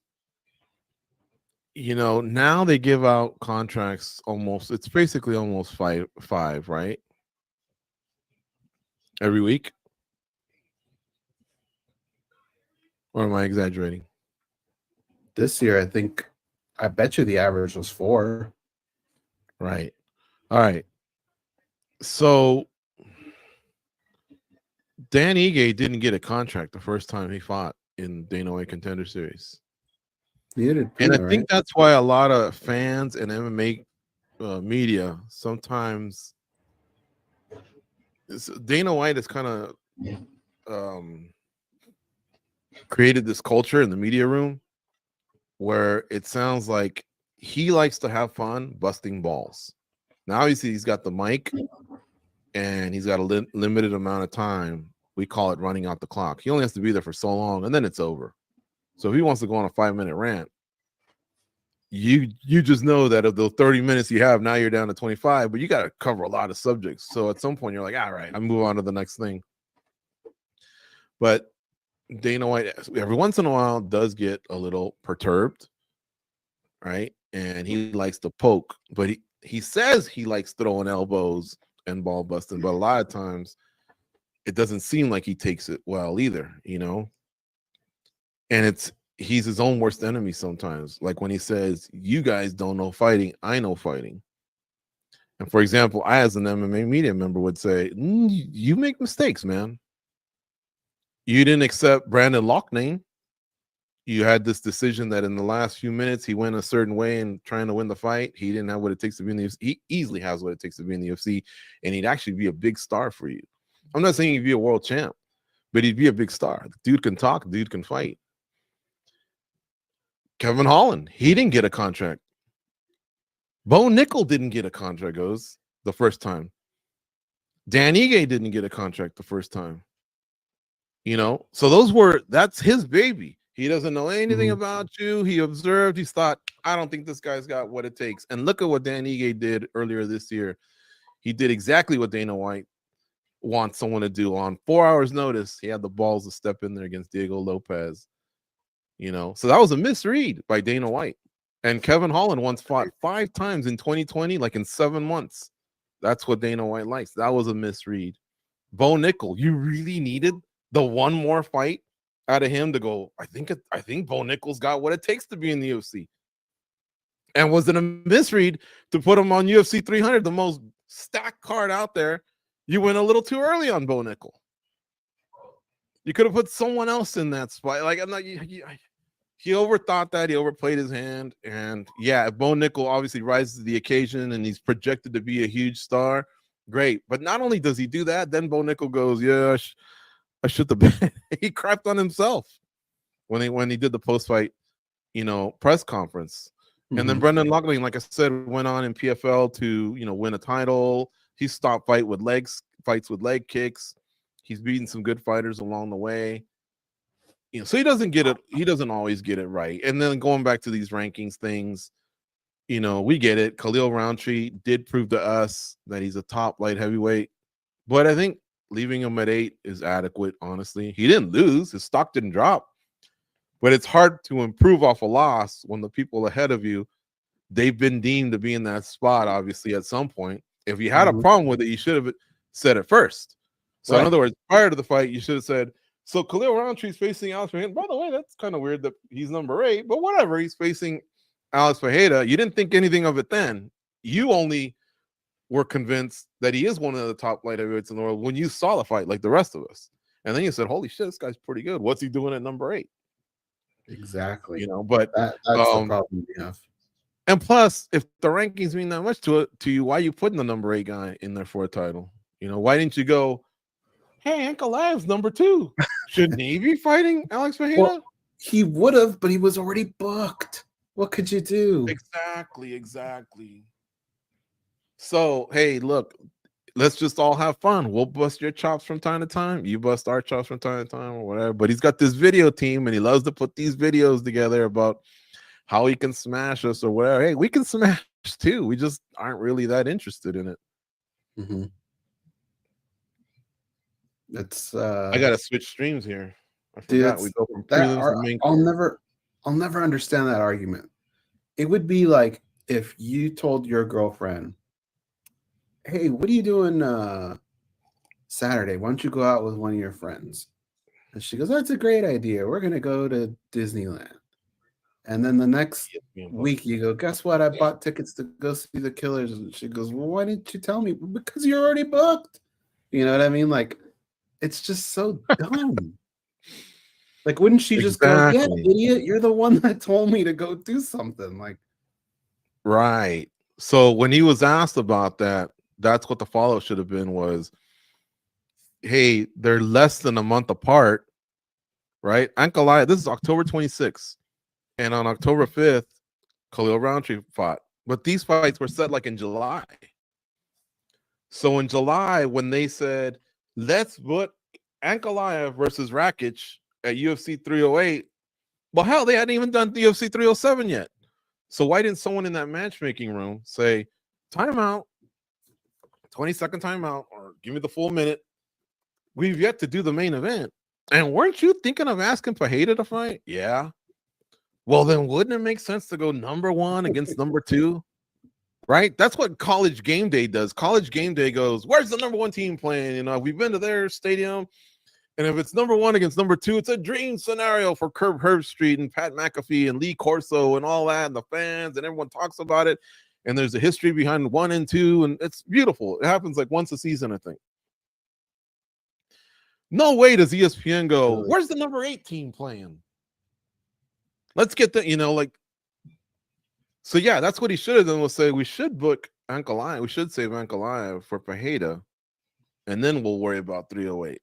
You know, now they give out contracts it's basically almost five, right? Every week? Or am I exaggerating? This year, I bet you the average was 4. Right. All right. So Dan Ige didn't get a contract the first time he fought in Dana White Contender Series. And I think that's why a lot of fans and MMA media sometimes Dana White has kind of created this culture in the media room where it sounds like he likes to have fun busting balls. Now, obviously, he's got the mic and he's got a limited amount of time. We call it running out the clock. He only has to be there for so long, and then it's over. So if he wants to go on a 5-minute rant, you just know that of the 30 minutes you have, now you're down to 25, but you got to cover a lot of subjects. So at some point, you're like, all right, I move on to the next thing. But Dana White, every once in a while, does get a little perturbed, right? And he likes to poke, but he says he likes throwing elbows and ball busting, but a lot of times it doesn't seem like he takes it well either, you know? And he's his own worst enemy sometimes. Like when he says, you guys don't know fighting, I know fighting. And for example, I, as an MMA media member, would say, you make mistakes, man. You didn't accept Brandon Loughnane. You had this decision that in the last few minutes, he went a certain way and trying to win the fight. He didn't have what it takes to be in the UFC. He easily has what it takes to be in the UFC, and he'd actually be a big star for you. I'm not saying he'd be a world champ, but he'd be a big star. The dude can talk, the dude can fight. Kevin Holland, he didn't get a contract. Bo Nickel didn't get a contract, Goze, the first time. Dan Ige didn't get a contract the first time. You know, so that's his baby. He doesn't know anything about you. He observed, he's thought, I don't think this guy's got what it takes. And look at what Dan Ige did earlier this year. He did exactly what Dana White wants someone to do. On 4 hours notice, he had the balls to step in there against Diego Lopez. You know, so that was a misread by Dana White. And Kevin Holland once fought 5 times in 2020, like in 7 months. That's what Dana White likes. That was a misread. Bo Nickel, you really needed the one more fight out of him to go, I think Bo Nickel's got what it takes to be in the UFC. And was it a misread to put him on UFC 300, the most stacked card out there? You went a little too early on Bo Nickel. You could have put someone else in that spot. Like, I'm not. He overthought that. He overplayed his hand. And yeah, if Bo Nickel obviously rises to the occasion and he's projected to be a huge star, great. But not only does he do that, then Bo Nickel goes, yeah, I should have been. He crapped on himself when he did the post-fight, press conference. And then Brendan Loughnane, like I said, went on in PFL to, win a title. He stopped fights with leg kicks. He's beaten some good fighters along the way. So he doesn't get it. He doesn't always get it right. And then going back to these rankings things, we get it. Khalil Roundtree did prove to us that he's a top light heavyweight. But I think leaving him at 8 is adequate, honestly. He didn't lose. His stock didn't drop. But it's hard to improve off a loss when the people ahead of you, they've been deemed to be in that spot, obviously, at some point. If you had a problem with it, you should have said it first. So in other words, prior to the fight, you should have said, so Khalil Roundtree's facing Alex Fajeda. By the way, that's kind of weird that he's number 8, but whatever. He's facing Alex Fajeda. You didn't think anything of it then. You only were convinced that he is one of the top light heavyweights in the world when you saw the fight, like the rest of us. And then you said, holy shit, this guy's pretty good. What's he doing at number 8? Exactly. But that's the problem we have. And plus, if the rankings mean that much to you, why are you putting the number 8 guy in there for a title? Why didn't you go, hey, Ankalaev's number 2? Shouldn't he be fighting Alex Fajeda? Well, he would have, but he was already booked. What could you do? Exactly. So, hey, look, let's just all have fun. We'll bust your chops from time to time. You bust our chops from time to time or whatever. But he's got this video team, and he loves to put these videos together about how he can smash us or whatever. Hey, we can smash too. We just aren't really that interested in it. It's I gotta switch streams here. I forgot we go from prelims to main. I'll never understand that argument. It would be like if you told your girlfriend, hey, what are you doing Saturday? Why don't you go out with one of your friends? And she goes, that's a great idea. We're gonna go to Disneyland. And then the next week you go, guess what? I bought tickets to go see the Killers. And she goes, well, why didn't you tell me? Because you're already booked. You know what I mean? Like, it's just so dumb. Like, wouldn't she just go, yeah, idiot, you're the one that told me to go do something. Like, right. So when he was asked about that, that's what the follow-up should have been was, hey, they're less than a month apart, right? Ankalaev, this is October 26th. And on October 5th, Khalil Roundtree fought. But these fights were set like in July. So in July, when they said, let's put Ankalaev versus Rakic at UFC 308, well, hell, they hadn't even done the UFC 307 yet. So why didn't someone in that matchmaking room say, timeout, 20-second timeout, or give me the full minute? We've yet to do the main event. And weren't you thinking of asking Pereira to fight? Yeah. Well, then wouldn't it make sense to go number 1 against number 2? Right? That's what College Game Day does. College Game Day goes, where's the number 1 team playing? You know, we've been to their stadium. And if it's number 1 against number 2, it's a dream scenario for Curb Herbstreit and Pat McAfee and Lee Corso and all that, and the fans, and everyone talks about it. And there's a history behind 1 and 2, and it's beautiful. It happens like once a season, I think. No way does ESPN go, where's the number 8 team playing? Let's get the, you know, like, so yeah, that's what he should have done, was say, we should book Ankalaev. We should save Ankalaev for Pereira, and then we'll worry about 308.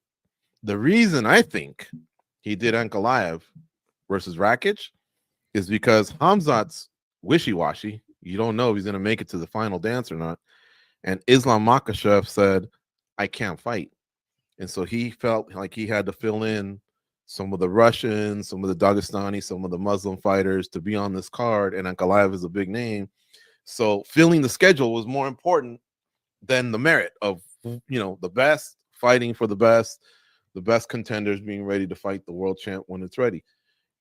The reason I think he did Ankalaev versus Rakic is because Khamzat's wishy-washy. You don't know if he's going to make it to the final dance or not. And Islam Makhachev said, I can't fight. And so he felt like he had to fill in some of the Russians, some of the Dagestani, some of the Muslim fighters to be on this card. And Ankalaev is a big name. So filling the schedule was more important than the merit of, you know, the best fighting for the best contenders being ready to fight the world champ when it's ready.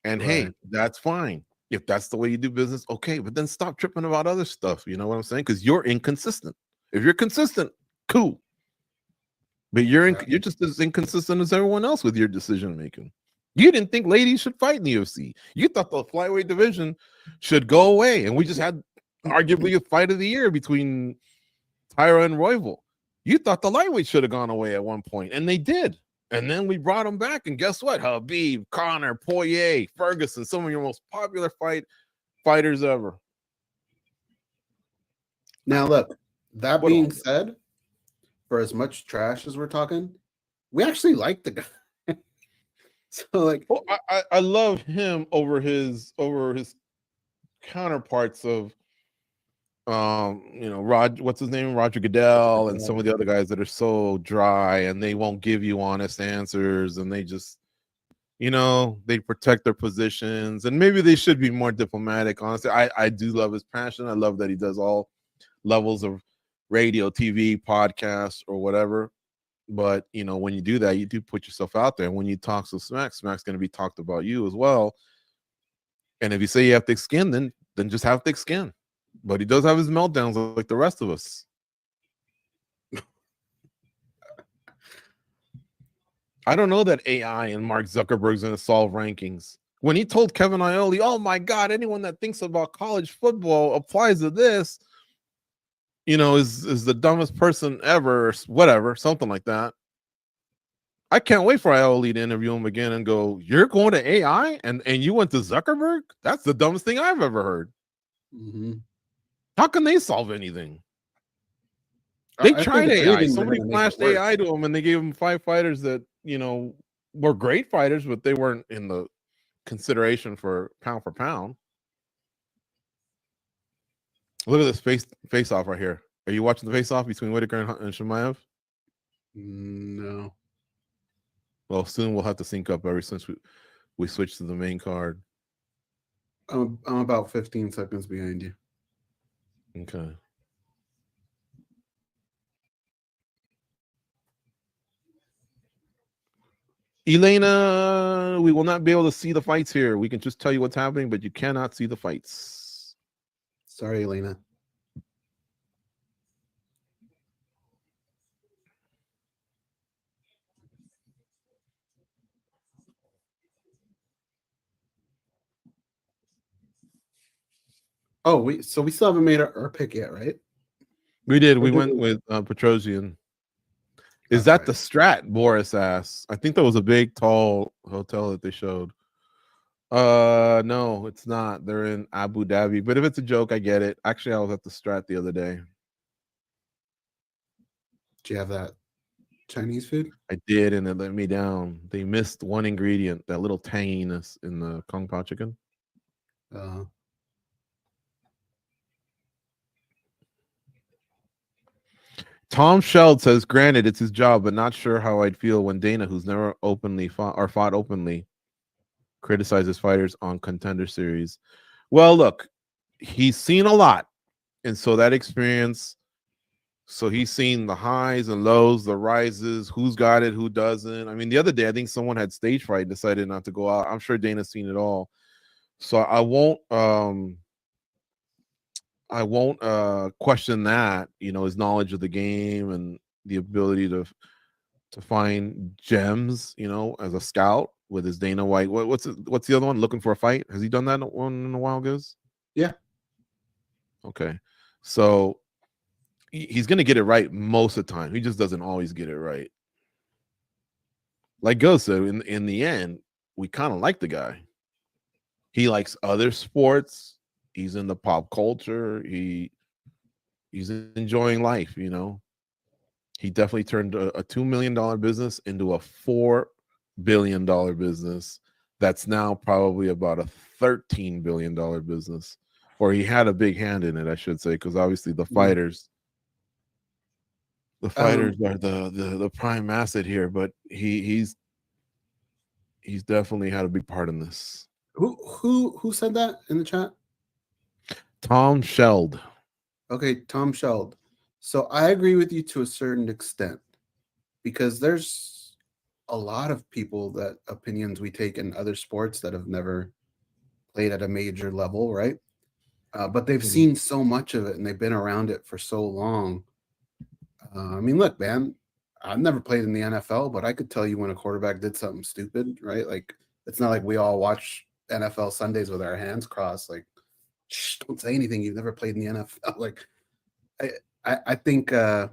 And hey, that's fine. If that's the way you do business, okay, but then stop tripping about other stuff. You know what I'm saying? Because you're inconsistent. If you're consistent, cool. But you're just as inconsistent as everyone else with your decision making. You didn't think ladies should fight in the UFC. You thought the flyweight division should go away, and we just had arguably a fight of the year between Tyra and Royval. You thought the lightweight should have gone away at one point, and they did. And then we brought them back, and guess what? Khabib, Conor, Poirier, Ferguson, some of your most popular fighters ever. Now, look, that being said, for as much trash as we're talking, we actually like the guy. So, like, well, I love him over his counterparts of you know, what's his name, Roger Goodell, and some of the other guys that are so dry and they won't give you honest answers, and they just, you know, they protect their positions, and maybe they should be more diplomatic. Honestly, I do love his passion. I love that he does all levels of radio, TV, podcasts, or whatever. But you know, when you do that, you do put yourself out there. And when you talk to Smack's going to be talked about you as well. And if you say you have thick skin, then just have thick skin. But he does have his meltdowns like the rest of us. I don't know that AI and Mark Zuckerberg's going to solve rankings. When he told Kevin Iole, oh my God, anyone that thinks about college football applies to this, you know, is the dumbest person ever, or whatever, something like that. I can't wait for Iole to interview him again and go, you're going to AI and you went to Zuckerberg? That's the dumbest thing I've ever heard. Mm-hmm. How can they solve anything? They tried AI. Somebody flashed AI to him, and they gave him 5 fighters that, you know, were great fighters, but they weren't in the consideration for pound. Look at this face off right here. Are you watching the face off between Whittaker and Chimaev? No. Well, soon we'll have to sync up ever since we switched to the main card. I'm about 15 seconds behind you. Okay. Elena, we will not be able to see the fights here. We can just tell you what's happening, but you cannot see the fights. Sorry, Elena. Oh, we still haven't made our pick yet, right? We did. We went with Petrosian. Is that the Strat? Boris asked. I think that was a big, tall hotel that they showed. No, it's not. They're in Abu Dhabi. But if it's a joke, I get it. Actually, I was at the Strat the other day. Did you have that Chinese food? I did, and it let me down. They missed one ingredient, that little tanginess in the Kung Pao chicken. Tom Sheld says, granted, it's his job, but not sure how I'd feel when Dana, who's never openly fought openly, criticizes fighters on Contender Series. Well, look, he's seen a lot, and so that experience. So he's seen the highs and lows, the rises, who's got it, who doesn't. I mean, the other day, I think someone had stage fright, decided not to go out. I'm sure Dana's seen it all. So I won't question that, his knowledge of the game and the ability to find gems, as a scout with his Dana White. What's the other one? Looking for a fight? Has he done that one in a while, Goze? Yeah. Okay. So he's going to get it right most of the time. He just doesn't always get it right. Like Goze said, in the end, we kind of like the guy. He likes other sports. He's in the pop culture. He's enjoying life, He definitely turned a $2 million business into a $4 billion business. That's now probably about a $13 billion business. Or he had a big hand in it, I should say, because obviously the fighters are the prime asset here, but he's definitely had a big part in this. Who said that in the chat? Tom Sheld. Okay, Tom Sheld. So I agree with you to a certain extent, because there's a lot of people that opinions we take in other sports that have never played at a major level, right? But they've seen so much of it and they've been around it for so long. I mean, look, man, I've never played in the NFL, but I could tell you when a quarterback did something stupid, right? Like, it's not like we all watch NFL Sundays with our hands crossed. Like, shh, don't say anything. You've never played in the NFL. Like, I think to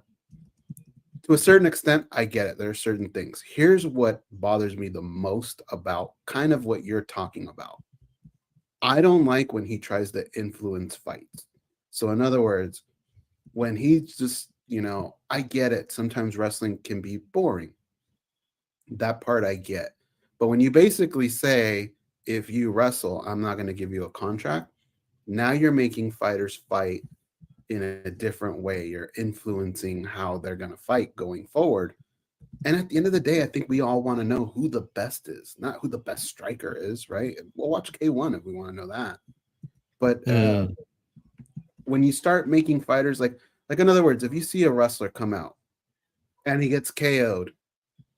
a certain extent, I get it. There are certain things. Here's what bothers me the most about kind of what you're talking about. I don't like when he tries to influence fights. So in other words, when he's just, I get it. Sometimes wrestling can be boring. That part I get. But when you basically say, if you wrestle, I'm not going to give you a contract. Now you're making fighters fight in a different way. You're influencing how they're going to fight going forward. And at the end of the day, I think we all want to know who the best is, not who the best striker is, right? We'll watch K1 if we want to know that. But when you start making fighters like in other words, if you see a wrestler come out and he gets KO'd,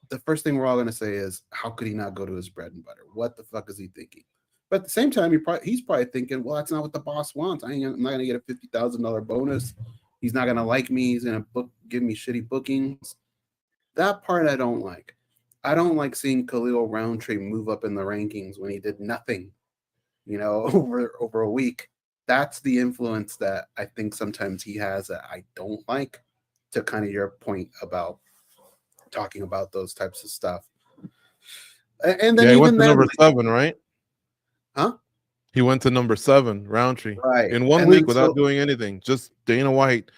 the first thing we're all going to say is, how could he not go to his bread and butter? What the fuck is he thinking? But at the same time, he's probably thinking, well, that's not what the boss wants. I'm not going to get a $50,000 bonus. He's not going to like me. He's going to give me shitty bookings. That part I don't like. I don't like seeing Khalil Roundtree move up in the rankings when he did nothing, over a week. That's the influence that I think sometimes he has that I don't like, to kind of your point about talking about those types of stuff. And then he even went to then, number 7, right? Huh? He went to number 7, Roundtree. Right. In 1 week without doing anything. Just Dana White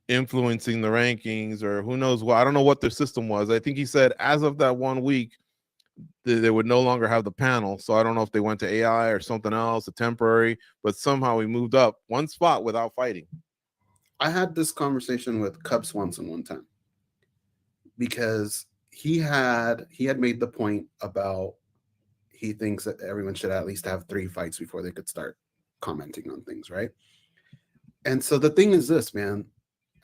influencing the rankings, or who knows what. I don't know what their system was. I think he said as of that 1 week, they would no longer have the panel. So I don't know if they went to AI or something else, a temporary, but somehow he moved up 1 spot without fighting. I had this conversation with Cub Swanson one time, because he had made the point about he thinks that everyone should at least have 3 fights before they could start commenting on things, right? And so the thing is this, man,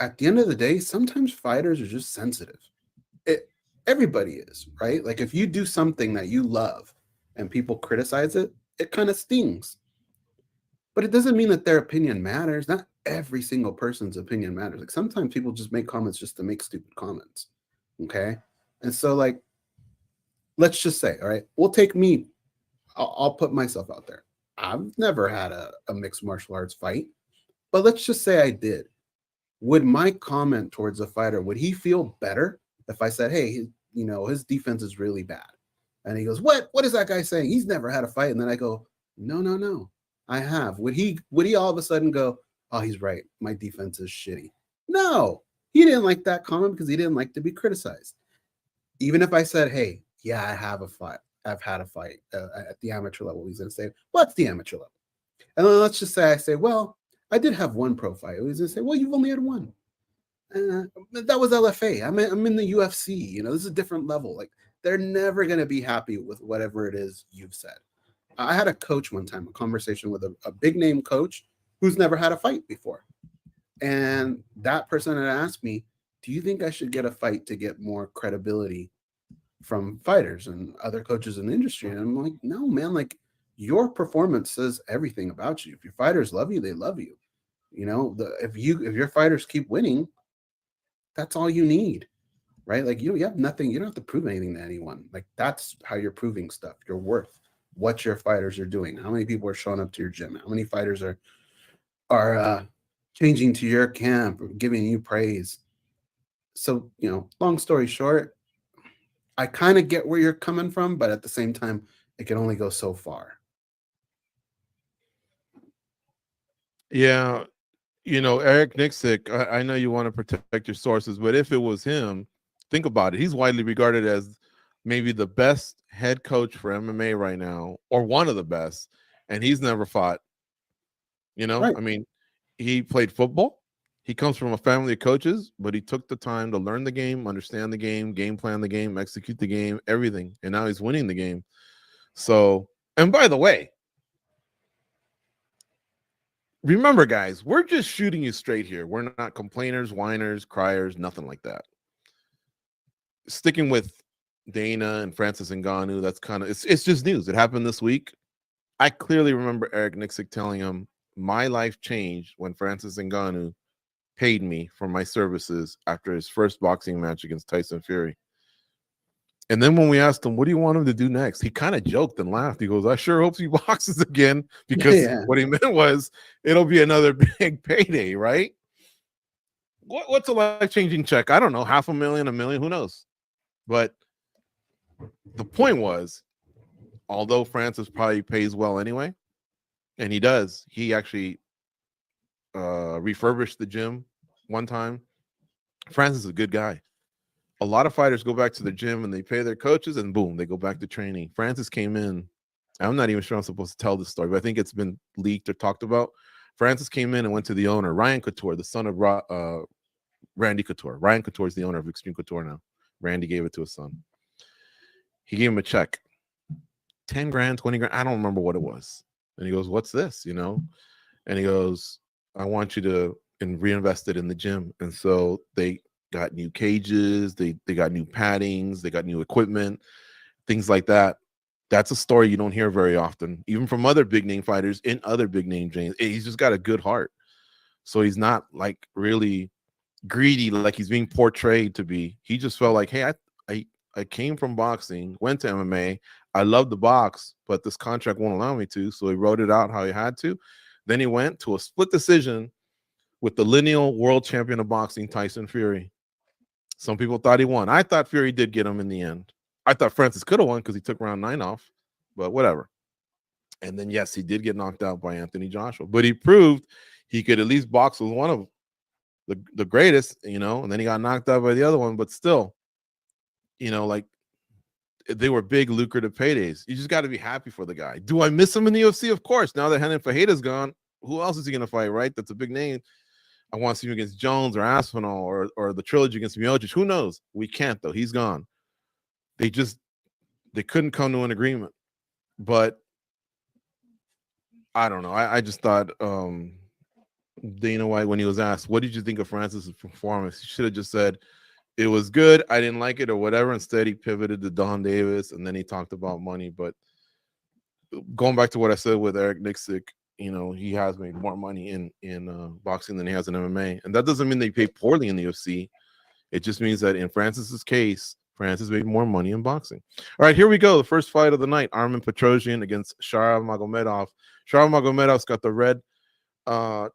at the end of the day, sometimes fighters are just sensitive. Everybody is, right? Like, if you do something that you love and people criticize it, it kind of stings. But it doesn't mean that their opinion matters. Not every single person's opinion matters. Like, sometimes people just make comments just to make stupid comments. Okay. And so, like, let's just say, all right, we'll take me. I'll put myself out there. I've never had a mixed martial arts fight, but let's just say I did. Would my comment towards a fighter, would he feel better if I said, hey, his defense is really bad? And he goes, what is that guy saying? He's never had a fight. And then I go, no, I have. Would he all of a sudden go, oh, he's right, my defense is shitty? No, he didn't like that comment because he didn't like to be criticized. Even if I said, hey, yeah, I have a fight. I've had a fight at the amateur level. He's going to say, what's the amateur level? And then let's just say I say, well, I did have 1 pro fight. He's going to say, well, you've only had 1. That was LFA. I'm in the UFC. You know, this is a different level. Like, they're never going to be happy with whatever it is you've said. I had a coach one time, a conversation with a big name coach who's never had a fight before. And that person had asked me, do you think I should get a fight to get more credibility from fighters and other coaches in the industry? And I'm like, no, man, like, your performance says everything about you. If your fighters love you, they love you. You know, if your fighters keep winning, that's all you need, right? Like, you have nothing. You don't have to prove anything to anyone. Like, that's how you're proving stuff. Your worth, what your fighters are doing, how many people are showing up to your gym, how many fighters are changing to your camp, or giving you praise. So, you know, long story short, I kind of get where you're coming from, but at the same time, it can only go so far. Yeah. You know, Eric Nixick, I know you want to protect your sources, but if it was him, think about it. He's widely regarded as maybe the best head coach for MMA right now, or one of the best, and he's never fought. You know, Right. I mean, he played football. He comes from a family of coaches, but he took the time to learn the game, understand the game plan the game, execute the game, everything. And now he's winning the game. So, and by the way, remember, guys, we're just shooting you straight here. We're not complainers, whiners, criers, nothing like that. Sticking with Dana and Francis Ngannou, that's kind of, it's just news. It happened this week. I clearly remember Eric Nixick telling him, my life changed when Francis Ngannou paid me for my services after his first boxing match against Tyson Fury. And then when we asked him, what do you want him to do next? He kind of joked and laughed. He goes, I sure hope he boxes again, because what he meant was it'll be another big payday, right? What's a life-changing check? I don't know, $500,000, $1 million, who knows? But the point was, although Francis probably pays well anyway, and he does, he actually refurbished the gym one time. Francis is a good guy. A lot of fighters go back to the gym and they pay their coaches, and boom, they go back to training. Francis came in. I'm not even sure I'm supposed to tell this story, but I think it's been leaked or talked about. Francis came in and went to the owner, Ryan Couture, the son of Randy Couture. Ryan Couture is the owner of Extreme Couture now. Randy gave it to his son. He gave him a check, 10 grand, 20 grand. I don't remember what it was. And he goes, what's this? You know? And he goes, I want you to reinvest it in the gym. And so they got new cages, they got new paddings, they got new equipment, things like that. That's a story you don't hear very often, even from other big name fighters in other big name gyms. He's just got a good heart. So he's not like really greedy like he's being portrayed to be. He just felt like, hey, I came from boxing, went to MMA. I love the box, but this contract won't allow me to. So he wrote it out how he had to. Then he went to a split decision with the lineal world champion of boxing, Tyson Fury. Some people thought he won. I thought Fury did get him in the end. I thought Francis could have won because he took round 9 off, but whatever. And then, yes, he did get knocked out by Anthony Joshua, but he proved he could at least box with one of the greatest, you know, and then he got knocked out by the other one, but still, you know, like, they were big, lucrative paydays. You just got to be happy for the guy. Do I miss him in the UFC? Of course. Now that Renan Fajeda's gone, who else is he going to fight, right? That's a big name. I want to see him against Jones or Aspinall or the trilogy against Miocic. Who knows? We can't, though. He's gone. They couldn't come to an agreement. But I don't know. I just thought Dana White, when he was asked, what did you think of Francis' performance? He should have just said, it was good, I didn't like it, or whatever. Instead, he pivoted to Don Davis, and then he talked about money. But going back to what I said with Eric Nixick, you know, he has made more money in boxing than he has in MMA. And that doesn't mean they pay poorly in the UFC. It just means that in Francis's case, Francis made more money in boxing. All right, here we go. The first fight of the night, Armen Petrosyan against Sharaf Magomedov. Sharaf Magomedov's got the red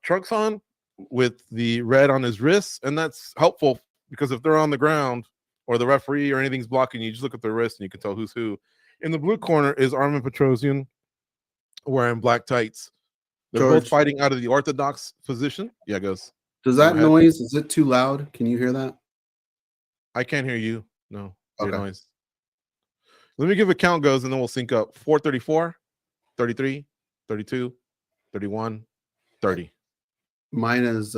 trunks on with the red on his wrists, and that's helpful because if they're on the ground or the referee or anything's blocking you, just look at their wrist and you can tell who's who. In the blue corner is Armen Petrosyan wearing black tights. They're both fighting out of the orthodox position. Yeah, Goze. Does that noise, is it too loud? Can you hear that? I can't hear you. No, okay. Noise. Let me give a count, Goze, and then we'll sync up. 434, 33, 32, 31, 30. Mine is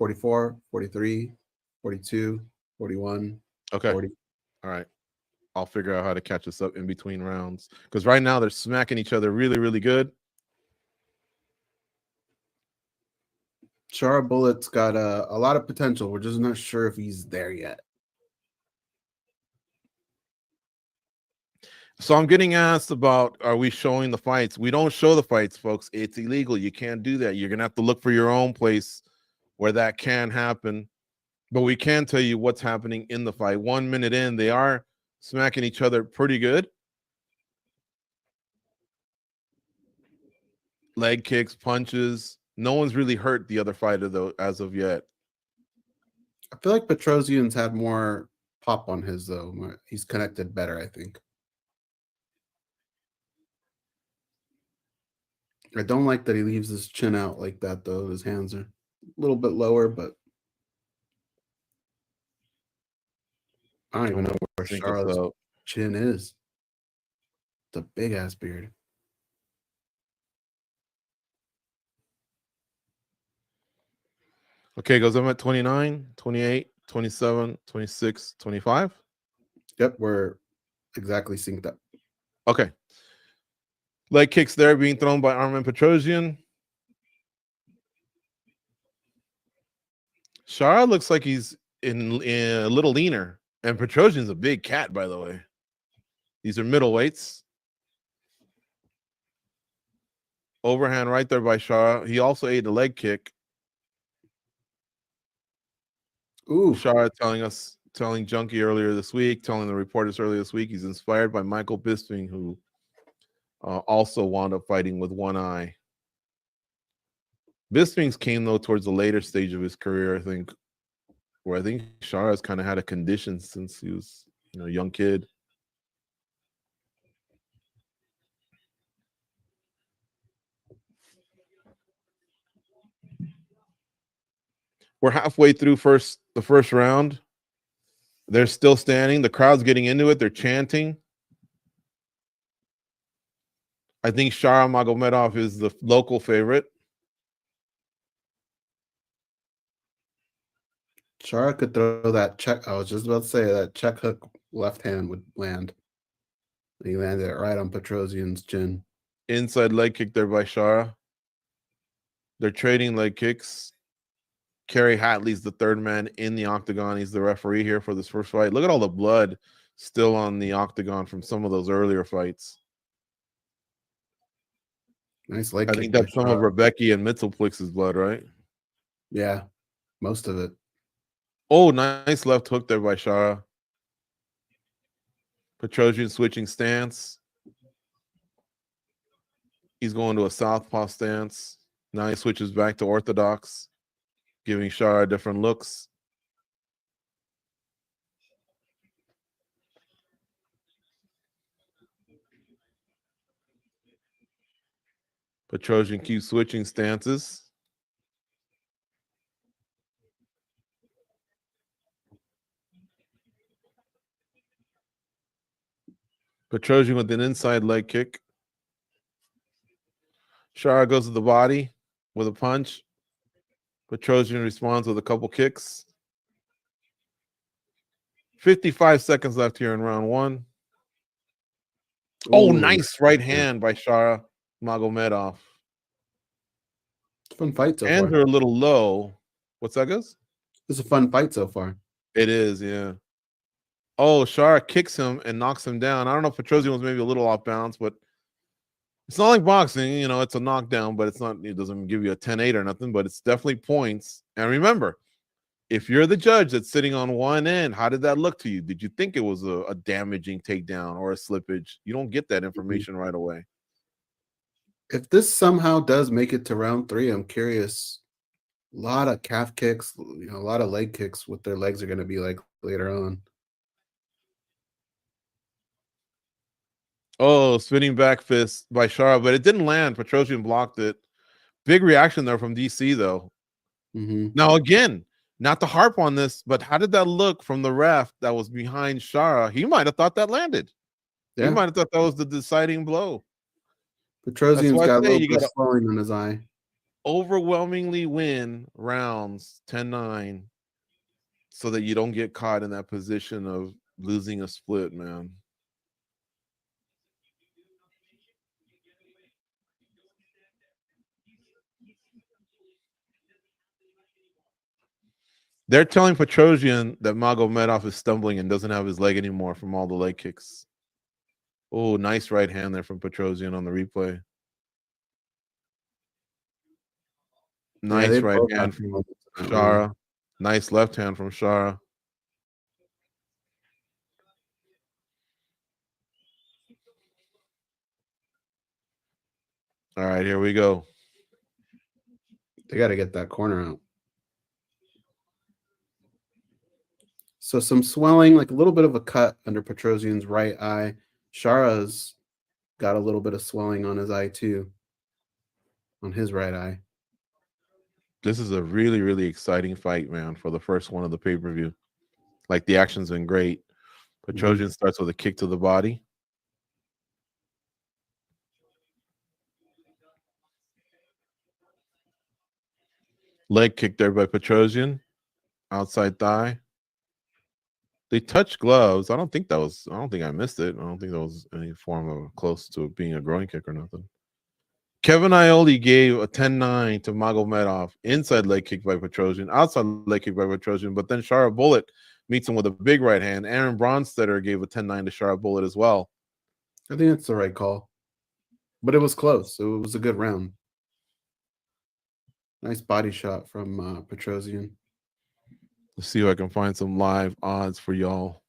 44, 43, 42, 41, Okay. 40. All right. I'll figure out how to catch us up in between rounds. Because right now they're smacking each other really, really good. Shara Bullet's got a lot of potential. We're just not sure if he's there yet. So I'm getting asked about, are we showing the fights? We don't show the fights, folks. It's illegal. You can't do that. You're going to have to look for your own place where that can happen. But we can tell you what's happening in the fight. 1 minute in, they are smacking each other pretty good. Leg kicks, punches. No one's really hurt the other fighter, though, as of yet. I feel like Petrosian's had more pop on his, though. He's connected better, I think. I don't like that he leaves his chin out like that, though. His hands are a little bit lower, but I don't even know where Shara's chin is. It's a big-ass beard. Okay, goes up at 29, 28, 27, 26, 25. Yep, we're exactly synced up. Okay. Leg kicks there being thrown by Armen Petrosian. Shara looks like he's in a little leaner. And Petrosian's a big cat, by the way. These are middleweights. Overhand right there by Shara. He also ate a leg kick. Ooh. Shara telling Junkie earlier this week, telling the reporters earlier this week, he's inspired by Michael Bisping, who also wound up fighting with one eye. Bisping's came, though, towards the later stage of his career, I think, where I think Shara's kind of had a condition since he was, a young kid. We're halfway through the first round. They're still standing. The crowd's getting into it. They're chanting. I think Shara Magomedov is the local favorite. Shara could throw that check. I was just about to say that check hook left hand would land. He landed it right on Petrosian's chin. Inside leg kick there by Shara. They're trading leg kicks. Kerry Hatley's the third man in the octagon. He's the referee here for this first fight. Look at all the blood still on the octagon from some of those earlier fights. Nice leg kick. I think that's some of Rebecca and Mitzelplix's blood, right? Yeah, most of it. Oh, nice left hook there by Shara. Petrosian switching stance. He's going to a southpaw stance. Now he switches back to orthodox, giving Shara different looks. Petrosian keeps switching stances. Petrosian with an inside leg kick. Shara goes to the body with a punch. Petrosian responds with a couple kicks. 55 seconds left here in round one. Oh, nice right hand by Shara Magomedov. Fun fight so Hands far. are a little low. What's that, Gus? It's a fun fight so far. It is, yeah. Oh, Shara kicks him and knocks him down. I don't know if Petrosian was maybe a little off balance, but it's not like boxing. It's a knockdown, but it doesn't give you a 10-8 or nothing, but it's definitely points. And remember, if you're the judge that's sitting on one end, how did that look to you? Did you think it was a damaging takedown or a slippage? You don't get that information right away. If this somehow does make it to round 3, I'm curious. A lot of calf kicks, a lot of leg kicks, what their legs are going to be like later on. Oh, spinning back fist by Shara, but it didn't land. Petrosian blocked it. Big reaction there from DC, though. Mm-hmm. Now, again, not to harp on this, but how did that look from the ref that was behind Shara? He might have thought that landed. Yeah. He might have thought that was the deciding blow. Petrosian's got a little bit of swelling on his eye. overwhelmingly win rounds 10-9 so that you don't get caught in that position of losing a split, man. They're telling Petrosian that Magomedov is stumbling and doesn't have his leg anymore from all the leg kicks. Oh, nice right hand there from Petrosian on the replay. Nice right hand from Shara. Nice left hand from Shara. All right, here we go. They got to get that corner out. So some swelling, like a little bit of a cut under Petrosian's right eye. Shara's got a little bit of swelling on his eye too, on his right eye. This is a really, really exciting fight, man, for the first one of the pay-per-view. Like, the action's been great. Petrosian starts with a kick to the body. Leg kick there by Petrosian. Outside thigh. They touched gloves. I don't think I missed it. I don't think that was any form of close to being a groin kick or nothing. Kevin Ioli gave a 10-9 to Magomedov. Inside leg kick by Petrosian. Outside leg kick by Petrosian. But then Shara Bullet meets him with a big right hand. Aaron Bronstetter gave a 10-9 to Shara Bullet as well. I think that's the right call. But it was close. So it was a good round. Nice body shot from Petrosian. Let's see if I can find some live odds for y'all.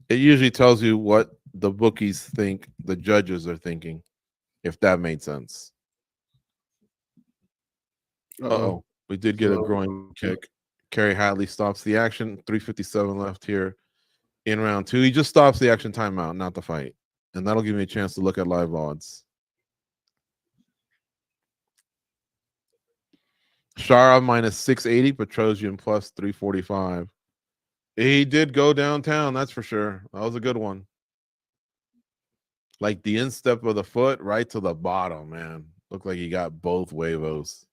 It usually tells you what the bookies think the judges are thinking, if that made sense. Uh-oh. We did get a groin kick. Kerry Hadley stops the action. 3:57 left here in round 2. He just stops the action timeout, not the fight. And that'll give me a chance to look at live odds. Shara minus 680, Petrosian plus 345. He did go downtown, that's for sure. That was a good one. Like the instep of the foot right to the bottom, man. Looked like he got both huevos.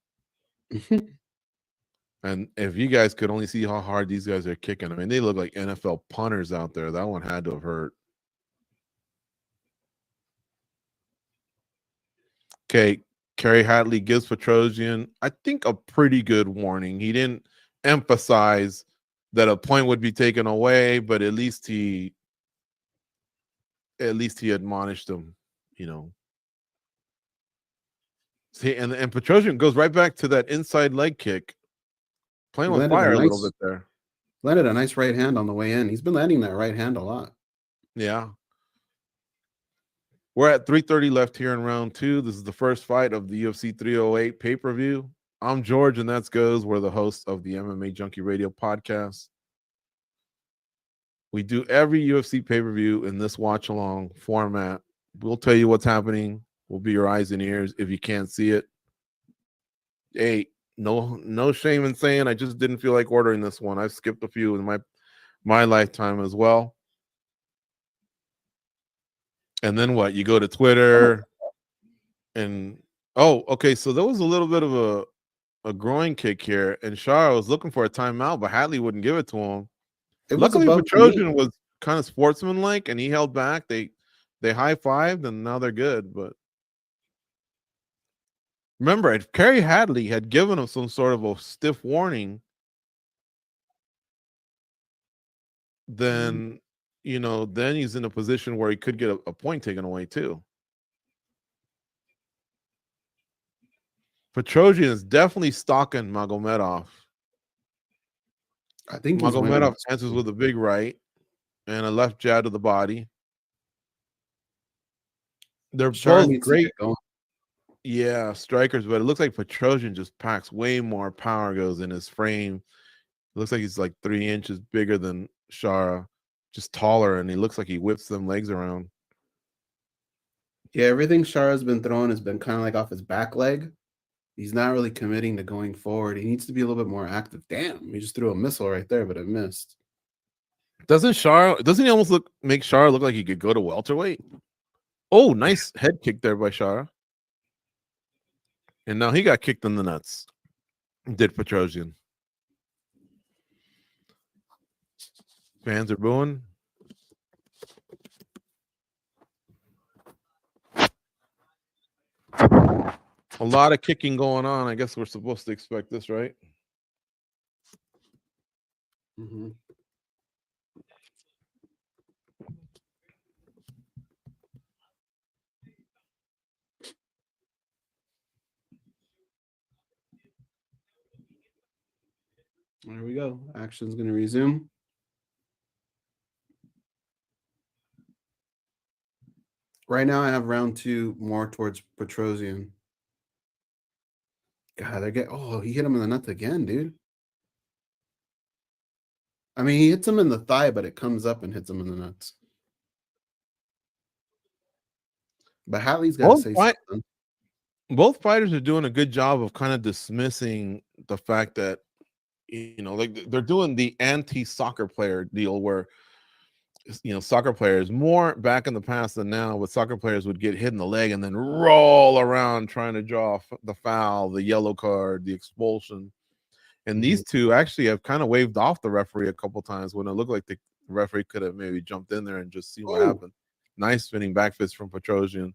And if you guys could only see how hard these guys are kicking, I mean, they look like NFL punters out there. That one had to have hurt. Okay. Kerry Hadley gives Petrosian, I think, a pretty good warning. He didn't emphasize that a point would be taken away, but at least he admonished him, you know. See, and Petrosian goes right back to that inside leg kick, playing with fire a little bit there. Landed a nice right hand on the way in. He's been landing that right hand a lot. Yeah. We're at 3:30 left here in round 2. This is the first fight of the UFC 308 pay-per-view. I'm George, and that's Goze. We're the hosts of the MMA Junkie Radio podcast. We do every UFC pay-per-view in this watch-along format. We'll tell you what's happening. We'll be your eyes and ears if you can't see it. Hey, no shame in saying I just didn't feel like ordering this one. I've skipped a few in my lifetime as well. And then what? You go to Twitter and okay. So there was a little bit of a groin kick here, and Shara was looking for a timeout, but Hadley wouldn't give it to him. Luckily, Petrosian was kind of sportsmanlike, and he held back. They high-fived, and now they're good. But remember, if Kerry Hadley had given him some sort of a stiff warning, then then he's in a position where he could get a point taken away too. Petrosian is definitely stalking Magomedov. I think Magomedov answers with a big right and a left jab to the body. They're both great. Yeah, strikers, but it looks like Petrosian just packs way more power, goes in his frame. It looks like he's like 3 inches bigger than Shara. Just taller, and he looks like he whips them legs around. Yeah, everything Shara's been throwing has been kind of like off his back leg. He's not really committing to going forward. He needs to be a little bit more active. Damn, he just threw a missile right there, but it missed. Doesn't he almost make Shara look like he could go to welterweight? Oh, nice head kick there by Shara. And now he got kicked in the nuts. Did Petrosian. Fans are booing. A lot of kicking going on. I guess we're supposed to expect this, right? Mm-hmm. There we go. Action's going to resume. Right now, I have round 2 more towards Petrosian. God, he hit him in the nuts again, dude. I mean, he hits him in the thigh, but it comes up and hits him in the nuts. But Hatley's got to say something. Both fighters are doing a good job of kind of dismissing the fact that, like they're doing the anti-soccer player deal where, soccer players more back in the past than now, but soccer players would get hit in the leg and then roll around trying to draw the foul, the yellow card, the expulsion. And these two actually have kind of waved off the referee a couple times when it looked like the referee could have maybe jumped in there and just see what happened. Nice spinning back fist from Petrosian.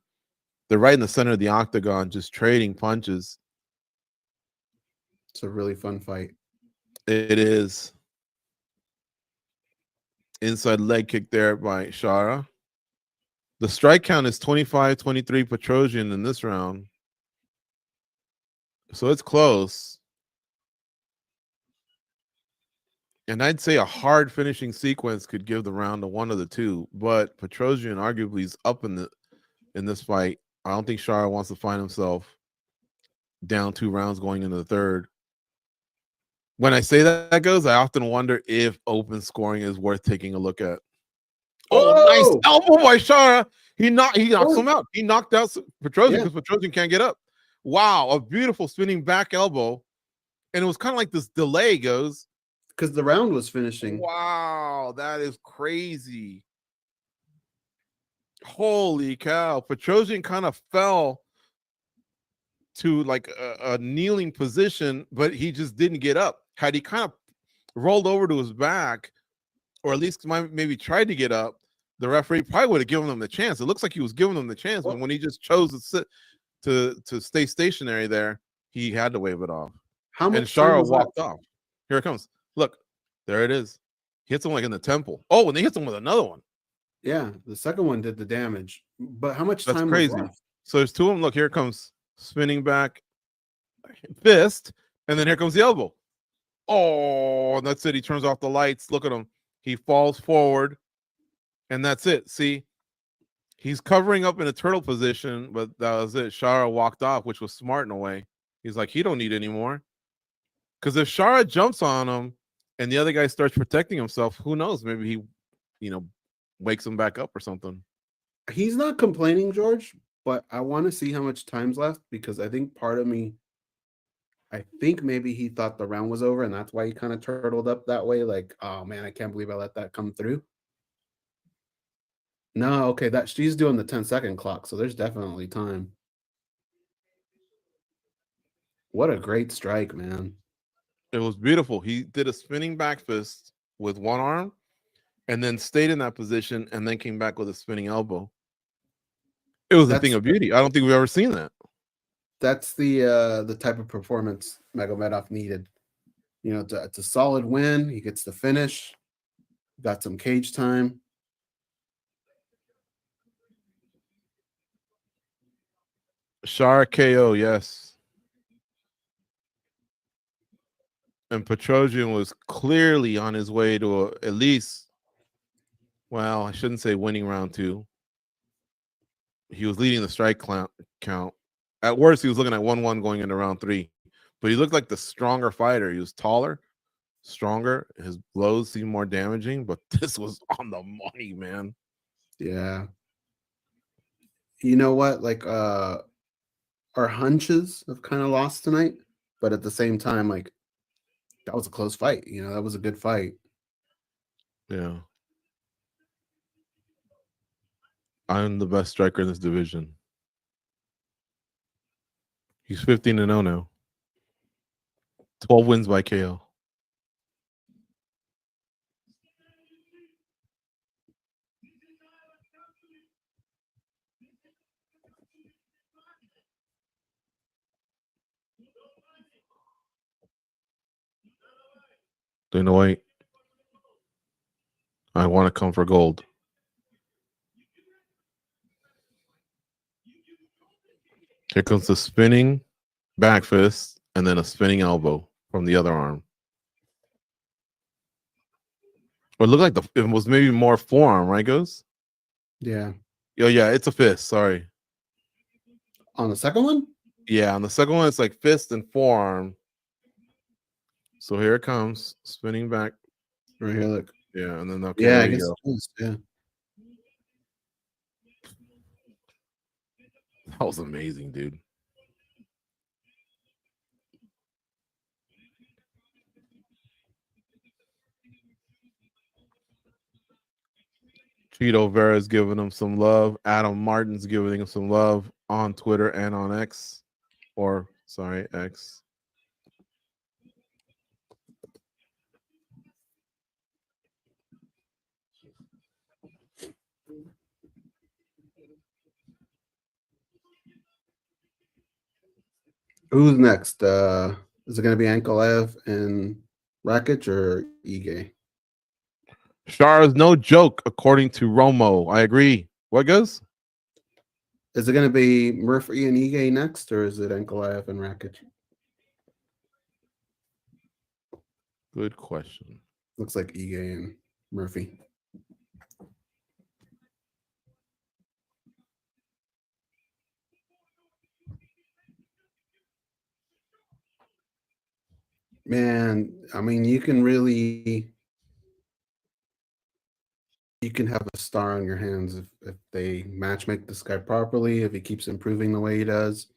They're right in the center of the octagon, just trading punches. It's a really fun fight. It is. Inside leg kick there by Shara. The strike count is 25-23 Petrosian in this round. So it's close. And I'd say a hard finishing sequence could give the round to one of the two, but Petrosian arguably is up in this fight. I don't think Shara wants to find himself down 2 rounds going into the third. When I say that goes, I often wonder if open scoring is worth taking a look at. Oh, nice elbow by Shara. He knocks him out. He knocked out Petrosian because Petrosian can't get up. Wow, a beautiful spinning back elbow. And it was kind of like this delay goes. Because the round was finishing. Wow, that is crazy. Holy cow. Petrosian kind of fell to like a kneeling position, but he just didn't get up. Had he kind of rolled over to his back, or at least maybe tried to get up, the referee probably would have given him the chance. It looks like he was giving him the chance, but when he just chose to sit to stay stationary there, he had to wave it off. How much? And Shara walked off. Here it comes. Look, there it is. He hits him like in the temple. Oh, and he hits him with another one. Yeah, the second one did the damage. But how much time? That's crazy. Was left? So there's 2 of them. Look, here it comes. Spinning back fist, and then here comes the elbow. Oh, and that's it. He turns off the lights. Look at him. He falls forward, and that's it. See, he's covering up in a turtle position, but that was it. Shara walked off, which was smart in a way. He's like, he don't need any more. Because if Shara jumps on him and the other guy starts protecting himself, who knows? Maybe he, wakes him back up or something. He's not complaining, George, but I want to see how much time's left because I think part of me, I think maybe he thought the round was over and that's why he kind of turtled up that way. Like, oh man, I can't believe I let that come through. No, okay, that she's doing the 10-second clock, so there's definitely time. What a great strike, man. It was beautiful. He did a spinning back fist with one arm and then stayed in that position and then came back with a spinning elbow. It was a thing of beauty. I don't think we've ever seen that. That's the type of performance Magomedov needed. It's a solid win. He gets the finish. Got some cage time. Shara KO, yes. And Petrosian was clearly on his way to at least, well, I shouldn't say winning round 2. He was leading the strike count. At worst, he was looking at 1-1 going into round 3. But he looked like the stronger fighter. He was taller, stronger. His blows seemed more damaging, but this was on the money, man. Yeah. You know what? Like, our hunches have kind of lost tonight, but at the same time, like, that was a close fight. That was a good fight. Yeah. I'm the best striker in this division. He's 15-0 now. 12 wins by KO. Dana White. I want to come for gold. Here comes the spinning back fist and then a spinning elbow from the other arm. Or it looked like it was maybe more forearm, right, Goze? Yeah. Oh, yeah, it's a fist. Sorry. On the second one? Yeah, on the second one, it's like fist and forearm. So here it comes, spinning back. Right here, look. Yeah, and then okay, Yeah, I there you guess go. it is, yeah. That was amazing, dude. Cheeto Vera's giving him some love. Adam Martin's giving him some love on Twitter and on X. Or, sorry, X. Who's next? Is it going to be Ankalaev and Rakic or Ige? Shar is no joke, according to Romo. I agree. What goes? Is it going to be Murphy and Ige next, or is it Ankalaev and Rakic? Good question. Looks like Ige and Murphy. Man, I mean, you can have a star on your hands if they match make this guy properly, if he keeps improving the way he does.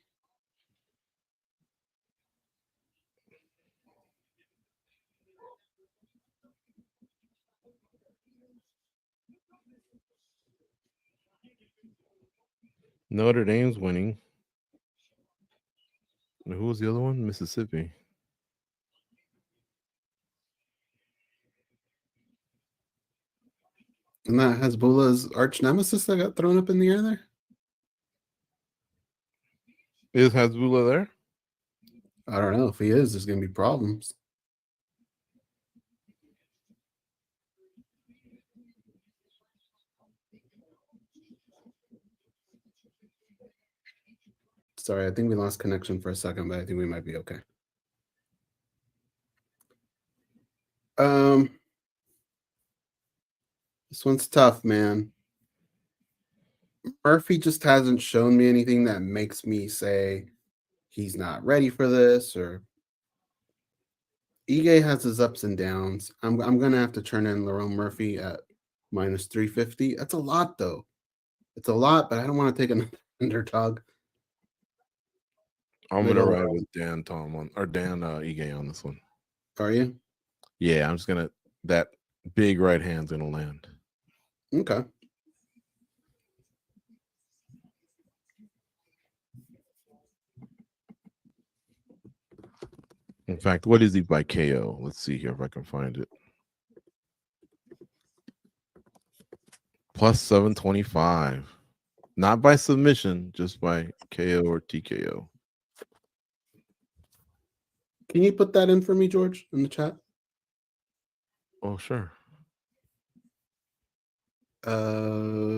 Notre Dame's winning. And who was the other one? Mississippi. And that Hezbollah's arch nemesis that got thrown up in the air there? Is Hezbollah there? I don't know. If he is, there's going to be problems. Sorry, I think we lost connection for a second, but I think we might be okay. This one's tough, man. Murphy just hasn't shown me anything that makes me say he's not ready for this, or Ige has his ups and downs. I'm gonna have to turn in Lerone Murphy at minus 350. That's a lot, though. It's a lot, but I don't want to take an underdog. I'm gonna ride with Dan Ige on this one. Are you? Yeah, I'm just gonna that big right hand's gonna land. Okay. In fact, what is he by KO? Let's see here if I can find it. Plus 725. Not by submission, just by KO or TKO. Can you put that in for me, George, in the chat? Oh, sure.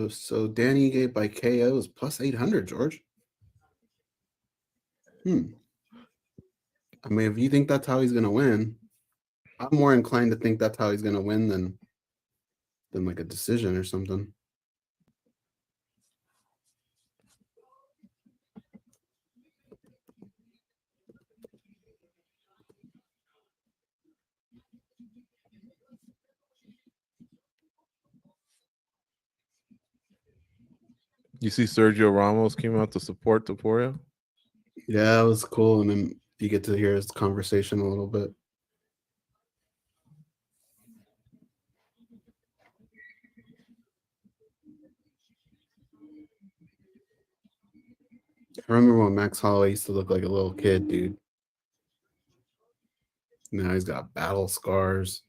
So Danny Ige by KO is plus 800, George. I mean, if you think that's how he's gonna win, I'm more inclined to think that's how he's gonna win than like a decision or something. You see Sergio Ramos came out to support Topuria? Yeah, it was cool, and then you get to hear his conversation a little bit. I remember when Max Holloway used to look like a little kid, dude. Now he's got battle scars.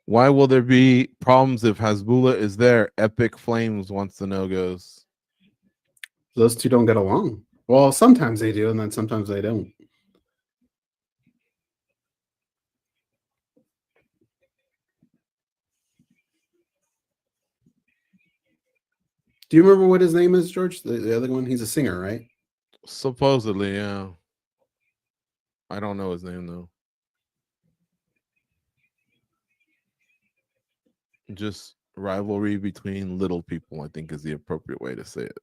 Why will there be problems if Hasbullah is there? Epic Flames wants to know, Goze. Those two don't get along. Well, sometimes they do, and then sometimes they don't. Do you remember what his name is, George? The other one? He's a singer, right? Supposedly, yeah. I don't know his name, though. Just rivalry between little people, I think, is the appropriate way to say it.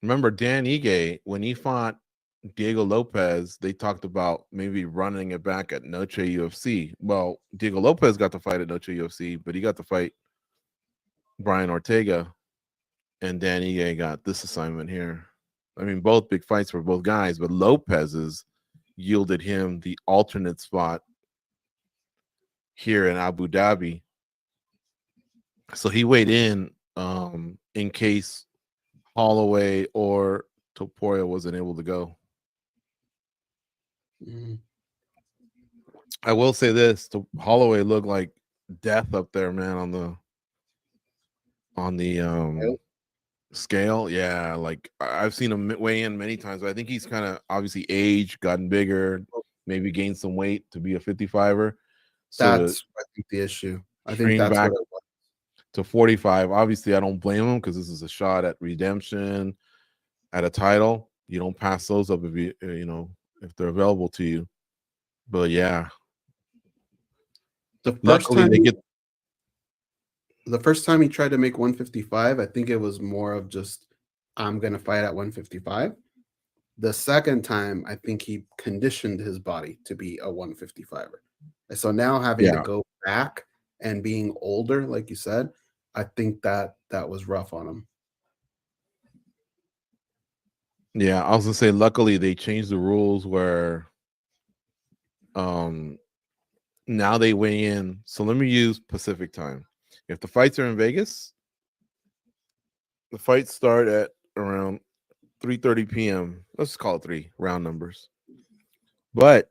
Remember, Dan Ige, when he fought Diego Lopez, they talked about maybe running it back at Noche UFC. Well, Diego Lopez got to fight at Noche UFC, but he got to fight Brian Ortega, and Dan Ige got this assignment here. I mean, both big fights for both guys, but Lopez's yielded him the alternate spot here in Abu Dhabi. So he weighed in case Holloway or Topuria wasn't able to go. Mm. I will say this: Holloway looked like death up there, man, on the scale. Yeah, like I've seen him weigh in many times, but I think he's kind of obviously aged, gotten bigger, maybe gained some weight to be a 55er. So That's, I think, the issue. I think shrink that's back what it was. to 45. Obviously, I don't blame him because this is a shot at redemption, at a title. You don't pass those up if if they're available to you. But yeah, The first luckily time they get. The first time he tried to make 155, I think it was more of just, I'm going to fight at 155. The second time, I think he conditioned his body to be a 155er. And so now having to go back and being older, like you said, I think that was rough on him. Yeah, I was gonna say, luckily they changed the rules where now they weigh in. So let me use Pacific time. If the fights are in Vegas, the fights start at around 3:30 p.m. Let's call it 3 round numbers. But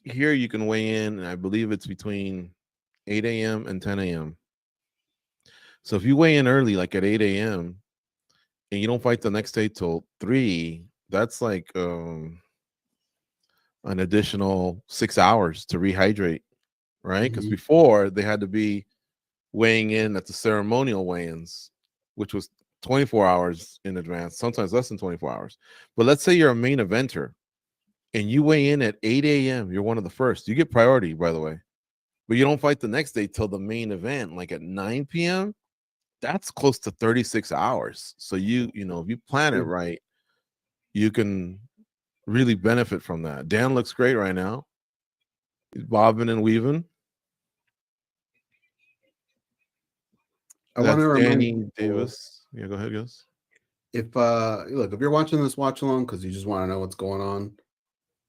here you can weigh in, and I believe it's between 8 a.m. and 10 a.m. So if you weigh in early, like at 8 a.m., and you don't fight the next day till 3, that's like an additional 6 hours to rehydrate, right? Because before they had to be weighing in at the ceremonial weigh-ins, which was 24 hours in advance, sometimes less than 24 hours. But let's say you're a main eventer and you weigh in at 8 a.m. You're one of the first. You get priority, by the way. But you don't fight the next day till the main event, like at 9 p.m. That's close to 36 hours. So if you plan it right, you can really benefit from that. Dan looks great right now. He's bobbing and weaving. I want to remind Danny Davis. Yeah, go ahead, guys. If you're watching this watch along because you just want to know what's going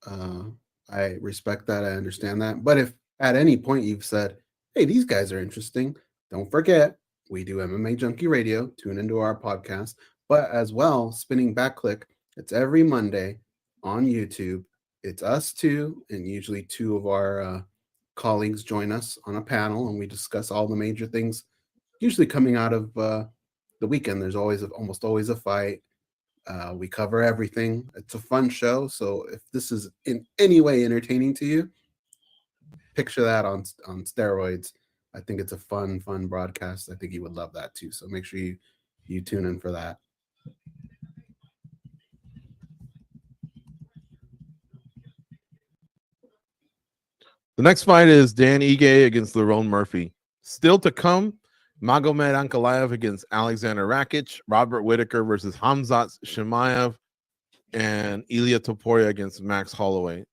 on, I respect that. I understand that. But if at any point you've said, hey, these guys are interesting, don't forget, we do MMA Junkie Radio. Tune into our podcast. But as well, Spinning Back Click, it's every Monday on YouTube. It's us two, and usually two of our colleagues join us on a panel, and we discuss all the major things, usually coming out of the weekend. There's almost always a fight. We cover everything. It's a fun show. So if this is in any way entertaining to you, picture that on steroids. I think it's a fun broadcast. I think you would love that too. So make sure you tune in for that. The next fight is Dan Ige against Lerone Murphy. Still to come, Magomed Ankalaev against Alexander Rakic, Robert Whittaker versus Khamzat Chimaev, and Ilia Topuria against Max Holloway.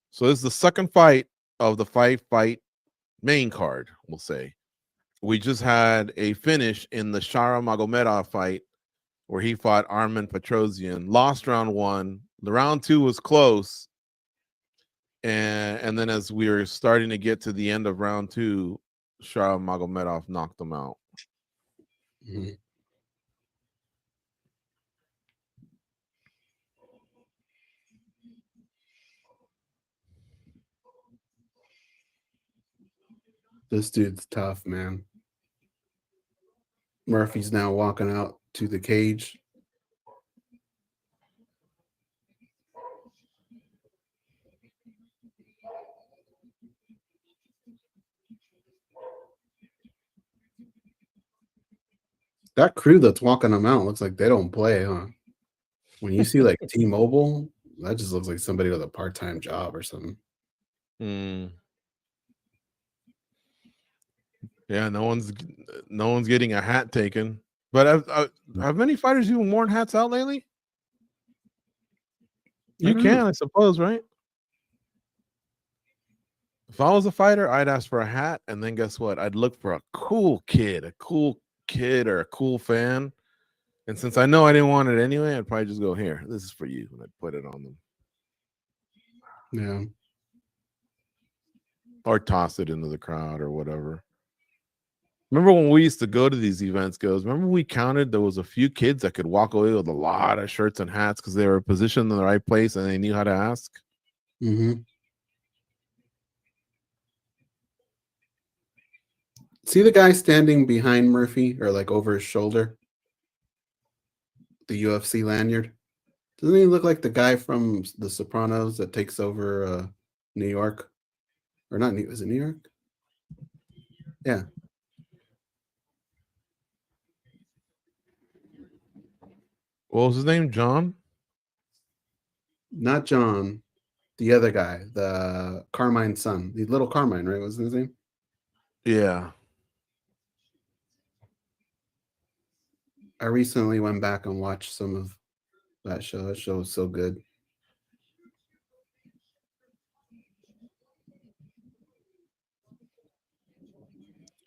So this is the second fight of the fight main card, we'll say. we just had a finish in the Shara Magomedov fight where he fought Armen Petrosyan, lost round 1. The round 2 was close. And then as we were starting to get to the end of round 2, Shara Magomedov knocked him out. Mm-hmm. This dude's tough, man. Murphy's now walking out to the cage. That crew that's walking them out looks like they don't play, huh? When you see like T-Mobile, that just looks like somebody with a part-time job or something. Yeah, no one's getting a hat taken. But have many fighters even worn hats out lately? You can, I suppose, right? If I was a fighter, I'd ask for a hat, and then guess what? I'd look for a cool kid or a cool fan. And since I know I didn't want it anyway, I'd probably just go, here, this is for you, and I'd put it on them. Yeah. Or toss it into the crowd or whatever. Remember when we used to go to these events, remember we counted there was a few kids that could walk away with a lot of shirts and hats because they were positioned in the right place and they knew how to ask? Mm-hmm. See the guy standing behind Murphy or like over his shoulder? The UFC lanyard? Doesn't he look like the guy from The Sopranos that takes over New York? Or not, is it New York? Yeah. What was his name? John? Not John. The other guy, the Carmine's son. The little Carmine, right? Wasn't his name? Yeah. I recently went back and watched some of that show. That show was so good.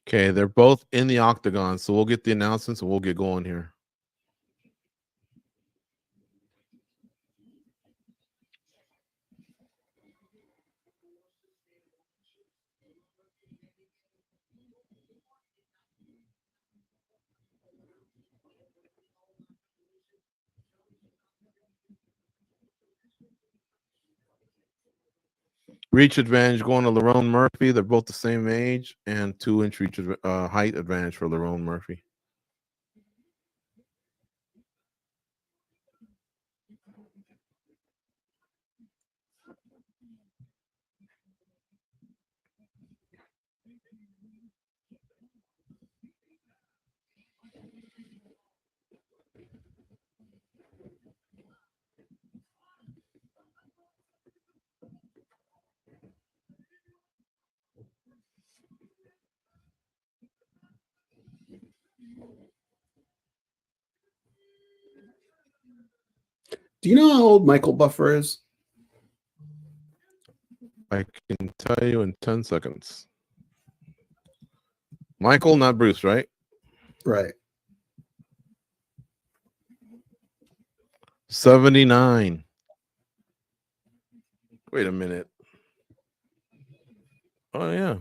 Okay, they're both in the octagon, so we'll get the announcements and we'll get going here. Reach advantage going to Lerone Murphy. They're both the same age, and 2-inch reach height advantage for Lerone Murphy. Do you know how old Michael Buffer is? I can tell you in 10 seconds. Michael, not Bruce, right? Right. 79. Wait a minute. Oh, yeah.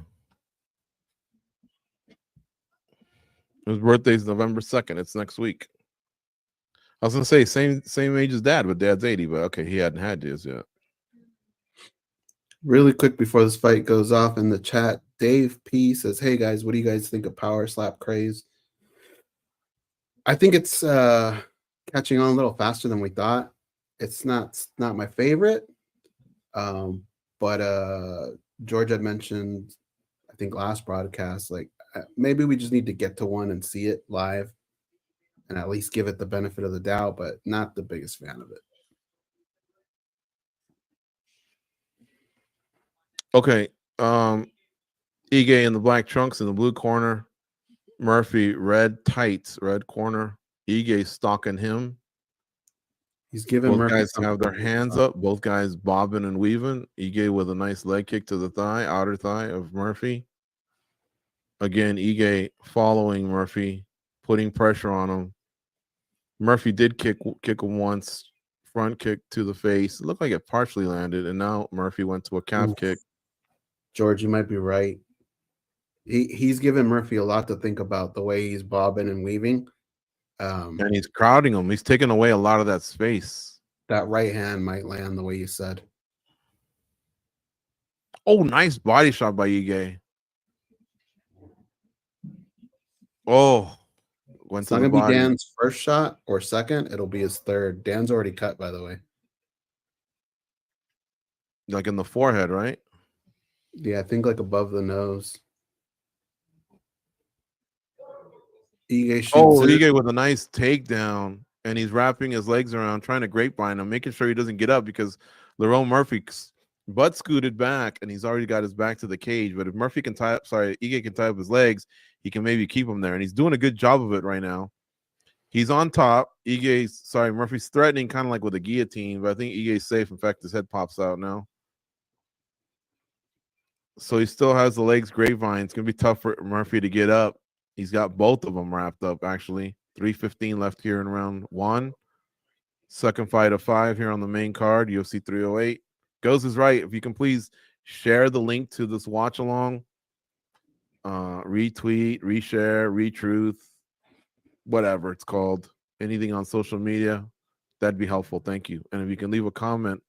His birthday's November 2nd. It's next week. I was going to say same age as Dad, but Dad's 80, but okay, he hadn't had his yet. Really quick before this fight goes off in the chat, Dave P says, hey guys, what do you guys think of Power Slap craze? I think it's catching on a little faster than we thought. It's not my favorite. But George had mentioned, I think last broadcast, like maybe we just need to get to one and see it live and at least give it the benefit of the doubt, but not the biggest fan of it. Okay. Ige in the black trunks in the blue corner. Murphy, red tights, red corner. Ige stalking him. He's giving both Murphy guys have their hands up. Both guys bobbing and weaving. Ige with a nice leg kick to the thigh, outer thigh of Murphy. Again, Ige following Murphy, putting pressure on him. Murphy did kick him once, front kick to the face. It looked like it partially landed, and now Murphy went to a calf kick. George, you might be right. He's given Murphy a lot to think about, the way he's bobbing and weaving. And he's crowding him. He's taking away a lot of that space. That right hand might land the way you said. Oh, nice body shot by Ige. Oh, went It's to not the going to be body. Dan's first shot or second. It'll be his third. Dan's already cut, by the way. Like in the forehead, right? Yeah, I think like above the nose. Ige shoots Ige with a nice takedown, and he's wrapping his legs around, trying to grapevine him, making sure he doesn't get up because Lerone Murphy butt scooted back, and he's already got his back to the cage. But if Ige can tie up his legs, he can maybe keep him there, and he's doing a good job of it right now. He's on top. Murphy's threatening, kind of like with a guillotine, but I think Ige's safe. In fact, his head pops out now. So he still has the legs grapevine. It's going to be tough for Murphy to get up. He's got both of them wrapped up, actually. 3:15 left here in round 1. Second fight of 5 here on the main card, UFC 308. Goze is right. If you can please share the link to this watch along, retweet, reshare, retruth, whatever it's called, anything on social media, that'd be helpful. Thank you. And if you can leave a comment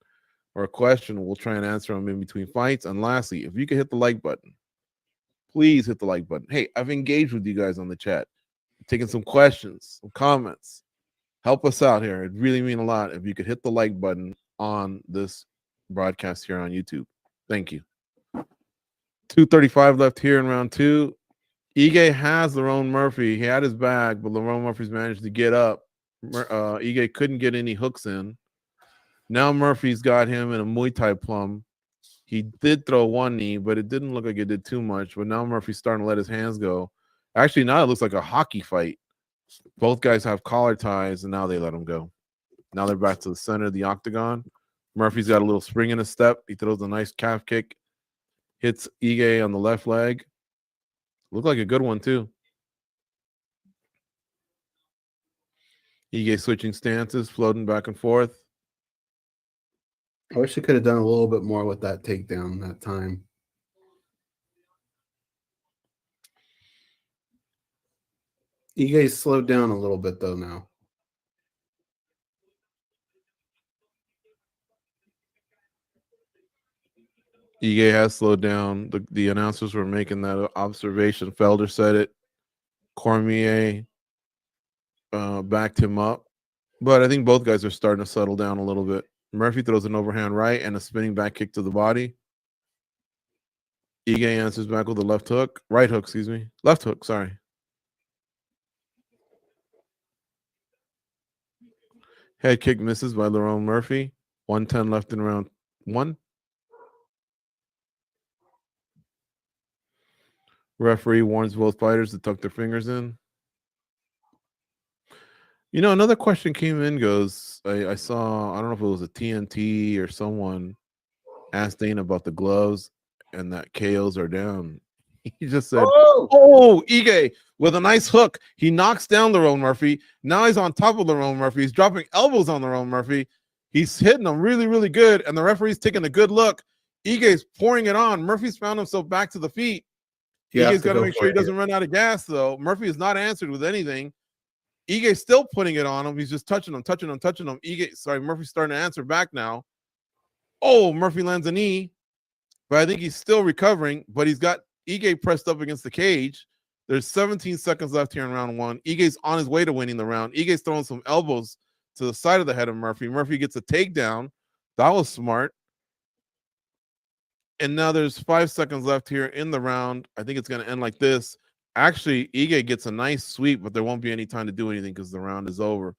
or a question, we'll try and answer them in between fights. And lastly, if you can hit the like button, please hit the like button. Hey, I've engaged with you guys on the chat, taking some questions, some comments. Help us out here. It'd really mean a lot if you could hit the like button on this broadcast here on YouTube. Thank you. 2:35 left here in round 2. Ige has Lerone Murphy. He had his bag, but Lerone Murphy's managed to get up. Ige couldn't get any hooks in. Now Murphy's got him in a Muay Thai plum. He did throw one knee, but it didn't look like it did too much. But now Murphy's starting to let his hands go. Actually, now it looks like a hockey fight. Both guys have collar ties, and now they let him go. Now they're back to the center of the octagon. Murphy's got a little spring in his step. He throws a nice calf kick. Hits Ige on the left leg. Looked like a good one, too. Ige switching stances, floating back and forth. I wish he could have done a little bit more with that takedown that time. Ige's slowed down a little bit, though, now. Ige has slowed down. The announcers were making that observation. Felder said it. Cormier backed him up. But I think both guys are starting to settle down a little bit. Murphy throws an overhand right and a spinning back kick to the body. Ige answers back with a left hook. Right hook, excuse me. Left hook, sorry. Head kick misses by Lerone Murphy. 110 left in round 1. Referee warns both fighters to tuck their fingers in. You know, another question came in, goes, I saw, I don't know if it was a TNT or someone asked Dana about the gloves and that KOs are down. He just said, oh, Ige with a nice hook. He knocks down Lerone Murphy. Now he's on top of Lerone Murphy. He's dropping elbows on Lerone Murphy. He's hitting him really, really good. And the referee's taking a good look. Ige's pouring it on. Murphy's found himself back to the feet. Ige's got to make sure he doesn't run out of gas, though. Murphy is not answered with anything. Ige's still putting it on him. He's just touching him. Murphy's starting to answer back now. Oh, Murphy lands a knee. But I think he's still recovering. But he's got Ige pressed up against the cage. There's 17 seconds left here in round 1. Ige's on his way to winning the round. Ige's throwing some elbows to the side of the head of Murphy. Murphy gets a takedown. That was smart. And now there's 5 seconds left here in the round. I think it's going to end like this. Actually, Ige gets a nice sweep, but there won't be any time to do anything because the round is over.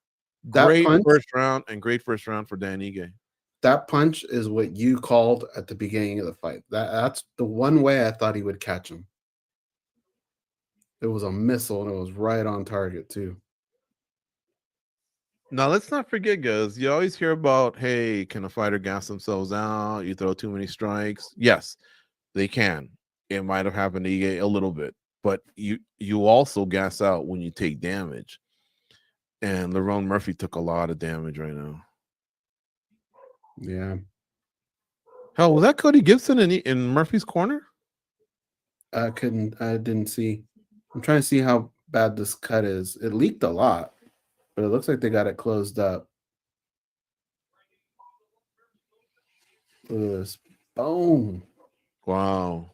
Great first round for Dan Ige. That punch is what you called at the beginning of the fight. That's the one way I thought he would catch him. It was a missile, and it was right on target, too. Now, let's not forget, guys, you always hear about, hey, can a fighter gas themselves out? You throw too many strikes. Yes, they can. It might have happened to Ige a little bit. but you also gas out when you take damage. And Lerone Murphy took a lot of damage right now. Yeah. Hell, was that Cody Gibson in Murphy's corner? I didn't see. I'm trying to see how bad this cut is. It leaked a lot, but it looks like they got it closed up. Look at this. Boom. Wow.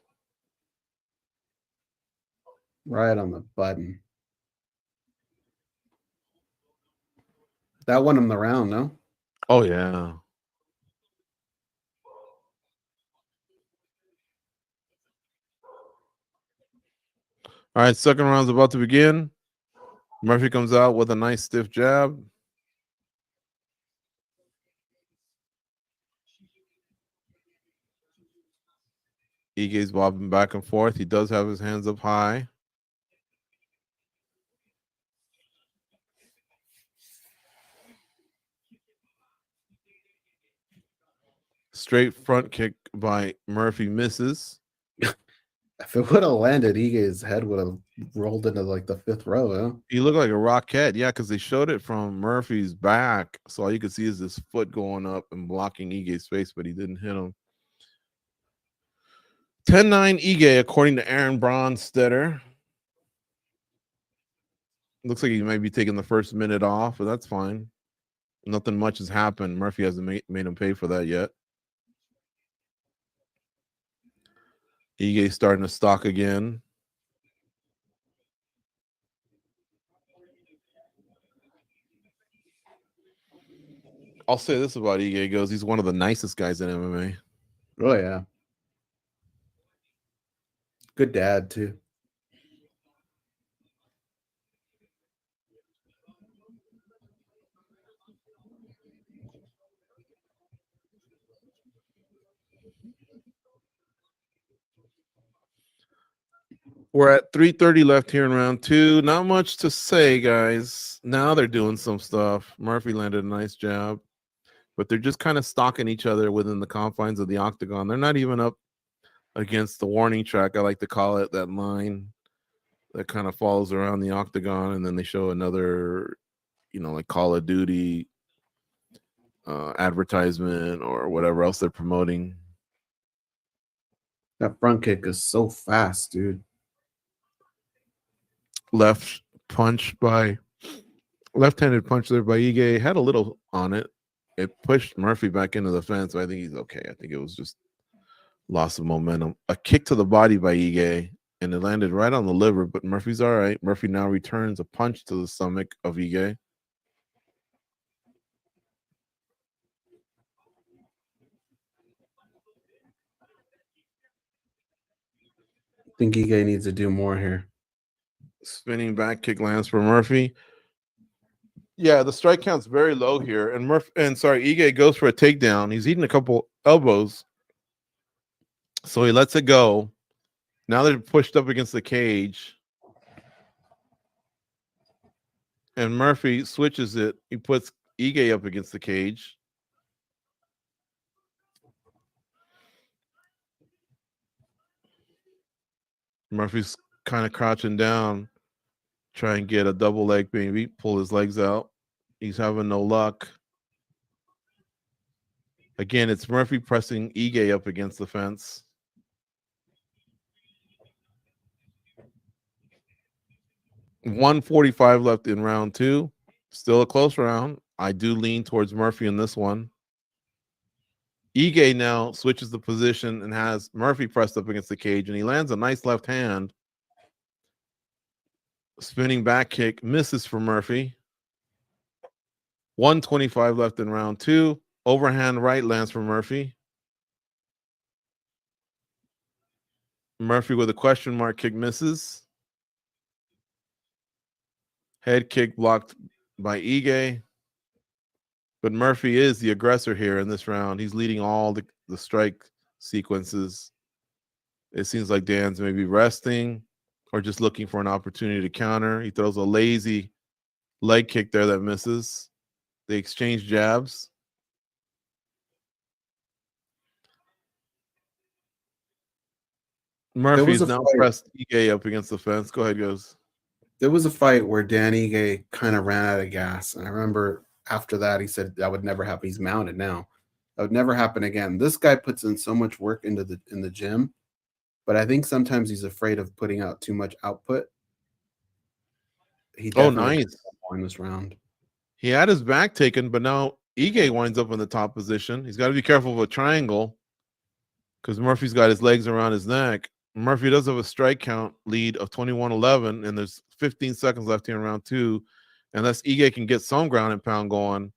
Right on the button. That won him the round, no? Oh, yeah. All right, second round's about to begin. Murphy comes out with a nice stiff jab. Ige's bobbing back and forth. He does have his hands up high. Straight front kick by Murphy misses. If it would have landed, Ige's head would have rolled into like the fifth row. Huh? He looked like a rocket. Yeah, because they showed it from Murphy's back. So all you could see is this foot going up and blocking Ige's face, but he didn't hit him. 10-9 Ige, according to Aaron Bronstetter. Looks like he might be taking the first minute off, but that's fine. Nothing much has happened. Murphy hasn't made him pay for that yet. Ige starting to stalk again. I'll say this about Ige goes, he's one of the nicest guys in MMA. Oh, yeah. Good dad, too. We're at 3:30 left here in round two. Not much to say, guys. Now they're doing some stuff. Murphy landed a nice jab, but they're just kind of stalking each other within the confines of the octagon. They're not even up against the warning track. I like to call it that line that kind of follows around the octagon, and then they show another, like Call of Duty advertisement or whatever else they're promoting. That front kick is so fast, dude. Left-handed punch there by Ige. Had a little on it. It pushed Murphy back into the fence. I think he's okay. I think it was just loss of momentum. A kick to the body by Ige, and it landed right on the liver, but Murphy's all right. Murphy now returns a punch to the stomach of Ige. I think Ige needs to do more here. Spinning back kick lands for Murphy. Yeah, the strike count's very low here, and Ige goes for a takedown. He's eating a couple elbows, so he lets it go. Now they're pushed up against the cage, and Murphy switches it. He puts Ige up against the cage. Murphy's kind of crouching down, try and get a double leg, maybe pull his legs out. He's having no luck. Again, it's Murphy pressing Ige up against the fence. .145 left in round two. Still a close round. I do lean towards Murphy in this one. Ige now switches the position and has Murphy pressed up against the cage, and he lands a nice left hand. Spinning back kick misses for Murphy. 125 left in round two. Overhand right lands for Murphy. Murphy with a question mark kick misses. Head kick blocked by Ige. But Murphy is the aggressor here in this round. He's leading all the strike sequences. It seems like Dan's maybe resting or just looking for an opportunity to counter. He throws a lazy leg kick there that misses. They exchange jabs. Murphy's a now fight. pressed Ige up against the fence. Go ahead, Goze. There was a fight where Dan Ige kind of ran out of gas, and I remember after that he said that would never happen. He's mounted now. That would never happen again. This guy puts in so much work in the gym, but I think sometimes he's afraid of putting out too much output. He definitely nice. won this round. He had his back taken, but now Ige winds up in the top position. He's got to be careful of a triangle because Murphy's got his legs around his neck. Murphy does have a strike count lead of 21-11, and there's 15 seconds left here in round 2. Unless Ige can get some ground and pound going,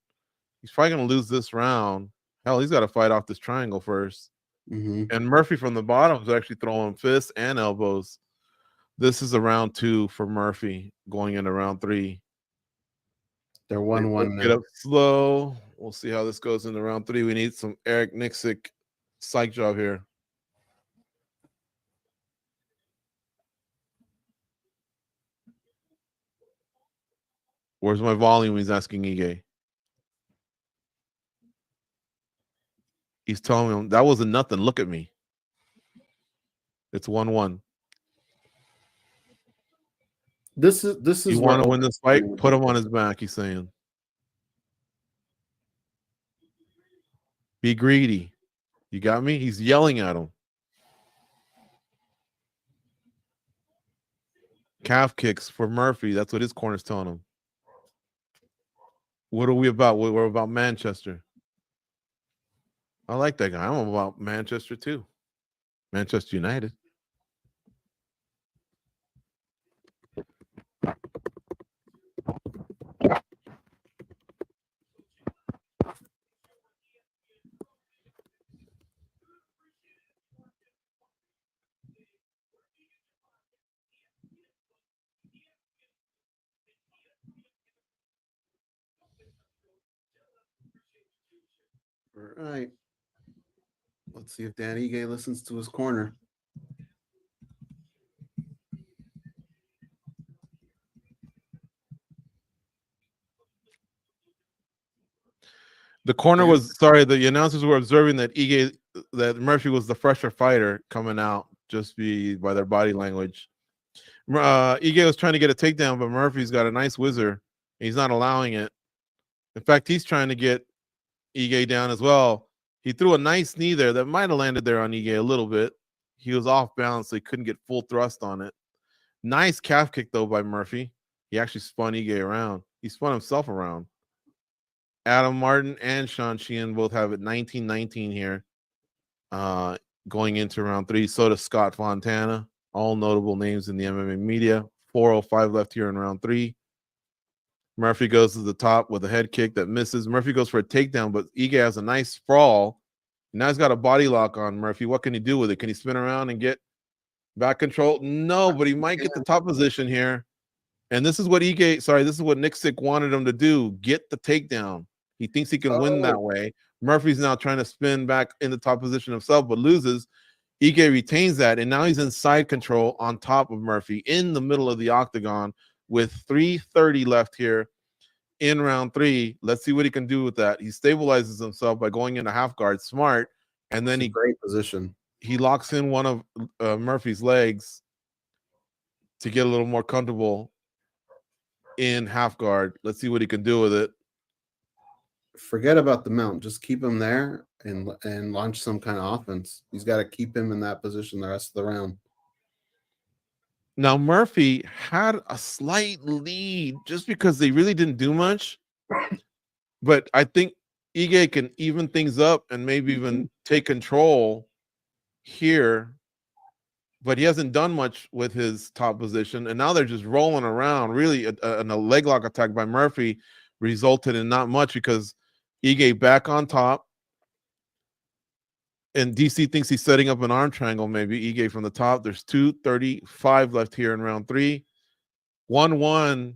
he's probably going to lose this round. Hell, he's got to fight off this triangle first. Mm-hmm. And Murphy from the bottom is actually throwing fists and elbows. This is a round 2 for Murphy going into round 3. They're 1-1 Get now. up slow. We'll see how this goes into round 3. We need some Eric Nixick psych job here. Where's my volume? He's asking Ige. He's telling him that wasn't nothing. Look at me. It's 1-1. This is You want to win this fight? Put him on his back, he's saying. Be greedy. You got me? He's yelling at him. Calf kicks for Murphy. That's what his corner's telling him. What are we about? We're about Manchester. I like that guy. I'm about Manchester too. Manchester United. All right. Let's see if Dan Ige listens to his corner. The corner was the announcers were observing that that Murphy was the fresher fighter coming out just by their body language. Ige was trying to get a takedown, but Murphy's got a nice whizzer. He's not allowing it. In fact, he's trying to get Ige down as well. He threw a nice knee there that might have landed there on Ige a little bit. He was off balance, so he couldn't get full thrust on it. Nice calf kick, though, by Murphy. He actually spun Ige around. He spun himself around. Adam Martin and Sean Sheehan both have it 19-19 here going into round 3. So does Scott Fontana. All notable names in the MMA media. 4:05 left here in round 3. Murphy goes to the top with a head kick that misses. Murphy goes for a takedown, but Ige has a nice sprawl. Now he's got a body lock on Murphy. What can he do with it? Can he spin around and get back control? No, but he might get the top position here. And this is what this is what Nixick wanted him to do. Get the takedown. He thinks he can win that way. Murphy's now trying to spin back in the top position himself, but loses. Ige retains that, and now he's in side control on top of Murphy in the middle of the octagon with 3:30 left here in round 3. Let's see what he can do with that. He stabilizes himself by going into half guard, smart, and then great position. He locks in one of Murphy's legs to get a little more comfortable in half guard. Let's see what he can do with it. Forget about the mount. Just keep him there and launch some kind of offense. He's got to keep him in that position the rest of the round. Now, Murphy had a slight lead just because they really didn't do much. But I think Ige can even things up and maybe even take control here. But he hasn't done much with his top position. And now they're just rolling around. Really, a leg lock attack by Murphy resulted in not much because Ige back on top. And DC thinks he's setting up an arm triangle, maybe. Ige from the top. There's 2:35 left here in round 3. 1-1.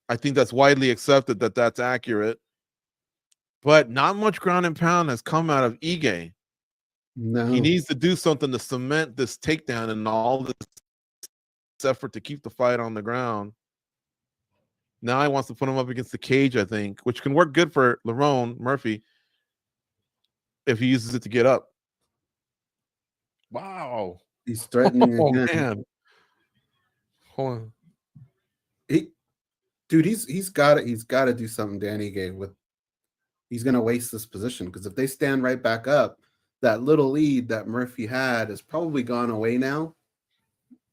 I think that's widely accepted that that's accurate. But not much ground and pound has come out of Ige. No. He needs to do something to cement this takedown and all this effort to keep the fight on the ground. Now he wants to put him up against the cage, I think, which can work good for Lerone Murphy if he uses it to get up. Wow. He's threatening Oh again. man. Hold on. He's got it. He's got to do something. Danny gave with. He's gonna waste this position because if they stand right back up, that little lead that Murphy had is probably gone away now.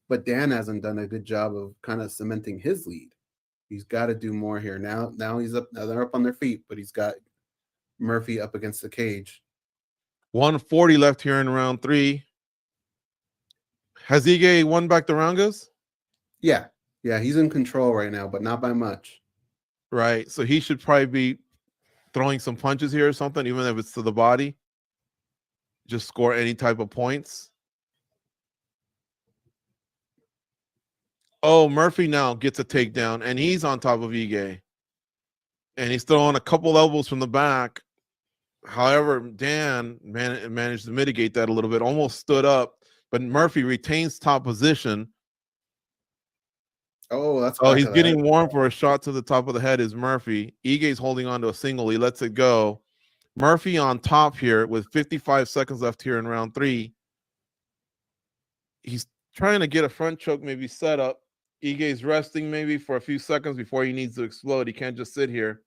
But Dan hasn't done a good job of kind of cementing his lead. He's got to do more here. Now he's up. Now they're up on their feet, but he's got Murphy up against the cage. 140 left here in round 3. Has Ige won back the round, Goze? Yeah, he's in control right now, but not by much. Right. So he should probably be throwing some punches here or something, even if it's to the body. Just score any type of points. Oh, Murphy now gets a takedown, and he's on top of Ige. And he's throwing a couple elbows from the back. However, Dan managed to mitigate that a little bit, almost stood up, but Murphy retains top position. Oh, that's he's getting warm for a shot to the top of the head is Murphy. Ige's holding on to a single. He lets it go. Murphy on top here with 55 seconds left here in round 3. He's trying to get a front choke maybe set up. Ige's resting maybe for a few seconds before he needs to explode. He can't just sit here.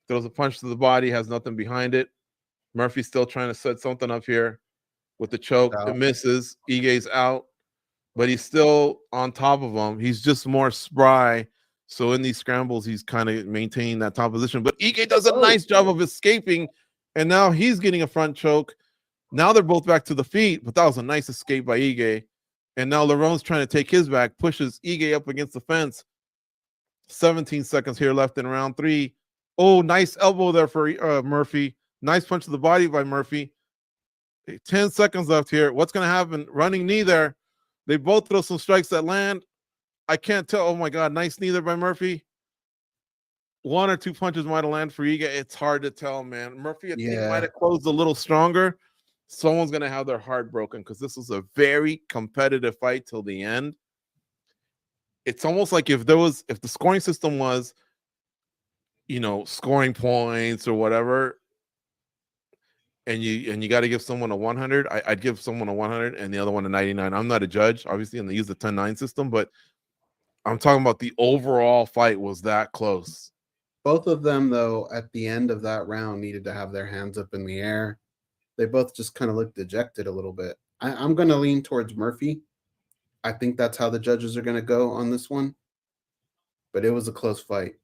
Throws a punch to the body, has nothing behind it. Murphy's still trying to set something up here with the choke. It misses. Ige's out, but he's still on top of him. He's just more spry. So in these scrambles, he's kind of maintaining that top position. But Ige does a nice job of escaping, and now he's getting a front choke. Now they're both back to the feet, but that was a nice escape by Ige. And now Larone's trying to take his back, pushes Ige up against the fence. 17 seconds here left in round 3. Oh, nice elbow there for Murphy. Nice punch to the body by Murphy. 10 seconds left here. What's going to happen? Running knee there. They both throw some strikes that land. I can't tell. Oh, my God. Nice knee there by Murphy. 1 or 2 punches might have landed for Ige. It's hard to tell, man. Murphy, I think, might have closed a little stronger. Someone's going to have their heart broken because this was a very competitive fight till the end. It's almost like if the scoring system was, scoring points or whatever, and you got to give someone a 100, I'd give someone a 100 and the other one a 99. I'm not a judge, obviously, and they use the 10-9 system, but I'm talking about the overall fight was that close. Both of them, though, at the end of that round needed to have their hands up in the air. They both just kind of looked dejected a little bit. I'm going to lean towards Murphy. I think that's how the judges are going to go on this one. But it was a close fight.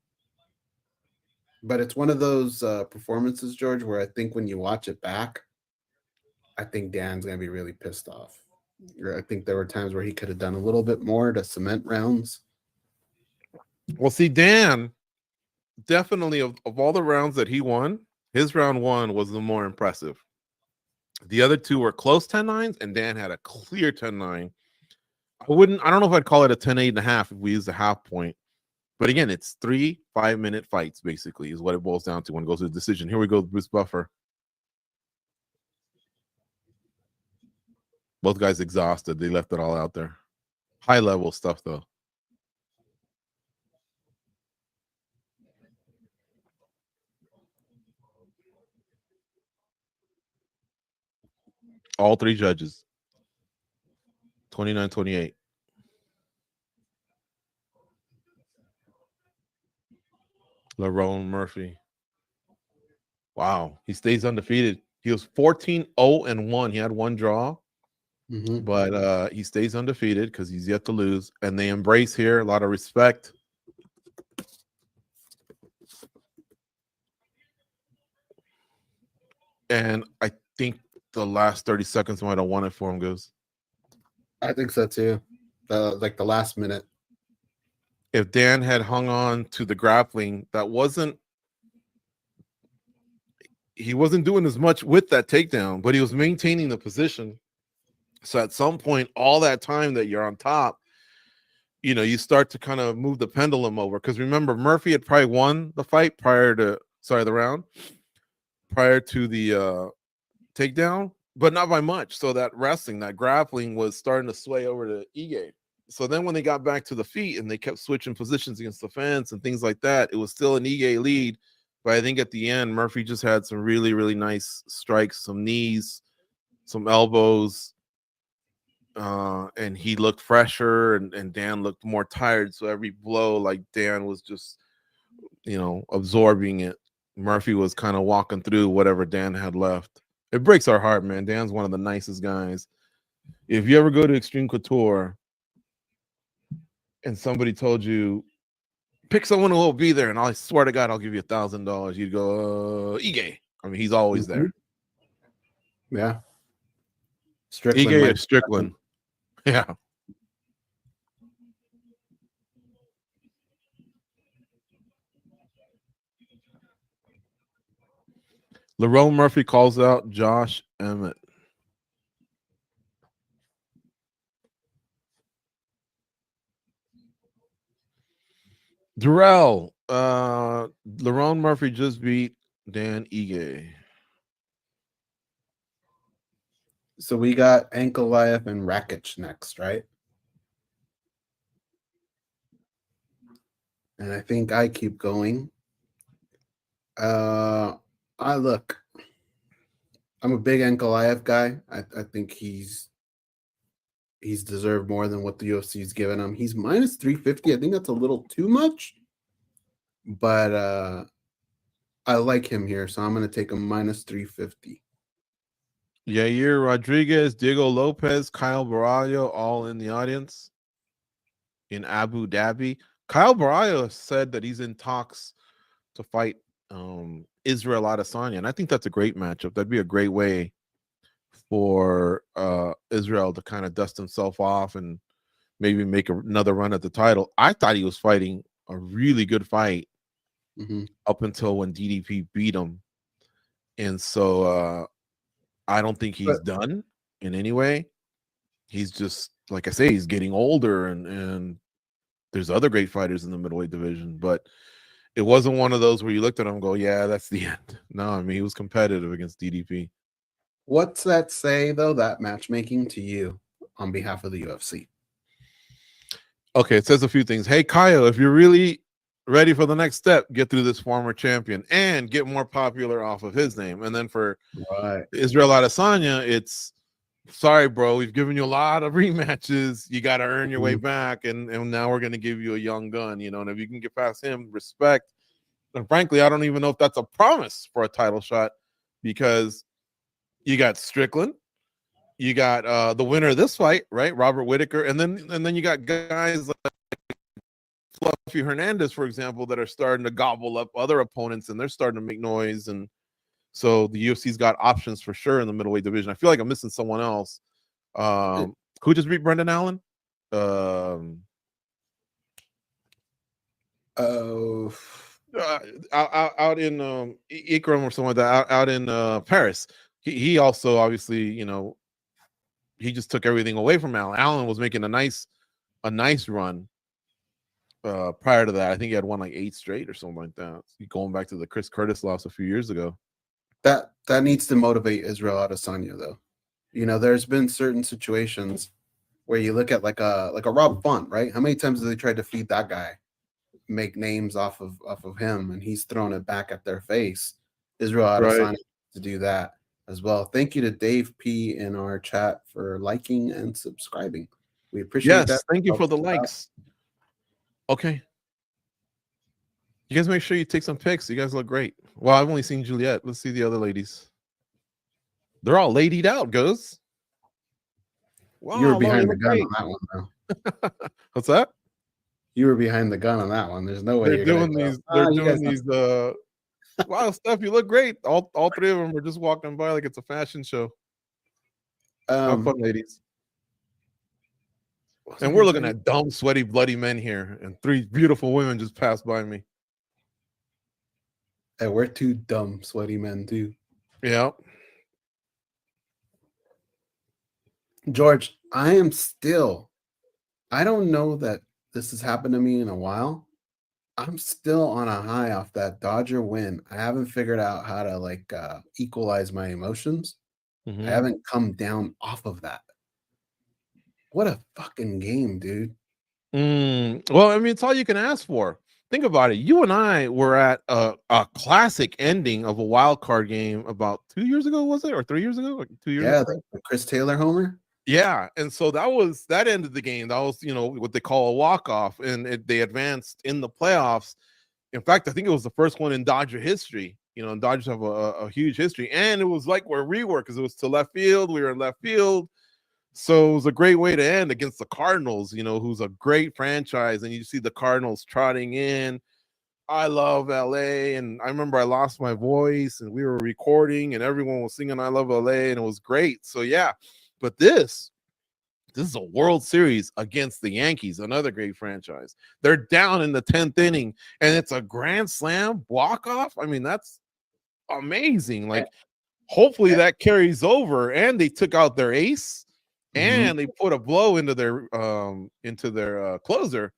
But it's one of those performances, George, where I think when you watch it back, I think Dan's going to be really pissed off. I think there were times where he could have done a little bit more to cement rounds. Well, see, Dan, definitely of all the rounds that he won, his round 1 was the more impressive. The other 2 were close 10-9s, and Dan had a clear 10-9. I don't know if I'd call it a 10-8.5 if we use the half point. But again, it's 3 5-minute fights, basically, is what it boils down to when it goes to the decision. Here we go, Bruce Buffer. Both guys exhausted. They left it all out there. High-level stuff, though. All 3 judges. 29-28. Lerone Murphy. Wow. He stays undefeated. He was 14-0-1. He had 1 draw. But he stays undefeated because he's yet to lose. And they embrace here. A lot of respect. And I think the last 30 seconds might have won it for him, Goze. I think so, too. Like the last minute. If Dan had hung on to the grappling, he wasn't doing as much with that takedown, but he was maintaining the position. So at some point, all that time that you're on top, you start to kind of move the pendulum over. Because remember, Murphy had probably won the fight the round prior to the takedown, but not by much. So that wrestling, that grappling was starting to sway over to Ige. So then when they got back to the feet and they kept switching positions against the fence and things like that, it was still an Ige lead. But I think at the end, Murphy just had some really, really nice strikes, some knees, some elbows. and he looked fresher, and Dan looked more tired. So every blow, like Dan was just, absorbing it. Murphy was kind of walking through whatever Dan had left. It breaks our heart, man. Dan's one of the nicest guys. If you ever go to Extreme Couture and somebody told you, pick someone who will be there, and I swear to God, I'll give you $1,000, you'd go, Ige. I mean, he's always there. Yeah. Strickland. Yeah. Lerone Murphy calls out Josh Emmett. Durrell, Lerone Murphy just beat Dan Ige. So we got Ankalaev and Rakic next, right? And I think I keep going. I'm a big Ankalaev guy. I think he's deserved more than what the UFC's given him. He's minus 350. I think that's a little too much. But I like him here, so I'm going to take him minus 350. Yair Rodriguez, Diego Lopez, Kyle Barallo, all in the audience in Abu Dhabi. Kyle Barallo said that he's in talks to fight Israel Adesanya, and I think that's a great matchup. That'd be a great way for Israel to kind of dust himself off and maybe make another run at the title. I thought he was fighting a really good fight up until when DDP beat him, and so I don't think he's done in any way. He's just, like I say, he's getting older, and there's other great fighters in the middleweight division, but it wasn't one of those where you looked at him and go, yeah, that's the end. No, I mean, he was competitive against DDP. What's that say, though, that matchmaking to you on behalf of the UFC? Okay, it says a few things. Hey, Kyle, if you're really ready for the next step, get through this former champion and get more popular off of his name. And then for Israel Adesanya, it's, sorry, bro, we've given you a lot of rematches. You got to earn your way back, and now we're going to give you a young gun, and if you can get past him, respect. And frankly, I don't even know if that's a promise for a title shot, because you got Strickland, you got the winner of this fight, right, Robert Whittaker, and then you got guys like Fluffy Hernandez, for example, that are starting to gobble up other opponents, and they're starting to make noise. And so the UFC's got options for sure in the middleweight division. I feel like I'm missing someone else. Who just beat Brendan Allen? Out in Ikram or something like that. Out in Paris. He also obviously, he just took everything away from Allen. Allen was making a nice run. Prior to that, I think he had won like 8 straight or something like that. Going back to the Chris Curtis loss a few years ago. That needs to motivate Israel Adesanya, though. There's been certain situations where you look at like a Rob Font, right? How many times have they tried to feed that guy, make names off of him, and he's thrown it back at their face? Israel Adesanya to do that as well. Thank you to Dave P in our chat for liking and subscribing. We appreciate that. Thank you for the likes. Okay. You guys make sure you take some pics. You guys look great. Well, I've only seen Juliet. Let's see the other ladies. They're all ladied out, Goze. Wow, you were behind the gun on that one, though. What's that? You were behind the gun on that one. There's no way they're doing these. They're doing these. Wow, Steph, you look great. All 3 of them are just walking by like it's a fashion show. Have fun, ladies. And we're looking at dumb, sweaty, bloody men here, and 3 beautiful women just passed by me. And we're 2 dumb, sweaty men too. Yeah. George, I don't know that this has happened to me in a while. I'm still on a high off that Dodger win. I haven't figured out how to equalize my emotions. I haven't come down off of that. What a fucking game, dude. Well, I mean, it's all you can ask for. Think about it. You and I were at a classic ending of a wild card game about 2 years ago, was it? Or 3 years ago? Or 2 years ago? Yeah, the Chris Taylor homer. Yeah, and so that ended the game. That was, what they call a walk-off, and they advanced in the playoffs. In fact, I think it was the first one in Dodger history. And Dodgers have a huge history, and it was like where we were because it was to left field. We were in left field, so it was a great way to end against the Cardinals. Who's a great franchise, and you see the Cardinals trotting in. I love LA, and I remember I lost my voice, and we were recording, and everyone was singing "I Love LA," and it was great. So yeah. But this is a World Series against the Yankees, another great franchise. They're down in the 10th inning, and it's a grand slam walk-off. I mean, that's amazing. Like, hopefully that carries over, and they took out their ace, and they put a blow into their closer.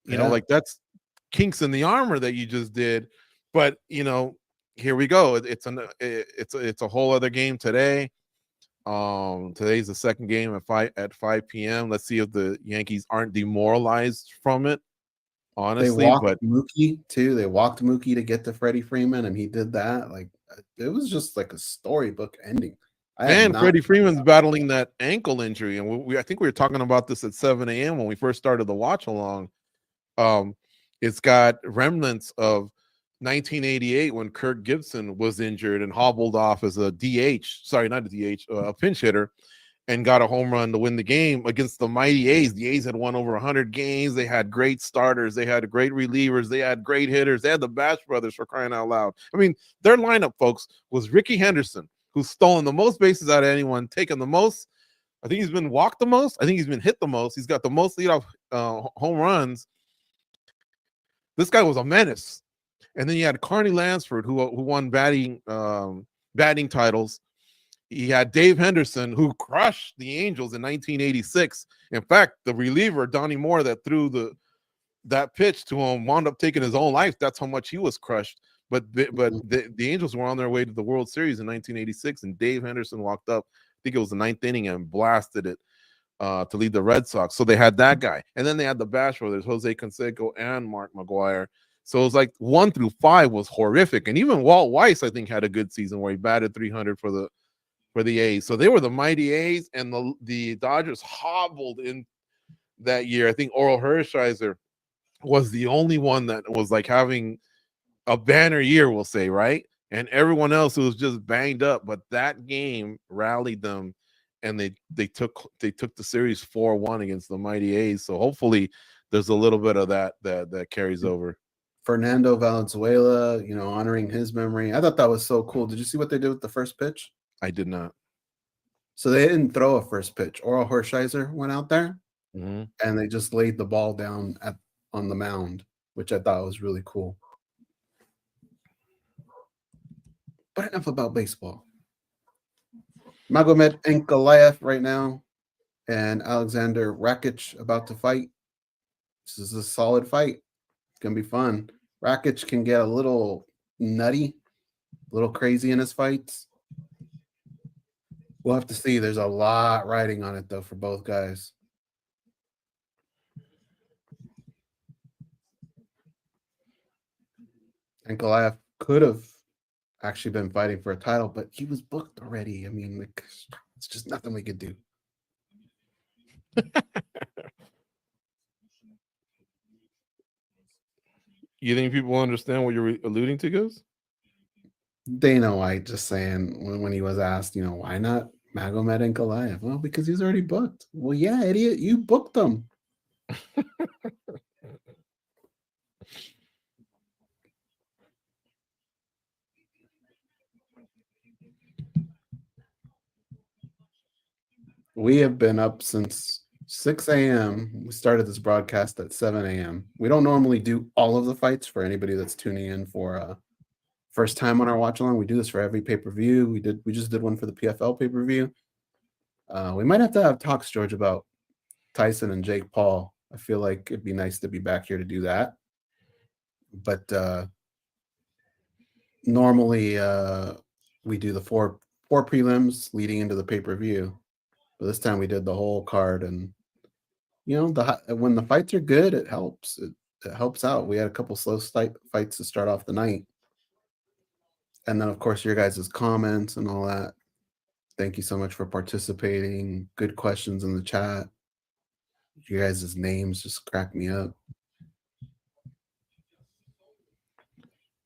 Like that's kinks in the armor that you just did. But here we go. It's a whole other game today. Today's the second game at 5 p.m. Let's see if the Yankees aren't demoralized from it. Honestly, they walked Mookie too. They walked Mookie to get to Freddie Freeman, and he did that. Like, it was just like a storybook ending. And Freddie Freeman's battling that ankle injury, and I think we were talking about this at 7 a.m. when we first started the watch along. It's got remnants of 1988 when Kirk Gibson was injured and hobbled off as a DH. Sorry, not a DH, a pinch hitter, and got a home run to win the game against the mighty A's. The A's had won over 100 games. They had great starters. They had great relievers. They had great hitters. They had the Bash brothers, for crying out loud. I mean, their lineup, folks, was Ricky Henderson, who's stolen the most bases out of anyone, taken the most. I think he's been walked the most. I think he's been hit the most. He's got the most leadoff home runs. This guy was a menace. And then you had Carney Lansford, who won batting titles. He had Dave Henderson, who crushed the Angels in 1986. In fact, the reliever, Donnie Moore, that threw that pitch to him, wound up taking his own life. That's how much he was crushed. But the Angels were on their way to the World Series in 1986, and Dave Henderson walked up, I think it was the 9th inning, and blasted it to lead the Red Sox. So they had that guy. And then they had the Bash brothers, Jose Canseco and Mark McGwire. So it was like 1 through 5 was horrific. And even Walt Weiss, I think, had a good season where he batted 300 for the A's. So they were the mighty A's, and the Dodgers hobbled in that year. I think Oral Hershiser was the only one that was like having a banner year, we'll say, right? And everyone else was just banged up. But that game rallied them, and they took the series 4-1 against the mighty A's. So hopefully there's a little bit of that carries over. Fernando Valenzuela, honoring his memory. I thought that was so cool. Did you see what they did with the first pitch? I did not. So they didn't throw a first pitch. Oral Hershiser went out there, and they just laid the ball down on the mound, which I thought was really cool. But enough about baseball. Magomed Ankalaev right now, and Alexander Rakic about to fight. This is a solid fight. It's going to be fun. Rakic can get a little nutty, a little crazy in his fights. We'll have to see. There's a lot riding on it, though, for both guys. Ankalaev could have actually been fighting for a title, but he was booked already. I mean, it's just nothing we could do. You think people understand what you're alluding to, Goze? Dana White just saying when he was asked, why not Magomed Ankalaev? Well, because he's already booked. Well, yeah, idiot, you booked him. We have been up since 6 a.m. We started this broadcast at 7 a.m. We don't normally do all of the fights for anybody that's tuning in for first time on our watch along. We do this for every pay-per-view. We just did one for the PFL pay-per-view. We might have to have talks, George, about Tyson and Jake Paul. I feel like it'd be nice to be back here to do that. But normally we do the four prelims leading into the pay-per-view. But this time we did the whole card, and when the fights are good, it helps. It helps out. We had a couple slow fights to start off the night, and then of course your guys' comments and all that. Thank you so much for participating. Good questions in the chat. You guys' names just crack me up.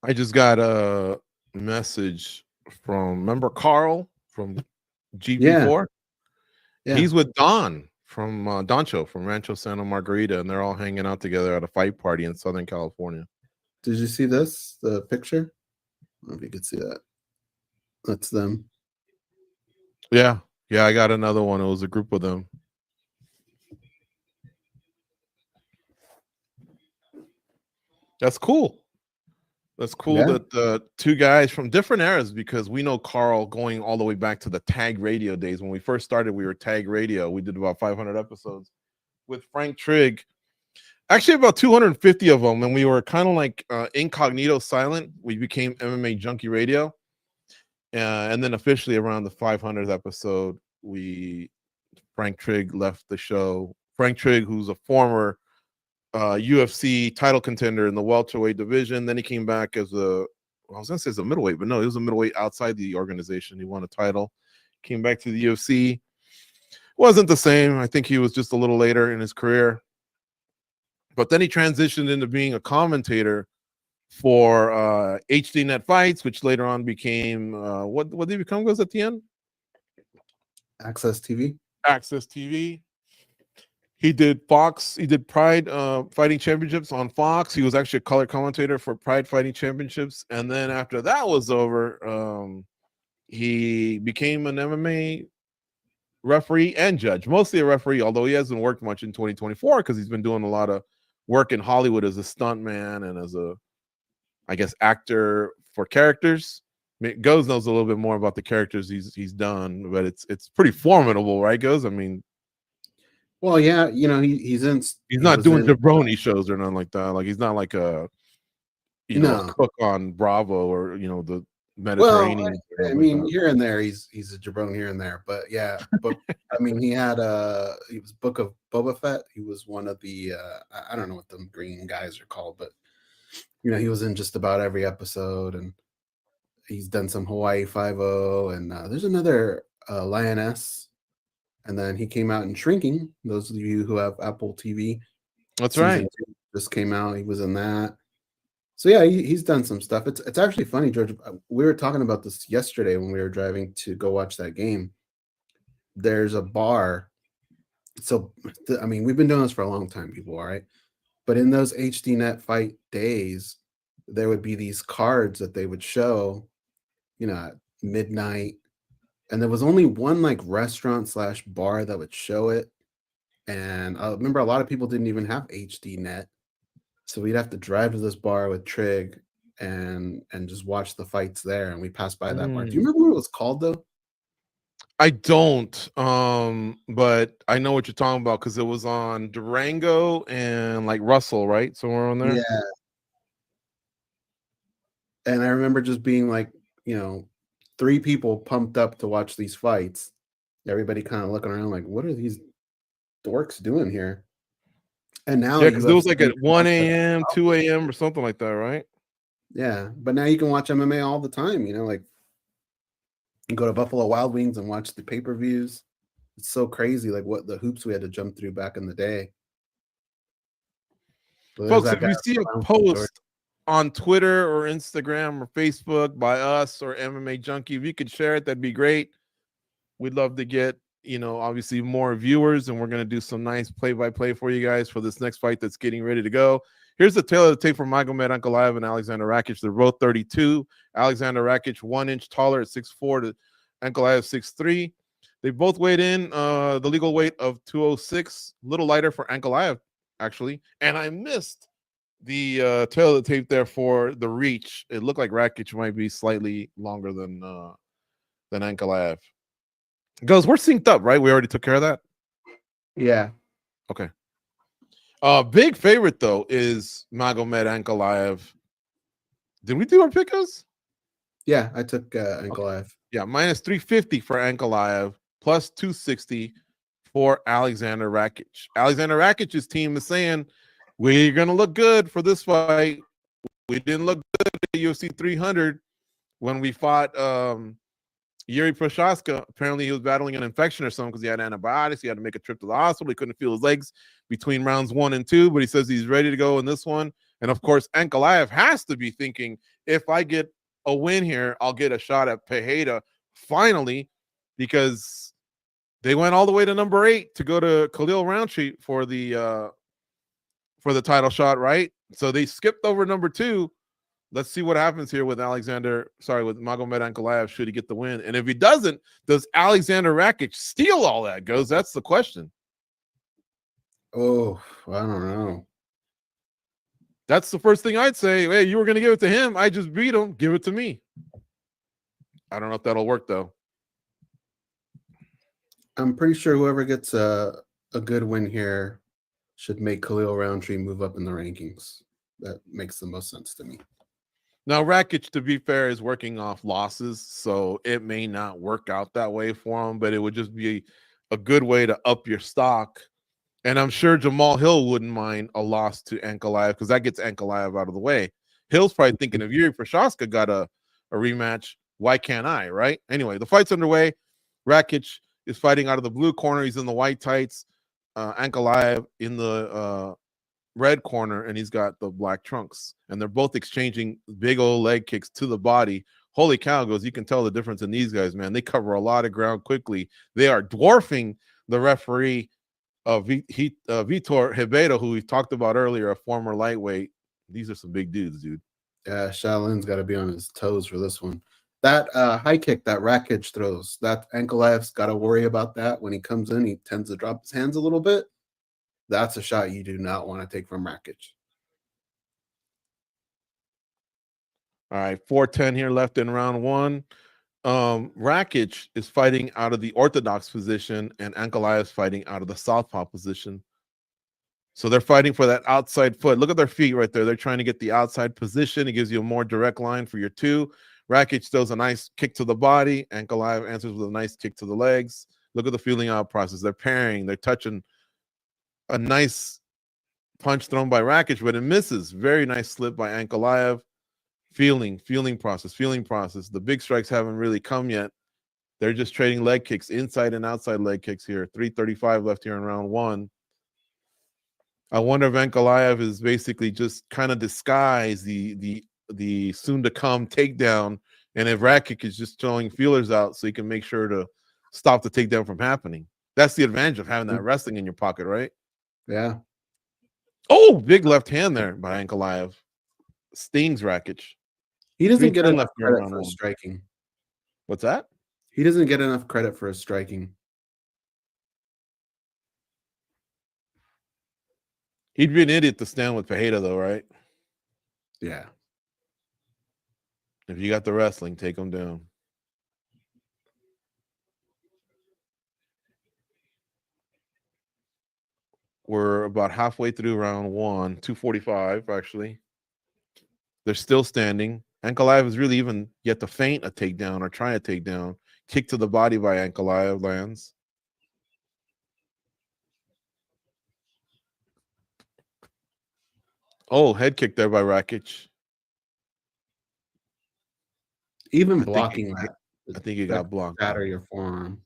I just got a message from, remember Carl from GP4? Yeah. He's with Don from Doncho from Rancho Santa Margarita, and they're all hanging out together at a fight party in Southern California. Did you see this? The picture? I don't know if you could see that. That's them. Yeah, I got another one. It was a group of them. That's cool. That's cool that the two guys from different eras, because we know Carl going all the way back to the Tag Radio days. When we first started, we were Tag Radio. We did about 500 episodes with Frank Trigg. Actually, about 250 of them. And we were kind of like incognito silent. We became MMA Junkie Radio. And then officially around the 500th episode, Frank Trigg left the show. Frank Trigg, who's a former UFC title contender in the welterweight division. Then he came back as I was gonna say as a middleweight, but no, he was a middleweight outside the organization. He won a title, came back to the UFC. Wasn't the same. I think he was just a little later in his career. But then he transitioned into being a commentator for HDNet Fights, which later on became what did he become? Goes at the end? Access TV. Access TV. He did Fox. He did Pride Fighting Championships on Fox. He was actually a color commentator for Pride Fighting Championships. And then after that was over, he became an MMA referee and judge. Mostly a referee, although he hasn't worked much in 2024 because he's been doing a lot of work in Hollywood as a stuntman and as a, I guess, actor for characters. Goze knows a little bit more about the characters he's done, but it's pretty formidable, right, Goze? I mean, well, yeah, you know, he's not doing jabroni shows or nothing like that. Like he's not like a a cook on Bravo or the Mediterranean. Well, I mean, here and there he's a jabroni here and there, but yeah, but I mean, he was Book of Boba Fett. He was one of the I don't know what the green guys are called, but he was in just about every episode, and he's done some Hawaii 5-0, and there's another Lioness. And then he came out in Shrinking. Those of you who have Apple TV. That's right. Just came out. He was in that. So yeah, he's done some stuff. It's actually funny, George. We were talking about this yesterday when we were driving to go watch that game. There's a bar. So, I mean, we've been doing this for a long time, people, all right? But in those HDNet Fight days, there would be these cards that they would show, at midnight. And there was only one like restaurant / bar that would show it. And I remember a lot of people didn't even have HDNet. So we'd have to drive to this bar with Trigg and just watch the fights there. And we passed by that bar. Do you remember what it was called though? I don't. But I know what you're talking about because it was on Durango and like Russell, right? Somewhere on there. Yeah. And I remember just being like, 3 people pumped up to watch these fights. Everybody kind of looking around like, what are these dorks doing here? And now, because it was like at 1 a.m., 2 a.m. or something like that, right? Yeah, but now you can watch MMA all the time. Like you go to Buffalo Wild Wings and watch the pay-per-views. It's so crazy, like what the hoops we had to jump through back in the day. So folks, if you see a post on Twitter or Instagram or Facebook by us or MMA Junkie, if you could share it, that'd be great. We'd love to get, obviously more viewers, and we're going to do some nice play-by-play for you guys for this next fight that's getting ready to go. Here's the tail of the tape from Magomed Ankalaev and Alexander Rakic. They're both 32. Alexander Rakic 1 inch taller at 6'4" to Ankalaev 6'3". They both weighed in the legal weight of 206, a little lighter for Ankalaev, actually. And I missed the tail of the tape there for the reach. It looked like Rakic might be slightly longer than Ankalaev. Goes, we're synced up, right? We already took care of that. Yeah. Okay. Big favorite though is Magomed Ankalaev. Did we do our pickers? Yeah, I took Ankalaev. Okay. Yeah, minus 350 for Ankalaev, plus 260 for Alexander Rakic. Alexander Rakic's team is saying we're gonna look good for this fight. We didn't look good at UFC 300 when we fought Yuri Prochaska, apparently he was battling an infection or something because he had antibiotics. He had to make a trip to the hospital. He couldn't feel his legs between rounds 1 and 2, but he says he's ready to go in this one. And of course, Ankalaev has to be thinking, if I get a win here, I'll get a shot at Pereira finally, because they went all the way to number 8 to go to Khalil Roundtree for the title shot, right? So they skipped over number 2. Let's see what happens here with with Magomed Ankalaev, should he get the win. And if he doesn't, does Alexander Rakic steal all that? Goes, that's the question. Oh, I don't know. That's the first thing I'd say. Hey, you were going to give it to him. I just beat him. Give it to me. I don't know if that'll work, though. I'm pretty sure whoever gets a good win here should make Khalil Roundtree move up in the rankings. That makes the most sense to me. Now, Rakic, to be fair, is working off losses, so it may not work out that way for him, but it would just be a good way to up your stock. And I'm sure Jamal Hill wouldn't mind a loss to Ankalaev, because that gets Ankalaev out of the way. Hill's probably thinking, if Yuri Prochaska got a rematch, why can't I, right? Anyway, the fight's underway. Rakic is fighting out of the blue corner. He's in the white tights. Ankalaev in the red corner, and he's got the black trunks. And they're both exchanging big old leg kicks to the body. Holy cow, Goes, you can tell the difference in these guys, man. They cover a lot of ground quickly. They are dwarfing the referee, Vitor Ribeiro, who we talked about earlier, a former lightweight. These are some big dudes, dude. Yeah, Shaolin's got to be on his toes for this one. That high kick that Rakic throws, that Ankalaev's got to worry about that. When he comes in, he tends to drop his hands a little bit. That's a shot you do not want to take from Rakic. All right, 4:10 here left in round 1. Rakic is fighting out of the orthodox position, and Ankalaev is fighting out of the southpaw position. So they're fighting for that outside foot. Look at their feet right there. They're trying to get the outside position. It gives you a more direct line for your 2. Rakic throws a nice kick to the body. Ankalaev answers with a nice kick to the legs. Look at the feeling out process. They're pairing. They're touching. A nice punch thrown by Rakic, but it misses. Very nice slip by Ankalaev. Feeling process. The big strikes haven't really come yet. They're just trading leg kicks, inside and outside leg kicks here. 3:35 left here in round 1. I wonder if Ankalaev is basically just kind of disguise the soon-to-come takedown, and if Rakic is just throwing feelers out so he can make sure to stop the takedown from happening. That's the advantage of having that wrestling in your pocket, right? Yeah. Oh, big left hand there by Ankalaev. Stings Rakic. He doesn't get enough credit for his striking. What's that? He doesn't get enough credit for his striking. He'd be an idiot to stand with Pereira, though, right? Yeah. If you got the wrestling, take him down. We're about halfway through round 1, 2:45, actually. They're still standing. Ankalaev is really even yet to feint a takedown or try a takedown. Kick to the body by Ankalaev lands. Oh, head kick there by Rakic. Even blocking that. I think he got blocked. Shatter your forearm.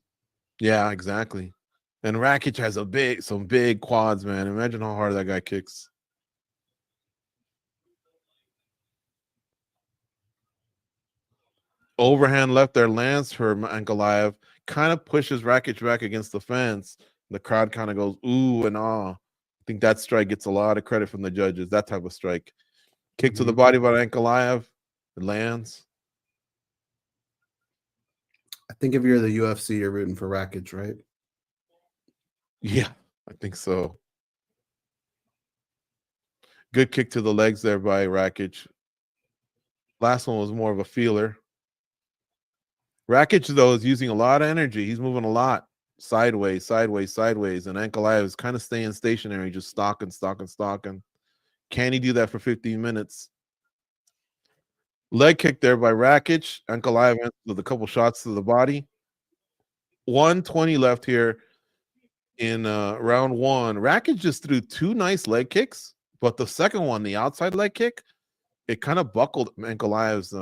Yeah, exactly. And Rakic has some big quads, man. Imagine how hard that guy kicks. Overhand left there lands for Ankalaev. Kind of pushes Rakic back against the fence. The crowd kind of goes, ooh and ah. I think that strike gets a lot of credit from the judges, that type of strike. Kick to the body by Ankalaev. It lands. I think if you're the UFC, you're rooting for Rakic, right? Yeah, I think so. Good kick to the legs there by Rakic. Last one was more of a feeler. Rakic, though, is using a lot of energy. He's moving a lot. Sideways. And Ankalaev is kind of staying stationary, just stalking. Can he do that for 15 minutes? Leg kick there by Rakic. Ankalaev with a couple shots to the body. 1:20 left here in round 1. Rakic just threw 2 nice leg kicks, but the second one, the outside leg kick, it kind of buckled Ankalaev's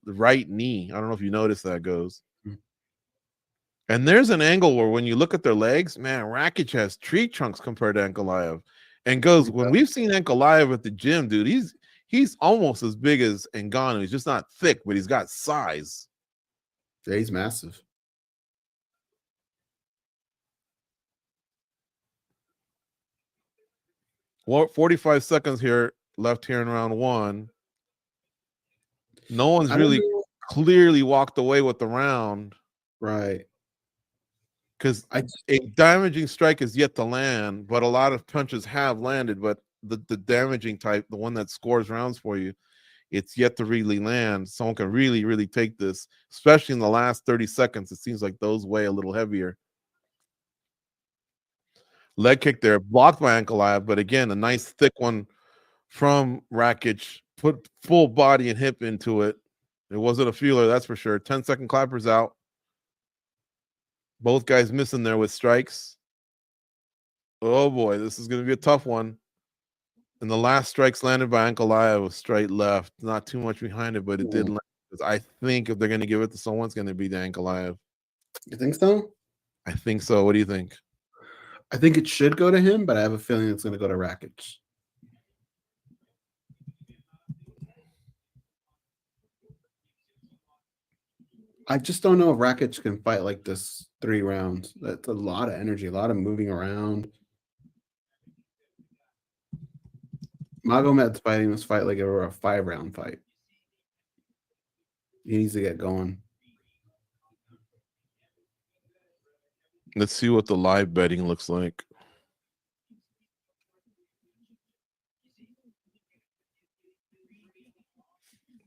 right knee. I don't know if you noticed that, Goes. And there's an angle where when you look at their legs, man, Rakic has tree trunks compared to Ankalaev. And goes, when we've seen Ankalaev at the gym, dude, he's almost as big as Ngannou. He's just not thick, but he's got size. Yeah, he's massive. Well, 45 seconds here left here in round one. No one's really clearly walked away with the round. Right. Because a damaging strike is yet to land, but a lot of punches have landed. But the damaging type, the one that scores rounds for you, it's yet to really land. Someone can really, really take this, especially in the last 30 seconds. It seems like those weigh a little heavier. Leg kick there, blocked by Ankalaev, but again, a nice thick one from Rakic. Put full body and hip into it. It wasn't a feeler, that's for sure. 10-second clappers out. Both guys missing there with strikes. Oh boy, this is going to be a tough one. And the last strikes landed by Ankalaev was straight left. Not too much behind it, but it did land. I think if they're going to give it to someone, it's going to be to Ankalaev. You think so? I think so. What do you think? I think it should go to him, but I have a feeling it's going to go to Rakic. I just don't know if Rakic can fight like this 3 rounds. That's a lot of energy, a lot of moving around. Magomed's fighting this fight like it were a 5-round fight. He needs to get going. Let's see what the live betting looks like.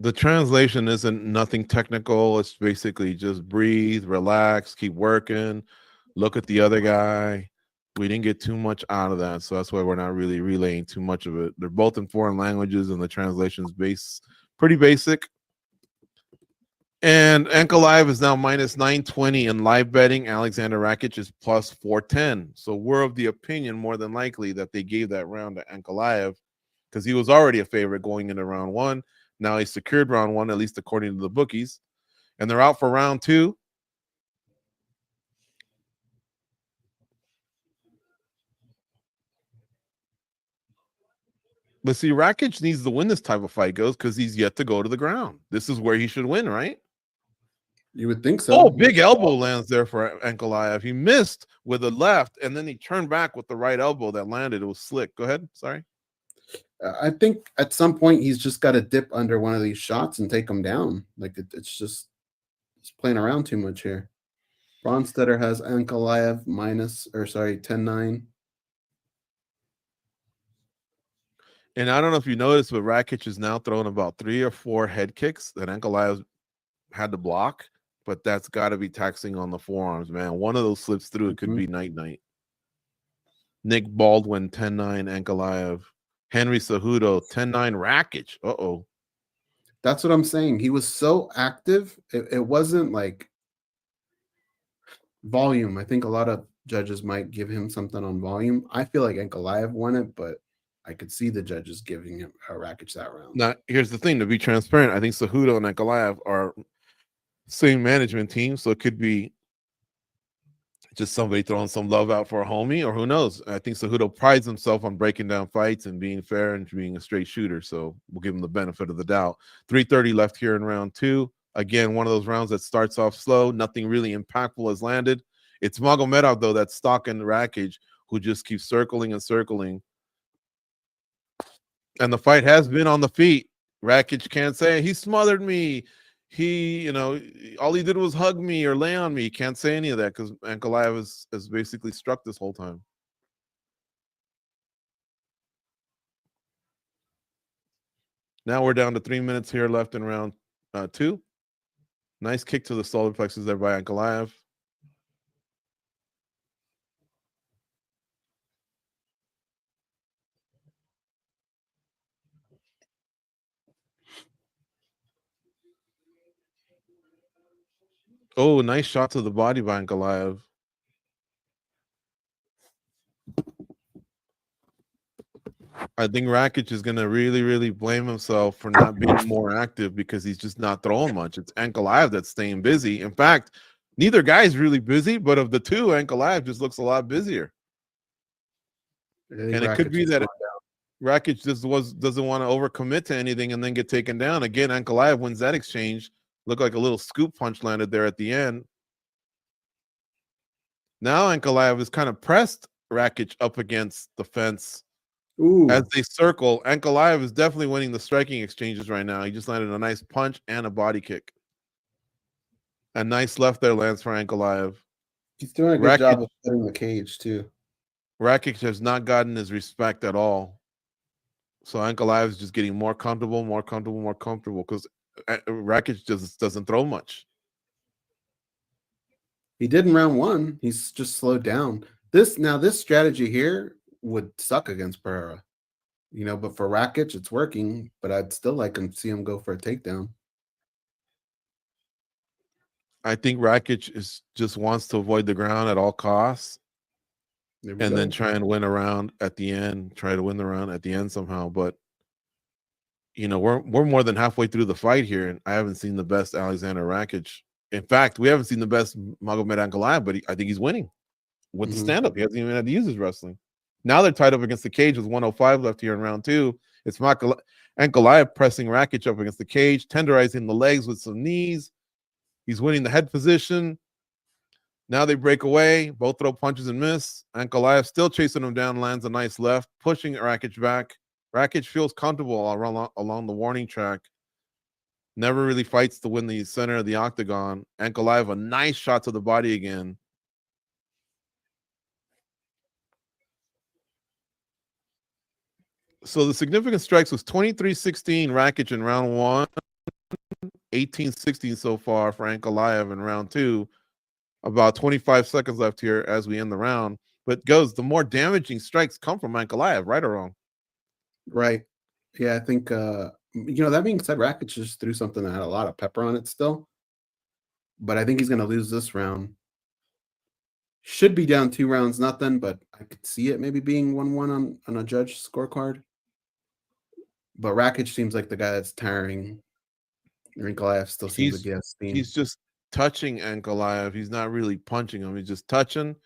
The translation isn't nothing technical. It's basically just breathe, relax, keep working, look at the other guy. We didn't get too much out of that, so that's why we're not really relaying too much of it. They're both in foreign languages, and the translation's pretty basic. And Ankalaev is now minus 920 in live betting. Alexander Rakic is plus 410. So we're of the opinion, more than likely, that they gave that round to Ankalaev because he was already a favorite going into round one. Now he's secured round one, at least according to the bookies. And they're out for round two. But see, Rakic needs to win this type of fight, Goze, because he's yet to go to the ground. This is where he should win, right? You would think so. Oh, big elbow lands there for Ankalaev. He missed with the left, and then he turned back with the right elbow that landed. It was slick. Go ahead. Sorry. I think at some point he's just got to dip under one of these shots and take him down. Like it's just playing around too much here. Bronstetter has Ankalaev 10-9. And I don't know if you noticed, but Rakic is now throwing about 3 or 4 head kicks that Ankalaev had to block, but that's got to be taxing on the forearms, man. One of those slips through, it could be night-night. Nick Baldwin, 10-9, Ankalaev. Henry Cejudo, 10-9, Rakic. Uh-oh. That's what I'm saying. He was so active. It wasn't like volume. I think a lot of judges might give him something on volume. I feel like Ankalaev won it, but I could see the judges giving him Rakic that round. Now, here's the thing. To be transparent, I think Cejudo and Ankalaev are same management team, so it could be just somebody throwing some love out for a homie, or who knows. I think Cejudo prides himself on breaking down fights and being fair and being a straight shooter, so we'll give him the benefit of the doubt. 3:30 left here in round two. Again, one of those rounds that starts off slow. Nothing really impactful has landed. It's Magomedov, though, that's stalking Rakic, who just keeps circling and circling. And the fight has been on the feet. Rakic can't say, he smothered me. All he did was hug me or lay on me. He can't say any of that because Ankalaev has basically struck this whole time. Now we're down to 3 minutes here left in round two. Nice kick to the solar plexus there by Ankalaev. Oh, nice shot to the body by Ankalaev. I think Rakic is going to really, really blame himself for not being more active because he's just not throwing much. It's Ankalaev that's staying busy. In fact, Neither guy's really busy, but of the two, Ankalaev just looks a lot busier. And it could be that Rakic just doesn't want to overcommit to anything and then get taken down. Again, Ankalaev wins that exchange. Looked like a little scoop punch landed there at the end. Now Ankalaev is kind of pressed Rakic up against the fence. Ooh. As they circle. Ankalaev is definitely winning the striking exchanges right now. He just landed a nice punch and a body kick. A nice left there lands for Ankalaev. He's doing a good job of setting the cage too. Rakic has not gotten his respect at all. So Ankalaev is just getting more comfortable because Rakic just doesn't throw much. He did in round one. He's just slowed down. This strategy here would suck against Pereira, but for Rakic, it's working. But I'd still like him to see him go for a takedown. I think Rakic just wants to avoid the ground at all costs. And then try and win around at the end, try to win the round at the end somehow. But we're more than halfway through the fight here, and I haven't seen the best Alexander Rakic. In fact, we haven't seen the best Magomed Ankalaev, but I think he's winning with the stand-up. He hasn't even had to use his wrestling. Now they're tied up against the cage with 105 left here in round two. It's Ankalaev pressing Rakic up against the cage, tenderizing the legs with some knees. He's winning the head position. Now they break away. Both throw punches and miss. Ankalaev still chasing him down, lands a nice left, pushing Rakic back. Rakic feels comfortable along the warning track. Never really fights to win the center of the octagon. Ankalaev, a nice shot to the body again. So the significant strikes was 23-16 Rakic in round one, 18-16 so far for Ankalaev in round two. About 25 seconds left here as we end the round. But Goze, the more damaging strikes come from Ankalaev, right or wrong? Right. Yeah, I think, that being said, Rakic just threw something that had a lot of pepper on it still. But I think he's going to lose this round. Should be down 2-0, but I could see it maybe being 1-1 on a judge scorecard. But Rakic seems like the guy that's tiring. Ankalaev still seems like he has steam. He's just touching Ankalaev. He's not really punching him. He's just touching.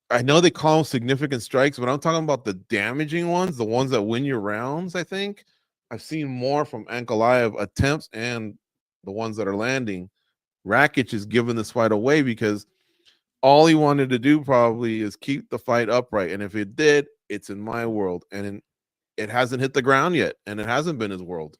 I know they call them significant strikes, but I'm talking about the damaging ones, the ones that win your rounds, I think. I've seen more from Ankalaev attempts and the ones that are landing. Rakic is giving this fight away because all he wanted to do probably is keep the fight upright. And if it did, it's in my world. And it hasn't hit the ground yet, and it hasn't been his world.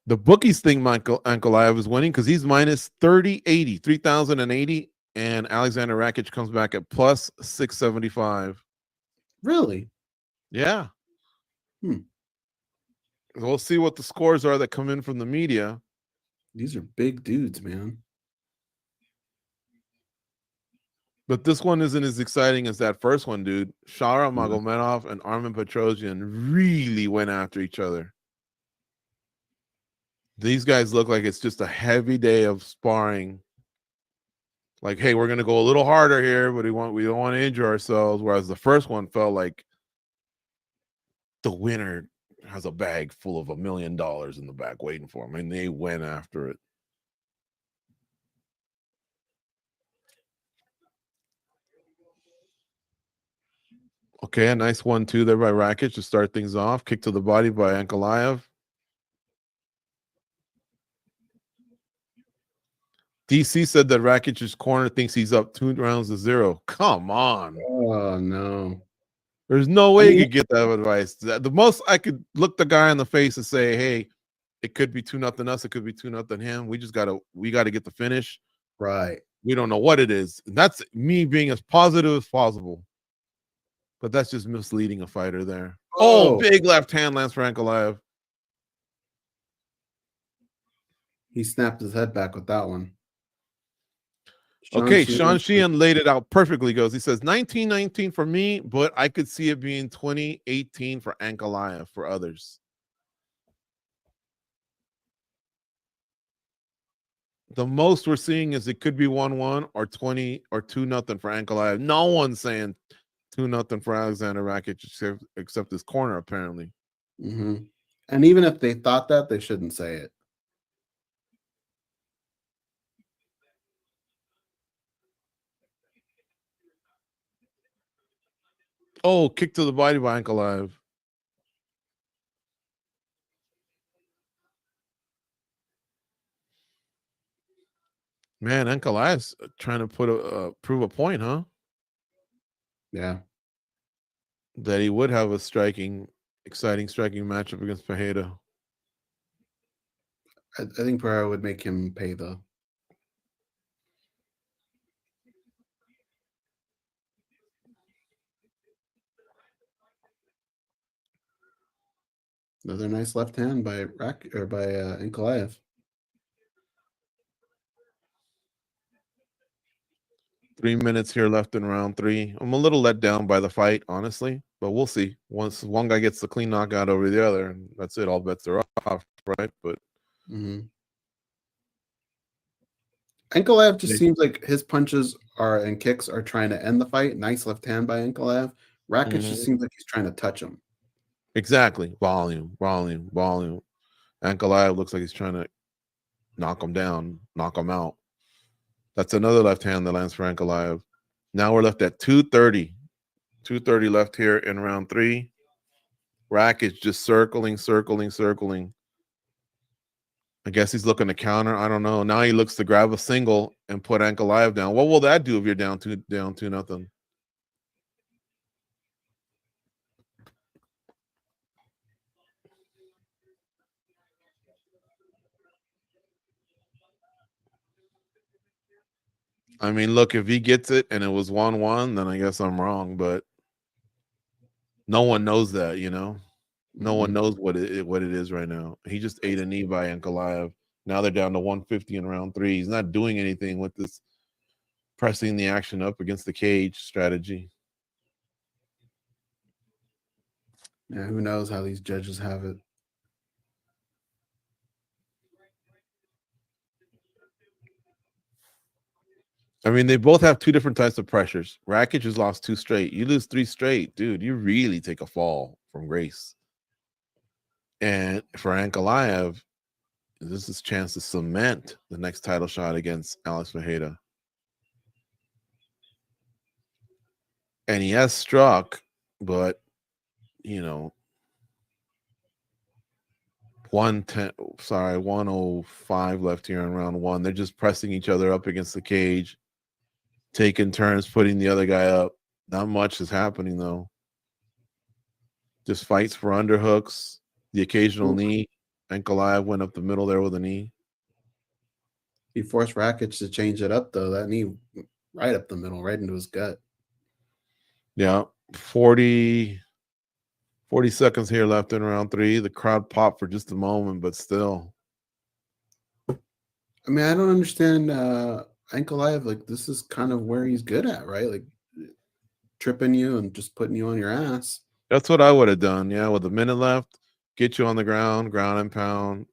The bookies think Ankalaev is winning because he's minus 3,080, and Alexander Rakic comes back at plus 675. Really? Yeah. We'll see what the scores are that come in from the media. These are big dudes, man. But this one isn't as exciting as that first one, dude. Shara Magomedov and Armen Petrosyan really went after each other. These guys look like it's just a heavy day of sparring. Like, hey, we're going to go a little harder here, but we don't want to injure ourselves. Whereas the first one felt like the winner has a bag full of $1 million in the back waiting for him, and they went after it. Okay, a nice 1-2 there by Rakic to start things off. Kick to the body by Ankalaev. DC said that Rakic's corner thinks he's up 2-0. Come on. Oh, no. There's no way you could get that advice. The most I could look the guy in the face and say, hey, it could be 2-0 us. It could be 2-0 him. We got to get the finish. Right. We don't know what it is. And that's me being as positive as possible. But that's just misleading a fighter there. Oh, big left hand lands for Ankalaev. He snapped his head back with that one. Sean Sheehan laid it out perfectly. He says 19-19 for me, but I could see it being 20-18 for Ankalaev for others. The most we're seeing is it could be 1-1 or 20 or 2-0 for Ankalaev. No one's saying 2-0 for Alexander Rakic except his corner, apparently. And even if they thought that, they shouldn't say it. Oh, kick to the body by Ankalaev. Man, Ankalaev's trying to prove a point, huh? Yeah. That he would have a exciting striking matchup against Pereira. I think Pereira would make him pay, though. Another nice left hand by Ankalaev. 3 minutes here left in round 3. I'm a little let down by the fight, honestly, but we'll see. Once one guy gets the clean knockout over the other, and that's it. All bets are off, right? But Ankalaev just seems like his punches and kicks are trying to end the fight. Nice left hand by Ankalaev. Rakic just seems like he's trying to touch him. Exactly. Volume. Ankalaev looks like he's trying to knock him down, knock him out. That's another left hand that lands for Ankalaev. Now we're left at 2:30. 2:30 left here in round 3. Rakic just circling. I guess he's looking to counter. I don't know. Now he looks to grab a single and put Ankalaev down. What will that do if you're down 2-0? I mean, look, if he gets it and it was 1-1, then I guess I'm wrong, but no one knows that, you know? No one knows what it is right now. He just ate a knee by Ankalaev. Now they're down to 150 in round 3. He's not doing anything with this pressing the action up against the cage strategy. Yeah, who knows how these judges have it. I mean, they both have 2 different types of pressures. Rakic has lost 2 straight. You lose 3 straight, dude, you really take a fall from grace. And for Ankalaev, this is a chance to cement the next title shot against Alex Pereira. And he has struck, but, you know, 105 left here in round 1. They're just pressing each other up against the cage, taking turns putting the other guy up. Not much is happening, though. Just fights for underhooks, the occasional knee. Ankalaev went up the middle there with a knee. He forced Rakic to change it up, though. That knee right up the middle, right into his gut. Yeah, 40 seconds here left in round 3. The crowd popped for just a moment, but still. I mean, I don't understand Ankalaev. Like, this is kind of where he's good at, right? Like, tripping you and just putting you on your ass. That's what I would have done, yeah, with a minute left. Get you on the ground and pound.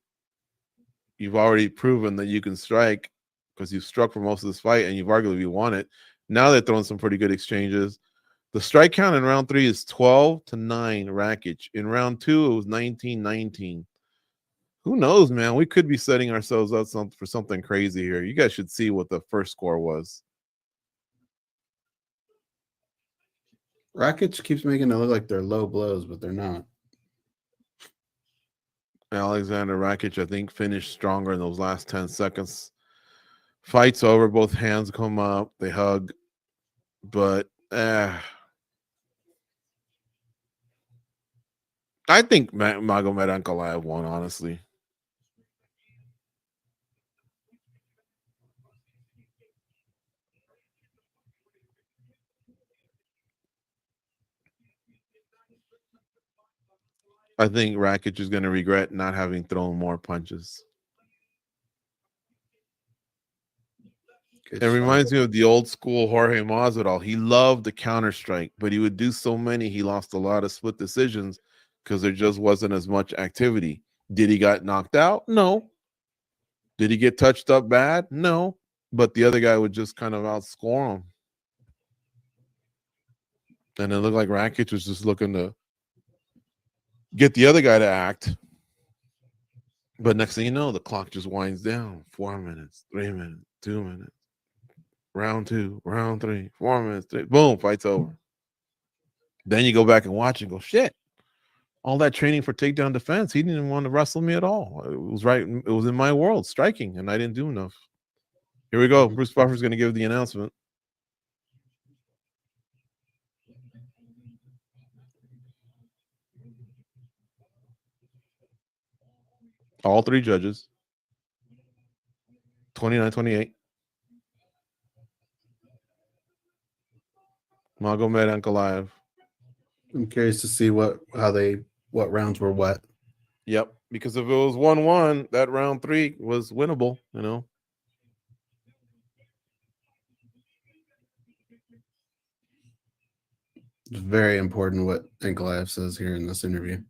You've already proven that you can strike because you've struck for most of this fight and you've arguably won it. Now they're throwing some pretty good exchanges. The strike count in round 3 is 12-9 Rakic. In round 2, it was 19-19. Who knows, man? We could be setting ourselves up for something crazy here. You guys should see what the first score was. Rakic keeps making it look like they're low blows, but they're not. Alexander Rakic, I think, finished stronger in those last 10 seconds. Fight's over. Both hands come up. They hug. But I think Magomed Ankalaev won, honestly. I think Rakic is going to regret not having thrown more punches. It reminds me of the old school Jorge Masvidal. He loved the counter strike, but he would do so many, he lost a lot of split decisions because there just wasn't as much activity. Did he get knocked out? No. Did he get touched up bad? No. But the other guy would just kind of outscore him. And it looked like Rakic was just looking to get the other guy to act. But next thing you know, the clock just winds down. 4 minutes, 3 minutes, 2 minutes. Round 2, round 3, 4 minutes. Boom, fight's over. Then you go back and watch and go, shit. All that training for takedown defense, he didn't even want to wrestle me at all. It was right. It was in my world, striking, and I didn't do enough. Here we go. Bruce Buffer's going to give the announcement. All three judges. 29-28. Magomed Ankalaev. I'm curious to see what rounds were what. Yep, because if it was 1-1, that round 3 was winnable, you know. It's very important what Ankalaev says here in this interview.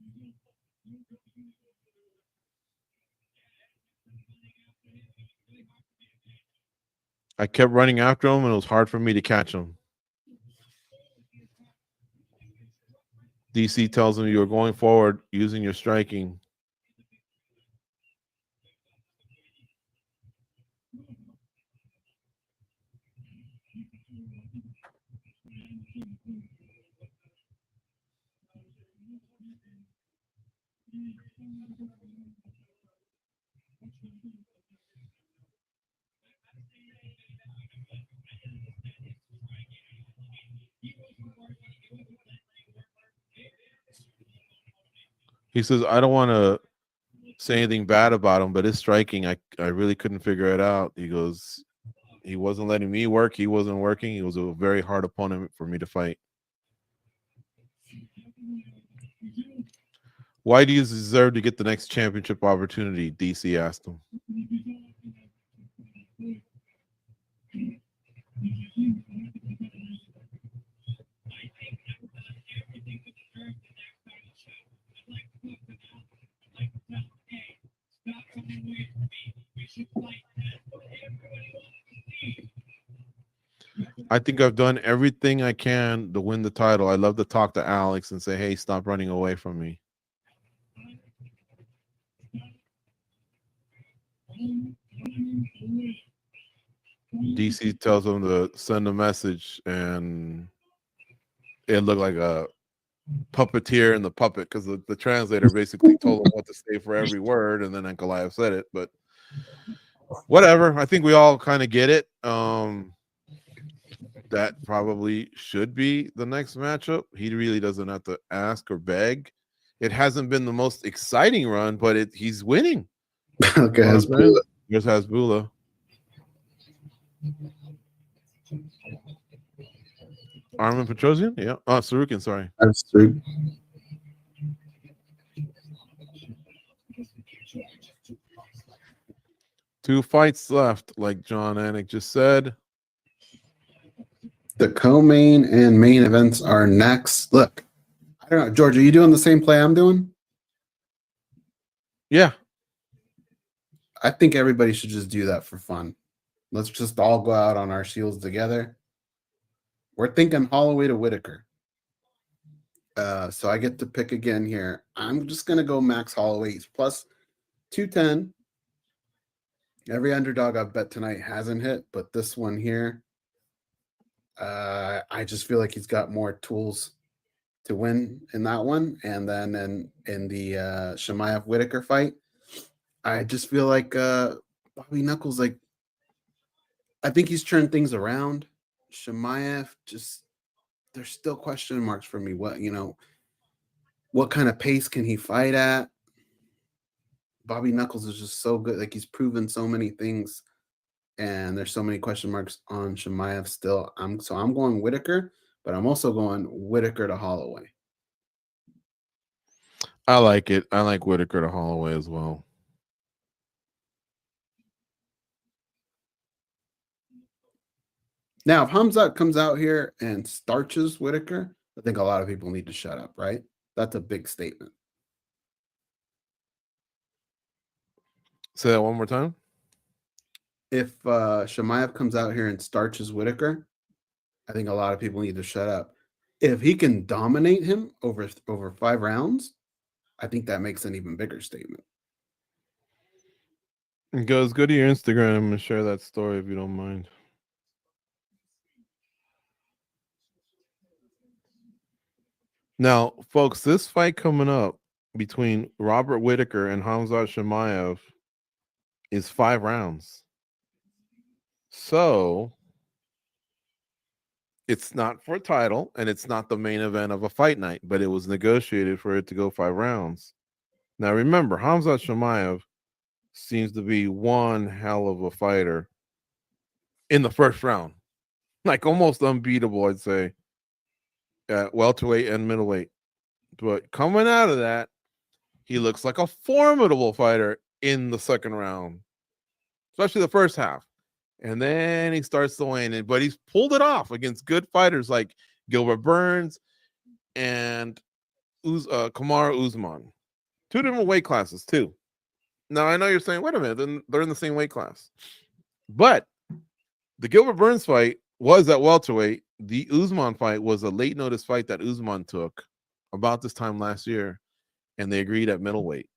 I kept running after him, and it was hard for me to catch him. DC tells him you're going forward using your striking. He says, I don't want to say anything bad about him, but his striking, I really couldn't figure it out. He goes, he wasn't letting me work. He wasn't working. He was a very hard opponent for me to fight. Why do you deserve to get the next championship opportunity? DC asked him. I think I've done everything I can to win the title. I love to talk to Alex and say, hey, stop running away from me. DC tells him to send a message, and it looked like a puppeteer in the puppet, because the translator basically told him what to say for every word, and then Ankalaev said it. But whatever. I think we all kind of get it. That probably should be the next matchup. He really doesn't have to ask or beg. It hasn't been the most exciting run, but he's winning. Okay, Hasbulla. Here's Hasbulla. Armin Petrosian? Yeah. Oh, Sarukin, sorry. That's true. Two fights left, like John Anik just said. The co-main and main events are next. Look, I don't know, George, are you doing the same play I'm doing? Yeah. I think everybody should just do that for fun. Let's just all go out on our shields together. We're thinking Holloway to Whittaker. So I get to pick again here. I'm just going to go Max Holloway. He's plus 210. Every underdog I've bet tonight hasn't hit, but this one here, I just feel like he's got more tools to win in that one. And then in the Chimaev Whittaker fight, I just feel like Bobby Knuckles, like, I think he's turned things around. Chimaev, just, there's still question marks for me. What kind of pace can he fight at? Bobby Knuckles is just so good. Like, he's proven so many things, and there's so many question marks on Chimaev still. I'm going Whittaker, but I'm also going Whittaker to Holloway. I like it. I like Whittaker to Holloway as well. Now, if Khamzat comes out here and starches Whittaker, I think a lot of people need to shut up, right? That's a big statement. Say that one more time. If Chimaev comes out here and starches Whittaker, I think a lot of people need to shut up. If he can dominate him over 5 rounds, I think that makes an even bigger statement. Goes, go to your Instagram and share that story if you don't mind. Now, folks, this fight coming up between Robert Whittaker and Khamzat Chimaev is 5 rounds. So it's not for a title, and it's not the main event of a fight night, but it was negotiated for it to go 5 rounds. Now, remember, Khamzat Chimaev seems to be one hell of a fighter in the first round, like almost unbeatable, I'd say, at welterweight and middleweight. But coming out of that, he looks like a formidable fighter in the second round, especially the first half. And then he starts to wane in, but he's pulled it off against good fighters like Gilbert Burns and Kamaru Usman. 2 different weight classes, too. Now, I know you're saying, wait a minute, they're in the same weight class. But the Gilbert Burns fight was at welterweight. The Usman fight was a late notice fight that Usman took about this time last year, and they agreed at middleweight.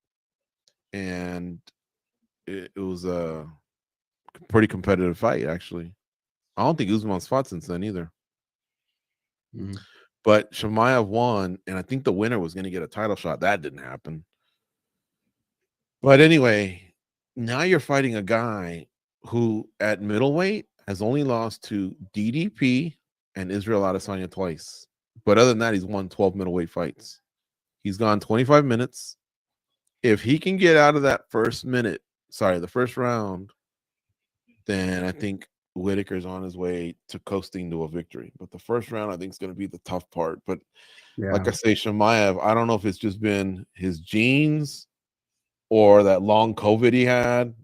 And it was a pretty competitive fight, actually. I don't think Usman's fought since then either. Mm. But Chimaev won, and I think the winner was going to get a title shot. That didn't happen. But anyway, now you're fighting a guy who at middleweight has only lost to DDP and Israel Adesanya twice. But other than that, he's won 12 middleweight fights. He's gone 25 minutes. If he can get out of that the first round, then I think Whittaker's on his way to coasting to a victory. But the first round, I think, is going to be the tough part. But like I say, Chimaev, I don't know if it's just been his genes or that long COVID he had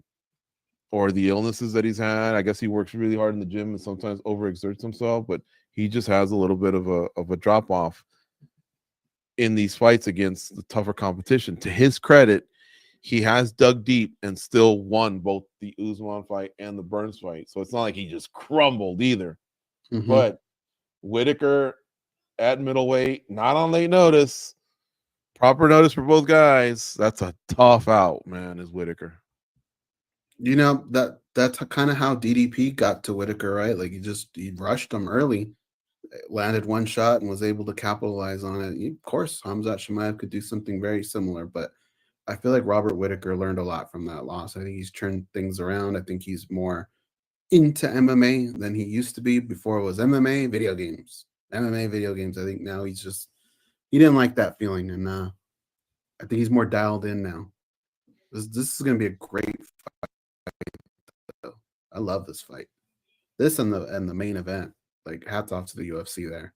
or the illnesses that he's had. I guess he works really hard in the gym and sometimes overexerts himself, but he just has a little bit of a drop-off in these fights against the tougher competition. To his credit, he has dug deep and still won both the Usman fight and the Burns fight. So it's not like he just crumbled either. Mhm. But Whittaker at middleweight, not on late notice, proper notice for both guys. That's a tough out, man, is Whittaker. You know, that's kind of how DDP got to Whittaker, right? Like he rushed him early, landed one shot and was able to capitalize on it. Of course, Khamzat Chimaev could do something very similar, but I feel like Robert Whittaker learned a lot from that loss. I think he's turned things around. I think he's more into MMA than he used to be. Before it was MMA, video games. MMA, video games. I think now he didn't like that feeling, and I think he's more dialed in now. This is going to be a great fight. I love this fight. This and the main event. Like, hats off to the UFC there.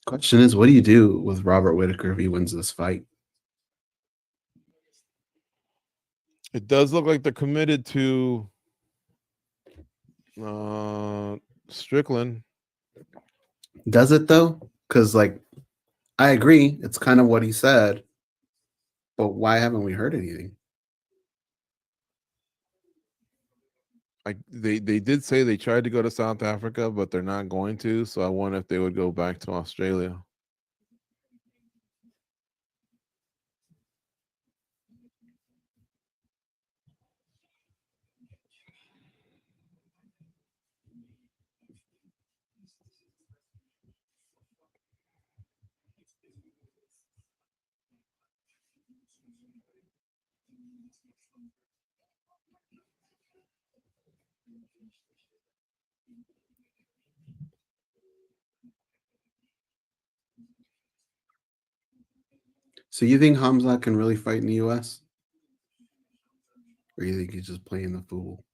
Question is, what do you do with Robert Whittaker if he wins this fight? It does look like they're committed to Strickland. Does it though? Because like, I agree, it's kind of what he said, but why haven't we heard anything? They did say they tried to go to South Africa, but they're not going to. So I wonder if they would go back to Australia. So you think Khamzat can really fight in the US? Or you think he's just playing the fool?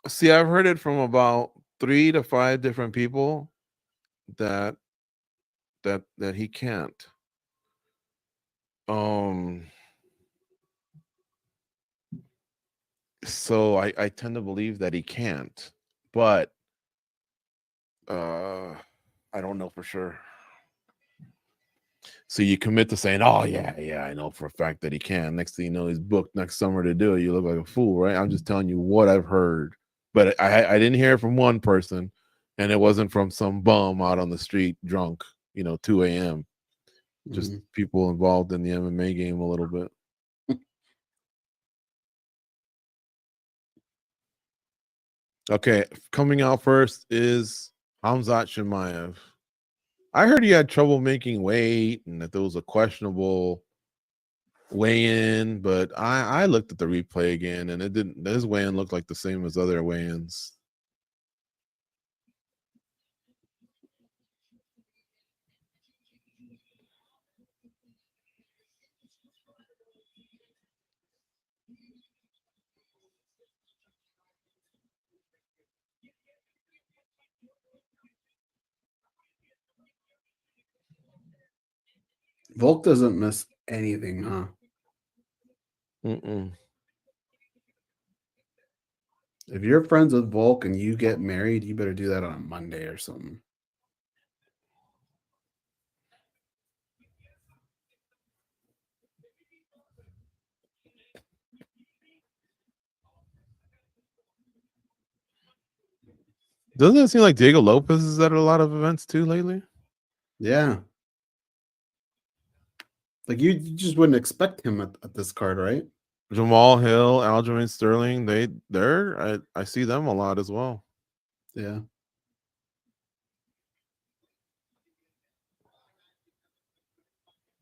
See, I've heard it from about 3 to 5 different people that he can't. So I tend to believe that he can't, but I don't know for sure. So you commit to saying, "Oh yeah, I know for a fact that he can." Next thing you know, he's booked next summer to do it. You look like a fool, right? I'm just telling you what I've heard But I didn't hear it from one person, and it wasn't from some bum out on the street drunk, 2 a.m. Just people involved in the MMA game a little bit. Okay, coming out first is Khamzat Chimaev. I heard he had trouble making weight and that there was a questionable weigh-in, but I looked at the replay again and it didn't. His weigh-in looked like the same as other weigh-ins. Volk doesn't miss anything, huh? Mm-mm. If you're friends with Volk and you get married, you better do that on a Monday or something. Doesn't it seem like Diego Lopez is at a lot of events too lately? Yeah. Like you just wouldn't expect him at this card, right? Jamal Hill, Aljamain Sterling, I see them a lot as well. Yeah.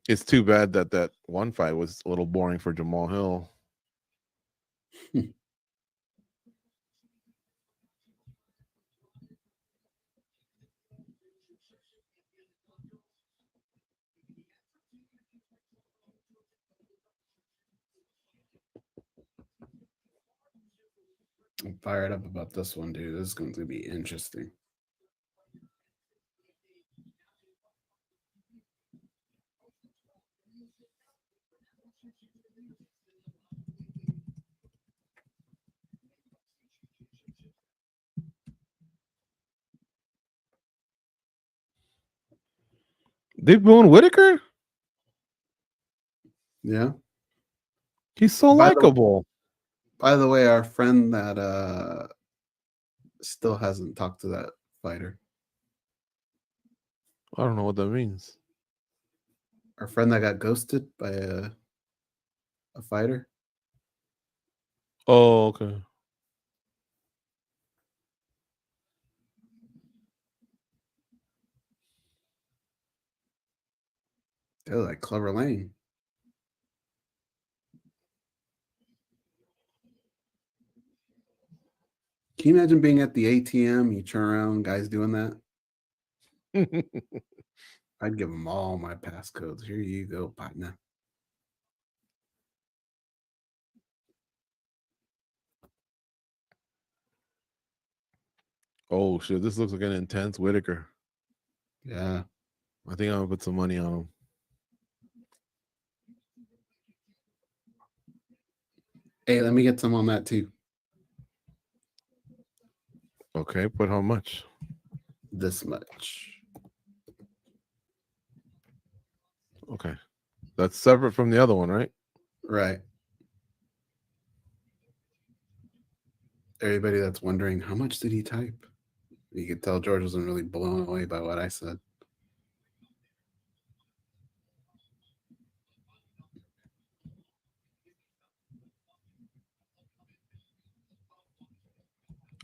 It's too bad that one fight was a little boring for Jamal Hill. I'm fired up about this one, dude. This is going to be interesting. Big Boone Whittaker? Yeah. He's so likable. By the way, our friend that still hasn't talked to that fighter. I don't know what that means. Our friend that got ghosted by a fighter. Oh, okay. Oh, like Clever Lane. Can you imagine being at the ATM? You turn around, guys doing that. I'd give them all my passcodes. Here you go, partner. Oh shit! This looks like an intense Whittaker. Yeah. I think I'm gonna put some money on him. Hey, let me get some on that too. Okay, put how much? This much. Okay. That's separate from the other one, right? Right. Everybody that's wondering, how much did he type? You could tell George wasn't really blown away by what I said.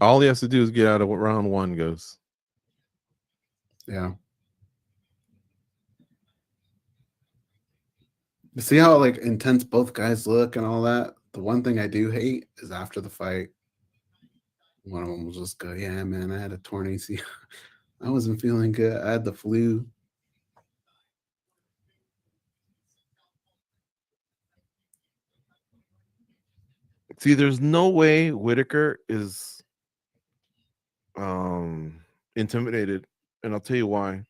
All he has to do is get out of what round one goes. Yeah. You see how like intense both guys look and all that? The one thing I do hate is after the fight, one of them will just go, yeah, man, I had a torn ACL. I wasn't feeling good. I had the flu. See, there's no way Whittaker is intimidated, and I'll tell you why.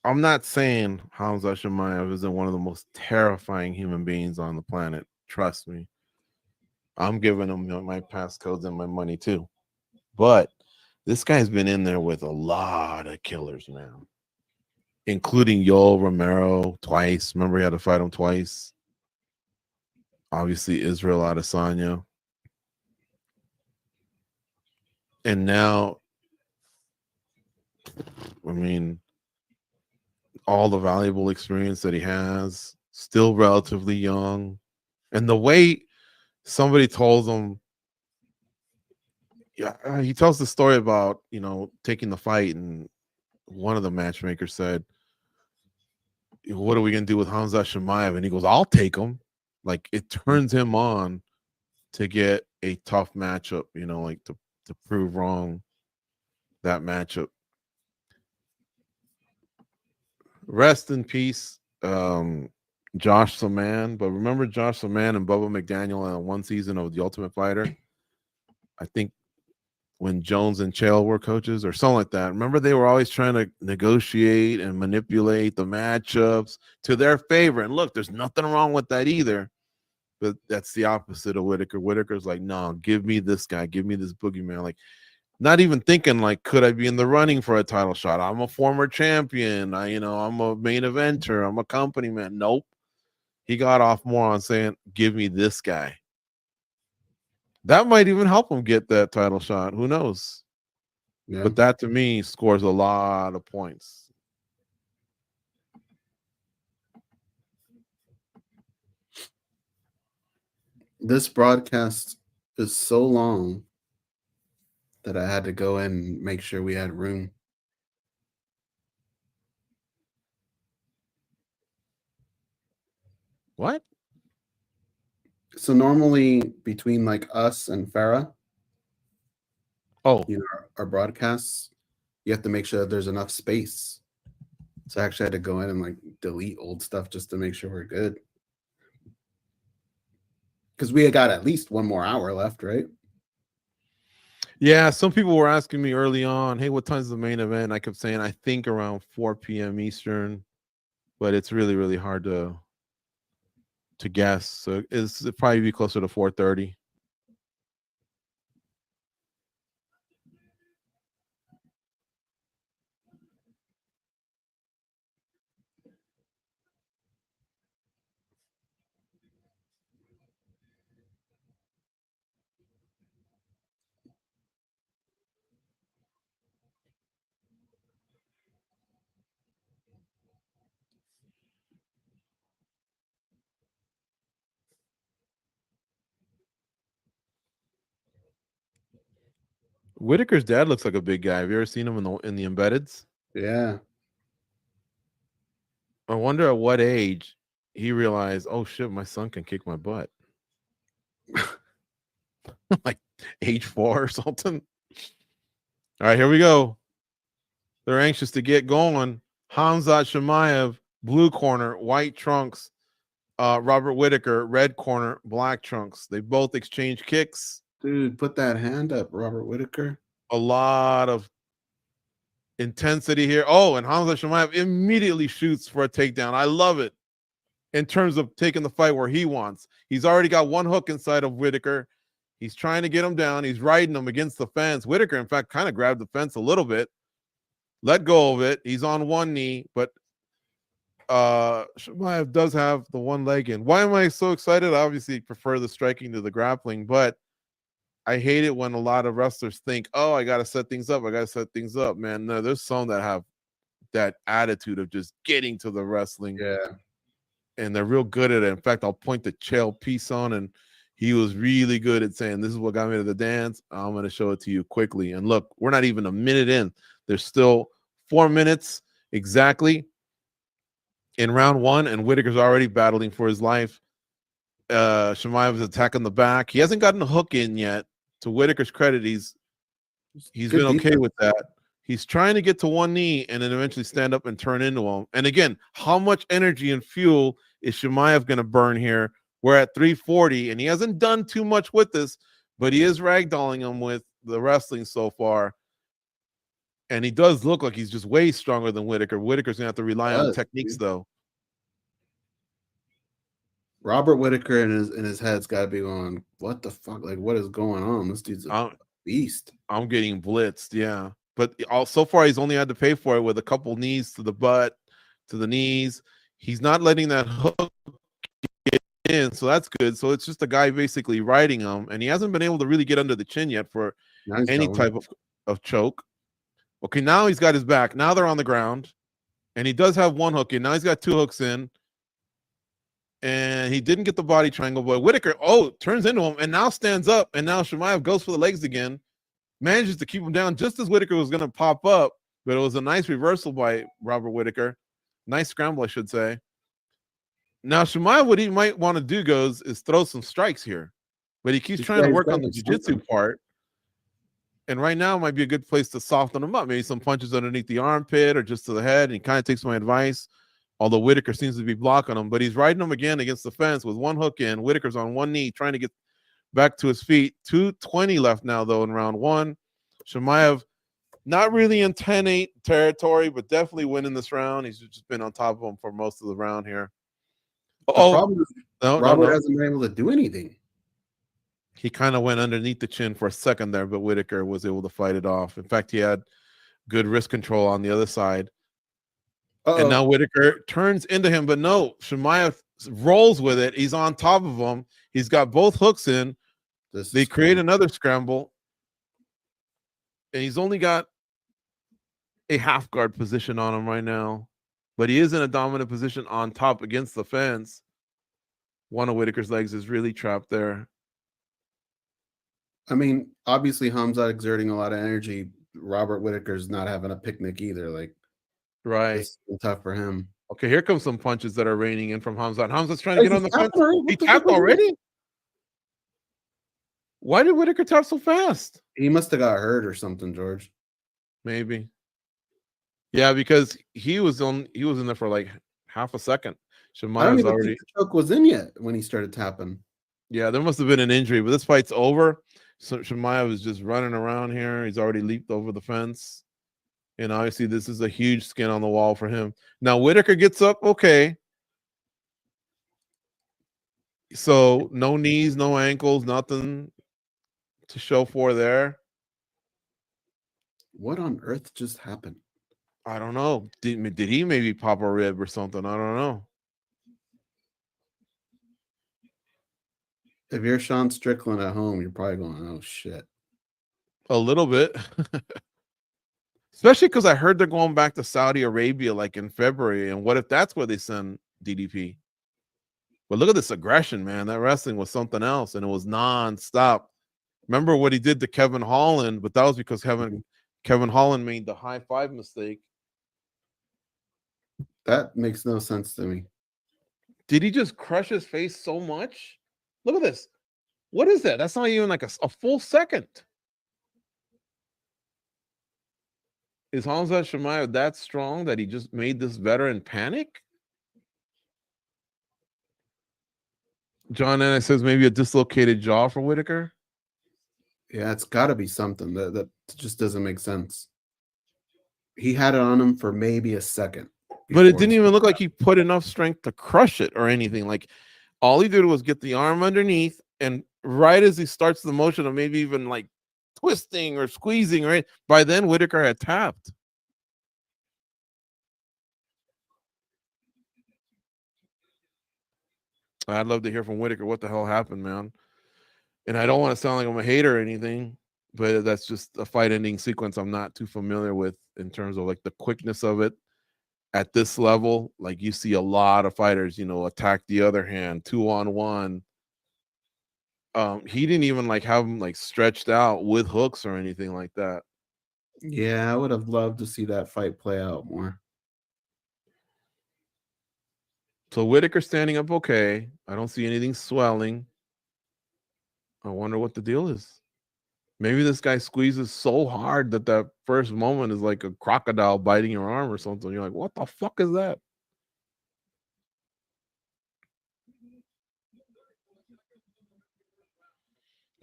I'm not saying Khamzat Chimaev isn't one of the most terrifying human beings on the planet. Trust me. I'm giving him my passcodes and my money too. But this guy's been in there with a lot of killers now, including Yoel Romero twice. Remember, he had to fight him twice. Obviously, Israel Adesanya. And now, I mean, all the valuable experience that he has, still relatively young. And the way somebody told him, yeah, he tells the story about, taking the fight, and one of the matchmakers said, what are we going to do with Khamzat Chimaev? And he goes, I'll take him. Like, it turns him on to get a tough matchup, like to prove wrong that matchup. Rest in peace, Josh Saman. But remember Josh Saman and Bubba McDaniel on one season of The Ultimate Fighter? I think when Jones and Chael were coaches or something like that. Remember, they were always trying to negotiate and manipulate the matchups to their favor. And look, there's nothing wrong with that either. But that's the opposite of Whittaker. Whittaker's like, no, give me this guy. Give me this boogeyman. Like, not even thinking, like, could I be in the running for a title shot? I'm a former champion. I'm a main eventer. I'm a company man. Nope. He got off more on saying, give me this guy. That might even help him get that title shot. Who knows? Yeah. But that, to me, scores a lot of points. This broadcast is so long that I had to go in and make sure we had room. What? So normally between like us and Farah, our broadcasts, you have to make sure that there's enough space. So I actually had to go in and like delete old stuff just to make sure we're good. Because we had got at least one more hour left, right? Yeah, some people were asking me early on, hey, what time's the main event? I kept saying, I think around 4 p.m. Eastern, but it's really, really hard to guess. So it'll probably be closer to 4:30. Whittaker's dad looks like a big guy. Have you ever seen him in the embeddeds? Yeah. I wonder at what age he realized, oh shit, my son can kick my butt. Like age 4 or something. All right, here we go. They're anxious to get going. Khamzat Chimaev, blue corner, white trunks. Robert Whittaker, red corner, black trunks. They both exchange kicks. Dude, put that hand up, Robert Whittaker. A lot of intensity here. Oh, and Khamzat Chimaev immediately shoots for a takedown. I love it. In terms of taking the fight where he wants. He's already got one hook inside of Whittaker. He's trying to get him down. He's riding him against the fence. Whittaker, in fact, kind of grabbed the fence a little bit. Let go of it. He's on one knee, but Chimaev does have the one leg in. Why am I so excited? I obviously prefer the striking to the grappling, but I hate it when a lot of wrestlers think, oh, I got to set things up. I got to set things up, man. No, there's some that have that attitude of just getting to the wrestling. Yeah. And they're real good at it. In fact, I'll point to Chael Peace, and he was really good at saying, this is what got me to the dance. I'm going to show it to you quickly. And look, we're not even a minute in. There's still 4 minutes exactly in round 1, and Whittaker's already battling for his life. Chimaev is attacking the back. He hasn't gotten a hook in yet. To Whittaker's credit, he's been okay with that. He's trying to get to one knee and then eventually stand up and turn into him. And again, how much energy and fuel is Chimaev going to burn here? We're at 340, and he hasn't done too much with this, but he is ragdolling him with the wrestling so far. And he does look like he's just way stronger than Whittaker. Whittaker's going to have to rely on techniques, though. Robert Whittaker in his head's got to be going, what the fuck? Like, what is going on? This dude's a beast. I'm getting blitzed, yeah. But so far, he's only had to pay for it with a couple knees to the butt, to the knees. He's not letting that hook get in, so that's good. So it's just a guy basically riding him, and he hasn't been able to really get under the chin yet for Now he's any got one. type of choke. Okay, now he's got his back. Now they're on the ground. And he does have one hook in. Now he's got two hooks in. And he didn't get the body triangle, but Whittaker, turns into him and now stands up. And now Chimaev goes for the legs again. Manages to keep him down just as Whittaker was going to pop up. But it was a nice reversal by Robert Whittaker. Nice scramble, I should say. Now, Chimaev, what he might want to do is throw some strikes here. But he keeps trying to work on the jiu-jitsu part. And right now might be a good place to soften him up. Maybe some punches underneath the armpit or just to the head. And he kind of takes my advice. Although Whittaker seems to be blocking him. But he's riding him again against the fence with one hook in. Whittaker's on one knee trying to get back to his feet. 2:20 left now, though, in round one. Chimaev not really in 10-8 territory, but definitely winning this round. He's just been on top of him for most of the round here. The problem is Robert no. hasn't been able to do anything. He kind of went underneath the chin for a second there, but Whittaker was able to fight it off. In fact, he had good wrist control on the other side. And now Whittaker turns into him, but no, Chimaev rolls with it. He's on top of him. He's got both hooks in. They create another scramble. And he's only got a half guard position on him right now. But he is in a dominant position on top against the fence. One of Whittaker's legs is really trapped there. I mean, obviously, Khamzat exerting a lot of energy. Robert Whittaker's not having a picnic either. Like, right. It's tough for him. Okay, here comes some punches that are raining in from Khamzat. Khamzat's trying to get on the fence. He the tapped already? Why did Whittaker tap so fast? He must have got hurt or something, George. Maybe. Yeah, because he was in there for like half a second. I don't even think the choke was in yet when he started tapping. Yeah, there must have been an injury, but this fight's over. So Chimaev is just running around here. He's already leaped over the fence. And obviously, this is a huge skin on the wall for him. Now, Whittaker gets up, okay. So, no knees, no ankles, nothing to show for there. What on earth just happened? I don't know. Did he maybe pop a rib or something? I don't know. If you're Sean Strickland at home, you're probably going, oh, shit. A little bit. Especially because I heard they're going back to Saudi Arabia like in February. And what if that's where they send DDP? But look at this aggression, man. That wrestling was something else, and it was nonstop. Remember what he did to Kevin Holland, but that was because Kevin Holland made the high five mistake. That makes no sense to me. Did he just crush his face so much? Look at this. What is that? That's not even like a full second. Is Khamzat Chimaev that strong that he just made this veteran panic? John Ennis says maybe a dislocated jaw for Whittaker. Yeah, it's got to be something that just doesn't make sense. He had it on him for maybe a second. But it didn't even look like he put enough strength to crush it or anything. Like, all he did was get the arm underneath, and right as he starts the motion of maybe even like twisting or squeezing, right, by then Whittaker had tapped. I'd love to hear from Whittaker what the hell happened, man. And I don't want to sound like I'm a hater or anything, but that's just a fight-ending sequence I'm not too familiar with in terms of like the quickness of it at this level. Like, you see a lot of fighters, attack the other hand 2-on-1. He didn't even like have him like stretched out with hooks or anything like that. Yeah, I would have loved to see that fight play out more. So Whittaker standing up okay. I don't see anything swelling. I wonder what the deal is. Maybe this guy squeezes so hard that first moment is like a crocodile biting your arm or something. You're like, what the fuck is that?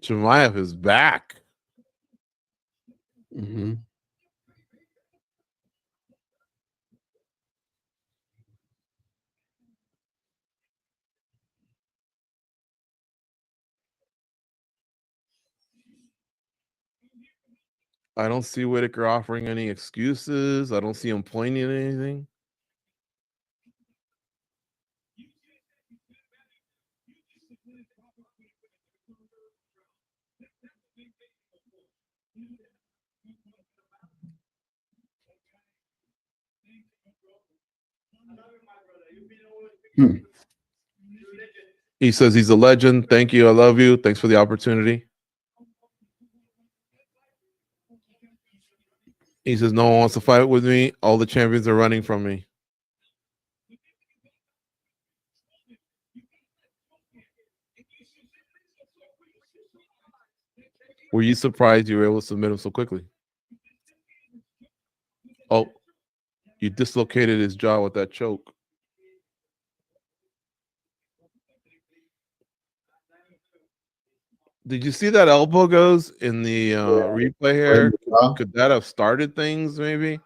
Chimaev is back. Mm-hmm. I don't see Whittaker offering any excuses. I don't see him pointing at anything. He says he's a legend. Thank you. I love you. Thanks for the opportunity. He says no one wants to fight with me. All the champions are running from me. Were you surprised you were able to submit him so quickly? Oh, you dislocated his jaw with that choke. Did you see that elbow goes in the replay here? Could that have started things maybe?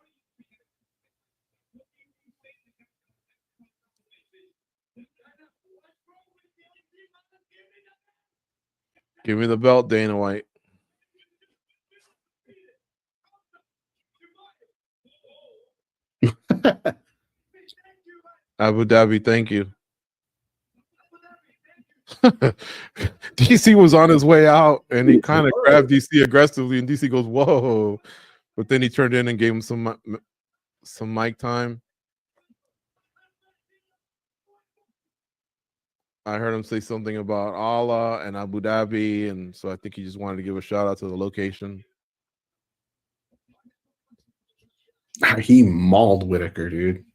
Give me the belt, Dana White. Abu Dhabi, thank you. DC was on his way out and he kind of grabbed DC aggressively and DC goes, whoa. But then he turned in and gave him some mic time. I heard him say something about Allah and Abu Dhabi, and so I think he just wanted to give a shout out to the location. He mauled Whittaker, dude.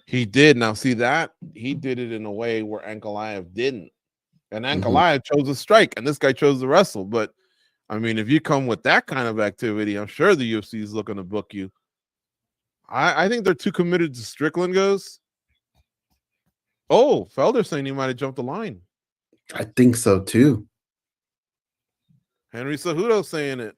He did. Now, see that? He did it in a way where Ankalaev didn't. And Ankalaev chose to strike, and this guy chose to wrestle. But, I mean, if you come with that kind of activity, I'm sure the UFC is looking to book you. I think they're too committed to Strickland goes. Oh, Felder saying he might have jumped the line. I think so, too. Henry Cejudo saying it.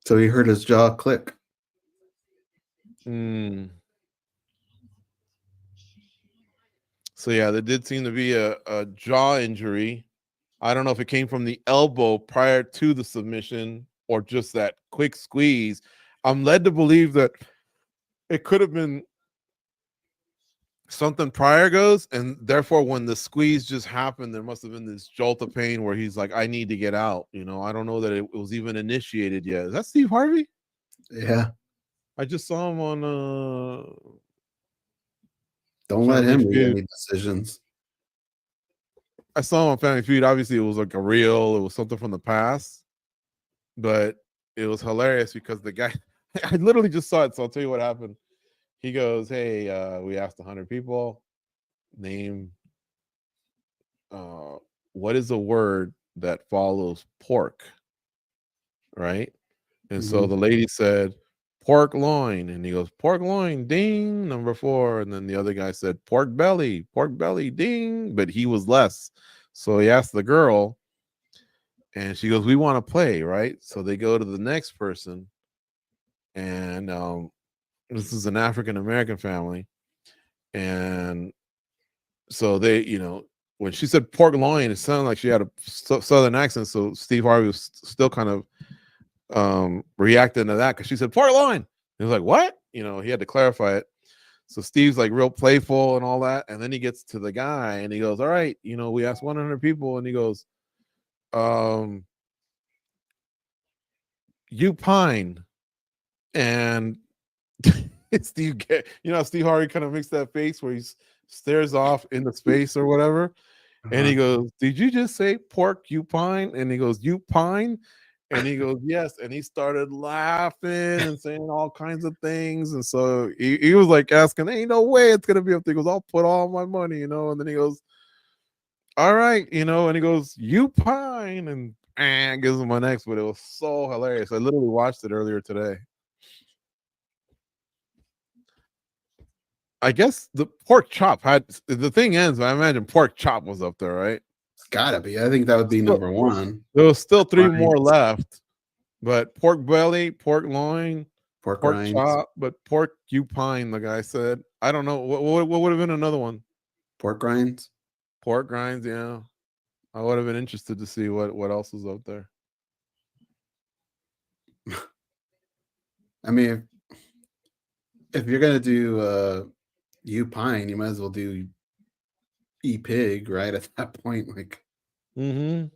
So he heard his jaw click. So, yeah, there did seem to be a jaw injury. I don't know if it came from the elbow prior to the submission or just that quick squeeze. I'm led to believe that it could have been something prior goes, and therefore when the squeeze just happened, there must have been this jolt of pain where he's like, I need to get out. You know, I don't know that it was even initiated yet. Is that Steve Harvey? Yeah. I just saw him on Don't let him make any decisions. I saw him on Family Feud. Obviously, it was like a reel. It was something from the past, but it was hilarious because the guy, I literally just saw it. So I'll tell you what happened. He goes, hey, we asked 100 people, name, what is a word that follows pork, right? And so the lady said, pork loin. And he goes, pork loin, ding, number 4. And then the other guy said, pork belly, ding. But he was less. So he asked the girl, and she goes, we want to play, right? So they go to the next person. And this is an African-American family. And so they, you know, when she said pork loin, it sounded like she had a southern accent. So Steve Harvey was still kind of reacting to that because she said pork loin. He was like, what? You know, he had to clarify it. So Steve's like real playful and all that. And then he gets to the guy and he goes, all right, you know, we asked 100 people. And he goes, you pine. And Steve, you know, Steve Harvey kind of makes that face where he stares off into space or whatever. And he goes, did you just say pork, you pine? And he goes, you pine? And he goes, yes. And he started laughing and saying all kinds of things. And so he was like asking, ain't no way it's going to be up there. He goes, I'll put all my money, you know. And then he goes, all right, you know. And he goes, you pine. And gives him an X. But it was so hilarious. I literally watched it earlier today. I guess the pork chop had the thing ends. I imagine pork chop was up there, right? It's gotta be. I think that would be number 1. There was still 3 more left, but pork belly, pork loin, pork chop, but pork you pine. The guy said, I don't know what would have been another one. Pork rinds. Pork grinds, yeah. I would have been interested to see what else was up there. I mean, if you're gonna do U Pine, you might as well do E Pig, right? At that point, like Mm-hmm.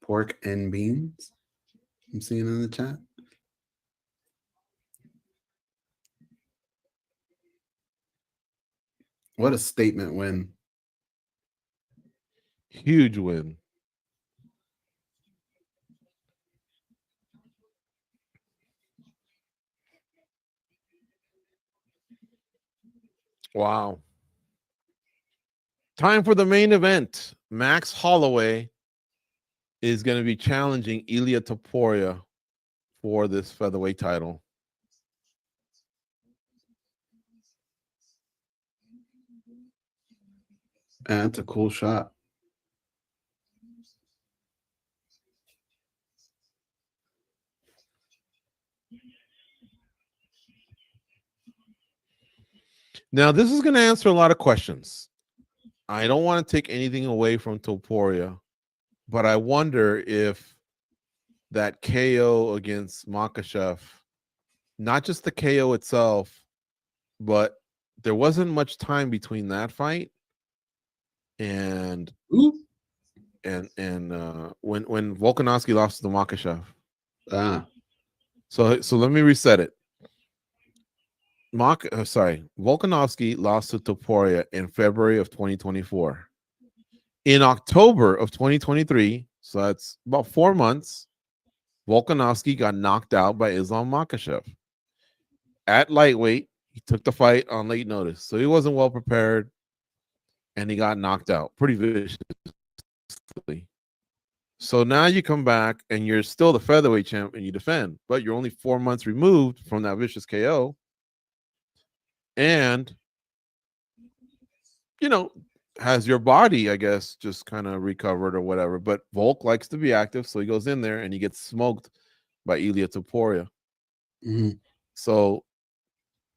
pork and beans. I'm seeing in the chat. What a statement win. Huge win. Wow. Time for the main event. Max Holloway is going to be challenging Ilia Topuria for this featherweight title. And that's a cool shot. Now, this is going to answer a lot of questions. I don't want to take anything away from Topuria, but I wonder if that KO against Makhachev, not just the KO itself, but there wasn't much time between that fight and when Volkanovski lost to Makhachev. So let me reset it. Volkanovski lost to Topuria in February of 2024. In October of 2023, so that's about 4 months, Volkanovski got knocked out by Islam Makhachev. At lightweight, he took the fight on late notice, so he wasn't well prepared, and he got knocked out pretty viciously. So now you come back, and you're still the featherweight champ, and you defend, but you're only 4 months removed from that vicious KO. And, has your body, I guess, just kind of recovered or whatever. But Volk likes to be active, so he goes in there and he gets smoked by Ilia Topuria. Mm-hmm. So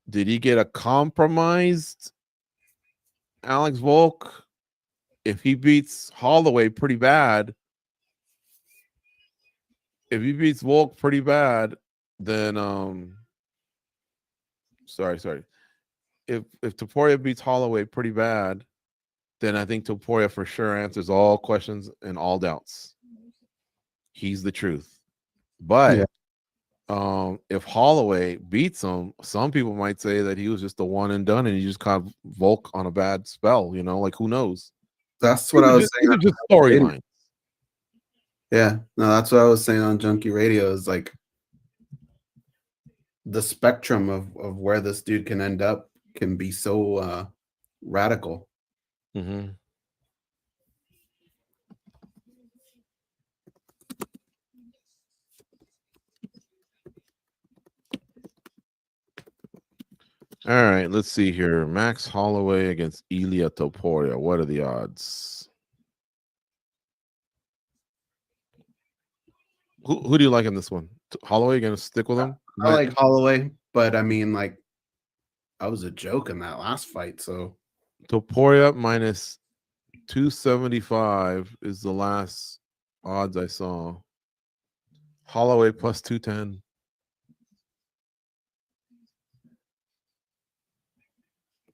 did he get a compromised Alex Volk? If he beats Holloway pretty bad, then if Topuria beats Holloway pretty bad, then I think Topuria for sure answers all questions and all doubts. He's the truth. But if Holloway beats him, some people might say that he was just a one and done and he just caught Volk on a bad spell, like who knows? That's what I was saying. These are just storylines. Yeah, no, that's what I was saying on Junkie Radio is like the spectrum of where this dude can end up can be so radical. Mm-hmm. All right, let's see here. Max Holloway against Ilia Topuria. What are the odds? Who do you like in this one? Holloway gonna stick with him? I like Holloway, but I mean, like, I was a joke in that last fight. So Topuria minus 275 is the last odds I saw. Holloway plus 210.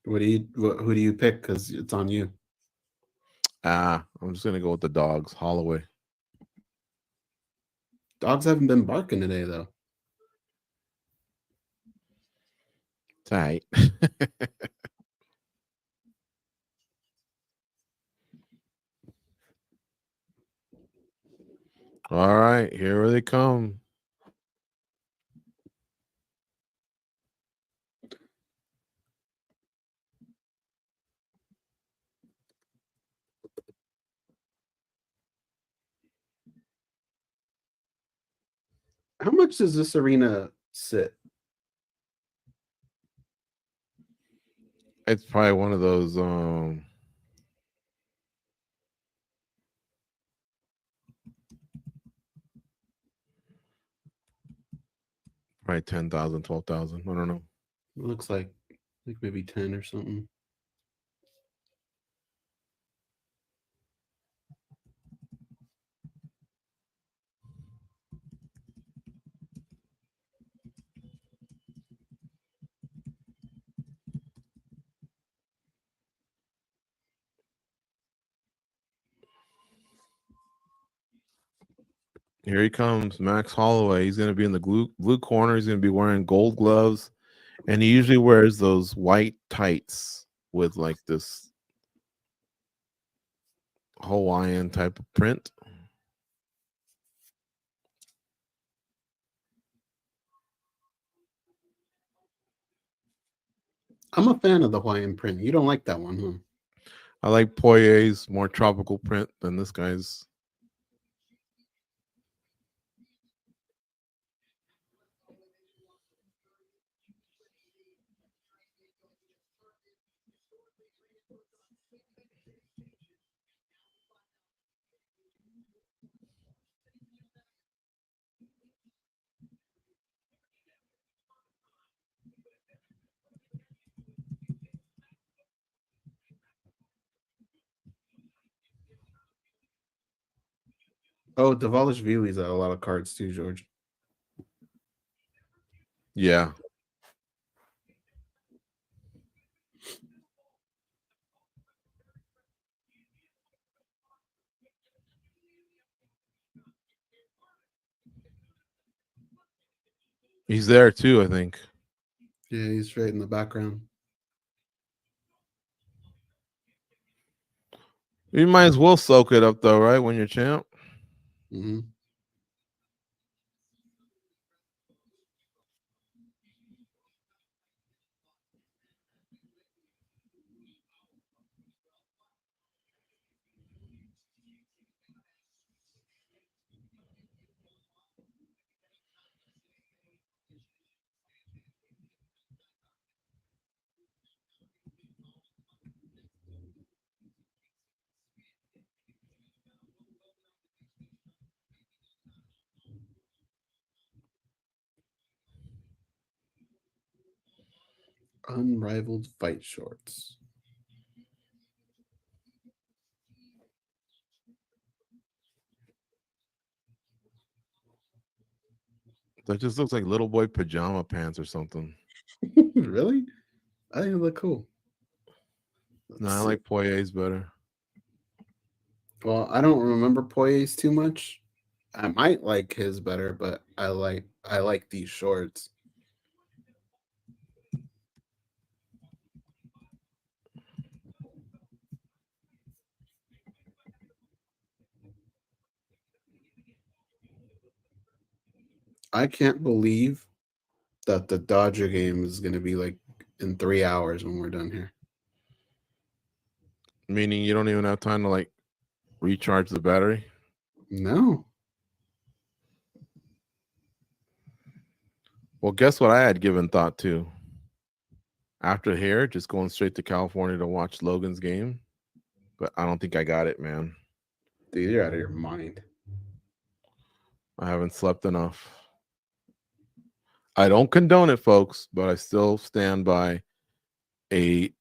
who do you pick? Because it's on you. I'm just gonna go with the dogs. Holloway. Dogs haven't been barking today, though. Tight. All right, here they come. How much does this arena sit? It's probably one of those probably 10,000, 12,000. I don't know. It looks like maybe 10 or something. Here he comes, Max Holloway. He's going to be in the blue corner. He's going to be wearing gold gloves, and he usually wears those white tights with like this Hawaiian type of print. I'm a fan of the Hawaiian print. You don't like that one, huh? I like Poirier's more tropical print than this guy's. Oh, Dvalishvili's at a lot of cards too, George. Yeah. He's there too, I think. Yeah, he's right in the background. You might as well soak it up though, right? When you're champ. Mm-hmm. Unrivaled fight shorts. That just looks like little boy pajama pants or something. Really? I think it look cool. No, I like Poirier's better. Well, I don't remember Poirier's too much. I might like his better, but I like these shorts. I can't believe that the Dodger game is going to be like in 3 hours when we're done here. Meaning you don't even have time to like recharge the battery? No. Well, guess what I had given thought to? After here, just going straight to California to watch Logan's game. But I don't think I got it, man. Dude, you're out of your mind. I haven't slept enough. I don't condone it, folks, but I still stand by a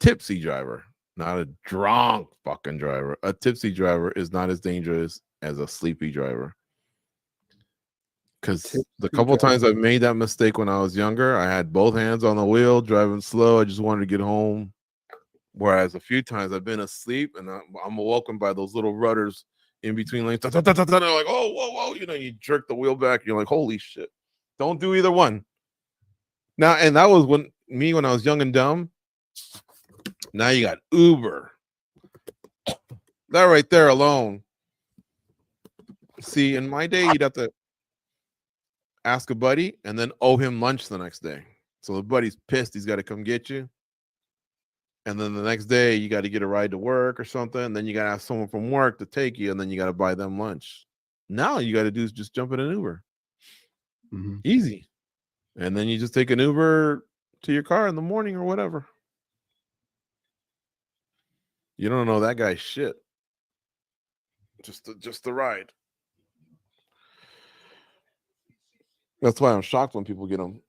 tipsy driver, not a drunk fucking driver. A tipsy driver is not as dangerous as a sleepy driver. Because the couple times I've made that mistake when I was younger, I had both hands on the wheel, driving slow. I just wanted to get home. Whereas a few times I've been asleep and I'm awoken by those little rudders in between lanes. They're like, oh, whoa, whoa. You know, you jerk the wheel back. You're like, holy shit. Don't do either one. Now, and that was when I was young and dumb. Now you got Uber. That right there alone. See, in my day, you'd have to ask a buddy and then owe him lunch the next day. So the buddy's pissed. He's got to come get you. And then the next day, you got to get a ride to work or something. And then you got to ask someone from work to take you. And then you got to buy them lunch. Now you got to do is just jump in an Uber. Mm-hmm. Easy. And then you just take an Uber to your car in the morning or whatever. You don't know that guy's shit. Just the ride. That's why I'm shocked when people get them.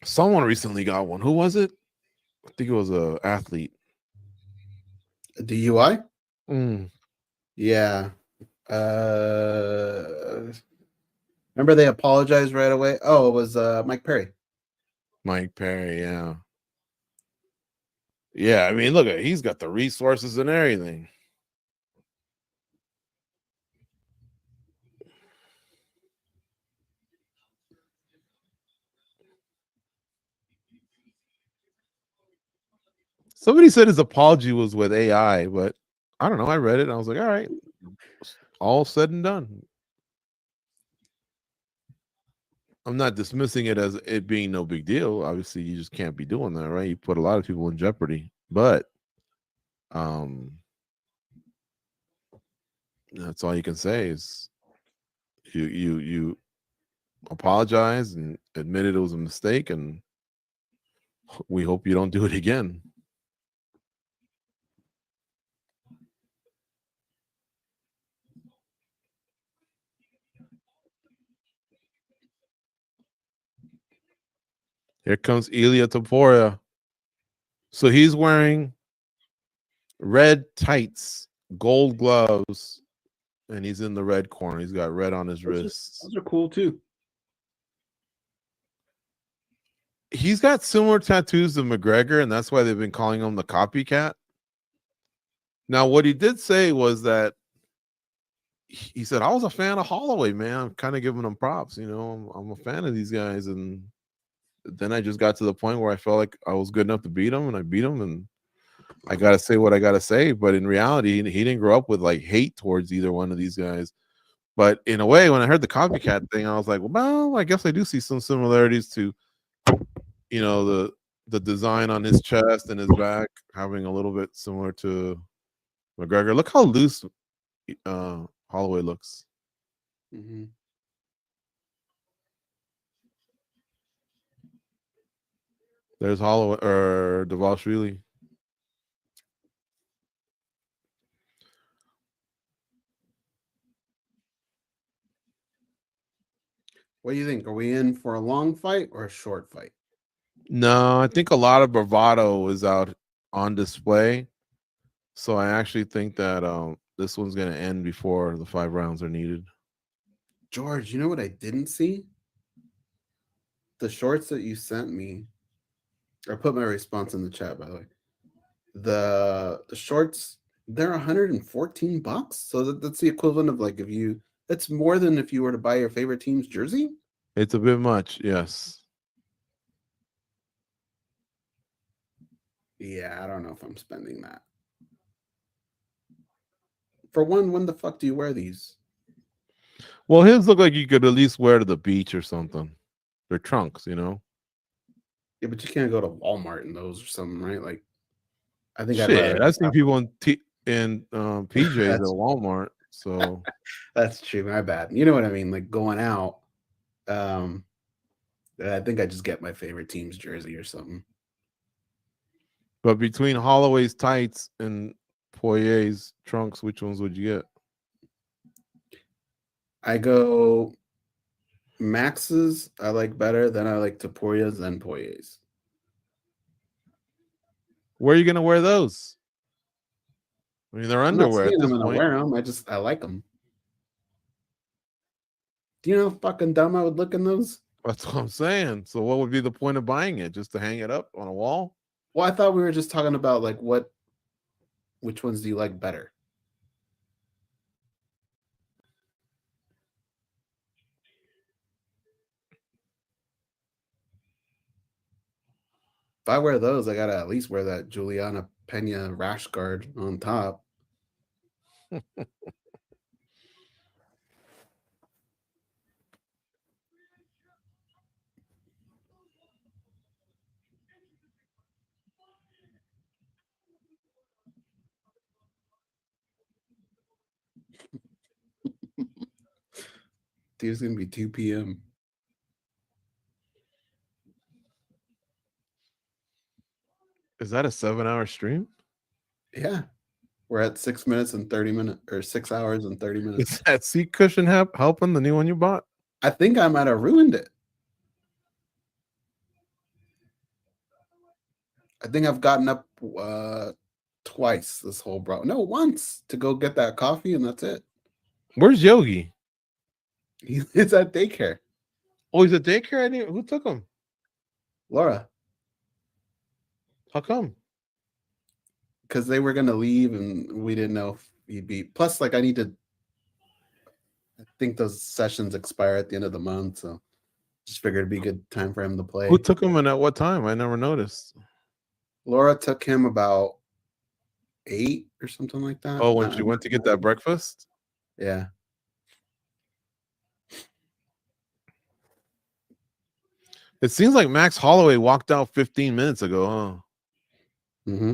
Someone recently got one. Who was it? I think it was an athlete. A DUI? Yeah. Remember they apologized right away? Oh, it was Mike Perry. Mike Perry, yeah. Yeah, I mean, look, he's got the resources and everything. Somebody said his apology was with AI, but I don't know. I read it and I was like, all right, all said and done. I'm not dismissing it as it being no big deal. Obviously, you just can't be doing that, right? You put a lot of people in jeopardy. But that's all you can say is you apologize and admitted it was a mistake, and we hope you don't do it again. Here comes Ilia Topuria. So he's wearing red tights, gold gloves, and he's in the red corner. He's got red on his wrists. Those are cool too. He's got similar tattoos to McGregor, and that's why they've been calling him the copycat. Now, what he did say was that he said, I was a fan of Holloway, man. I'm kind of giving him props. You know, I'm a fan of these guys. And then I just got to the point where I felt like I was good enough to beat him, and I beat him, and I got to say what I got to say. But in reality, he didn't grow up with like hate towards either one of these guys. But in a way, when I heard the copycat thing, I was like, well, I guess I do see some similarities to, you know, the design on his chest and his back having a little bit similar to McGregor. Look how loose Holloway looks. Mm-hmm. There's Holloway or Dvalishvili. What do you think? Are we in for a long fight or a short fight? No, I think a lot of bravado is out on display. So I actually think that this one's going to end before the 5 rounds are needed. George, you know what I didn't see? The shorts that you sent me. I put my response in the chat, by the way. The shorts, they're $114. So that's the equivalent of like that's more than if you were to buy your favorite team's jersey. It's a bit much, yes. Yeah, I don't know if I'm spending that. For one, when the fuck do you wear these? Well, his look like you could at least wear to the beach or something. They're trunks, you know? Yeah, but you can't go to Walmart in those or something, right? Like, I think Shit, I've seen people in PJs at Walmart. So that's true. My bad. You know what I mean? Like going out. I think I just get my favorite team's jersey or something. But between Holloway's tights and Poirier's trunks, which ones would you get? I go Max's. I like better. Then I like Topuria's, then Poirier's. Where are you gonna wear those? I mean, they're underwear. I'm gonna wear them. I like them. Do you know how fucking dumb I would look in those? That's what I'm saying. So what would be the point of buying it? Just to hang it up on a wall? Well, I thought we were just talking about like which ones do you like better? If I wear those, I gotta at least wear that Juliana Pena rash guard on top. Dude, it's gonna be 2 p.m. Is that a 7-hour stream? Yeah. We're at 6 minutes and 30 minutes, or 6 hours and 30 minutes. Is that seat cushion helping, the new one you bought? I think I might have ruined it. I think I've gotten up twice this whole once to go get that coffee, and that's it. Where's Yogi? It's at daycare. Oh, he's at daycare? Who took him? Laura. How come? Because they were going to leave, and we didn't know if he'd be. Plus, like, I think those sessions expire at the end of the month, so just figured it'd be a good time for him to play. Who took him and at what time? I never noticed. Laura took him about 8 or something like that. Oh, when she went to get that breakfast? Yeah. It seems like Max Holloway walked out 15 minutes ago, huh? Mm-hmm.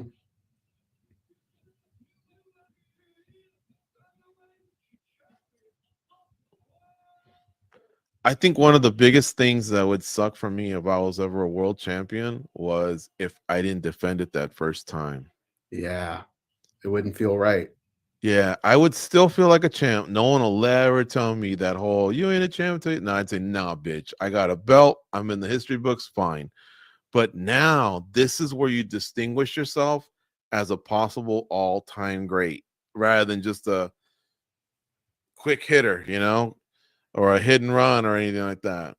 I think one of the biggest things that would suck for me if I was ever a world champion was if I didn't defend it that first time. Yeah. It wouldn't feel right. Yeah, I would still feel like a champ. No one will ever tell me that whole, you ain't a champ. No, I'd say, nah, bitch. I got a belt. I'm in the history books. Fine. But now this is where you distinguish yourself as a possible all-time great rather than just a quick hitter, or a hit and run or anything like that.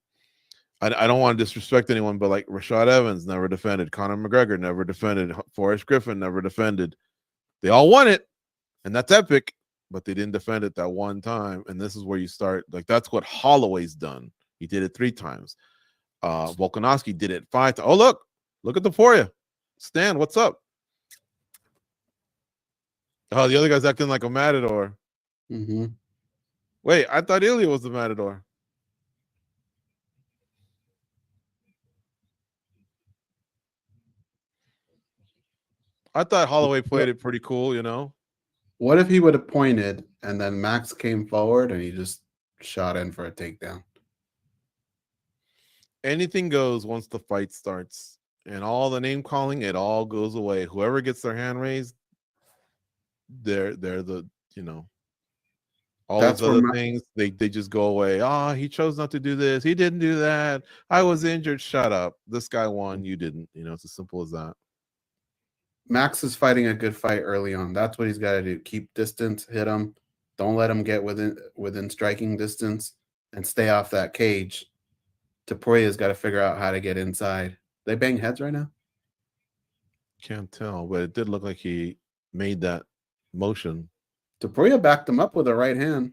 I don't want to disrespect anyone, but like Rashad Evans never defended. Conor McGregor never defended. Forrest Griffin never defended. They all won it, and that's epic, but they didn't defend it that one time. And this is where you start. Like, that's what Holloway's done. He did it 3 times. Volkanovski did it 5 times. Oh, look at Topuria. Stan, what's up? Oh, the other guy's acting like a matador. Mm-hmm. Wait, I thought Ilia was the matador. I thought Holloway played it pretty cool, What if he would have pointed and then Max came forward and he just shot in for a takedown? Anything goes once the fight starts, and all the name calling, it all goes away. Whoever gets their hand raised, they're the all That's those other where things, they just go away. Oh, he chose not to do this. He didn't do that. I was injured. Shut up. This guy won. You didn't. It's as simple as that. Max is fighting a good fight early on. That's what he's got to do. Keep distance, hit him. Don't let him get within striking distance, and stay off that cage. Topuria's got to figure out how to get inside. They bang heads right now? Can't tell, but it did look like he made that motion. Topuria backed him up with a right hand.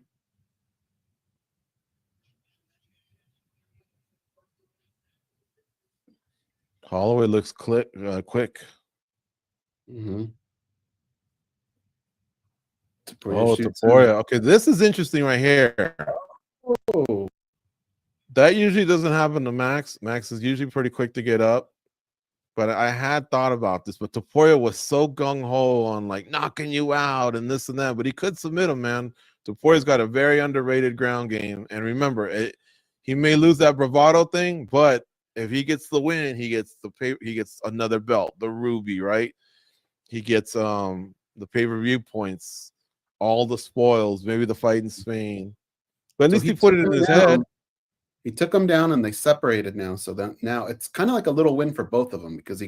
Holloway looks quick. Mm-hmm. Topuria. Okay, this is interesting right here. Oh. That usually doesn't happen to Max. Max is usually pretty quick to get up. But I had thought about this, but Topuria was so gung-ho on like knocking you out and this and that, but he could submit him, man. Topuria's got a very underrated ground game. And remember, he may lose that bravado thing, but if he gets the win, he gets another belt, the ruby, right? He gets the pay-per-view points, all the spoils, maybe the fight in Spain. But at least he put it in his head. He took him down and they separated now. So now it's kind of like a little win for both of them because he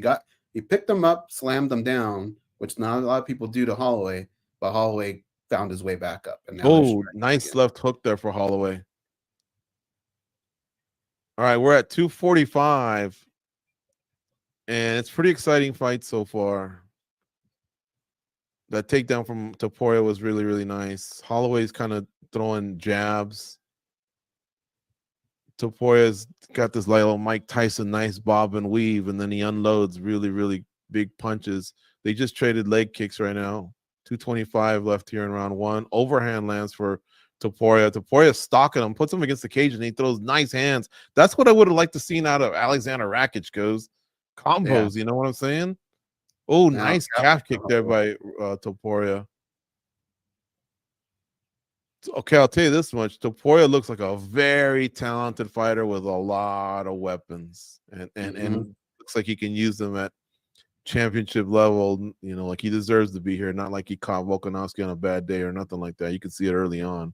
picked them up, slammed them down, which not a lot of people do to Holloway, but Holloway found his way back up. And now nice left hook there for Holloway. All right, we're at 245. And it's pretty exciting fight so far. That takedown from Topuria was really, really nice. Holloway's kind of throwing jabs. Topuria's got this little Mike Tyson nice bob and weave, and then he unloads really, really big punches. They just traded leg kicks right now. 225 left here in round 1. Overhand lands for Topuria. Topuria's stalking him, puts him against the cage, and he throws nice hands. That's what I would have liked to see out of Alexander Rakic. Goes combos, You know what I'm saying? Oh, nice calf kick there by Topuria. Okay, I'll tell you this much. Topuria looks like a very talented fighter with a lot of weapons. And looks like he can use them at championship level. Like he deserves to be here, not like he caught Volkanovski on a bad day or nothing like that. You can see it early on.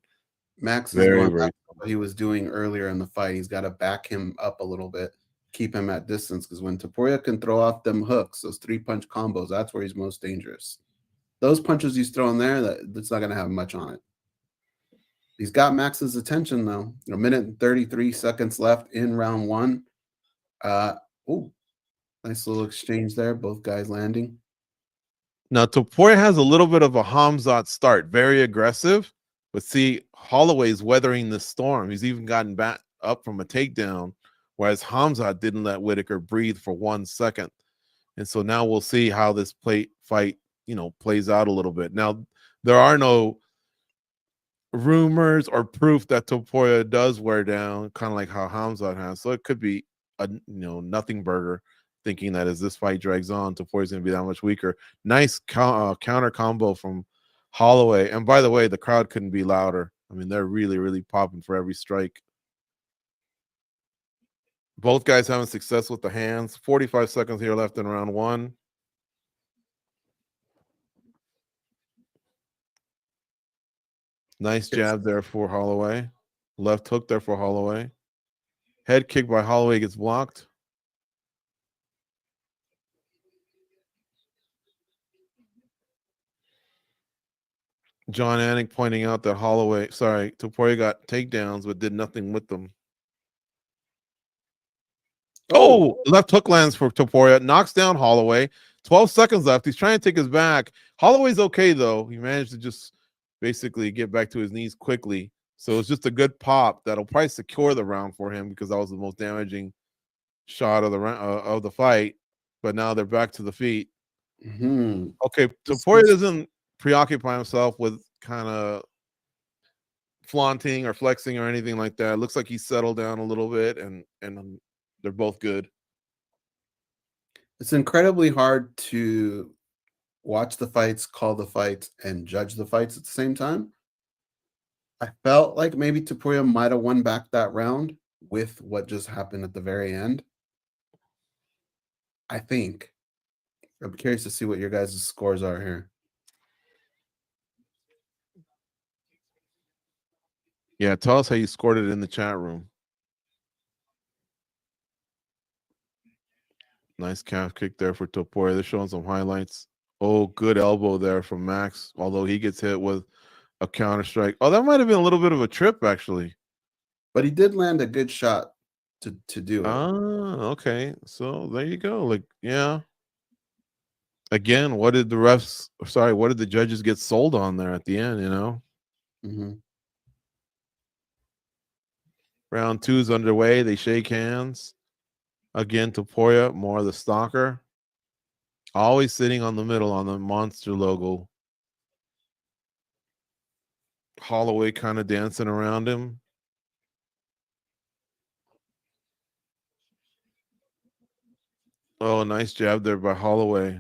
Max is going back to what he was doing earlier in the fight. He's got to back him up a little bit, keep him at distance, because when Topuria can throw off them hooks, those 3-punch combos, that's where he's most dangerous. Those punches he's throwing there, that's not going to have much on it. He's got Max's attention, though. 1 minute and 33 seconds left in round 1. Nice little exchange there. Both guys landing. Now, Topuria has a little bit of a Khamzat start. Very aggressive. But see, Holloway's weathering the storm. He's even gotten back up from a takedown, whereas Khamzat didn't let Whittaker breathe for 1 second. And so now we'll see how this fight, plays out a little bit. Now, there are no rumors or proof that Topuria does wear down, kind of like how Khamzat has. So it could be a nothing burger, thinking that as this fight drags on, Topuria's going to be that much weaker. Nice counter combo from Holloway. And by the way, the crowd couldn't be louder. I mean, they're really, really popping for every strike. Both guys having success with the hands. 45 seconds here left in round one. Nice jab there for Holloway. Left hook there for Holloway. Head kick by Holloway gets blocked. John Anik pointing out that Topuria got takedowns but did nothing with them. Oh, left hook lands for Topuria. Knocks down Holloway. 12 seconds left. He's trying to take his back. Holloway's okay, though. He managed to just basically get back to his knees quickly. So it's just a good pop that'll probably secure the round for him, because that was the most damaging shot of the fight. But now they're back to the feet. Mm-hmm. Okay, Topuria doesn't preoccupy himself with kind of flaunting or flexing or anything like that. It looks like he's settled down a little bit, and they're both good. It's incredibly hard to watch the fights, call the fights, and judge the fights at the same time. I felt like maybe Topuria might have won back that round with what just happened at the very end. I think. I'm curious to see what your guys' scores are here. Yeah, tell us how you scored it in the chat room. Nice calf kick there for Topuria. They're showing some highlights. Oh, good elbow there from Max, although he gets hit with a counter strike. Oh, that might have been a little bit of a trip, actually. But he did land a good shot to do it. Ah, okay. So there you go. Like, yeah. Again, what did the judges get sold on there at the end, Mm-hmm. Round 2's underway. They shake hands. Again, Topuria, more of the stalker. Always sitting on the middle on the monster logo. Holloway kind of dancing around him. Oh, nice jab there by Holloway.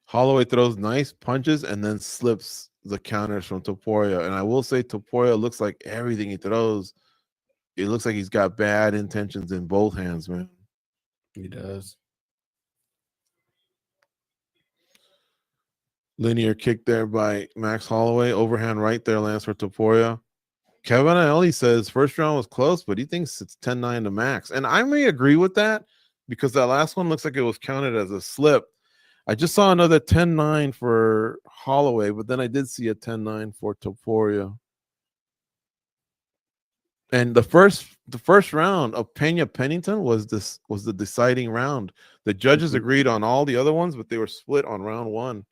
Holloway throws nice punches and then slips the counters from Topuria. And I will say Topuria looks like everything he throws, it looks like he's got bad intentions in both hands, man. He does. Linear kick there by Max Holloway. Overhand right there lands for Topuria. Kevin Ellie says first round was close, but he thinks it's 10-9 to Max. And I may agree with that, because that last one looks like it was counted as a slip. I just saw another 10-9 for Holloway, but then I did see a 10-9 for Topuria. And the first round of Pena Pennington was the deciding round. The judges agreed on all the other ones, but they were split on round 1.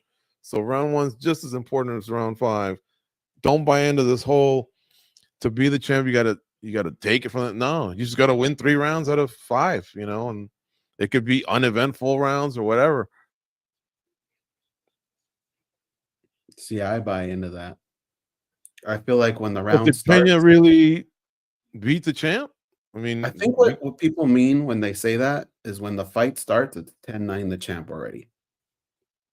So round 1's just as important as round 5. Don't buy into this whole to be the champ, you gotta take it from it. No, you just gotta win 3 rounds out of 5, and it could be uneventful rounds or whatever. See, I buy into that. I feel like when the round did starts, Pena really beat the champ? I mean, I think what people mean when they say that is when the fight starts, it's 10-9 the champ already.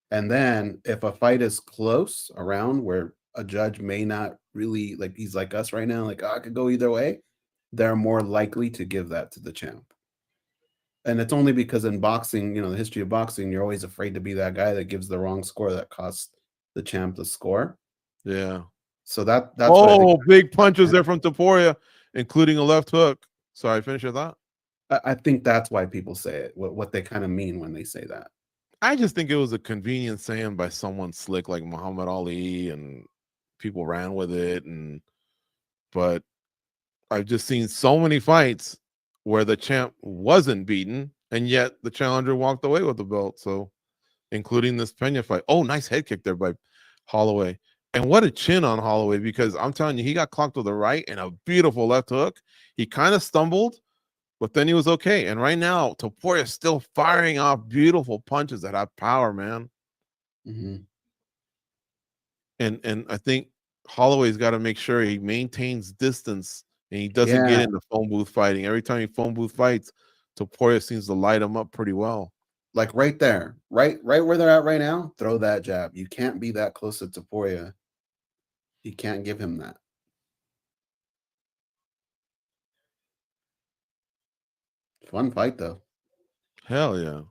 And then if a fight is close around where a judge may not really, like, he's like us right now, like, I could go either way, they're more likely to give that to the champ. And it's only because in boxing, the history of boxing, you're always afraid to be that guy that gives the wrong score that costs the champ the score. Yeah. So that's what I think. Big punches there from Topuria, including a left hook. Sorry, finish your thought. I think that's why people say it, what they kind of mean when they say that. I just think it was a convenient saying by someone slick like Muhammad Ali, and people ran with it. But I've just seen so many fights where the champ wasn't beaten, and yet the challenger walked away with the belt. So, including this Pena fight. Oh, nice head kick there by Holloway. And what a chin on Holloway, because I'm telling you, he got clocked with the right and a beautiful left hook. He kind of stumbled, But then he was okay. And right now, Topuria is still firing off beautiful punches that have power, man. Mm-hmm. And I think Holloway's got to make sure he maintains distance and he doesn't get into phone booth fighting. Every time he phone booth fights, Topuria seems to light him up pretty well. Like right there, right where they're at right now, throw that jab. You can't be that close to Topuria. You can't give him that. Fun fight, though. Hell yeah.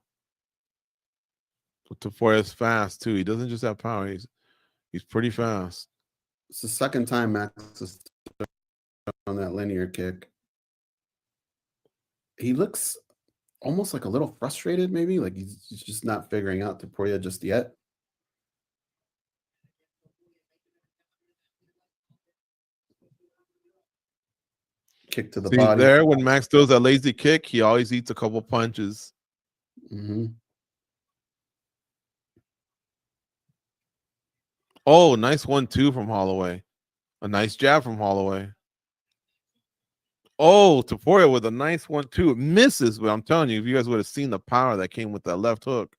But Topuria's fast, too. He doesn't just have power. He's pretty fast. It's the second time Max is on that linear kick. He looks almost like a little frustrated, maybe. Like he's just not figuring out Topuria just yet. Kick to the body. There, when Max throws that lazy kick, he always eats a couple punches. Mm-hmm. Oh, nice 1-2 from Holloway. A nice jab from Holloway. Oh, Topuria with a nice 1-2. It misses, but I'm telling you, if you guys would have seen the power that came with that left hook.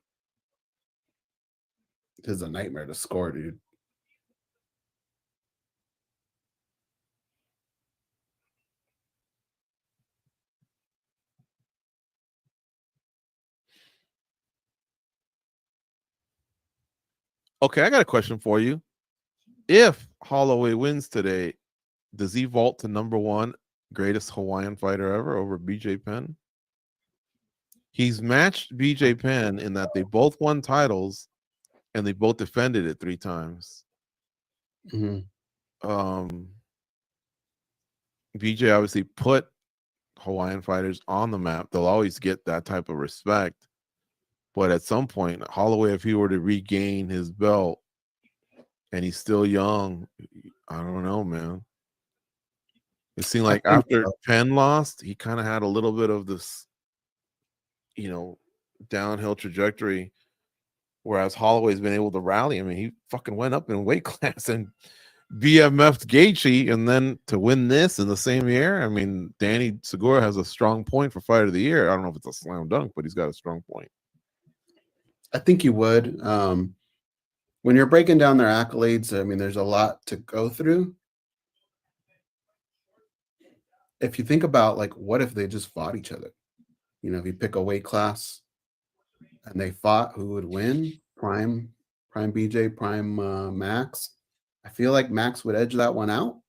This is a nightmare to score, dude. Okay, I got a question for you. If Holloway wins today, does he vault to #1 greatest Hawaiian fighter ever over BJ Penn? He's matched BJ Penn in that they both won titles and they both defended it 3 times. Mm-hmm. BJ obviously put Hawaiian fighters on the map. They'll always get that type of respect. But at some point, Holloway, if he were to regain his belt and he's still young, I don't know, man. It seemed like after Penn lost, he kind of had a little bit of this, downhill trajectory. Whereas Holloway's been able to rally. I mean, he fucking went up in weight class and BMF'd Gaethje, and then to win this in the same year. I mean, Danny Segura has a strong point for Fighter of the Year. I don't know if it's a slam dunk, but he's got a strong point. I think you would. When you're breaking down their accolades, I mean, there's a lot to go through. If you think about, like, what if they just fought each other? If you pick a weight class and they fought, who would win? Prime BJ, prime Max. I feel like Max would edge that one out.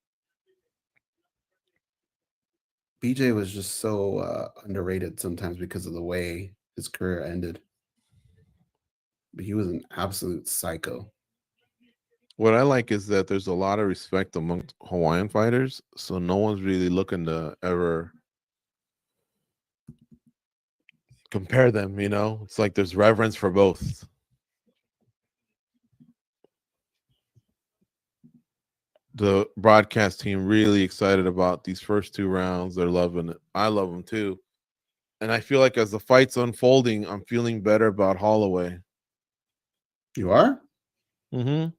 BJ was just so underrated sometimes because of the way his career ended. But he was an absolute psycho. What I like is that there's a lot of respect among Hawaiian fighters, so no one's really looking to ever compare them, It's like there's reverence for both. The broadcast team really excited about these first 2 rounds. They're loving it. I love them too. And I feel like as the fight's unfolding, I'm feeling better about Holloway. You are? Mm-hmm.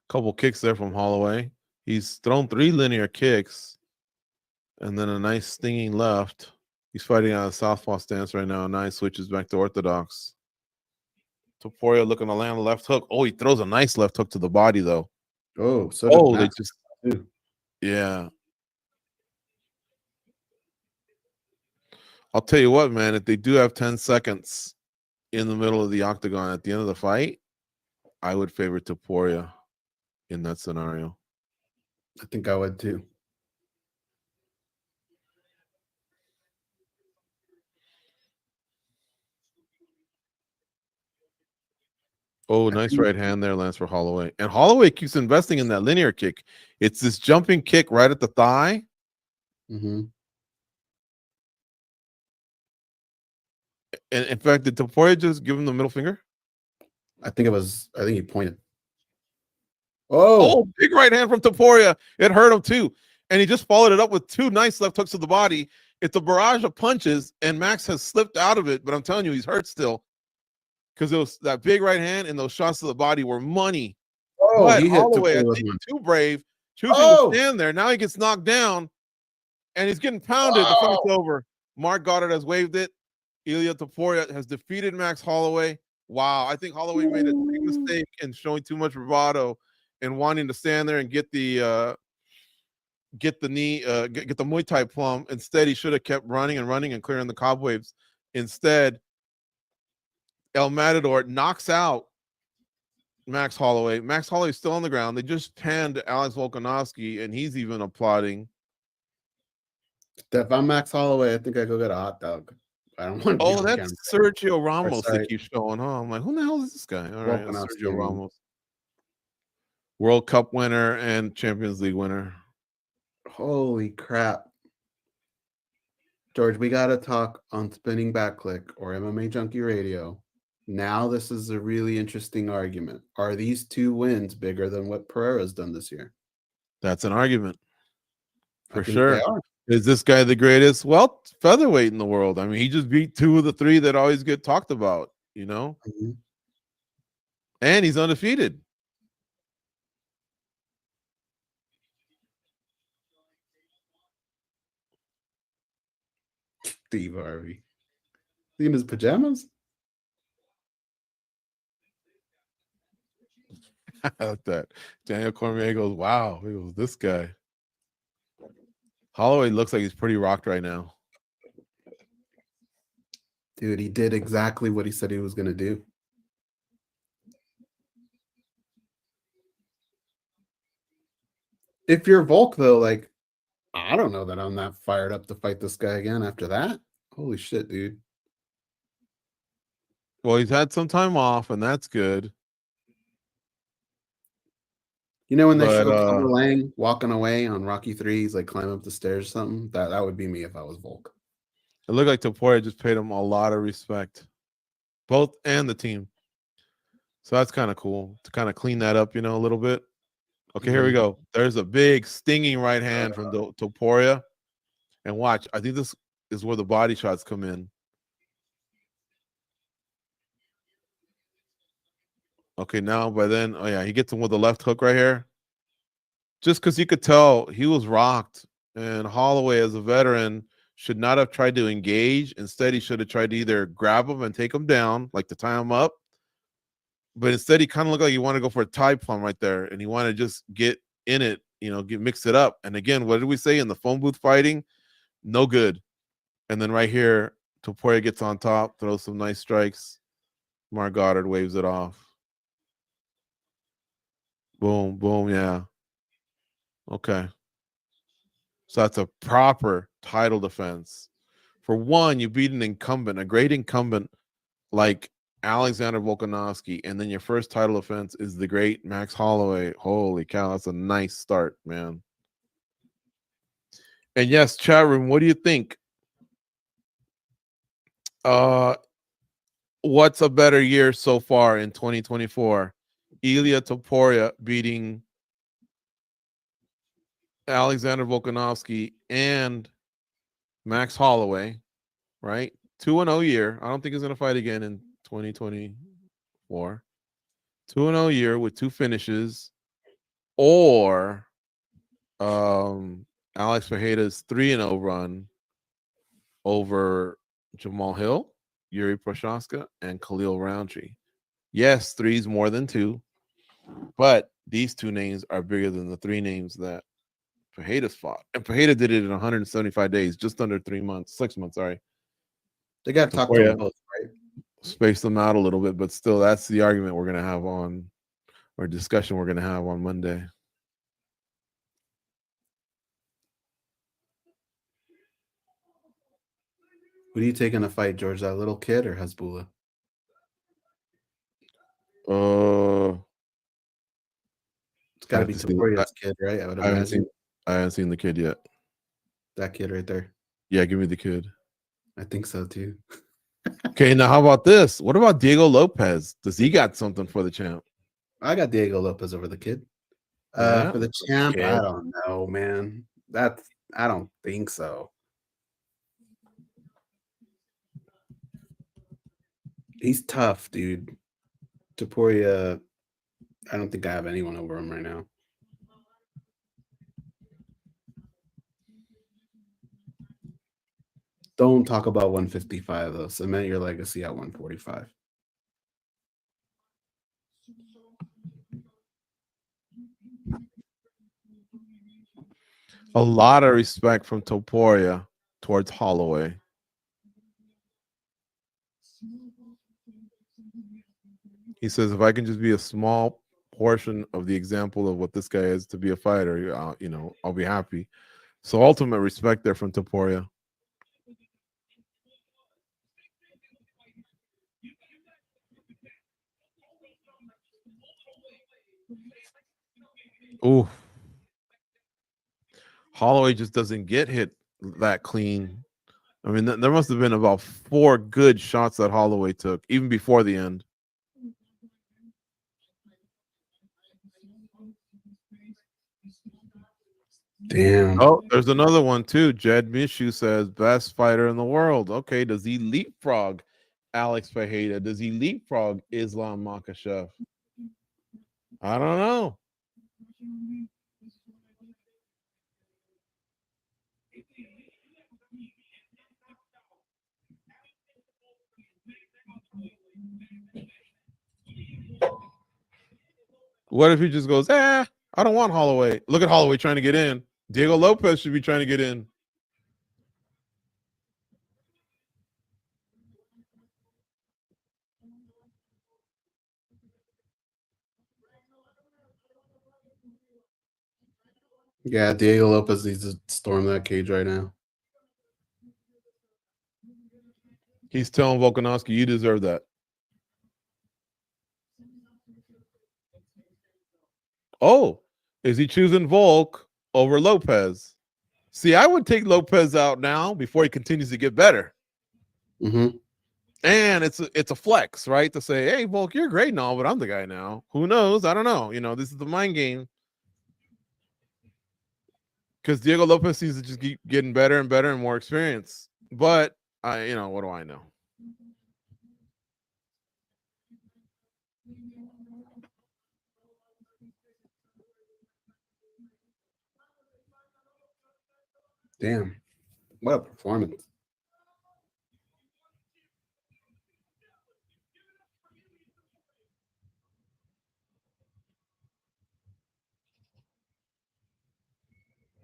Couple kicks there from Holloway. He's thrown 3 linear kicks and then a nice stinging left. He's fighting out of southpaw stance right now. Nice switches back to orthodox. Topuria looking to land a left hook. Oh, he throws a nice left hook to the body, though. Oh, so they just yeah. I'll tell you what, man, if they do have 10 seconds in the middle of the octagon at the end of the fight, I would favor Topuria in that scenario. I think I would too. Oh, nice right hand there, Lance, for Holloway. And Holloway keeps investing in that linear kick. It's this jumping kick right at the thigh. Mm-hmm. And in fact, did Topuria just give him the middle finger? I think he pointed. Oh, big right hand from Topuria. It hurt him too. And he just followed it up with 2 nice left hooks to the body. it's a barrage of punches, and Max has slipped out of it, but I'm telling you, he's hurt still. Because it was that big right hand and those shots to the body were money. Oh, But he hit Holloway, I Topuria with think, one. too brave, choosing Oh! to stand there. Now he gets knocked down, and he's getting pounded. The fight's over. Mark Goddard has waved it. Ilia Topuria has defeated Max Holloway. Wow, I think Holloway made a big mistake in showing too much bravado and wanting to stand there and get the knee, get the Muay Thai plum. Instead, he should have kept running and clearing the cobwebs. Instead, El Matador knocks out Max Holloway. Max Holloway's still on the ground. They just panned Alex Volkanovski, and he's even applauding. If I'm Max Holloway, I think I go get a hot dog. I don't want to. Oh, that's Sergio Ramos sorry. that keeps showing. Huh? I'm like, who the hell is this guy? All right, that's Volkanovski, Sergio Ramos, World Cup winner and Champions League winner. Holy crap. George, we got to talk on Spinning Back Click or MMA Junkie Radio. Now, this is a really interesting argument. Are these two wins bigger than what Pereira's done this year? That's an argument. For I think sure. they are. Is this guy the greatest featherweight in the world? I mean, he just beat two of the three that always get talked about, you know? Mm-hmm. And he's undefeated. Steve Harvey. He in his pajamas? I like that. Daniel Cormier goes, wow. He goes, this guy. Holloway looks like he's pretty rocked right now. Dude, he did exactly what he said he was going to do. If you're Volk, though, like, I don't know that I'm that fired up to fight this guy again after that. Holy shit, dude. Well, he's had some time off, and that's good. You know when they show Clubber Lang walking away on Rocky 3, he's like climbing up the stairs or something? That would be me if I was Volk. It looked like Topuria just paid him a lot of respect. Both and the team. So that's kind of cool to kind of clean that up, you know, a little bit. Okay, here we go. There's a big stinging right hand from Topuria. And watch, I think this is where the body shots come in. Okay, now by then, oh yeah, he gets him with the left hook right here. Just because you could tell he was rocked. And Holloway, as a veteran, should not have tried to engage. Instead, he should have tried to either grab him and take him down, like to tie him up. But instead, he kind of looked like he wanted to go for a tie plum right there. And he wanted to just get in it, you know, mix it up. And again, what did we say in the phone booth fighting? No good. And then right here, Topuria gets on top, throws some nice strikes. Mark Goddard waves it off. Boom, boom, yeah. Okay. So that's a proper title defense. For one, you beat an incumbent, a great incumbent like Alexander Volkanovski, and then your first title defense is the great Max Holloway. Holy cow, that's a nice start, man. And yes, chat room, what do you think? What's a better year so far in 2024? Ilia Topuria beating Alexander Volkanovski and Max Holloway, right? 2-0 year. I don't think he's going to fight again in 2024. 2-0 year with 2 finishes. Or Alex Fajeda's 3-0 run over Jamal Hill, Yuri Prochazka, and Khalil Roundtree. Yes, 3's more than 2. But these 2 names are bigger than the 3 names that Fajeda's fought. And Fajeda did it in 175 days, just under 6 months, sorry. They got to talk to them both, right? Space them out a little bit, but still, that's the argument we're going to have on, or discussion we're going to have on Monday. Who do you take in a fight, George? That little kid or Hezbollah? It's got to be Topuria's kid, right? I would imagine. I haven't seen the kid yet. That kid right there. Yeah, give me the kid. I think so too. Okay, now how about this? What about Diego Lopez? Does he got something for the champ? I got Diego Lopez over the kid. Yeah? For the champ, Okay. I don't know, man. I don't think so. He's tough, dude. Topuria, I don't think I have anyone over him right now. Don't talk about 155 though. Cement your legacy at 145. A lot of respect from Topuria towards Holloway. He says, if I can just be a small portion of the example of what this guy is to be a fighter, I'll be happy. So ultimate respect there from Topuria. Ooh. Holloway just doesn't get hit that clean. I mean, there must have been about 4 good shots that Holloway took, even before the end. Damn. Oh, there's another one too. Jed Mishu says, best fighter in the world. Okay, does he leapfrog Alex Fajeda? Does he leapfrog Islam Makhachev? I don't know. What if he just goes, I don't want Holloway. Look at Holloway trying to get in. Diego Lopez should be trying to get in. Yeah, Diego Lopez needs to storm that cage right now. He's telling Volkanovski, you deserve that. Oh, is he choosing Volk over Lopez? See, I would take Lopez out now before he continues to get better. Mm-hmm. And it's a flex, right? To say, hey, Volk, you're great and all, but I'm the guy now. Who knows? I don't know. This is the mind game. Because Diego Lopez seems to just keep getting better and better and more experience. But what do I know? Damn. What a performance.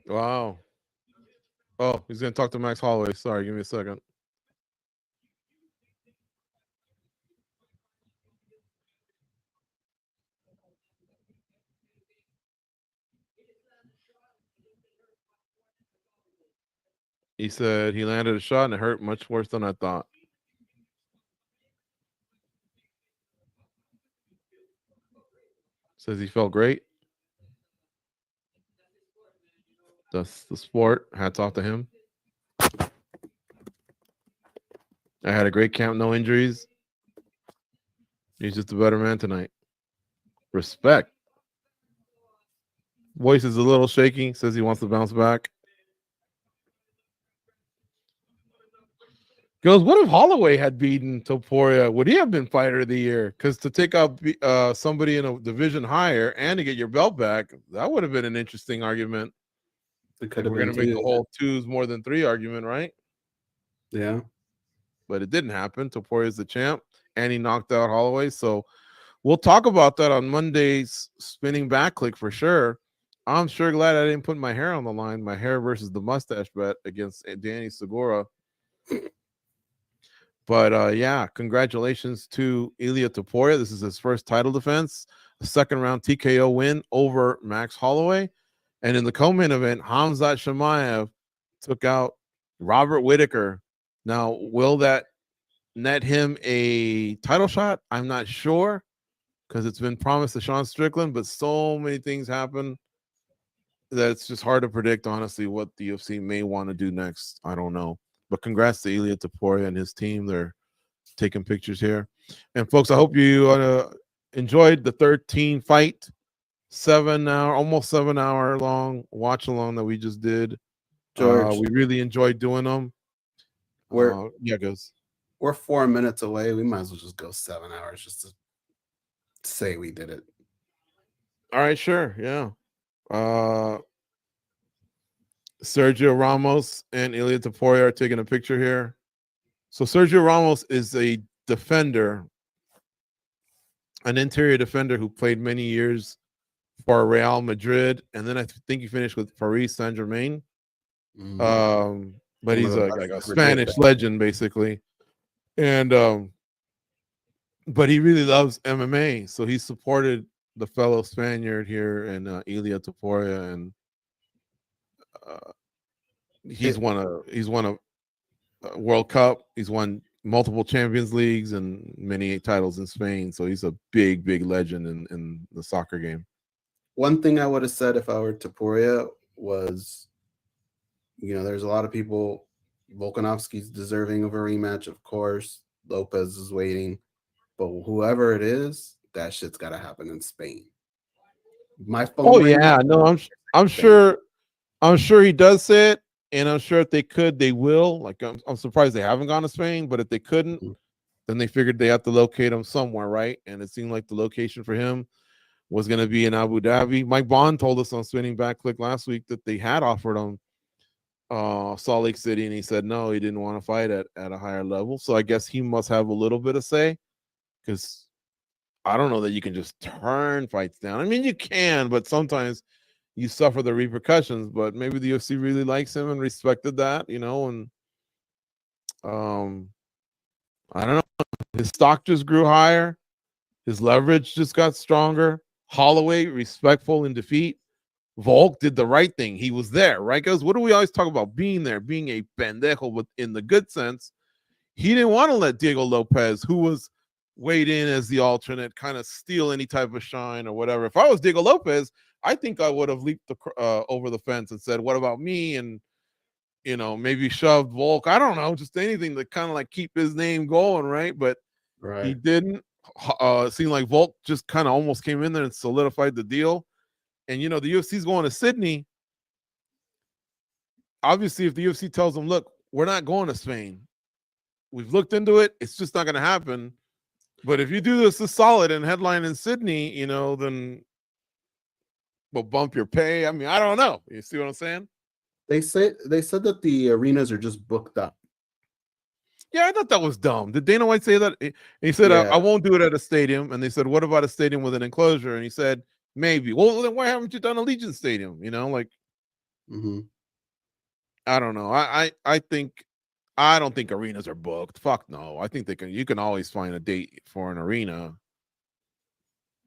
Wow. Oh, he's going to talk to Max Holloway. Sorry, give me a second. He said he landed a shot and it hurt much worse than I thought. Says he felt great. That's the sport. Hats off to him. I had a great camp, no injuries. He's just a better man tonight. Respect. Voice is a little shaky. Says he wants to bounce back. Goes, what if Holloway had beaten Topuria? Would he have been fighter of the year? Because to take out somebody in a division higher and to get your belt back, that would have been an interesting argument. It could have We're been going to make the whole 2s more than 3 argument, right? Yeah. But it didn't happen. Topuria is the champ, and he knocked out Holloway. So we'll talk about that on Monday's Spinning Back Click for sure. I'm sure glad I didn't put my hair on the line. My hair versus the mustache bet against Danny Segura. But yeah, congratulations to Ilia Topuria. This is his first title defense, a 2nd round TKO win over Max Holloway. And in the co-main event, Khamzat Chimaev took out Robert Whittaker. Now, will that net him a title shot? I'm not sure, because it's been promised to Sean Strickland, but so many things happen that it's just hard to predict, honestly, what the UFC may want to do next. I don't know. But congrats to Ilia Topuria and his team. They're taking pictures here. And folks, I hope you enjoyed the 13 fight, almost 7 hour long watch along that we just did. George, we really enjoyed doing them. where Yeah, Goze. We're 4 minutes away. We might as well just go 7 hours just to say we did it. All right, sure, yeah. Sergio Ramos and Ilia Topuria are taking a picture here. So Sergio Ramos is a defender, an interior defender who played many years for Real Madrid, and then I think he finished with Paris Saint-Germain. But he's like a Spanish legend, basically. And but he really loves MMA, so he supported the fellow Spaniard here and Ilia Topuria, and he's won a World Cup. He's won multiple Champions Leagues and many titles in Spain. So he's a big legend in the soccer game. One thing I would have said if I were Topuria was, there's a lot of people. Volkanovski's deserving of a rematch, of course. Lopez is waiting, but whoever it is, that shit's got to happen in Spain. I'm sure he does say it, and I'm sure if they could, they will. Like I'm surprised they haven't gone to Spain, but if they couldn't, then they figured they have to locate him somewhere, right? And it seemed like the location for him was going to be in Abu Dhabi. Mike Bond told us on Spinning Back Click last week that they had offered him Salt Lake City, and he said no, he didn't want to fight at a higher level. So I guess he must have a little bit of say, because I don't know that you can just turn fights down. I mean, you can, but sometimes you suffer the repercussions. But maybe the UFC really likes him and respected that, and I don't know. His stock just grew higher. His leverage just got stronger. Holloway, respectful in defeat. Volk did the right thing. He was there, right, guys? What do we always talk about? Being there, being a pendejo, but in the good sense. He didn't want to let Diego Lopez, who was weighed in as the alternate, kind of steal any type of shine or whatever. If I was Diego Lopez, I think I would have leaped over the fence and said, what about me? And, maybe shoved Volk. I don't know, just anything to kind of like keep his name going, right? But he didn't. It seemed like Volk just kind of almost came in there and solidified the deal. And, the UFC's going to Sydney. Obviously, if the UFC tells them, look, we're not going to Spain, we've looked into it, it's just not going to happen. But if you do this solid and headline in Sydney, then we'll bump your pay. I mean, I don't know. You see what I'm saying? They said that the arenas are just booked up. Yeah, I thought that was dumb. Did Dana White say that? He said, I won't do it at a stadium. And they said, what about a stadium with an enclosure? And he said, maybe. Well, then why haven't you done Allegiant Stadium? I don't know. I don't think arenas are booked. Fuck no. I think you can always find a date for an arena.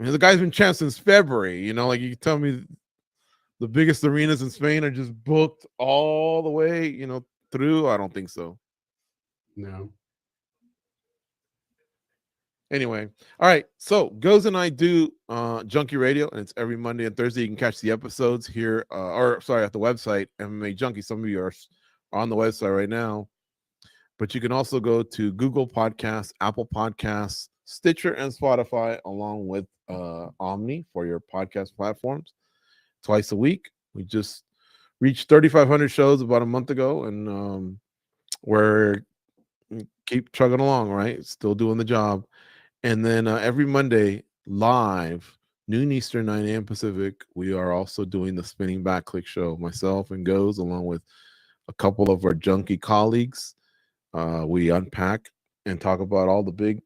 I mean, the guy's been champ since February. You can tell me the biggest arenas in Spain are just booked all the way, through. I don't think so. No. Anyway, all right. So Goze and I do Junkie Radio, and it's every Monday and Thursday. You can catch the episodes here, at the website MMA Junkie. Some of you are on the website right now, but you can also go to Google Podcasts, Apple Podcasts, Stitcher, and Spotify, along with Omni for your podcast platforms. Twice a week. We just reached 3,500 shows about a month ago, and we're keep chugging along, right? Still doing the job. And then every Monday, live, noon Eastern, 9 a.m. Pacific, we are also doing the Spinning Back Click show. Myself and Goze, along with a couple of our junkie colleagues. We unpack and talk about all the big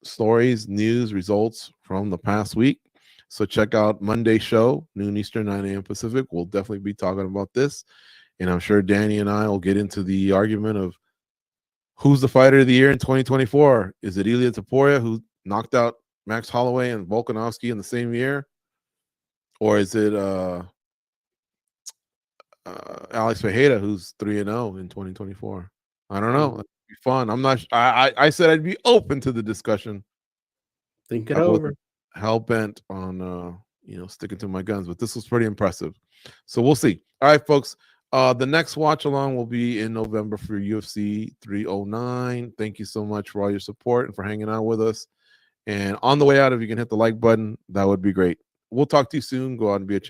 stories, news, results from the past week. So check out Monday's show, noon Eastern, 9 a.m. Pacific. We'll definitely be talking about this. And I'm sure Danny and I will get into the argument of who's the fighter of the year in 2024. Is it Ilia Topuria, who knocked out Max Holloway and Volkanovski in the same year? Or is it Alex Fajeda, who's 3-0 in 2024? I don't know. That'd be fun. I'm not. I said I'd be open to the discussion. Think it over. Hell bent on sticking to my guns, but this was pretty impressive. So we'll see. All right, folks. The next watch along will be in November for UFC 309. Thank you so much for all your support and for hanging out with us. And on the way out, if you can hit the like button, that would be great. We'll talk to you soon. Go out and be a champion.